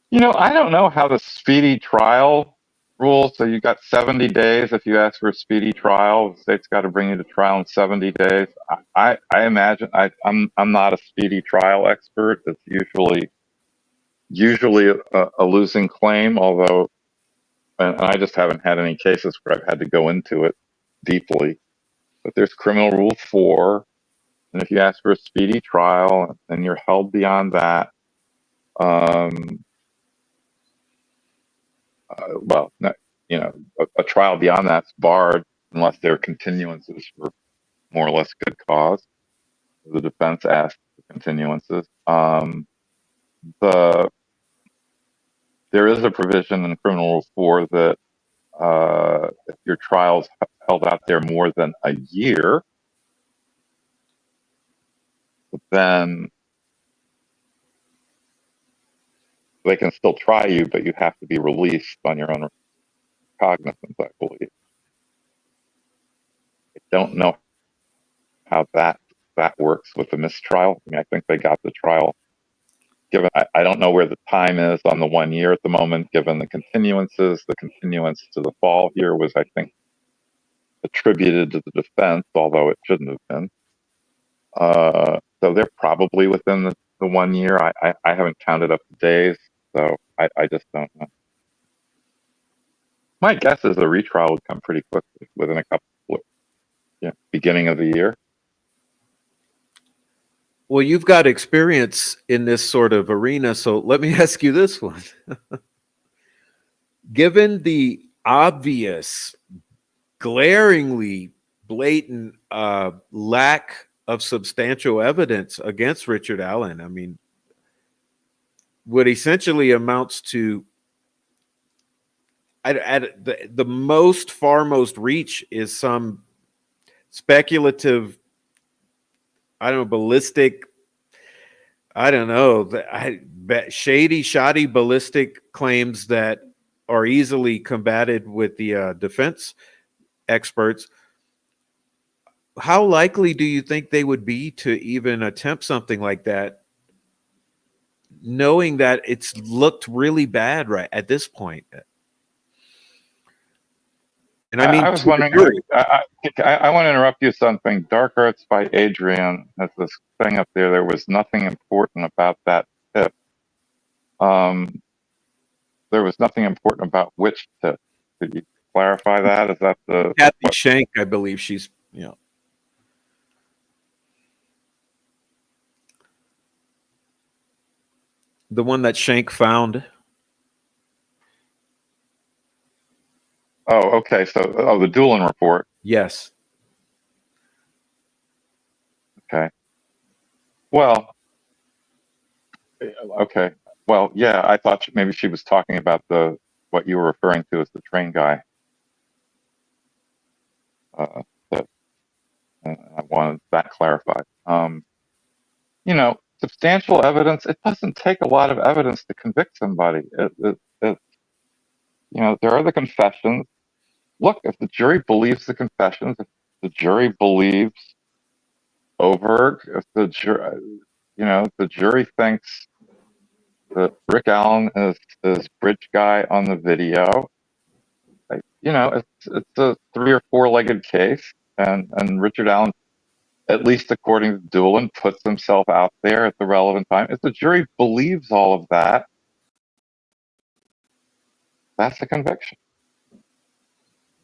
You know, I don't know how the speedy trial rules. So you got 70 days if you ask for a speedy trial. The state's got to bring you to trial in 70 days. I imagine I'm not a speedy trial expert. It's usually a losing claim, although, and I just haven't had any cases where I've had to go into it deeply. But there's criminal rule 4, and if you ask for a speedy trial and you're held beyond that, well, you know, a trial beyond that's barred unless there are continuances for more or less good cause. The defense asked for continuances. There is a provision in Criminal Rule 4 that if your trial's held out there more than a year, then they can still try you, but you have to be released on your own cognizance, I believe. I don't know how that works with the mistrial. I mean, I think they got the trial given. I don't know where the time is on the 1 year at the moment, given the continuances. The continuance to the fall here was, I think, attributed to the defense, although it shouldn't have been. So they're probably within the 1 year. I haven't counted up the days, so I just don't know. My guess is the retrial would come pretty quickly, within a couple of, beginning of the year. Well, you've got experience in this sort of arena, so let me ask you this one. Given the obvious, glaringly blatant lack of substantial evidence against Richard Allen, I mean, what essentially amounts to at the far most reach is some speculative, I don't know, ballistic, I don't know, shady, shoddy ballistic claims that are easily combated with the defense experts. How likely do you think they would be to even attempt something like that, knowing that it's looked really bad right at this point? And I mean, I was wondering, I want to interrupt you something. Dark Arts by Adrian has this thing up there. There was nothing important about that tip. There was nothing important about which tip. Could you clarify that? Is that the Kathy Shank? I believe she's, the one that Shank found. Oh, okay. So, the Doolin report. Yes. Okay. Well, okay. Well, yeah, I thought maybe she was talking about what you were referring to as the train guy. That I wanted that clarified. Substantial evidence. It doesn't take a lot of evidence to convict somebody. There are the confessions. Look, if the jury believes the confessions, if the jury believes Oberg, if the jury thinks that Rick Allen is bridge guy on the video, it's a 3 or 4-legged case, and Richard Allen, at least according to Doolin, puts himself out there at the relevant time. If the jury believes all of that, that's a conviction.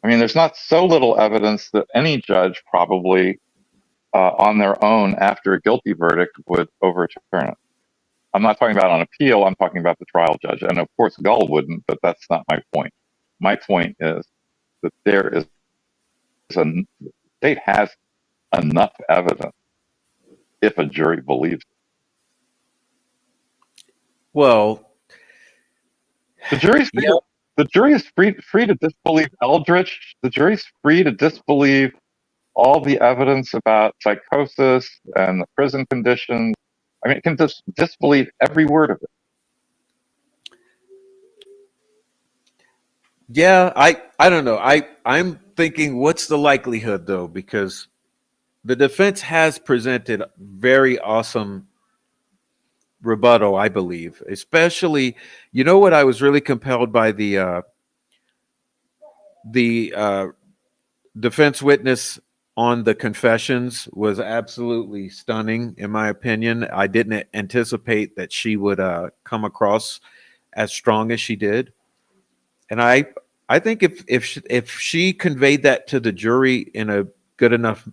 I mean, there's not so little evidence that any judge probably on their own after a guilty verdict would overturn it. I'm not talking about on appeal, I'm talking about the trial judge. And of course, Gull wouldn't, but that's not my point. My point is that the state has enough evidence if a jury believes it. Well, The jury's free, yeah. the jury is free to disbelieve Eldritch. The jury's free to disbelieve all the evidence about psychosis and the prison conditions. I mean, it can just disbelieve every word of it. Yeah, I don't know. I'm thinking, what's the likelihood though? Because the defense has presented very awesome rebuttal, I believe. Especially, you know what I was really compelled by the defense witness on the confessions was absolutely stunning, in my opinion. I didn't anticipate that she would come across as strong as she did, and I think if she conveyed that to the jury in a good enough,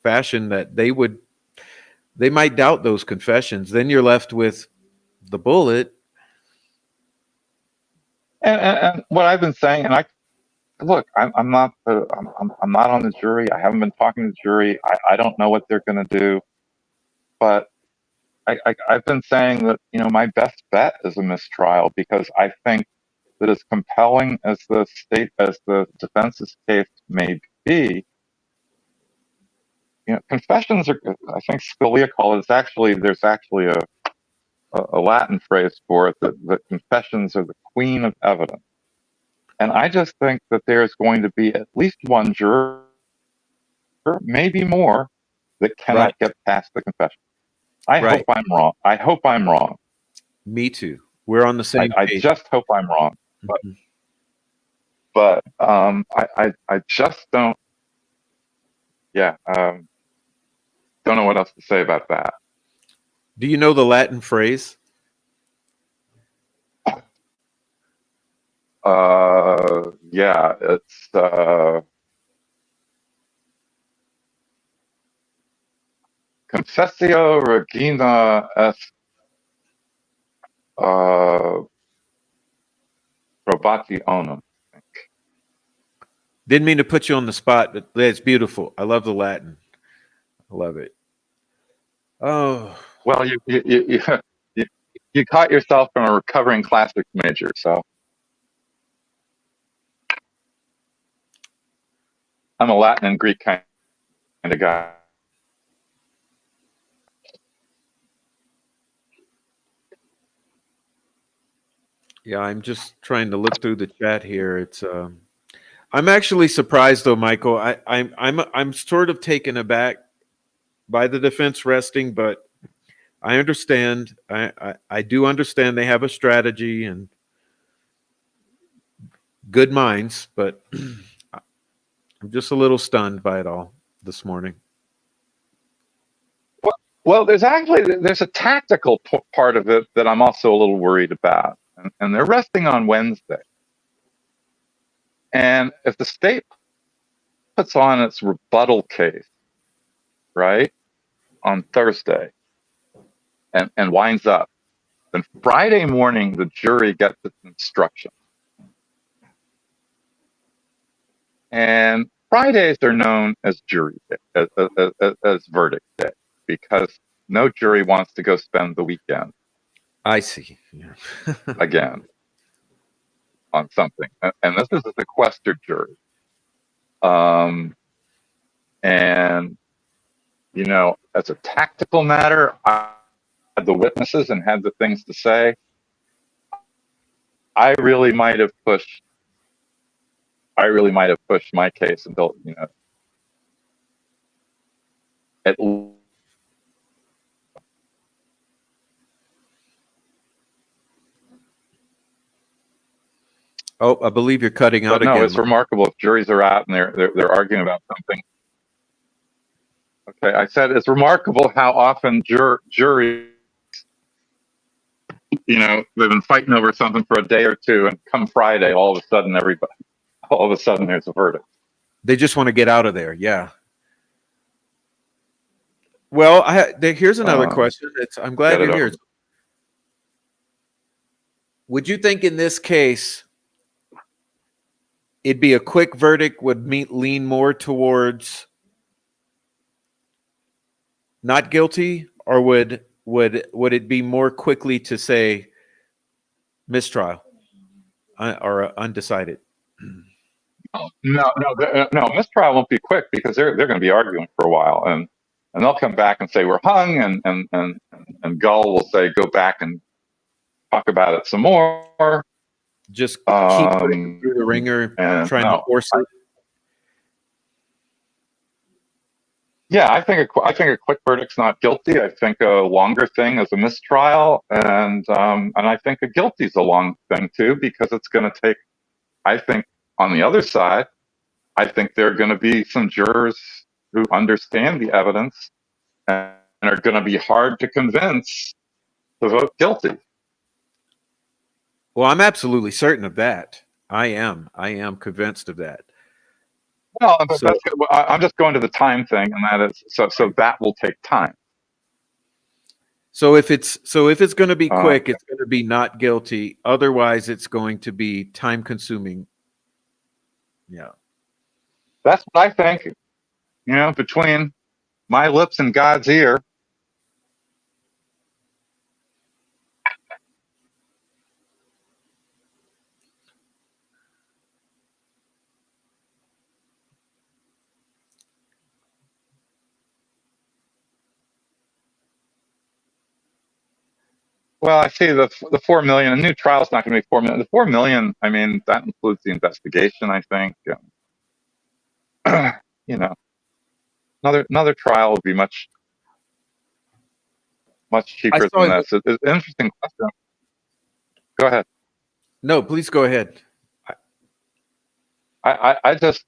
fashion, that they might doubt those confessions. Then you're left with the bullet. And what I've been saying, and look, I'm not I'm not on the jury. I haven't been talking to the jury. I don't know what they're going to do, but I've been saying that my best bet is a mistrial, because I think that as compelling as the defense's case may be, confessions are. I think Scalia called it. There's actually a Latin phrase for it, that confessions are the queen of evidence. And I just think that there's going to be at least one juror, maybe more, that cannot Right. get past the confession. I Right. hope I'm wrong. I hope I'm wrong. Me too. We're on the same I page. just hope I'm wrong. But Mhm. I just don't. Yeah. Don't know what else to say about that. Do you know the Latin phrase? Yeah. It's confessio regina est probationem. Didn't mean to put you on the spot, but it's beautiful. I love the Latin. I love it. Oh, Well, you caught yourself from a recovering classics major, so I'm a Latin and Greek kind of guy. yeah. I'm just trying to look through the chat here. I'm actually surprised though, Michael. I'm sort of taken aback by the defense resting, but I understand. I do understand they have a strategy and good minds, but I'm just a little stunned by it all this morning. Well, there's a tactical part of it that I'm also a little worried about, and they're resting on Wednesday. And if the state puts on its rebuttal case, right, on Thursday, and winds up, then Friday morning the jury gets its instruction. And Fridays are known as jury day, as verdict day, because no jury wants to go spend the weekend I see. Yeah. again on something. And this is a sequestered jury. And, you know, as a tactical matter, I had the witnesses and had the things to say. I really might have pushed my case until, you know, at Oh, I believe you're cutting out but no, again. it's remarkable if juries are out and they're arguing about something. Okay, I said it's remarkable how often juries, you know, they've been fighting over something for a day or two, and come Friday, all of a sudden, there's a verdict. They just want to get out of there. Yeah. Well, here's another question. I'm glad Get it you're here. over. Would you think in this case it'd be a quick verdict? Would lean more towards not guilty, or would it be more quickly to say mistrial or undecided? No, mistrial won't be quick because they're going to be arguing for a while, and they'll come back and say we're hung, and Gull will say go back and talk about it some more. Just keep putting through the ringer, trying to force it. Yeah, I think a quick verdict's not guilty. I think a longer thing is a mistrial, and I think a guilty's a long thing too, because it's going to take. I think on the other side, I think there are going to be some jurors who understand the evidence and are going to be hard to convince to vote guilty. Well, I'm absolutely certain of that. I am convinced of that. Well, but I'm just going to the time thing, and that is so that will take time. So if it's going to be quick, it's going to be not guilty. Otherwise, it's going to be time consuming. Yeah, that's what I think. You know, between my lips and God's ear. Well, I see the 4 million. A new trial is not going to be 4 million. The 4 million, I mean, that includes the investigation. I think, you know, another trial would be much cheaper than this. It's an interesting question. Go ahead. No, please go ahead. I just,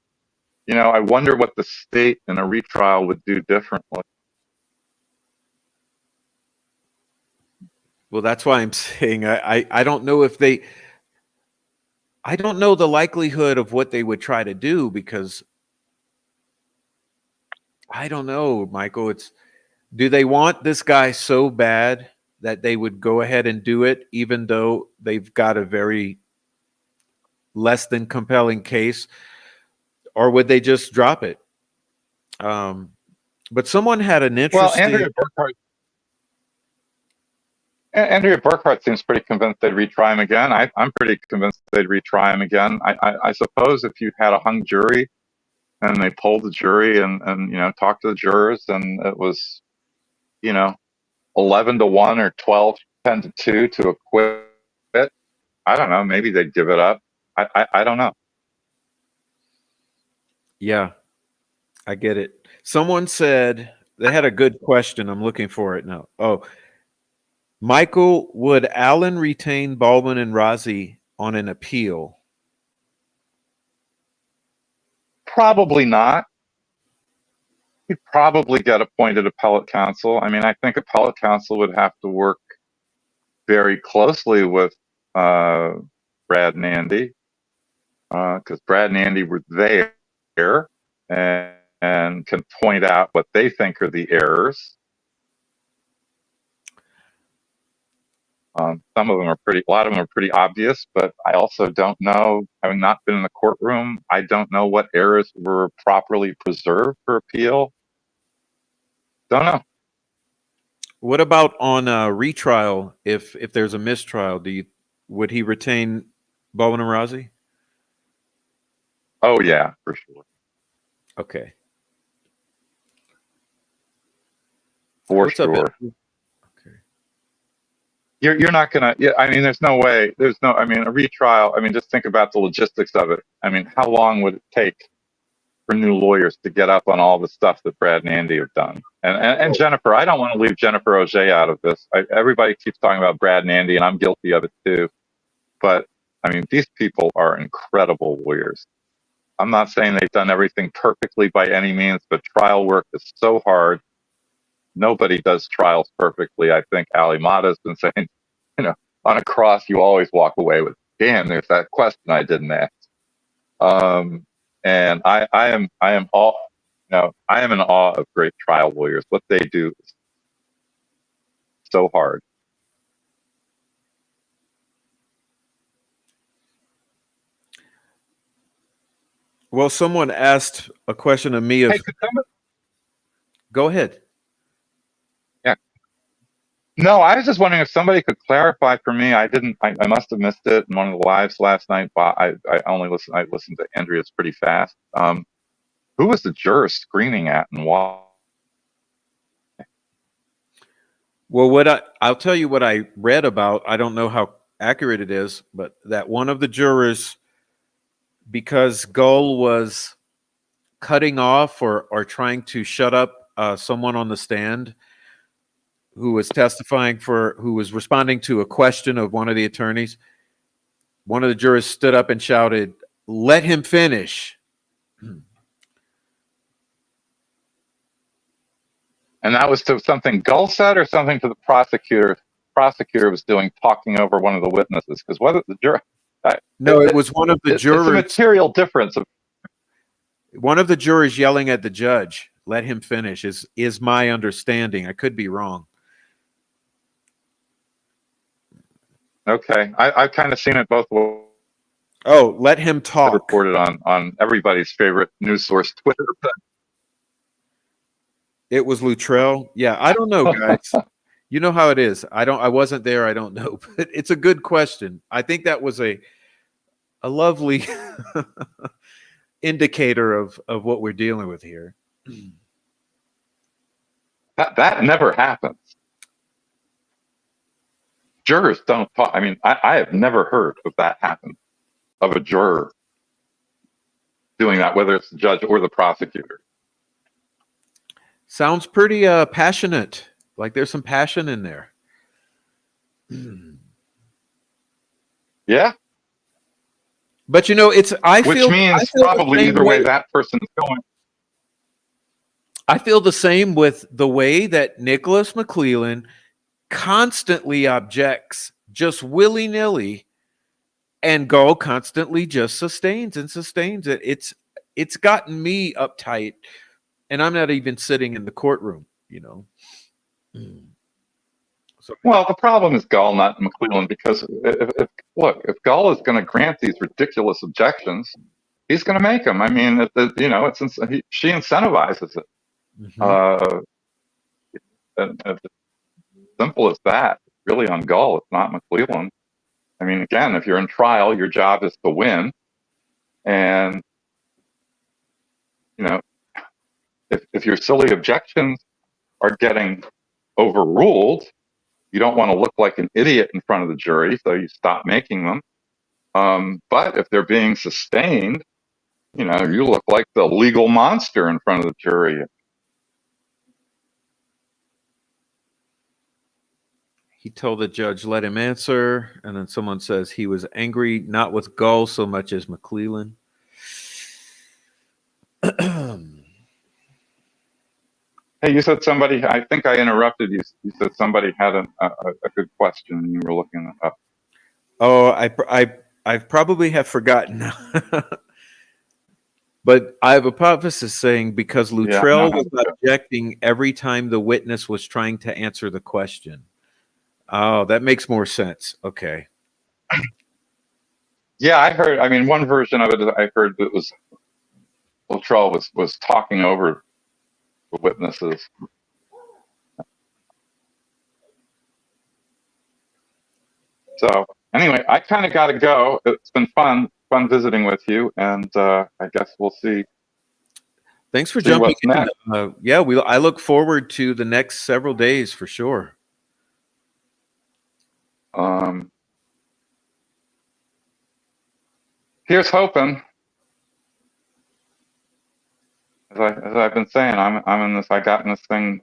you know, I wonder what the state in a retrial would do differently. Well, that's why I'm saying I don't know if they. I don't know the likelihood of what they would try to do, because I don't know, Michael. Do they want this guy so bad that they would go ahead and do it, even though they've got a very less than compelling case, or would they just drop it? But someone had an interesting. Well, Andrea Burkhart seems pretty convinced they'd retry him again. I'm pretty convinced they'd retry him again. I suppose if you had a hung jury and they polled the jury and you know, talked to the jurors, and it was, you know, 11-1 or 10-2 to acquit, I don't know, maybe they'd give it up. I don't know. Yeah, I get it. Someone said they had a good question. I'm looking for it now. Oh, Michael, would Allen retain Baldwin and Rozzi on an appeal? Probably not. He'd probably get appointed appellate counsel. I mean, I think appellate counsel would have to work very closely with Brad and Andy, because Brad and Andy were there and can point out what they think are the errors. Some of them are a lot of them are pretty obvious, but I also don't know, having not been in the courtroom, I don't know what errors were properly preserved for appeal. Don't know. What about on a retrial? If there's a mistrial, would he retain Bowen and Razi? Oh yeah, for sure. Okay. For What's up, sure. Andrew? Okay. You're not gonna. Yeah, I mean, there's no way. There's no. I mean, a retrial. I mean, just think about the logistics of it. I mean, how long would it take for new lawyers to get up on all the stuff that Brad and Andy have done? And Jennifer, I don't want to leave Jennifer Auger out of this. Everybody keeps talking about Brad and Andy, and I'm guilty of it too. But I mean, these people are incredible lawyers. I'm not saying they've done everything perfectly by any means, but trial work is so hard. Nobody does trials perfectly. I think Ali Mata has been saying, on a cross, you always walk away with, damn, there's that question I didn't ask. And I am I am in awe of great trial lawyers. What they do is so hard. Well, someone asked a question of me. Hey, Go ahead. Yeah. No, I was just wondering if somebody could clarify for me. I must have missed it in one of the lives last night. But I listened to Andrea's pretty fast. Who was the juror screaming at and why? Well, I'll tell you what I read about. I don't know how accurate it is, but that one of the jurors, because Gull was cutting off or trying to shut up someone on the stand who was who was responding to a question of one of the attorneys, one of the jurors stood up and shouted, "Let him finish." And that was to something Gull said or something to the prosecutor. Prosecutor was talking over one of the witnesses, because whether the juror. No, it was one of the jurors. It's a material difference. One of the jurors yelling at the judge, "Let him finish," is my understanding. I could be wrong. Okay, I've kind of seen it both ways. Oh, let him talk. Reported on everybody's favorite news source, Twitter. It was Luttrell. Yeah, I don't know, guys. You know how it is. I wasn't there. I don't know. But it's a good question. I think that was a lovely indicator of what we're dealing with here. That never happens. Jurors don't talk. I mean, I have never heard of that happen, of a juror doing that, whether it's the judge or the prosecutor. Sounds pretty passionate. Like there's some passion in there. Yeah. But I feel probably either way that person's going. I feel the same with the way that Nicholas McClellan constantly objects, just willy-nilly, and Gull constantly just sustains it. It's gotten me uptight, and I'm not even sitting in the courtroom, So, well, the problem is Gull, not McClellan, because if Gull is going to grant these ridiculous objections, he's going to make them. I mean, she incentivizes it. mm-hmm. And simple as that. It's really on Gull. It's not McClellan. I mean, again, if you're in trial, your job is to win. And, if your silly objections are getting overruled, you don't want to look like an idiot in front of the jury, so you stop making them. But if they're being sustained, you look like the legal monster in front of the jury. He told the judge, "Let him answer." And then someone says he was angry, not with Gull so much as McClellan. Hey, you said somebody, I think I interrupted you. You said somebody had a good question and you were looking it up. Oh, I probably have forgotten. But I have a hypothesis saying because Luttrell was objecting every time the witness was trying to answer the question. Oh, that makes more sense. Okay. Yeah, I heard. I mean, one version of it I heard that was Luttrell was talking over the witnesses. So anyway, I kind of got to go. It's been fun visiting with you, and I guess we'll see. Thanks for See jumping what's in. next. Yeah, I look forward to the next several days for sure. Here's hoping. As I've been saying, I'm in this. I got in this thing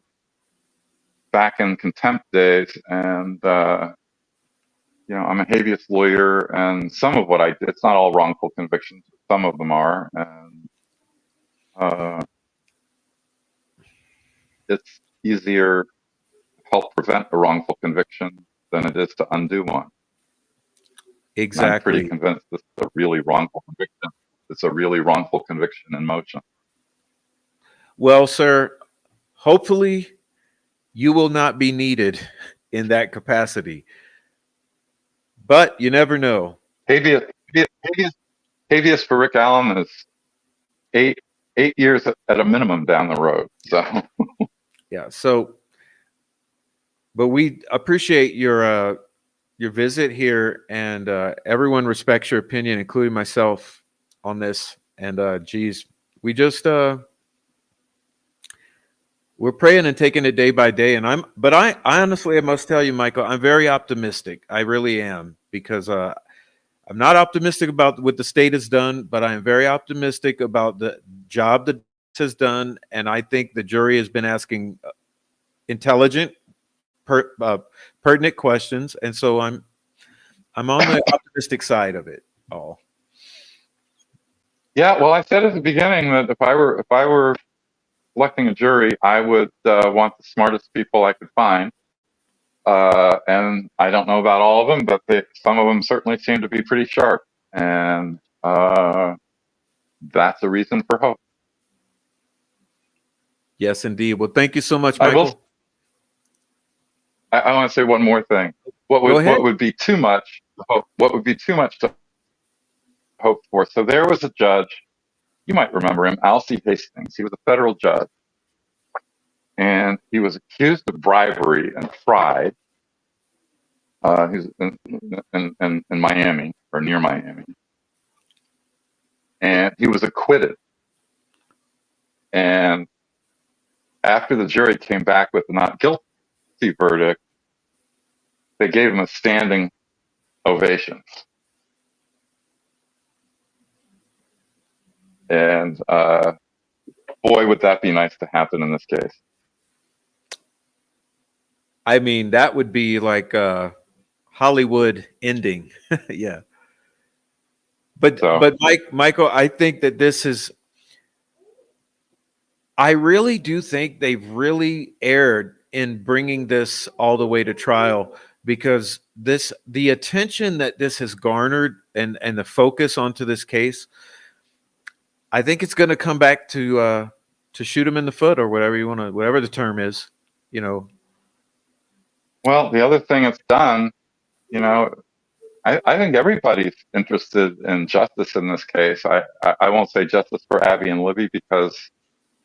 back in contempt days, and I'm a habeas lawyer, and some of what I did, it's not all wrongful convictions, but some of them are, and it's easier to help prevent a wrongful conviction than it is to undo one. Exactly. And I'm pretty convinced this is a really wrongful conviction. It's a really wrongful conviction in motion. Well, sir, hopefully you will not be needed in that capacity. But you never know. Habeas for Rick Allen is 8 years at a minimum down the road. So yeah. So, but we appreciate your visit here, and everyone respects your opinion, including myself, on this. And geez, we just we're praying and taking it day by day. And I honestly, I must tell you, Michael, I'm very optimistic. I really am, because I'm not optimistic about what the state has done, but I am very optimistic about the job that has done. And I think the jury has been asking intelligent, pertinent questions. And so I'm on the optimistic side of it all. yeah, well, I said at the beginning that if I were selecting a jury, I would want the smartest people I could find. And I don't know about all of them, but some of them certainly seem to be pretty sharp. And that's a reason for hope. Yes, indeed. Well, thank you so much, Michael. I want to say one more thing. What would be too much? What would be too much to hope for? So there was a judge. You might remember him, Alcee Hastings. He was a federal judge, and he was accused of bribery and tried. He's in Miami, or near Miami, and he was acquitted. And after the jury came back with a not guilty verdict, they gave him a standing ovation. And boy, would that be nice to happen in this case. I mean, that would be like a Hollywood ending. Yeah. But Michael, I think that this is, I really do think they've really erred in bringing this all the way to trial, because the attention that this has garnered and the focus onto this case, I think it's going to come back to shoot him in the foot, or whatever the term is, Well, the other thing it's done, I think everybody's interested in justice in this case. I won't say justice for Abby and Libby, because,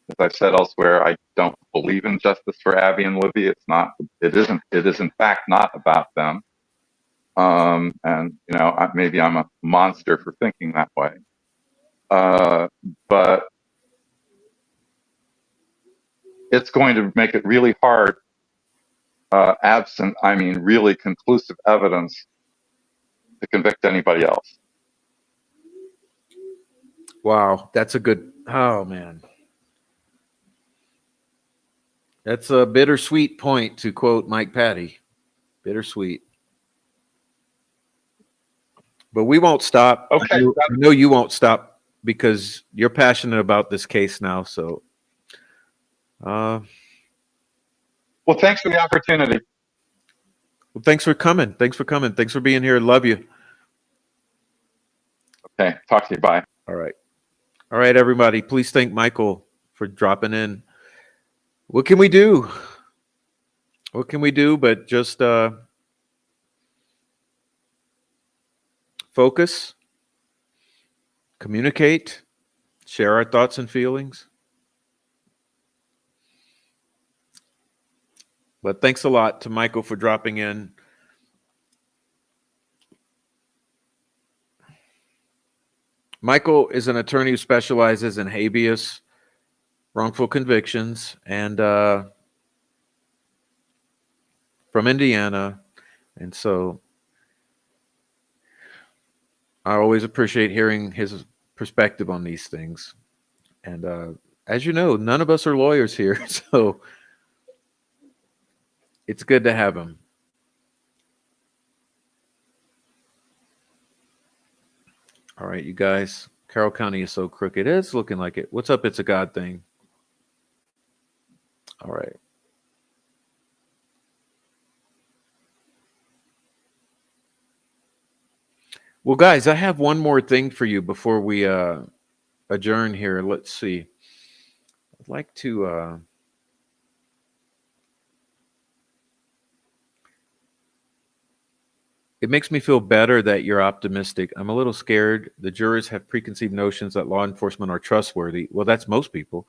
as I've said elsewhere, I don't believe in justice for Abby and Libby. It is in fact not about them. And maybe I'm a monster for thinking that way. But it's going to make it really hard, absent, really conclusive evidence, to convict anybody else. Wow, that's a good, oh man. That's a bittersweet point, to quote Mike Patty. Bittersweet. But we won't stop. Okay. I know you won't stop, because you're passionate about this case now. So, well, thanks for the opportunity. Well, thanks for coming. Thanks for being here. Love you. Okay. Talk to you. Bye. All right, everybody. Please thank Michael for dropping in. What can we do? But just focus, communicate, share our thoughts and feelings. But thanks a lot to Michael for dropping in. Michael is an attorney who specializes in habeas, wrongful convictions, and from Indiana. And so I always appreciate hearing his perspective on these things. And as you know, none of us are lawyers here, so it's good to have him. All right, you guys. Carroll County is so crooked. It's looking like it. What's up? It's a God thing. All right. Well, guys, I have one more thing for you before we adjourn here. Let's see. I'd like to it makes me feel better that you're optimistic. I'm a little scared. The jurors have preconceived notions that law enforcement are trustworthy. Well, that's most people,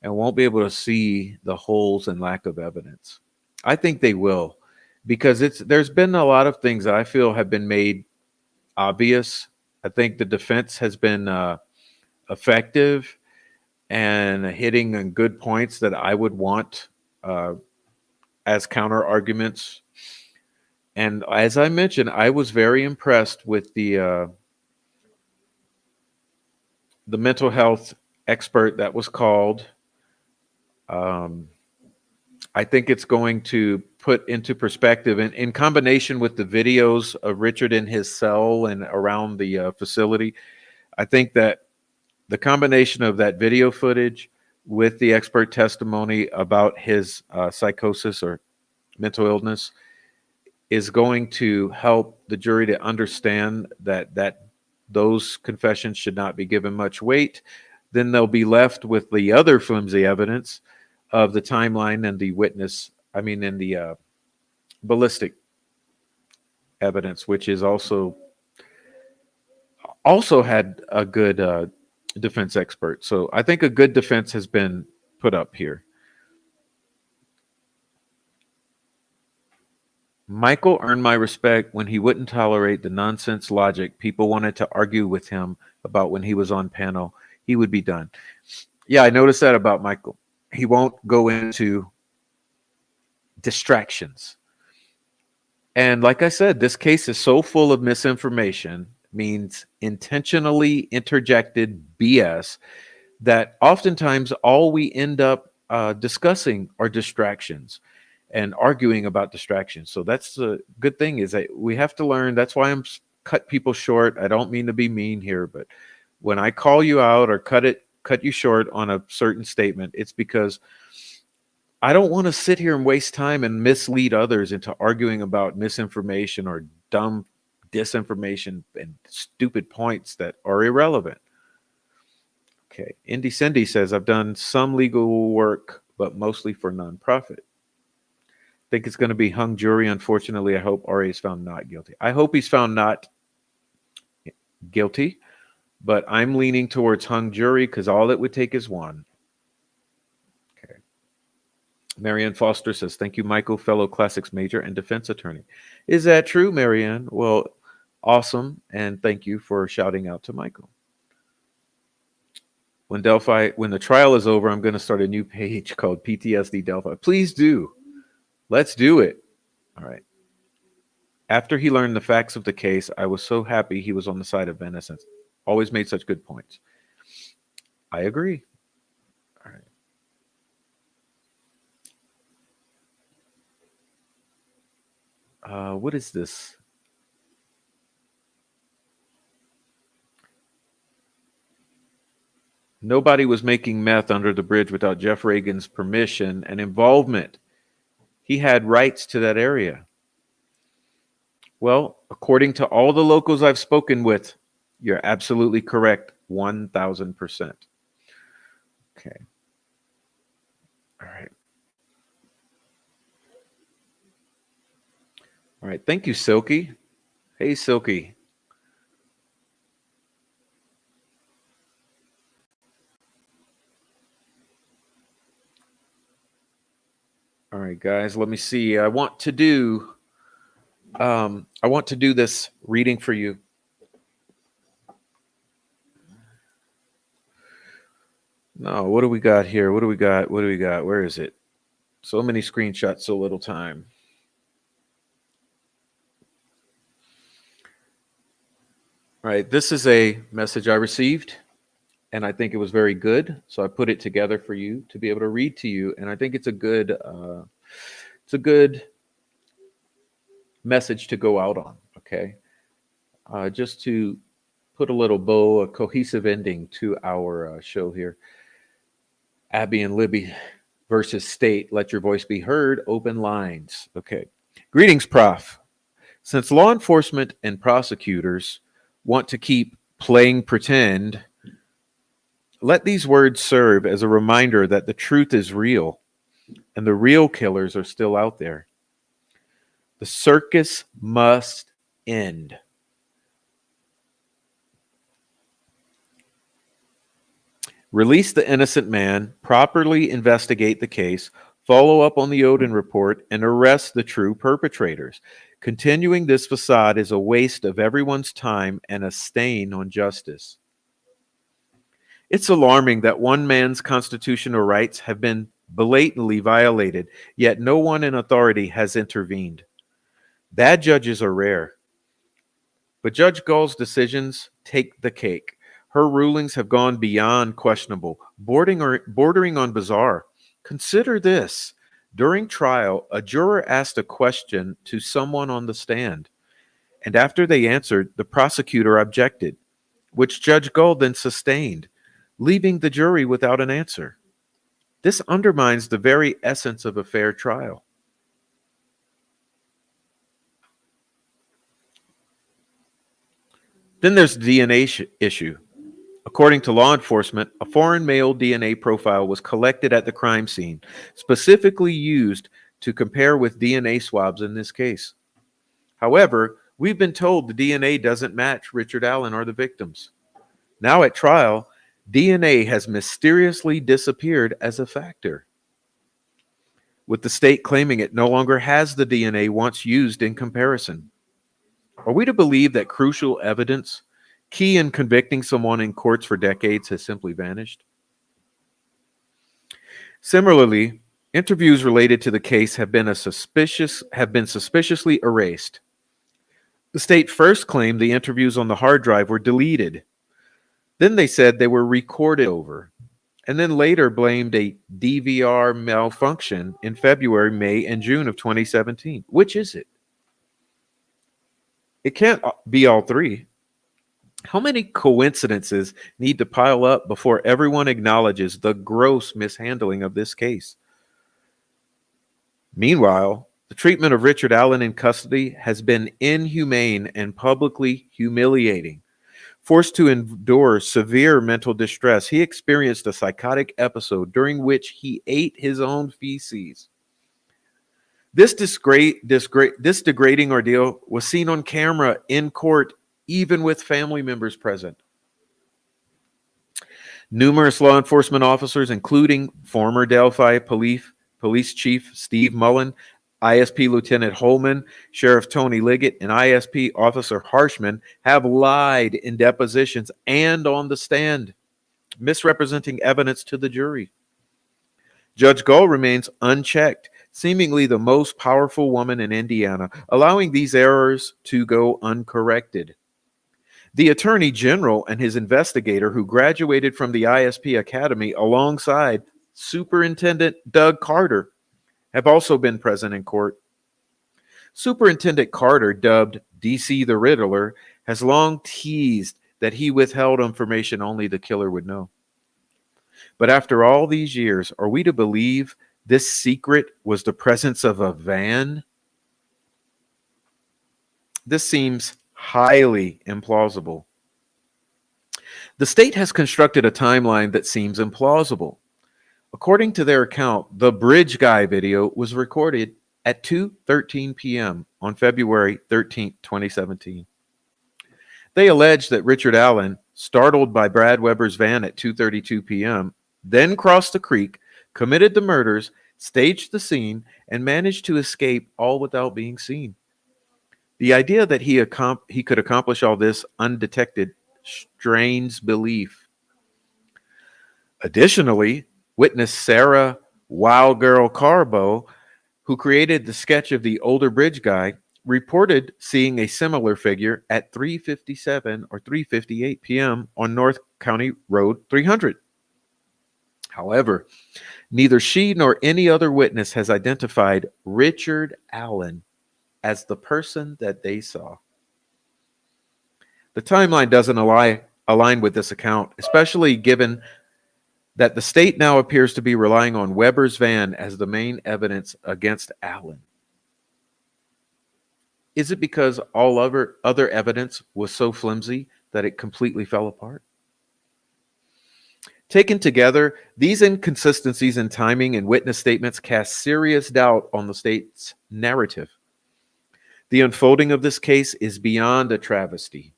and won't be able to see the holes and lack of evidence. I think they will, because there's been a lot of things that I feel have been made obvious. I think the defense has been effective and hitting on good points that I would want as counter arguments. And as I mentioned, I was very impressed with the mental health expert that was called. I think it's going to put into perspective, and in combination with the videos of Richard in his cell and around the facility, I think that the combination of that video footage with the expert testimony about his psychosis or mental illness is going to help the jury to understand that those confessions should not be given much weight. Then they'll be left with the other flimsy evidence of the timeline and the and the ballistic evidence, which is also had a good defense expert. So I think a good defense has been put up here. Michael earned my respect when he wouldn't tolerate the nonsense logic people wanted to argue with him about when he was on panel. He would be done. Yeah, I noticed that about Michael. He won't go into distractions. And like I said, this case is so full of misinformation, means intentionally interjected BS, that oftentimes all we end up discussing are distractions and arguing about distractions. So that's the good thing, is that we have to learn. That's why I'm cut people short. I don't mean to be mean here, but when I call you out or cut you short on a certain statement, it's because I don't want to sit here and waste time and mislead others into arguing about misinformation or dumb disinformation and stupid points that are irrelevant. Okay. Indy Cindy says, I've done some legal work, but mostly for nonprofit. Think it's going to be hung jury. Unfortunately, I hope RA is found not guilty. I hope he's found not guilty, but I'm leaning towards hung jury because all it would take is one. Okay. Marianne Foster says, thank you, Michael, fellow classics major and defense attorney. Is that true, Marianne? Well, awesome. And thank you for shouting out to Michael. When the trial is over, I'm going to start a new page called PTSD Delphi. Please do. Let's do it. All right. After he learned the facts of the case, I was so happy he was on the side of innocence. Always made such good points. I agree. All right. What is this? Nobody was making meth under the bridge without Jeff Reagan's permission and involvement. He had rights to that area. Well, according to all the locals I've spoken with, you're absolutely correct, 1,000%. Okay. All right. All right. Thank you, Silky. Hey, Silky. All right, guys, let me see. I want to do this reading for you. No, what do we got here? What do we got? What do we got? Where is it? So many screenshots, so little time. All right, this is a message I received, and I think it was very good. So I put it together for you to be able to read to you, and I think it's a good message to go out on. Okay, just to put a little bow, a cohesive ending to our show here. Abby and Libby versus State. Let your voice be heard. Open lines. Okay. Greetings, Prof. Since law enforcement and prosecutors want to keep playing pretend, let these words serve as a reminder that the truth is real and the real killers are still out there. The circus must end. Release the innocent man, properly investigate the case, follow up on the Odin report, and arrest the true perpetrators. Continuing this facade is a waste of everyone's time and a stain on justice. It's alarming that one man's constitutional rights have been blatantly violated, yet no one in authority has intervened. Bad judges are rare, but Judge Gull's decisions take the cake. Her rulings have gone beyond questionable, bordering on bizarre. Consider this. During trial, a juror asked a question to someone on the stand, and after they answered, the prosecutor objected, which Judge Gull then sustained, leaving the jury without an answer. This undermines the very essence of a fair trial. Then there's the DNA issue. According to law enforcement, a foreign male DNA profile was collected at the crime scene, specifically used to compare with DNA swabs in this case. However, we've been told the DNA doesn't match Richard Allen or the victims. Now at trial, DNA has mysteriously disappeared as a factor, with the state claiming it no longer has the DNA once used in comparison. Are we to believe that crucial evidence, key in convicting someone in courts for decades, has simply vanished? Similarly, interviews related to the case have been suspiciously erased. The state first claimed the interviews on the hard drive were deleted. Then they said they were recorded over, and then later blamed a DVR malfunction in February, May, and June of 2017. Which is it? It can't be all three. How many coincidences need to pile up before everyone acknowledges the gross mishandling of this case? Meanwhile, the treatment of Richard Allen in custody has been inhumane and publicly humiliating. Forced to endure severe mental distress, he experienced a psychotic episode during which he ate his own feces. This degrading ordeal was seen on camera in court, even with family members present. Numerous law enforcement officers, including former Delphi Police Chief Steve Mullen, ISP Lieutenant Holman, Sheriff Tony Liggett, and ISP Officer Harshman, have lied in depositions and on the stand, misrepresenting evidence to the jury. Judge Gull remains unchecked, seemingly the most powerful woman in Indiana, allowing these errors to go uncorrected. The Attorney General and his investigator, who graduated from the ISP Academy alongside Superintendent Doug Carter, have also been present in court. Superintendent Carter, dubbed DC the Riddler, has long teased that he withheld information only the killer would know. But after all these years, are we to believe this secret was the presence of a van? This seems highly implausible. The state has constructed a timeline that seems implausible. According to their account, the Bridge Guy video was recorded at 2:13 p.m. on February 13, 2017. They allege that Richard Allen, startled by Brad Weber's van at 2:32 p.m., then crossed the creek, committed the murders, staged the scene, and managed to escape all without being seen. The idea that he could accomplish all this undetected strains belief. Additionally, witness Sarah Wild Girl Carbo, who created the sketch of the older bridge guy, reported seeing a similar figure at 3:57 or 3:58 p.m. on North County Road 300. However, neither she nor any other witness has identified Richard Allen as the person that they saw. The timeline doesn't align with this account, especially given that the state now appears to be relying on Weber's van as the main evidence against Allen. Is it because all other evidence was so flimsy that it completely fell apart? Taken together, these inconsistencies in timing and witness statements cast serious doubt on the state's narrative. The unfolding of this case is beyond a travesty.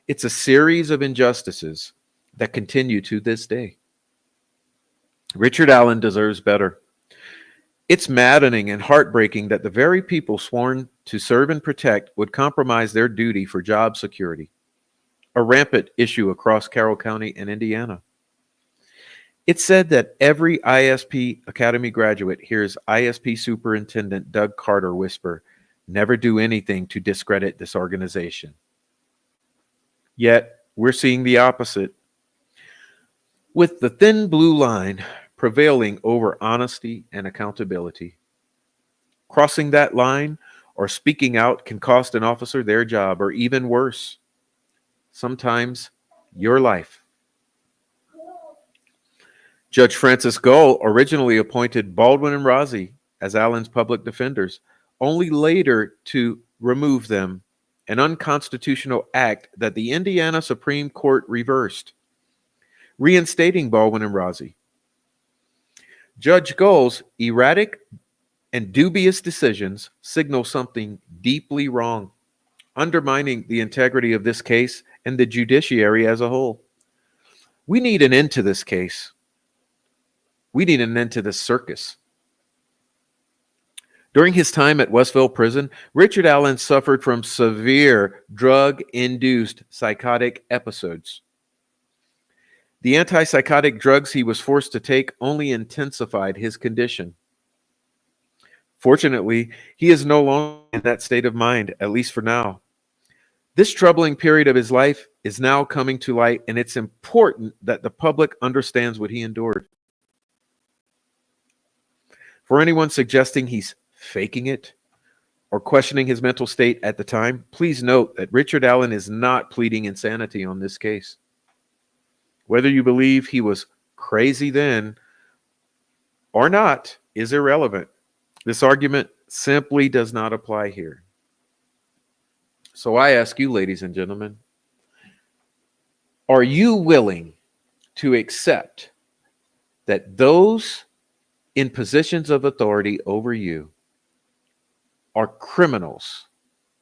It's a series of injustices that continue to this day. Richard Allen deserves better. It's maddening and heartbreaking that the very people sworn to serve and protect would compromise their duty for job security, a rampant issue across Carroll County and Indiana. It's said that every ISP Academy graduate hears ISP Superintendent Doug Carter whisper, "Never do anything to discredit this organization." Yet, we're seeing the opposite, with the thin blue line prevailing over honesty and accountability. Crossing that line or speaking out can cost an officer their job, or even worse, sometimes your life. Judge Francis Gull originally appointed Baldwin and Rozzi as Allen's public defenders, only later to remove them, an unconstitutional act that the Indiana Supreme Court reversed, reinstating Baldwin and Rozzi. Judge Gull's erratic and dubious decisions signal something deeply wrong, undermining the integrity of this case and the judiciary as a whole. We need an end to this case. We need an end to this circus. During his time at Westville Prison, Richard Allen suffered from severe drug-induced psychotic episodes. The antipsychotic drugs he was forced to take only intensified his condition. Fortunately, he is no longer in that state of mind, at least for now. This troubling period of his life is now coming to light, and it's important that the public understands what he endured. For anyone suggesting he's faking it or questioning his mental state at the time, please note that Richard Allen is not pleading insanity on this case. Whether you believe he was crazy then or not is irrelevant. This argument simply does not apply here. So I ask you, ladies and gentlemen, are you willing to accept that those in positions of authority over you are criminals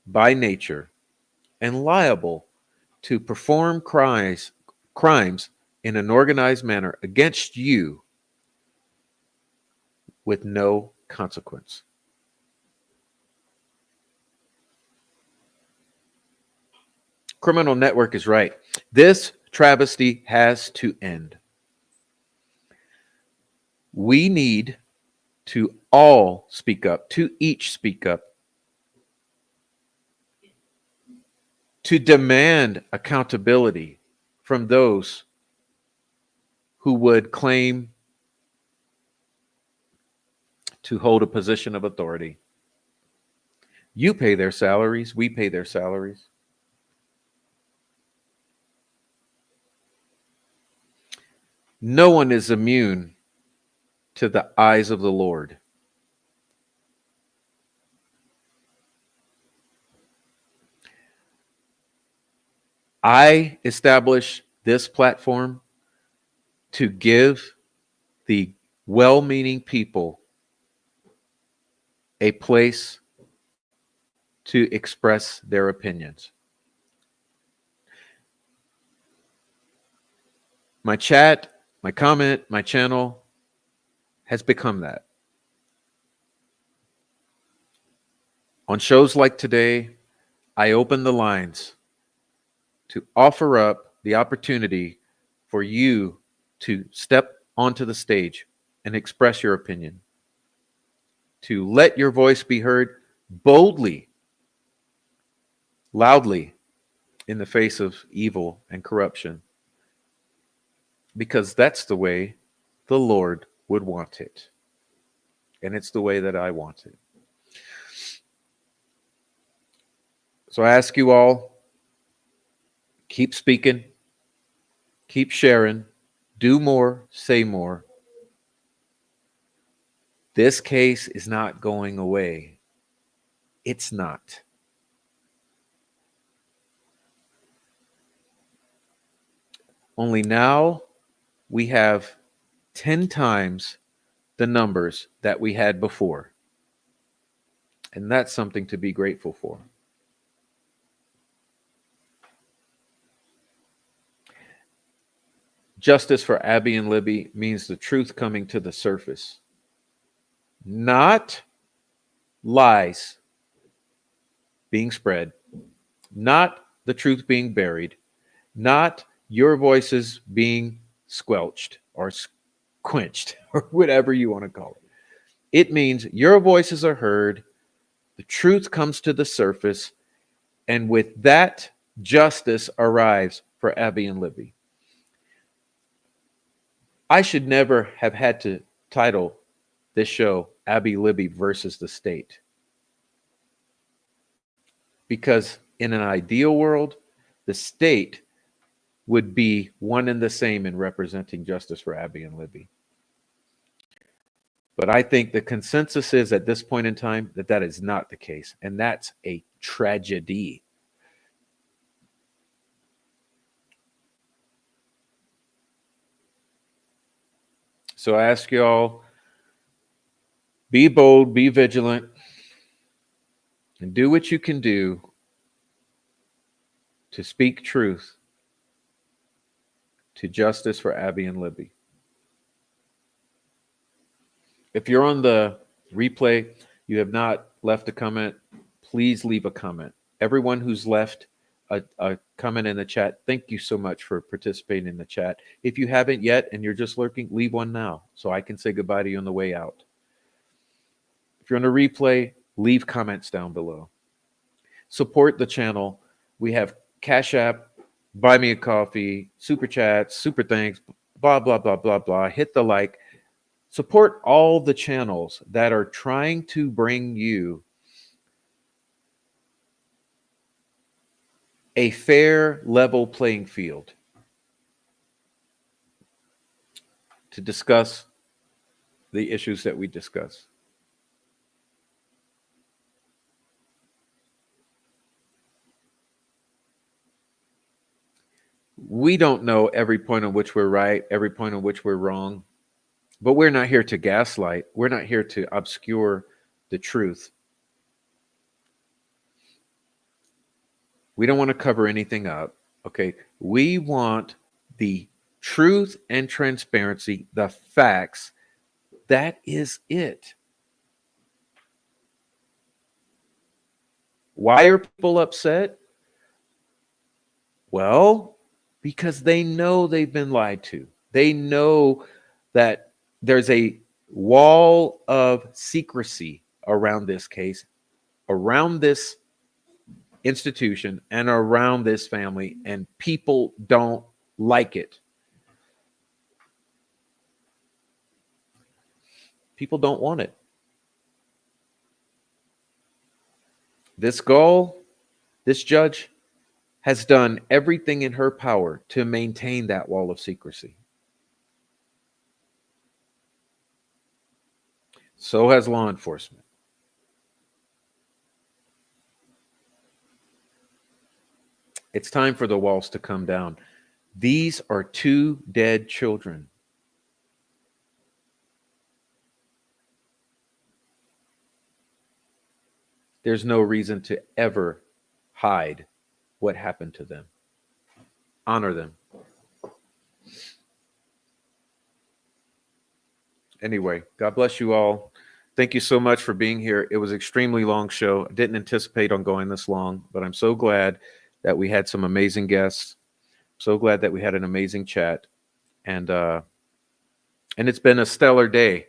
by nature and liable to perform crimes in an organized manner against you with no consequence? Criminal Network is right. This travesty has to end. We need to all speak up, to each speak up, to demand accountability from those who would claim to hold a position of authority. You pay their salaries, we pay their salaries. No one is immune to the eyes of the Lord. I establish this platform to give the well-meaning people a place to express their opinions. My chat, my comment, my channel has become that. On shows like today, I open the lines to offer up the opportunity for you to step onto the stage and express your opinion, to let your voice be heard boldly, loudly, in the face of evil and corruption, because that's the way the Lord would want it. And it's the way that I want it. So I ask you all, keep speaking, keep sharing, do more, say more. This case is not going away. It's not. Only now we have 10 times the numbers that we had before. And that's something to be grateful for. Justice for Abby and Libby means the truth coming to the surface, not lies being spread, not the truth being buried, not your voices being squelched or quenched or whatever you want to call it. It means your voices are heard, the truth comes to the surface, and with that, justice arrives for Abby and Libby. I should never have had to title this show Abby Libby versus the state. Because in an ideal world, the state would be one and the same in representing justice for Abby and Libby. But I think the consensus is at this point in time that that is not the case. And that's a tragedy. So I ask you all, be bold, be vigilant, and do what you can do to speak truth to justice for Abby and Libby. If you're on the replay, you have not left a comment, please leave a comment. Everyone who's left a comment in the chat, thank you so much for participating in the chat. If you haven't yet and you're just lurking, leave one now so I can say goodbye to you on the way out. If you're on a replay, leave comments down below. Support the channel. We have Cash App, Buy Me a Coffee, Super Chats, Super Thanks, blah, blah, blah, blah, blah. Hit the like. Support all the channels that are trying to bring you a fair, level playing field to discuss the issues that we discuss. We don't know every point on which we're right, every point on which we're wrong, but we're not here to gaslight. We're not here to obscure the truth. We don't want to cover anything up, okay? We want the truth and transparency, the facts. That is it. Why are people upset? Well, because they know they've been lied to. They know that there's a wall of secrecy around this case, around this institution, and around this family, and people don't like it. People don't want it. This judge has done everything in her power to maintain that wall of secrecy. So has law enforcement. It's time for the walls to come down. These are 2 dead children. There's no reason to ever hide what happened to them. Honor them. Anyway, God bless you all. Thank you so much for being here. It was an extremely long show. I didn't anticipate on going this long, but I'm so glad that we had some amazing guests. So glad that we had an amazing chat. And it's been a stellar day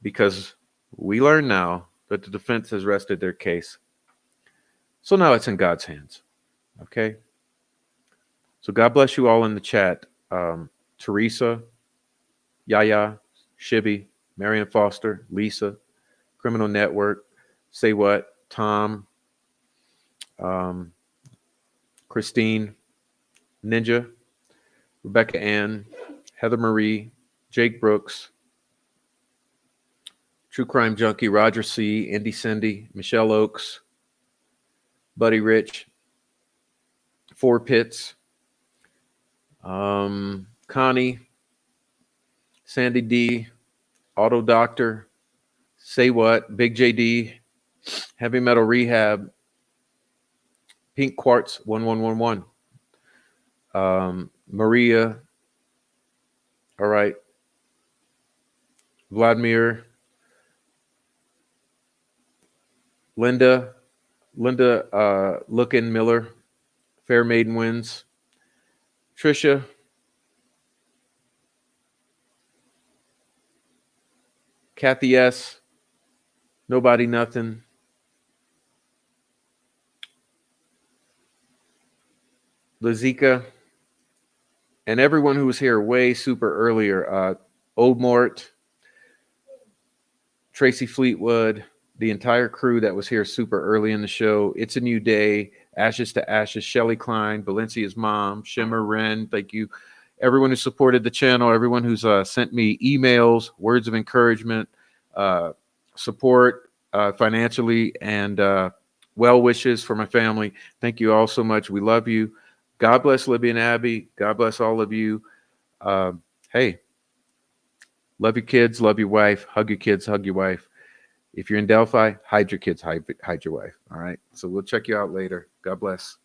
because we learn now that the defense has rested their case. So now it's in God's hands. Okay? So God bless you all in the chat. Teresa, Yaya, Shibby, Marion Foster, Lisa, Criminal Network, Say What, Tom, Christine, Ninja, Rebecca Ann, Heather Marie, Jake Brooks, True Crime Junkie, Roger C., Indy Cindy, Michelle Oakes, Buddy Rich, Four Pits, Connie, Sandy D, Auto Doctor, Say What, Big JD, Heavy Metal Rehab, Pink Quartz 1111, Maria, all right, Vladimir, Linda, Lookin Miller, Fair Maiden Wins, Trisha, Kathy S, Nobody Nothing, Lazika, and everyone who was here way super earlier. Old Mort, Tracy Fleetwood, the entire crew that was here super early in the show. It's a New Day, Ashes to Ashes, Shelly Klein, Valencia's mom, Shimmer Wren. Thank you. Everyone who supported the channel, everyone who's sent me emails, words of encouragement, support financially, and well wishes for my family. Thank you all so much. We love you. God bless Libby and Abby. God bless all of you. Hey, love your kids, love your wife, hug your kids, hug your wife. If you're in Delphi, hide your kids, hide your wife. All right. So we'll check you out later. God bless.